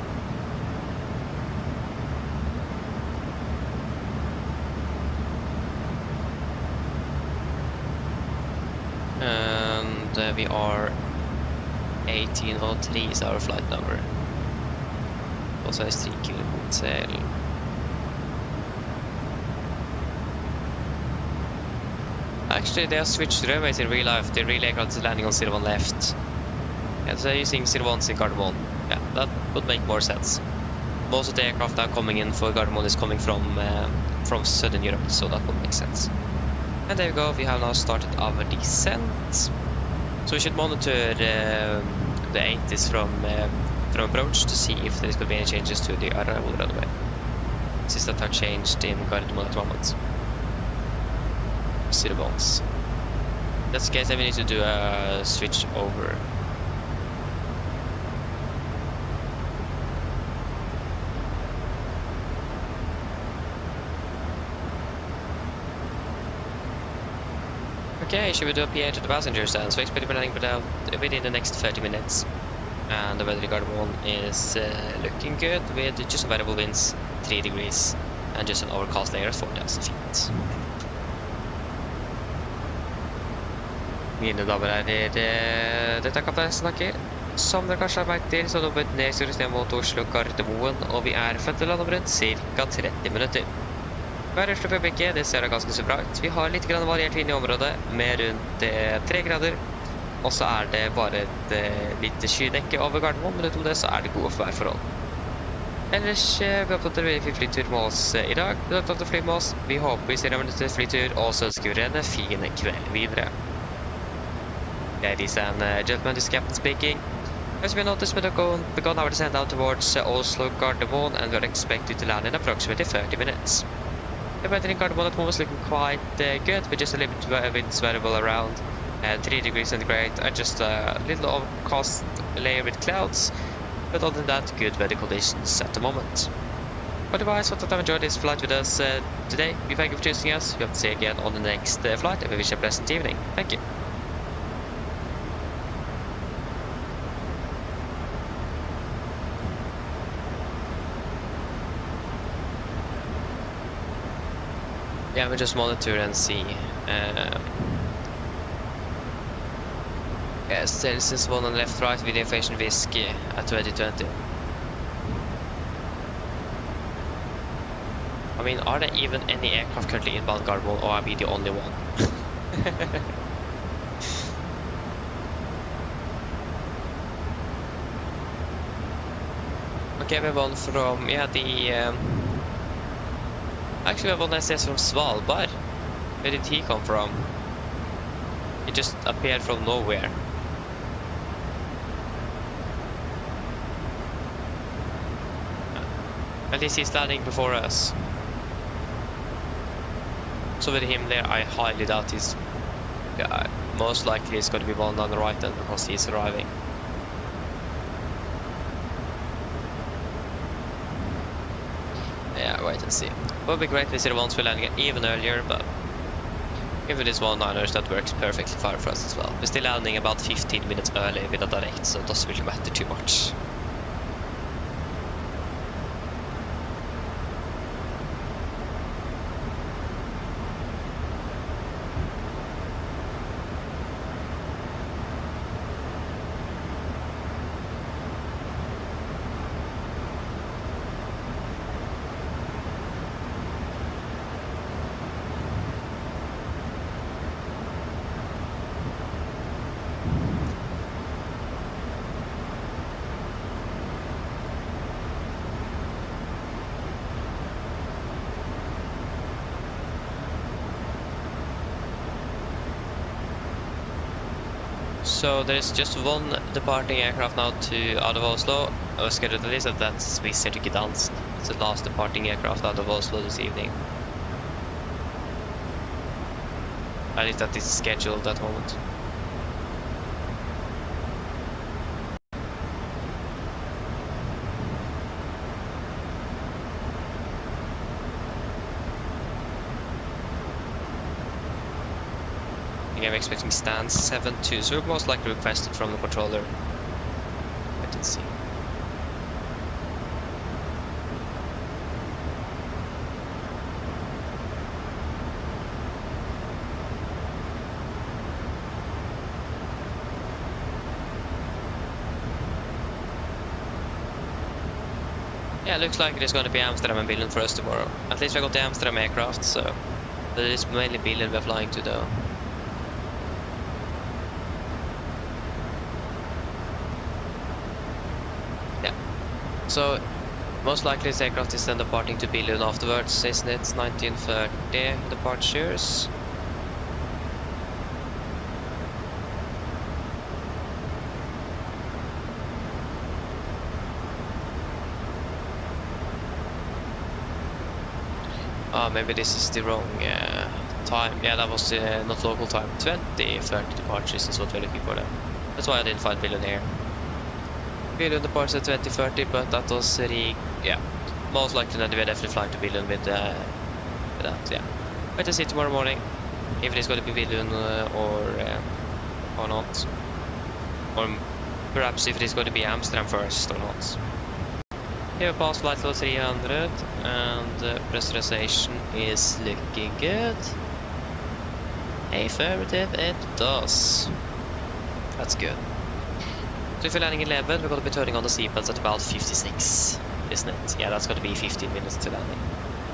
And we are 1803 is our flight number. Also has 3 kilo hotel. Actually, they have switched runways in real life. The real aircraft is landing on 01 left. And so they're using 01s in Gardermoen. Yeah, that would make more sense. Most of the aircraft now coming in for Gardermoen is coming from Southern Europe, so that would make sense. And there we go, we have now started our descent. So we should monitor the 80s from approach to see if there could be any changes to the arrival runway. Since that have changed in Gardermoen at the moment. See the bones. That's the case, then we need to do a switch over. Okay, should we do a PA to the passengers then? So expect to be landing within the next 30 minutes. And the weather in Gardermoen is looking good with just some variable winds, 3 degrees, and just an overcast layer at 4,000 feet. Mine damer og herrer, dette er kaptein snakker. Som dere kanskje har merket til, så har vi ned systemet mot Oslo Gardermoen, og vi er født til land om rundt ca. 30 minutter. Været for øyeblikket, det ser ganske så bra ut. Vi har litt variert vind i området, med rundt 3 grader. Og så er det bare et litt skydekke over Gardermoen, men utom det så er det gode værforhold. Ellers, vi har opptatt en veldig fin flytur med oss i dag. Vi har opptatt å fly med oss. Vi håper vi ser en minutter flytur, og så ønsker vi en fin kveld videre. Ladies and gentlemen, this is Captain speaking. As we noticed, we have begun our descent down towards Oslo Gardermoen, and we are expected to land in approximately 30 minutes. The weather in Gardermoen at the moment is looking quite good, with just a little bit of wind variable around 3 degrees centigrade, and just a little overcast layer with clouds. But other than that, good weather conditions at the moment. Otherwise, hope that you enjoyed this flight with us today. We thank you for choosing us. We hope to see you again on the next flight, and we wish you a pleasant evening. Thank you. Yeah, we just monitor and see. Yes, Celsius 1 on the left right with the Invasion Whiskey at 2020. I mean, are there even any aircraft currently inbound Gardermoen, or are we the only one? Okay, we have one from, yeah, actually, we have one SS from Svalbard. Where did he come from? He just appeared from nowhere. At least he's landing before us. So with him there, I highly doubt he's... Yeah, most likely he's going to be one on the right then, because he's arriving. Yeah, wait and see. It would be great if we see the ones we're landing even earlier, but even this 1-9ers, that works perfectly fine for us as well. We're still landing about 15 minutes early with a direct, so it doesn't really matter too much. So there is just one departing aircraft now out of Oslo. I was scheduled to list that's Swiss Air to Gdansk. It's the last departing aircraft out of Oslo this evening. At least that is scheduled at the moment. I'm expecting stand 7-2, so we're most likely requested from the controller. Wait and see. Yeah, looks like it is going to be Amsterdam and Billund for us tomorrow. At least we got the Amsterdam aircraft, so it is mainly Billund we're flying to though. So, most likely the aircraft is then departing to Billund afterwards, isn't it? 1930 departures. Maybe this is the wrong time. Yeah, that was not local time. 2030 departures is what we're looking for then. That's why I didn't find Billund here. Billund departs at 2030, but that was yeah. Most likely then we're definitely flying to Billund with that, yeah. Wait to see tomorrow morning if it is going to be Billund or not. Or perhaps if it is going to be Amsterdam first or not. Here we pass flight level 300 and pressurization is looking good. Affirmative, it does. That's good. So if you're landing in level, we're going to be turning on the seatbelts at about 56, isn't it? Yeah, that's going to be 15 minutes to landing.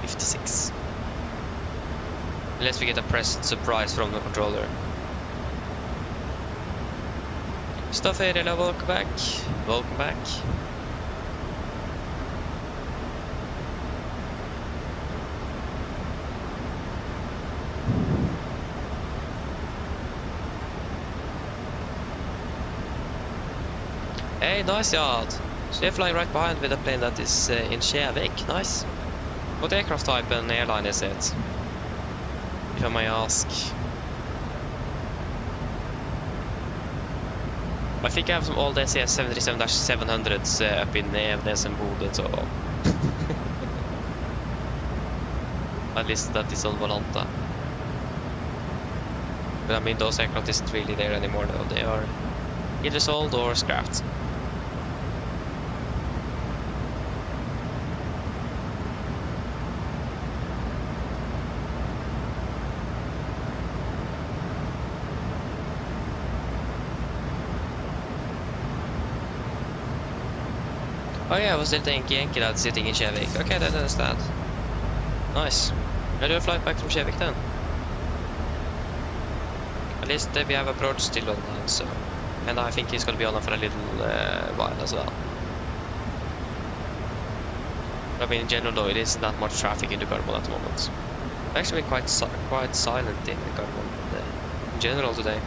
56. Unless we get a pleasant surprise from the controller. Stuff area, welcome back. Welcome back. Hey, nice yard. So you're flying right behind with a plane that is in Kjevik. Nice. What aircraft type and airline is it? If I may ask. I think I have some old SAS 737-700s up in Evenes and Bodø, so... At least that is on Volanta. But I mean, those aircraft isn't really there anymore though. They are either sold or scrapped. Oh yeah, I was still thinking Yankee Lad sitting in Kjevik. Okay, I understand. Nice. I'll do a flight back from Kjevik then. At least we have approach still online, so... And I think he's gonna be online for a little while as well. I mean, in general though, it isn't that much traffic in the Gardermoen at the moment. It's actually been quite silent in the Gardermoen in general today.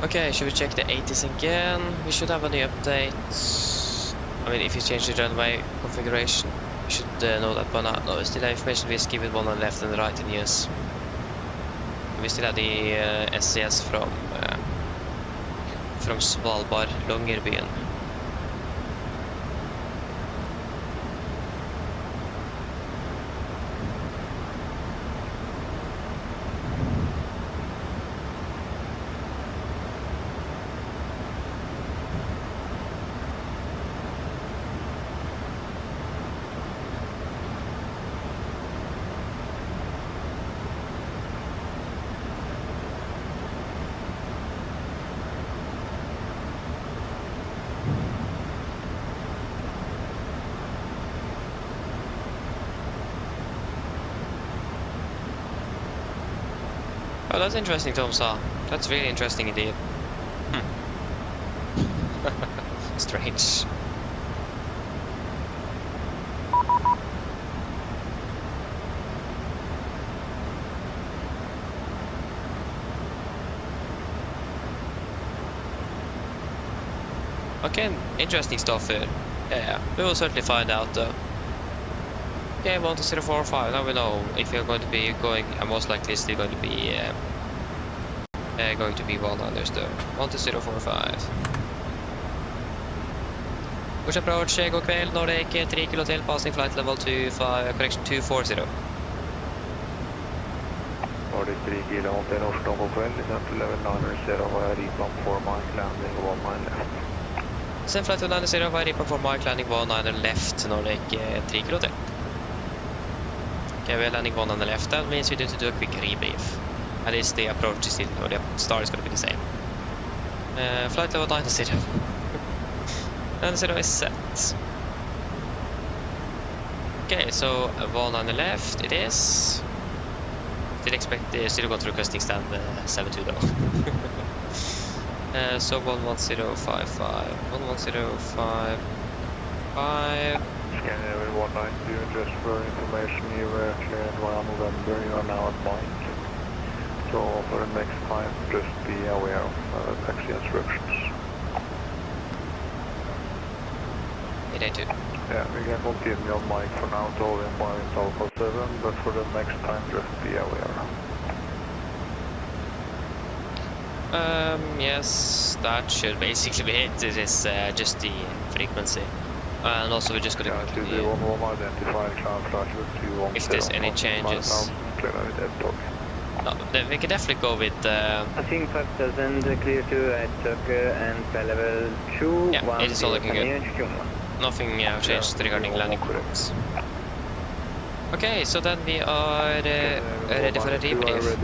Okay, should we check the 80s again? We should have any updates. I mean, if you change the runway configuration, you should know that by now. No, we still have information we skip with one on the left and the right in use. We still have the SCS from Svalbard, Longyearbyen. Oh, that's interesting, Tomsa. That's really interesting indeed. Strange. Okay, interesting stuff here. Yeah, we will certainly find out though. Okay, 12045. Now we know if you're going to be going. Most likely still going to be one-liners though. 12045. Push approach, god kväll, Nordic 3 kilo till, passing flight level 25, correction 240. Nordic 3 kilo, Hotel Oslo, god kväll, descent level 990, replan 4 mile, landing 1 mile left. Send flight level 990, replan 4 mile, landing 1 mile left, Nordic 3 kilo till. Okay, we're landing 1 on the left. That means we need to do a quick rebrief. At least the approach is still, or the start is going to be the same. Flight level 90. 90 is set. Okay, so one on the left it is. Did expect the zero control requesting stand 72 though. So 11055, 11055. Scandinavian 192, just for information, you were cleared via November, you are now at Mike. So for the next time, just be aware of taxi instructions. 882. Yeah, we can continue on Mike for now to hold in by Alpha 7, but for the next time, just be aware. Yes, that should basically be it. It is just the frequency. And also we're just going to continue. If there's any changes. No, then we can definitely go with... I think 5000 clear to Tucker and flight level 2. Yeah, it is all looking good. Nothing changed regarding landing course. Okay, so then we are ready for a debrief.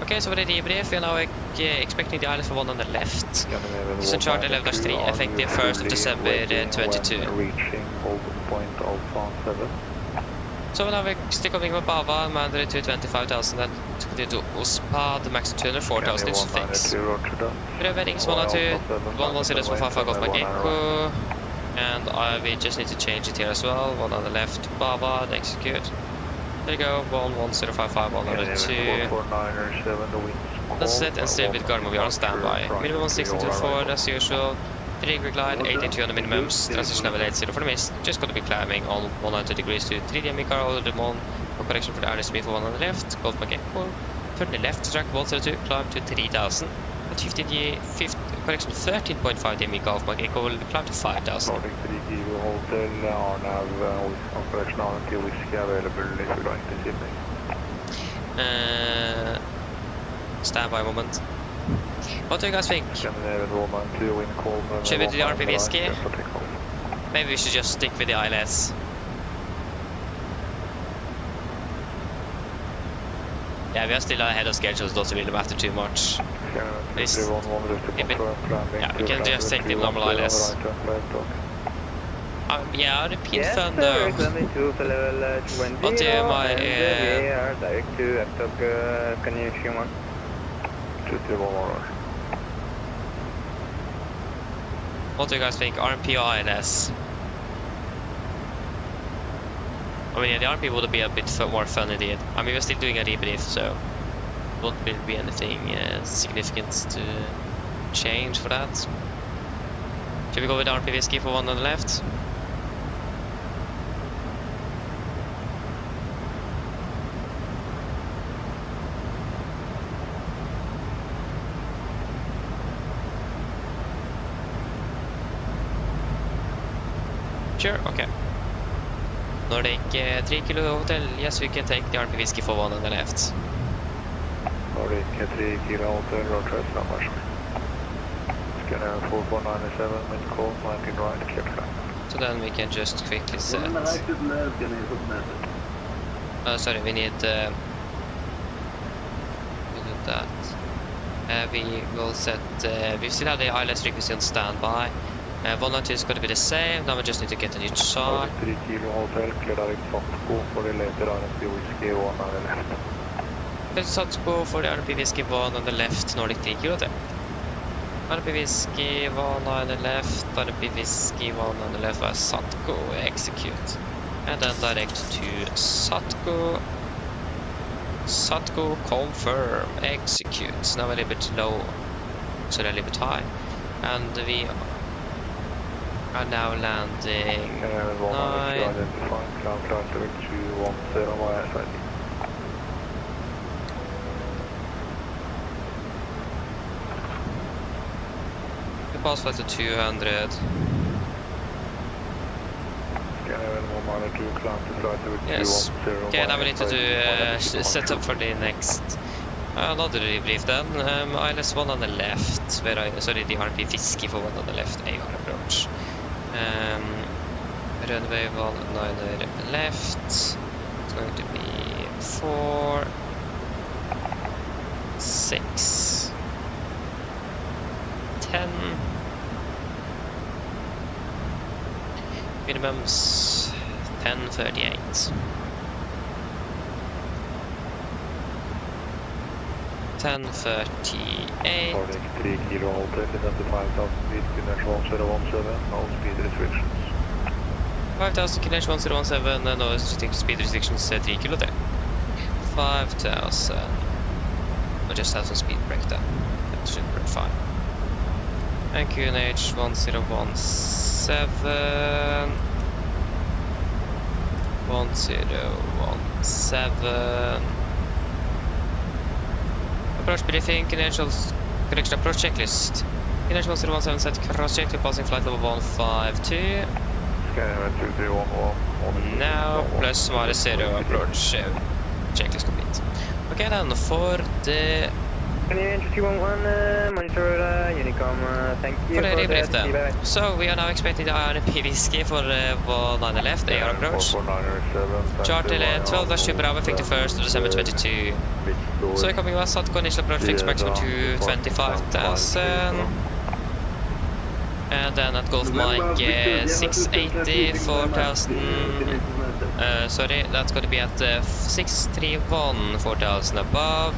Okay, so for the debrief, we are now expecting the island for one on the left. This is charter 11-3, effective 1st of December 22. So now we're still coming with Bava, Mandalay to 25,000 and to Ospa, the max 204,000 is fixed. Revettings 102, 11055 Golf Mike Echo, and we just need to change it here as well. One on the left, Bava, and execute. There you go, 11055, 102. That's it, and still with Garmin, we are on standby. Minimum 1624 as usual. 3 degree glide, 82 on the minimums, transition level 80 for the mist. Just going to be climbing on 190 degrees to 3 DME car over the Mon. No correction for the RSB for one on the left, Golf Mike Echo. Turn the left, track 102, climb to 3000. At 15 correction 13.5 DME Golf Mike Echo will climb to 5000. Nordic 3 Kilo Hotel, Arnav, correction RMT whiskey available if you'd like to see me. Standby moment. What do you guys think? Should we do the RP whiskey? Maybe we should just stick with the ILS. Yeah, we are still ahead of schedule, so it doesn't really matter too much. Yeah, we can just take the normal ILS. Yeah, the pin fun though. What do you my... direct to F-Talk, can you issue one? What do you guys think? RMP or ILS? I mean, yeah, the RMP would be a bit more fun indeed. I mean, we're still doing a debrief, so won't really be anything significant to change for that. Should we go with RMP whiskey for one on the left? Sure, okay. Nordic 3 Kilo Hotel, yes, we can take the RP whiskey for one on the left. Nordic 3 Kilo Hotel, roger, numbers. Scanner 4497, wind call, 19 right, clear flight. So then we can just quickly set... sorry, we need that. We will set... we still have the ILS frequency on standby. 192 is going to be the same, now we just need to get a new chart. 3 Kilo Hotel, clear direct Satsko for the later RMP whiskey 1 on the left. There's Satsko for the RMP whiskey 1 on the left, Nordic 3 Kilo Hotel. RMP whiskey 1 on the left, RMP whiskey 1 on the left, Satsko, execute. And then direct to Satko. Satko, confirm, execute. Now a little bit low, so a little bit high. And we are now landing 9. We pass flight to 200. Yes. Okay, now we need to do set up for the next another debrief then. ILS 1 on the left, where sorry, the RP whiskey for 1 on the left, AR approach. Runway 19 left, it's going to be 4, 6, 10, Minimums 10:38. 10:38. Boarding 3 kilo alter, descend to 5,000 feet, conventional 1017, no speed restrictions. 5,000 km 1017, no speed restrictions 3 kilo there. 5,000. I just have some speed break then. That should be fine. And QNH 1017. 1017. Approach briefing, connection approach checklist. Connection 1017 set cross check to passing flight level 152. Now plus minus 0 approach checklist complete. Okay then, for the for the debrief then. So we are now expecting the IRP whiskey for 19 left, AR approach. Charter 12-2 Bravo, 51st of December 22. So we're coming west, Satco initial approach fix maximum to 25,000. And then at Golf Mike 680, 4,000. Sorry, that's going to be at 631, 4,000 above.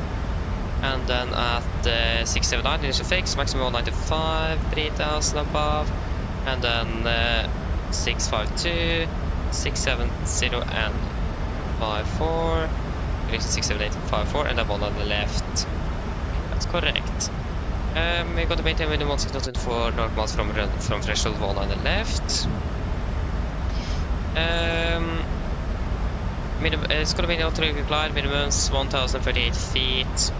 And then at 679, initial fix, maximum 195, 3,000 above. And then 652, 670 and 54. 678 and 54, and then one on the left. That's correct. We're going to maintain minimum 16.4 north miles from threshold 1 on the left. It's going to be an auto glide, minimums 1,038 feet.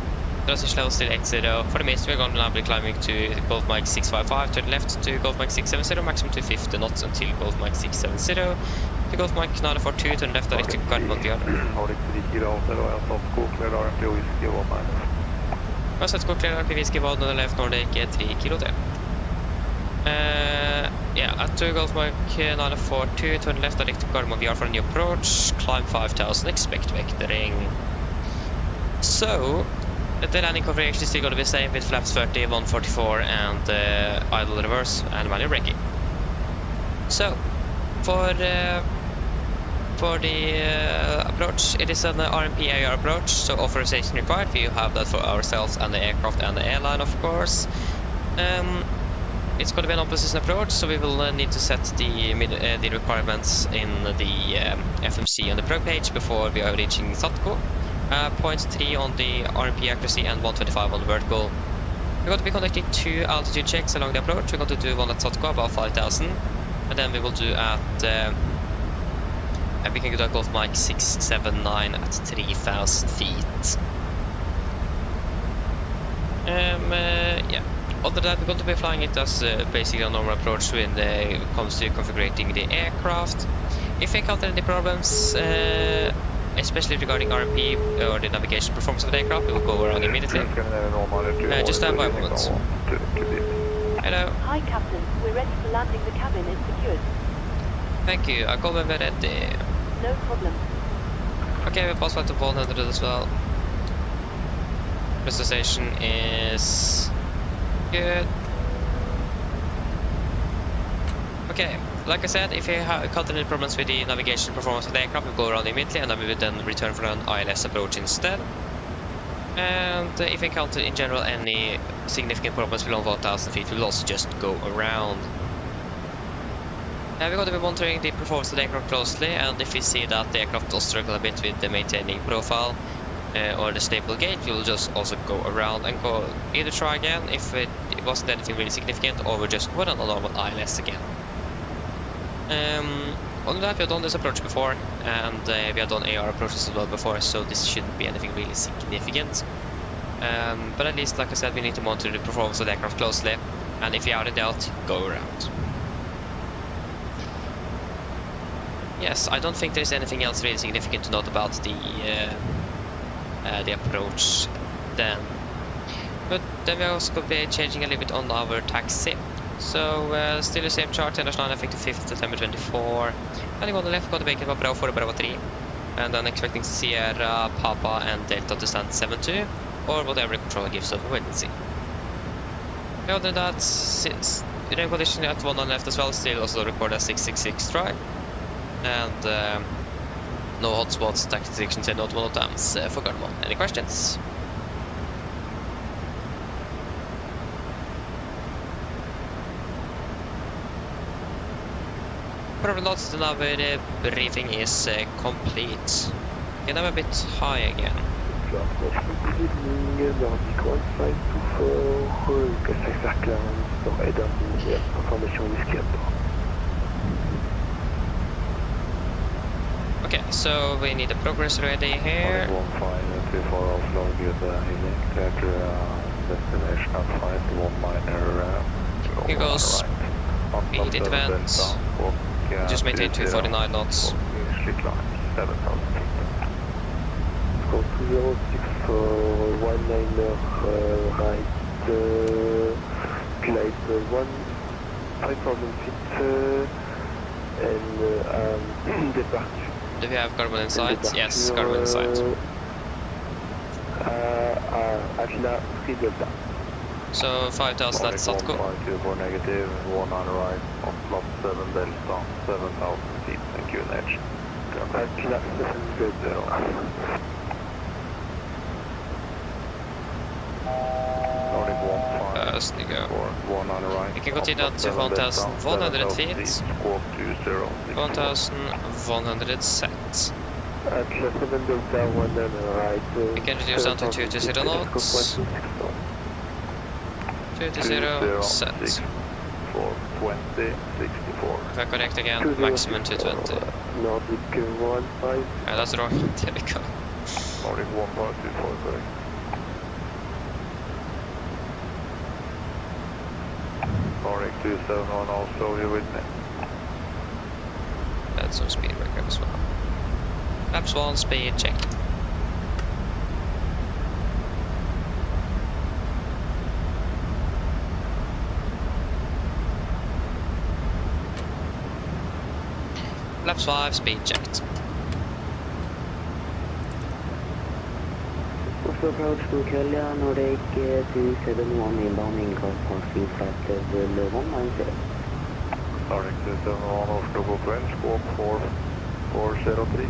Transition level still 80. For the mist, we're going to now be climbing to Golf Mike 655 to the left to Golf Mike 670, maximum to 50 knots until Golf Mike 670. To Golf Mike 942 to the left direct to Cardinal Björn. Set score clear RP whiskey 1 on the left Nordic 3 kilo there. Yeah, at Golf Mike 942 to the left direct to Cardinal Björn for a new approach. Climb 5,000, expect vectoring. So, the landing configuration is still going to be the same with flaps 30, 144 and idle reverse and manual braking. So, for the approach, it is an RMP AR approach, so authorization required. We have that for ourselves and the aircraft and the airline, of course. It's going to be an opposition approach, so we will need to set the requirements in the FMC on the pro page before we are reaching Satco. 0.3 on the RMP accuracy and 125 on the vertical. We're going to be conducting 2 altitude checks along the approach. We're going to do one at Satco about 5,000, and then we will do at and we can go to Golf Mike 679 at 3,000 feet. Yeah. Other than that, we're going to be flying it as basically a normal approach when it comes to configuring the aircraft. If we encounter any problems, especially regarding RMP or the navigation performance of the aircraft, we will go around immediately. Just stand by a moment. Hello. Hi, Captain. We're ready for landing. The cabin is secured. Thank you. I'll call when we're ready. No problem. Okay, we pass flight to 100 as well. Pressure station is good. Okay, like I said, if you encounter any problems with the navigation performance of the aircraft, we'll go around immediately and then we will then return for an ILS approach instead. And if you encounter in general any significant problems below 1,000 feet, we'll also just go around. We're going to be monitoring the performance of the aircraft closely, and if we see that the aircraft does struggle a bit with the maintaining profile or the stable gate, we'll just also go around and go either try again if it wasn't anything really significant, or we'll just go on a normal ILS again. On that, we have done this approach before, and we have done AR approaches as well before, so this shouldn't be anything really significant. But at least, like I said, we need to monitor the performance of the aircraft closely, and if you are in doubt, go around. Yes, I don't think there's anything else really significant to note about the approach then. But then we are also going to be changing a little bit on our taxi. So still the same chart, international effective 5th September 24. Landing on the left, got the bacon for Bravo 4 Bravo 3. And then expecting Sierra, Papa and Delta to stand 7-2, or whatever the controller gives us for Wednesday. Other than that, since radio condition at 1 on left as well, still also record as 666 try. And no hotspots, tactic restrictions, and not one of them for Gardermoen. Any questions? Probably not. The navigator briefing is complete. Okay, now a bit high again. Okay, so we need a progress ready here. Here goes speed advance. Just maintain 249 knots. Go to 06 for 19er right, glide 5,000 feet and departure. Do we have Gardermoen in sight? Yes, Gardermoen in sight. Atla 3 Delta. So 5,000 at Satko. 524 negative, 1 on the right, on plot 7 Delta, 7,000 feet, thank you, Edge. Atla 7 Delta. First, you go. 1 on the right. You can continue down to 1,100 feet. 1,100 set. Atla 7 Delta, 1 on the right. You can reduce down to 220 knots. 220 set. 420, 64. If I correct again, maximum 220. Nordic 15. Yeah, that's wrong. There we go. Nordic 1.24, correct. Nordic 271, also you with me. That's some speed record as well. Laps 1, speed check. Laps 5, speed checked. Oslo approach to Kellia, Nordic 271 inbounding, car passing flight level 190. Nordic 271, Oslo go French, squawk 4403.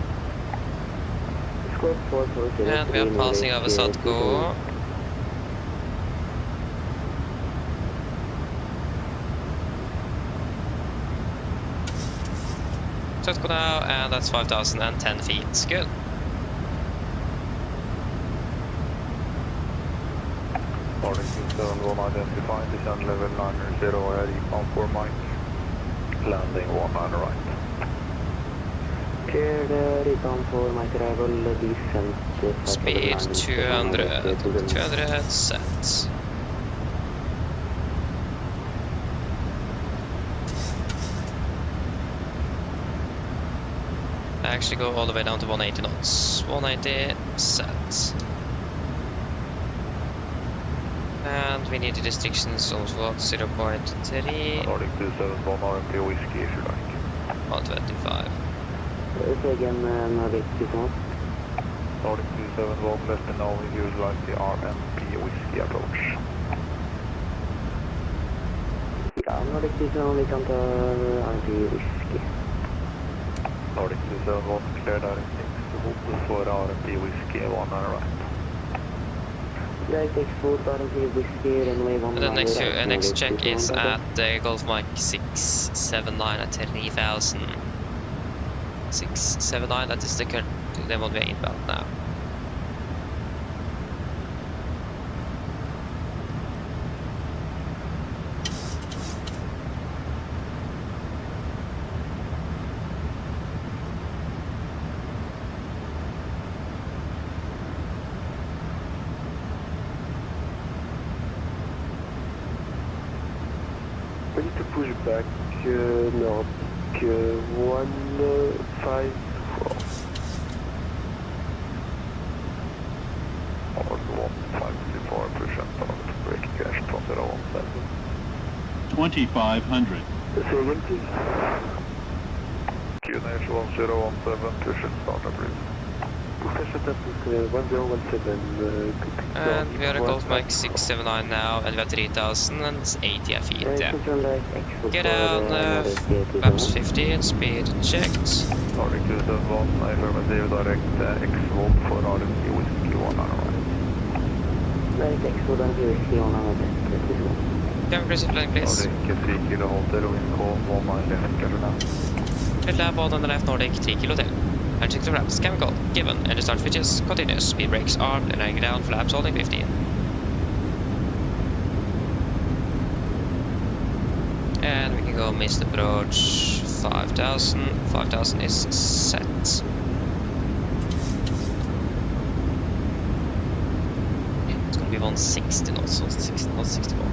Squawk 4403. And we are passing over Satko. Satko now, and that's 5,010 feet. Good. Nordic 271 identified, descend level 90 air recon for Mike. Landing 1 on the right. Cleared recon for Mike arrival, descent. Speed 200 set. Actually go all the way down to 180 knots. 180 set. And we need the restrictions on what 0.3. Nordic 271 RMP whiskey if you like. 125. Say again, Nordic 271. Nordic 271, let me know if you would like the RMP whiskey approach. Ja, Nordic 271, vi kan ta RMP whisky. Nordic 271, cleared direct export for RMP whiskey 1 on the right. Direct export RMP whiskey, runway 1 on the right. The next check is at Golf Mike 679 at 3,000. 679, that is the one we are inbound now. Ready to push back, Nordic 154. Nordic 154, push and start, break crash 2017. 2,500. Say again, please. QNH 1017, push and start, please. And we are at Golf Mike 679 now, and we are 3080 feet. Yeah. Get down, flaps 15, speed checked. Nordic 271, affirmative, direct X-Volt for RMD Whiskey 1 on right. Direct X-Volt and Whiskey 1 on right. Can we proceed planning, please? Nordic 3 kilo Holter, wind call 19 left, clear now. Red lab on the left, Nordic 3 kilo tail. And 6 flaps, chemical, given, and the start switches, continuous, speed brakes, armed, and angle down, flaps holding 15. And we can go missed approach 5000. 5000 is set. It's gonna be 160 knots, 160, not 61.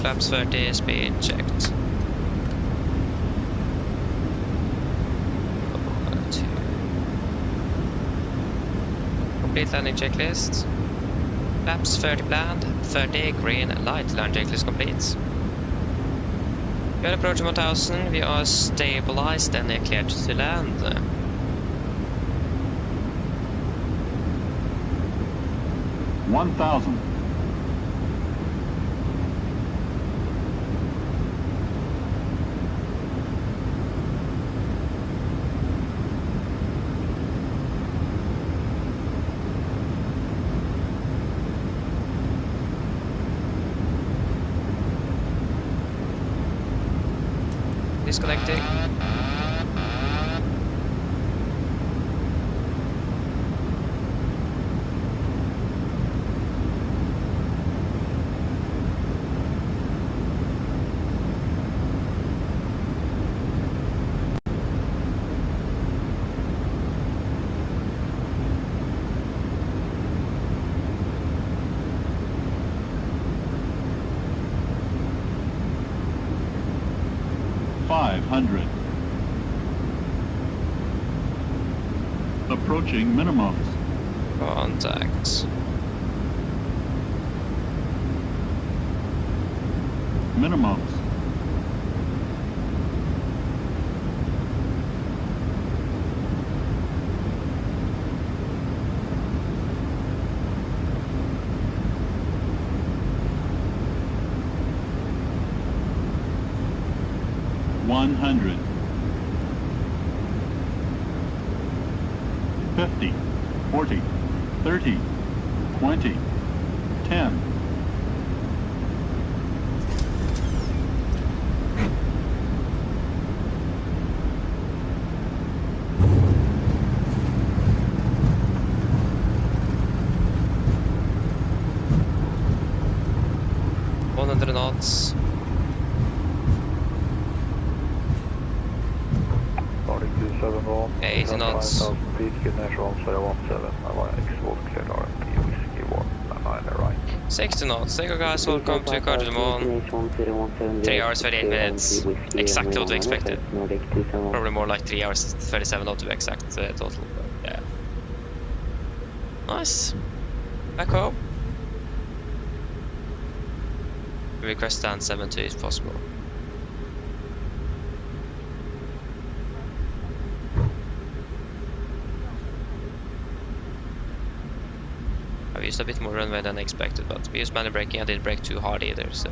Flaps 30 is being checked. 2. Complete landing checklist. Flaps 30 planned, 30 green light. Landing checklist complete. We are approaching 1000. We are stabilized and cleared to land. $1,000. Disconnecting. $500. Approaching minimums. Contact. Minimums. $100. 50, 40, 30, 20, 10. Knots. Nordic 271. 80 knots. 9,000 feet, get natural 017. X-Volt cleared RMD Whiskey 1 right. 60 knots. Thank you guys, welcome to Cardamom. 3 hours 38 minutes. Exactly what we expected. Probably more like 3 hours 37 not to be exact total. But yeah. Nice. Back home. Request stand 72 if possible. I've used a bit more runway than expected, but we used manual braking. I didn't brake too hard either, so.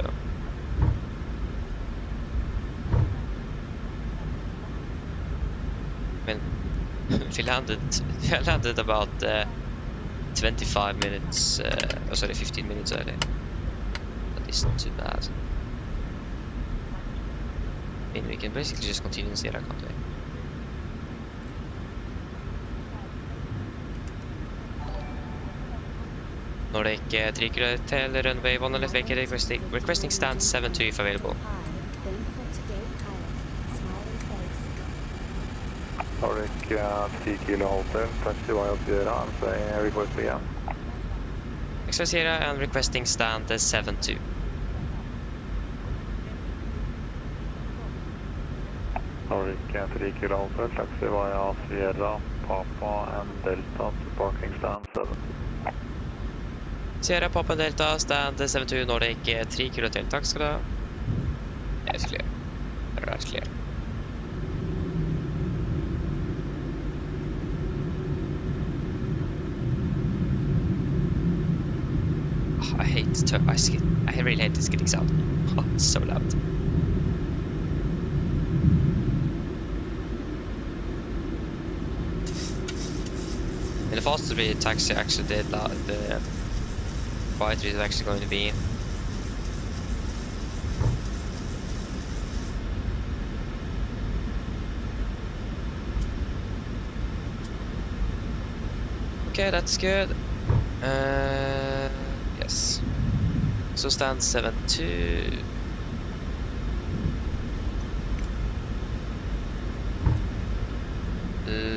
I mean, we landed about 25 minutes, 15 minutes early. That is not too bad. I mean, we can basically just continue in Sierra, can't we? Nordic 3 kilo tail, runway 1 left vacant, requesting stand 72 if available. Nordic 10 kilo hotel, taxi via Sierra, and say request again. Express Sierra and requesting stand 72. Nordic 3 kilometer, taxi via Sierra, Papa and Delta to parking stand 7. Sierra, Papa, Delta, stand 72 Nordic 3 kilo til. Takk skal du ha. Left clear. Right clear. I hate I really hate this getting sound. It's so loud. And the faster the taxi actually did, the quieter it's actually going to be. Okay, that's good. Yes. So stand 7-2.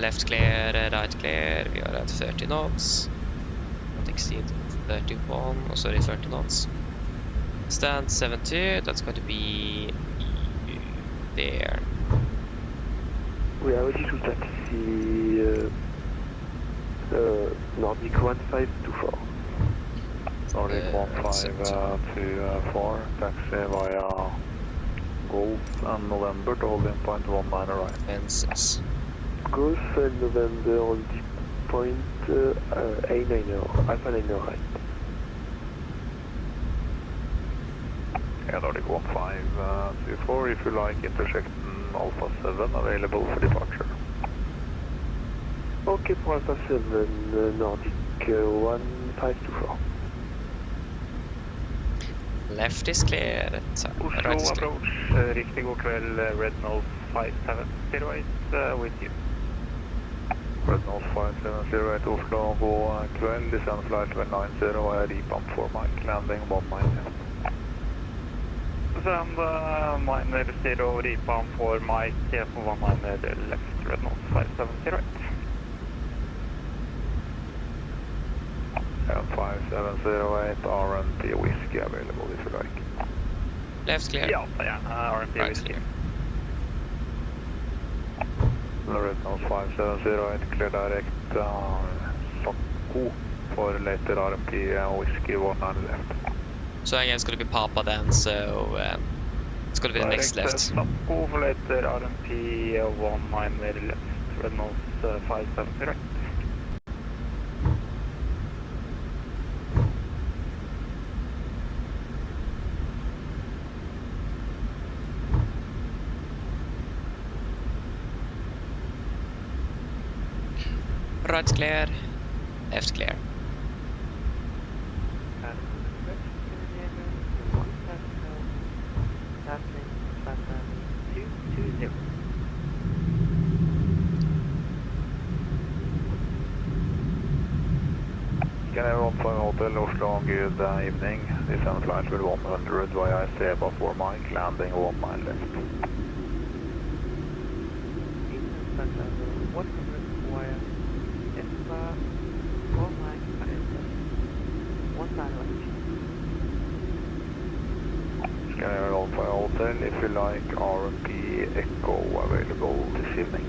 Left clear, right clear. We are at 30 knots. Not exceed 31. Oh, sorry, 30 knots. Stand 7-2. That's going to be there. We are ready to taxi Nordic 1524. Nordic 1524, taxi via Golf and November to holding point 19 right. And 6. Golf and November holding point A90, Alpha 90 right. Yeah, Nordic 1524, if you like, intersection Alpha 7 available for departure. Okay, for Alpha 7, Nordic 1524. Left is clear. Oslo Right is clear. approach, riktig god kväll, Rednall 5708 with you. Rednall 5708 Oslo, god kväll, descend flight 790 via repump for Mike, landing 1 mile left. Send minor 0 repump for Mike for 1 mile left, Rednall 5708. 5708 RMP whiskey available if you like. Left clear. Ja, RMP Right whiskey. clear. Rednall 5708 clear direct Socko for later RMP whiskey 1 mile left. So I guess it's going to be Papa then, so it's going to be the next left. Socko for later RMP 1 mile left, Rednall 5708. Right clear. Left clear. Can everyone find hotel Oslo, good evening. Descend flight with 100 via Seba for Mike, landing 1 mile left. 100 via Seba for Mike, 1 mile left. Can everyone find hotel if you like RMP Echo available this evening.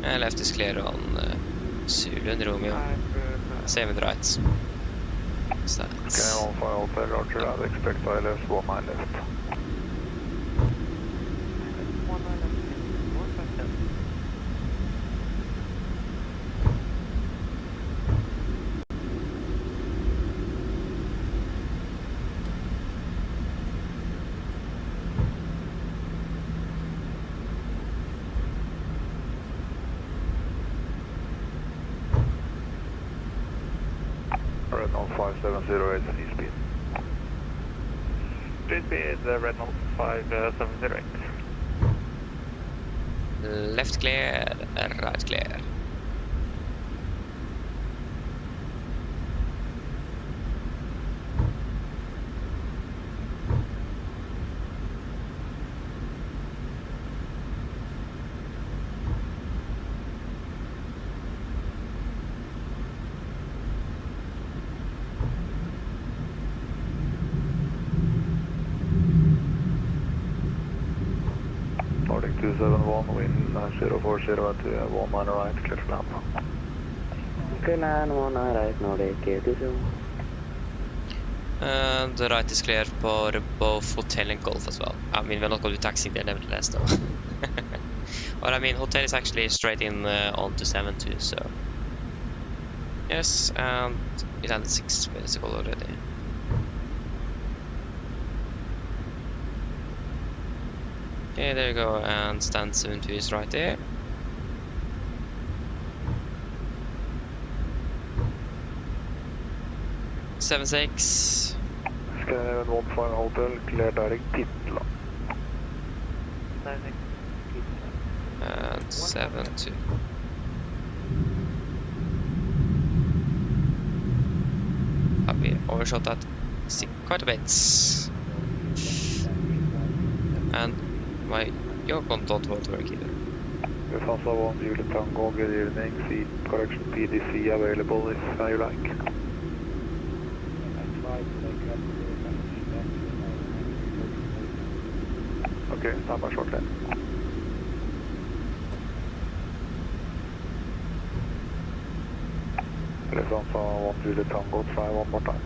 Left is clear on Zulu and Romeo. 7 right. So Can everyone find hotel Roger, I'd expect ILS 1 mile left. Rednall 5708 free speed. Free speed, Rednall 5708. left clear, right clear. 271, wind 9040 to 19 right, clear for land. Okay, 919 right, Nordic 27. And the right is clear for both hotel and golf as well. I mean, we're not going to be taxing there nevertheless, though. But I mean, hotel is actually straight in onto 72, so. Yes, and we landed 6 minutes ago already. Okay, there you go, and stand 72 is right there. Seven six. Scandinavian 15 hotel, clear direct Titla. And 72. We overshot that quite a bit. And my Yokon don't want to work either. Lufthansa 1 Juliet Tango, good evening. Seat correction PDC available if you like. Okay, stand by short line. Lufthansa 1 Juliet Tango, try one more time.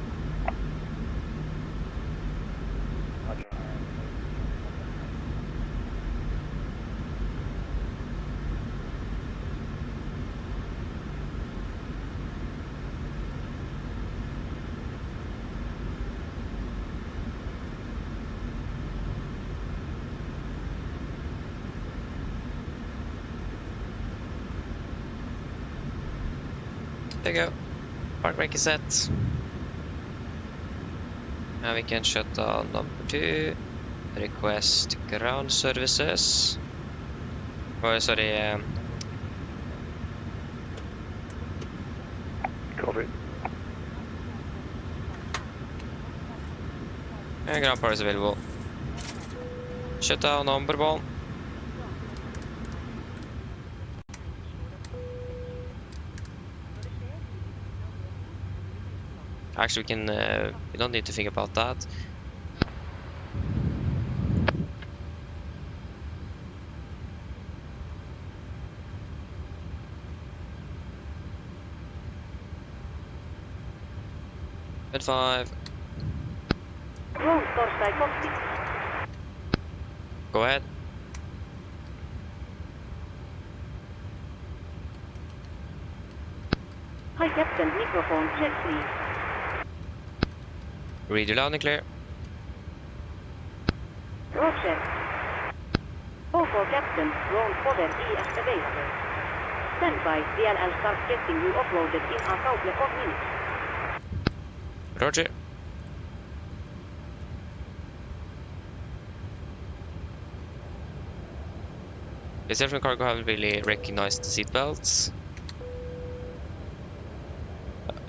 There you go. Park brake is set. And we can shut down number 2. Request ground services. Oh, sorry. Copy. And ground power is available. Shut down number 1. Actually, we don't need to think about that. At 5. Roll Torstai Cockpit. Go ahead. Hi Captain, microphone check please. Read you loud and clear. Roger. OK Captain, roll fodder ES available. Stand by, DLL start getting you uploaded in a couple of minutes. Roger. The Central Cargo haven't really recognized the seatbelts.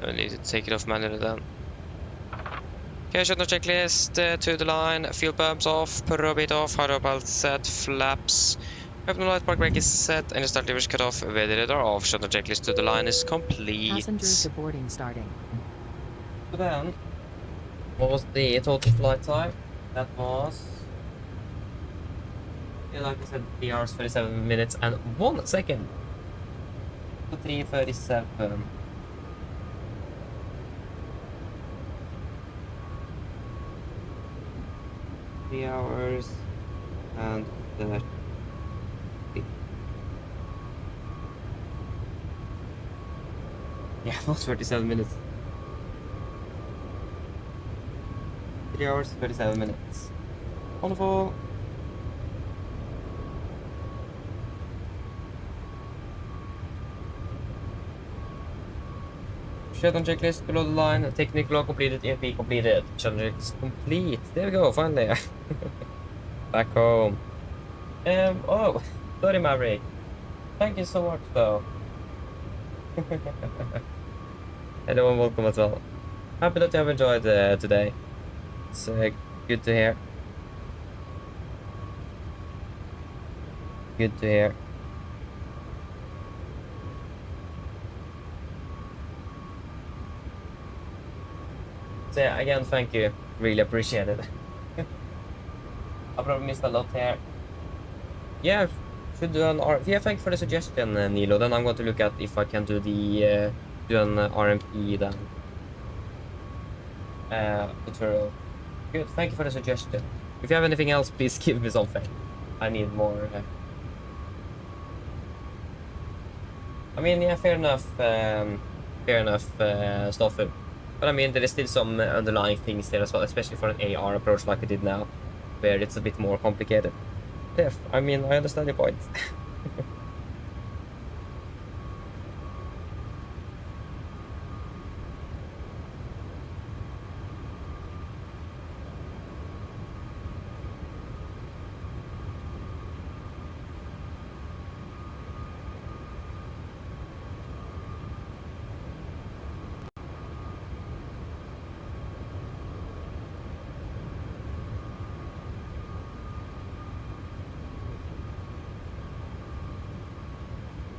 I need to take it off manually then. Okay, shutdown checklist to the line. Fuel pumps off, probate off, hydro belt set, flaps. Open light, park brake is set, and the start lever is cut off. Weather radar off. Shutdown checklist to the line is complete. Passengers boarding starting. So then, what was the total flight time? That was, yeah, like I said, 3 hours 37 minutes and 1 second. 3:37. Hours and 30. Yeah, not 37 minutes. 3 hours, 37 minutes. Wonderful. Shutdown checklist below the line. Technical completed, EFP completed. Shutdown checklist complete. There we go, finally. Back home. Oh, sorry Maverick. Thank you so much though. Hello and welcome as well. Happy that you have enjoyed today. It's good to hear. Good to hear. So yeah, again, thank you. Really appreciate it. I probably missed a lot here. Yeah, should do an yeah, thanks for the suggestion, Nilo. Then I'm going to look at if I can do the do an RMP then. Tutorial. Good, thank you for the suggestion. If you have anything else, please give me something. I need more. I mean, yeah, fair enough stuff. But I mean, there is still some underlying things there as well, especially for an AR approach like we did now, where it's a bit more complicated. Yeah, I mean, I understand your point.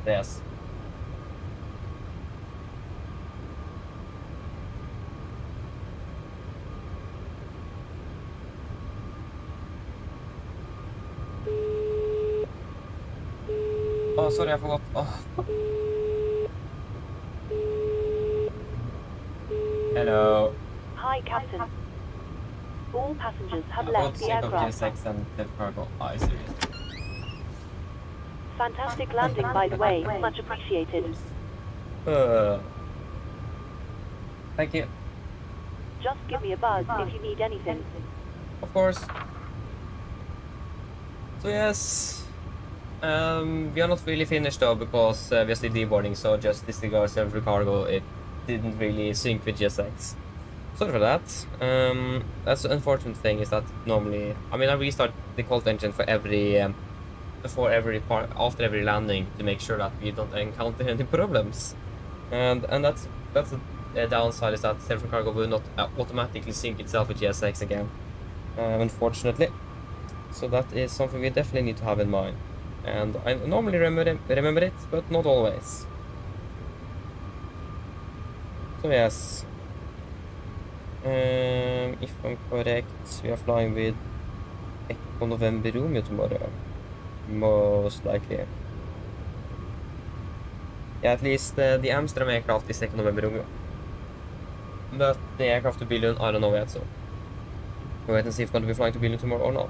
Yes. Oh, sorry, I forgot. Oh. Hello. Hi, Captain. All passengers have left the aircraft. And the cargo. Oh, I see. Fantastic landing, by the way. Much appreciated. Thank you. Just give me a buzz if you need anything. Of course. So yes, we are not really finished though because we are still deboarding. So just disregard every cargo. It didn't really sync with GSX. Sorry for that. That's the unfortunate thing is that normally, I mean, I restart the cold engine for every before every part after every landing to make sure that we don't encounter any problems. And that's a downside is that Self Cargo will not automatically sync itself with GSX again, unfortunately. So that is something we definitely need to have in mind. And I normally remember it, but not always. So yes, if I'm correct, we are flying with Echo November Romeo tomorrow, most likely. Yeah, at least the Amsterdam aircraft is Echo November Romeo. But the aircraft to Billund, I don't know yet, so we'll wait and see if I'm going to be flying to Billund tomorrow or not.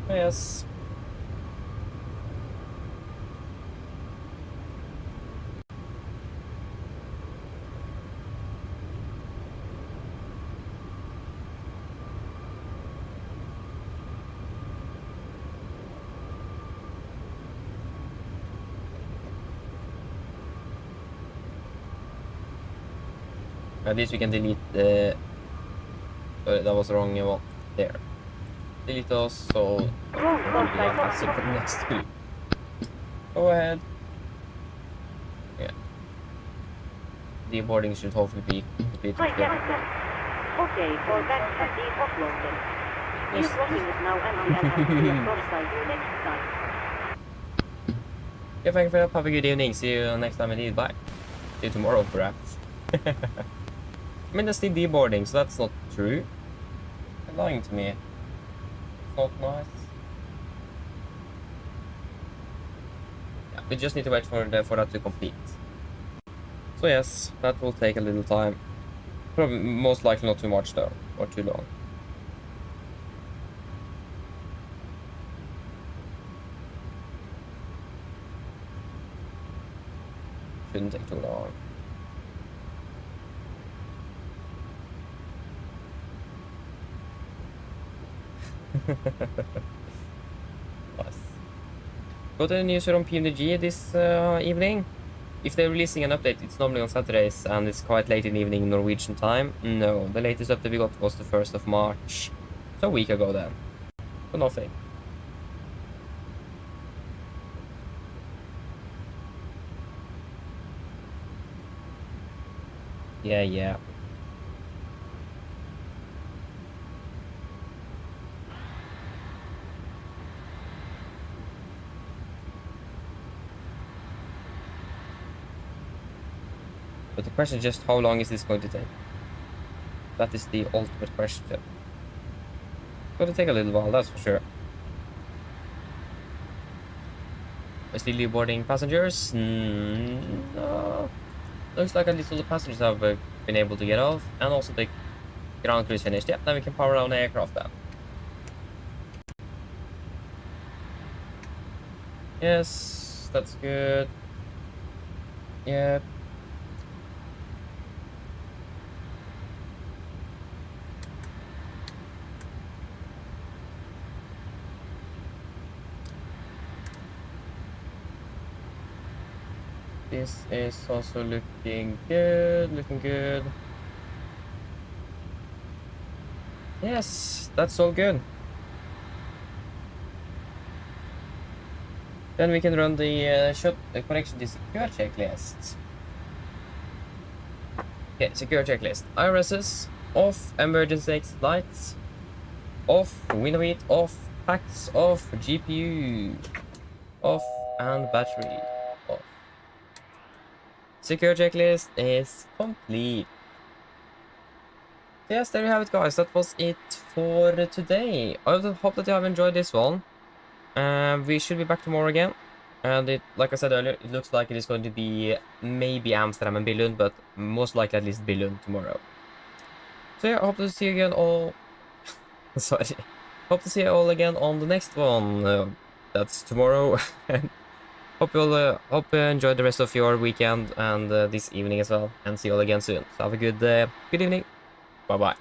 Yes. At least we can delete the... that was the wrong one. There. Delete those, so... that's it for the next group. Go ahead. Yeah. Deboarding should hopefully be completed. Hi, Captain. Okay, for back at the Oslo then. Your crossing is now empty and have to see you next time. Yeah, thank you for that. Have a good evening. See you next time indeed. Bye. See you tomorrow, perhaps. I mean, they're still deboarding, so that's not true. They're lying to me. It's not nice. Yeah, we just need to wait for that to complete. So yes, that will take a little time. Probably, most likely not too much though, or too long. Shouldn't take too long. Nice. Got any news from PMDG this evening? If they're releasing an update, it's normally on Saturdays and it's quite late in the evening Norwegian time. No, the latest update we got was the 1st of March. So a week ago then. So nothing. Yeah. But the question is just how long is this going to take? That is the ultimate question. It's going to take a little while, that's for sure. Are still boarding passengers? No. Looks like at least all the passengers have been able to get off, and also the ground crew is finished. Yeah, then we can power down the aircraft then. Yes, that's good. Yep. This is also looking good. Yes, that's all good. Then we can run the connection to secure checklist. Okay, secure checklist. IRSs off, emergency exit lights off, window heat off, packs off, GPU off, and battery off. Secure checklist is complete. Yes, there you have it, guys. That was it for today. I hope that you have enjoyed this one. We should be back tomorrow again. And it, like I said earlier, it looks like it is going to be maybe Amsterdam and Billund, but most likely at least Billund tomorrow. So yeah, I hope to see you again all... Sorry. Hope to see you all again on the next one. That's tomorrow. Hope you enjoy the rest of your weekend and this evening as well. And see you all again soon. So have a good evening. Bye-bye.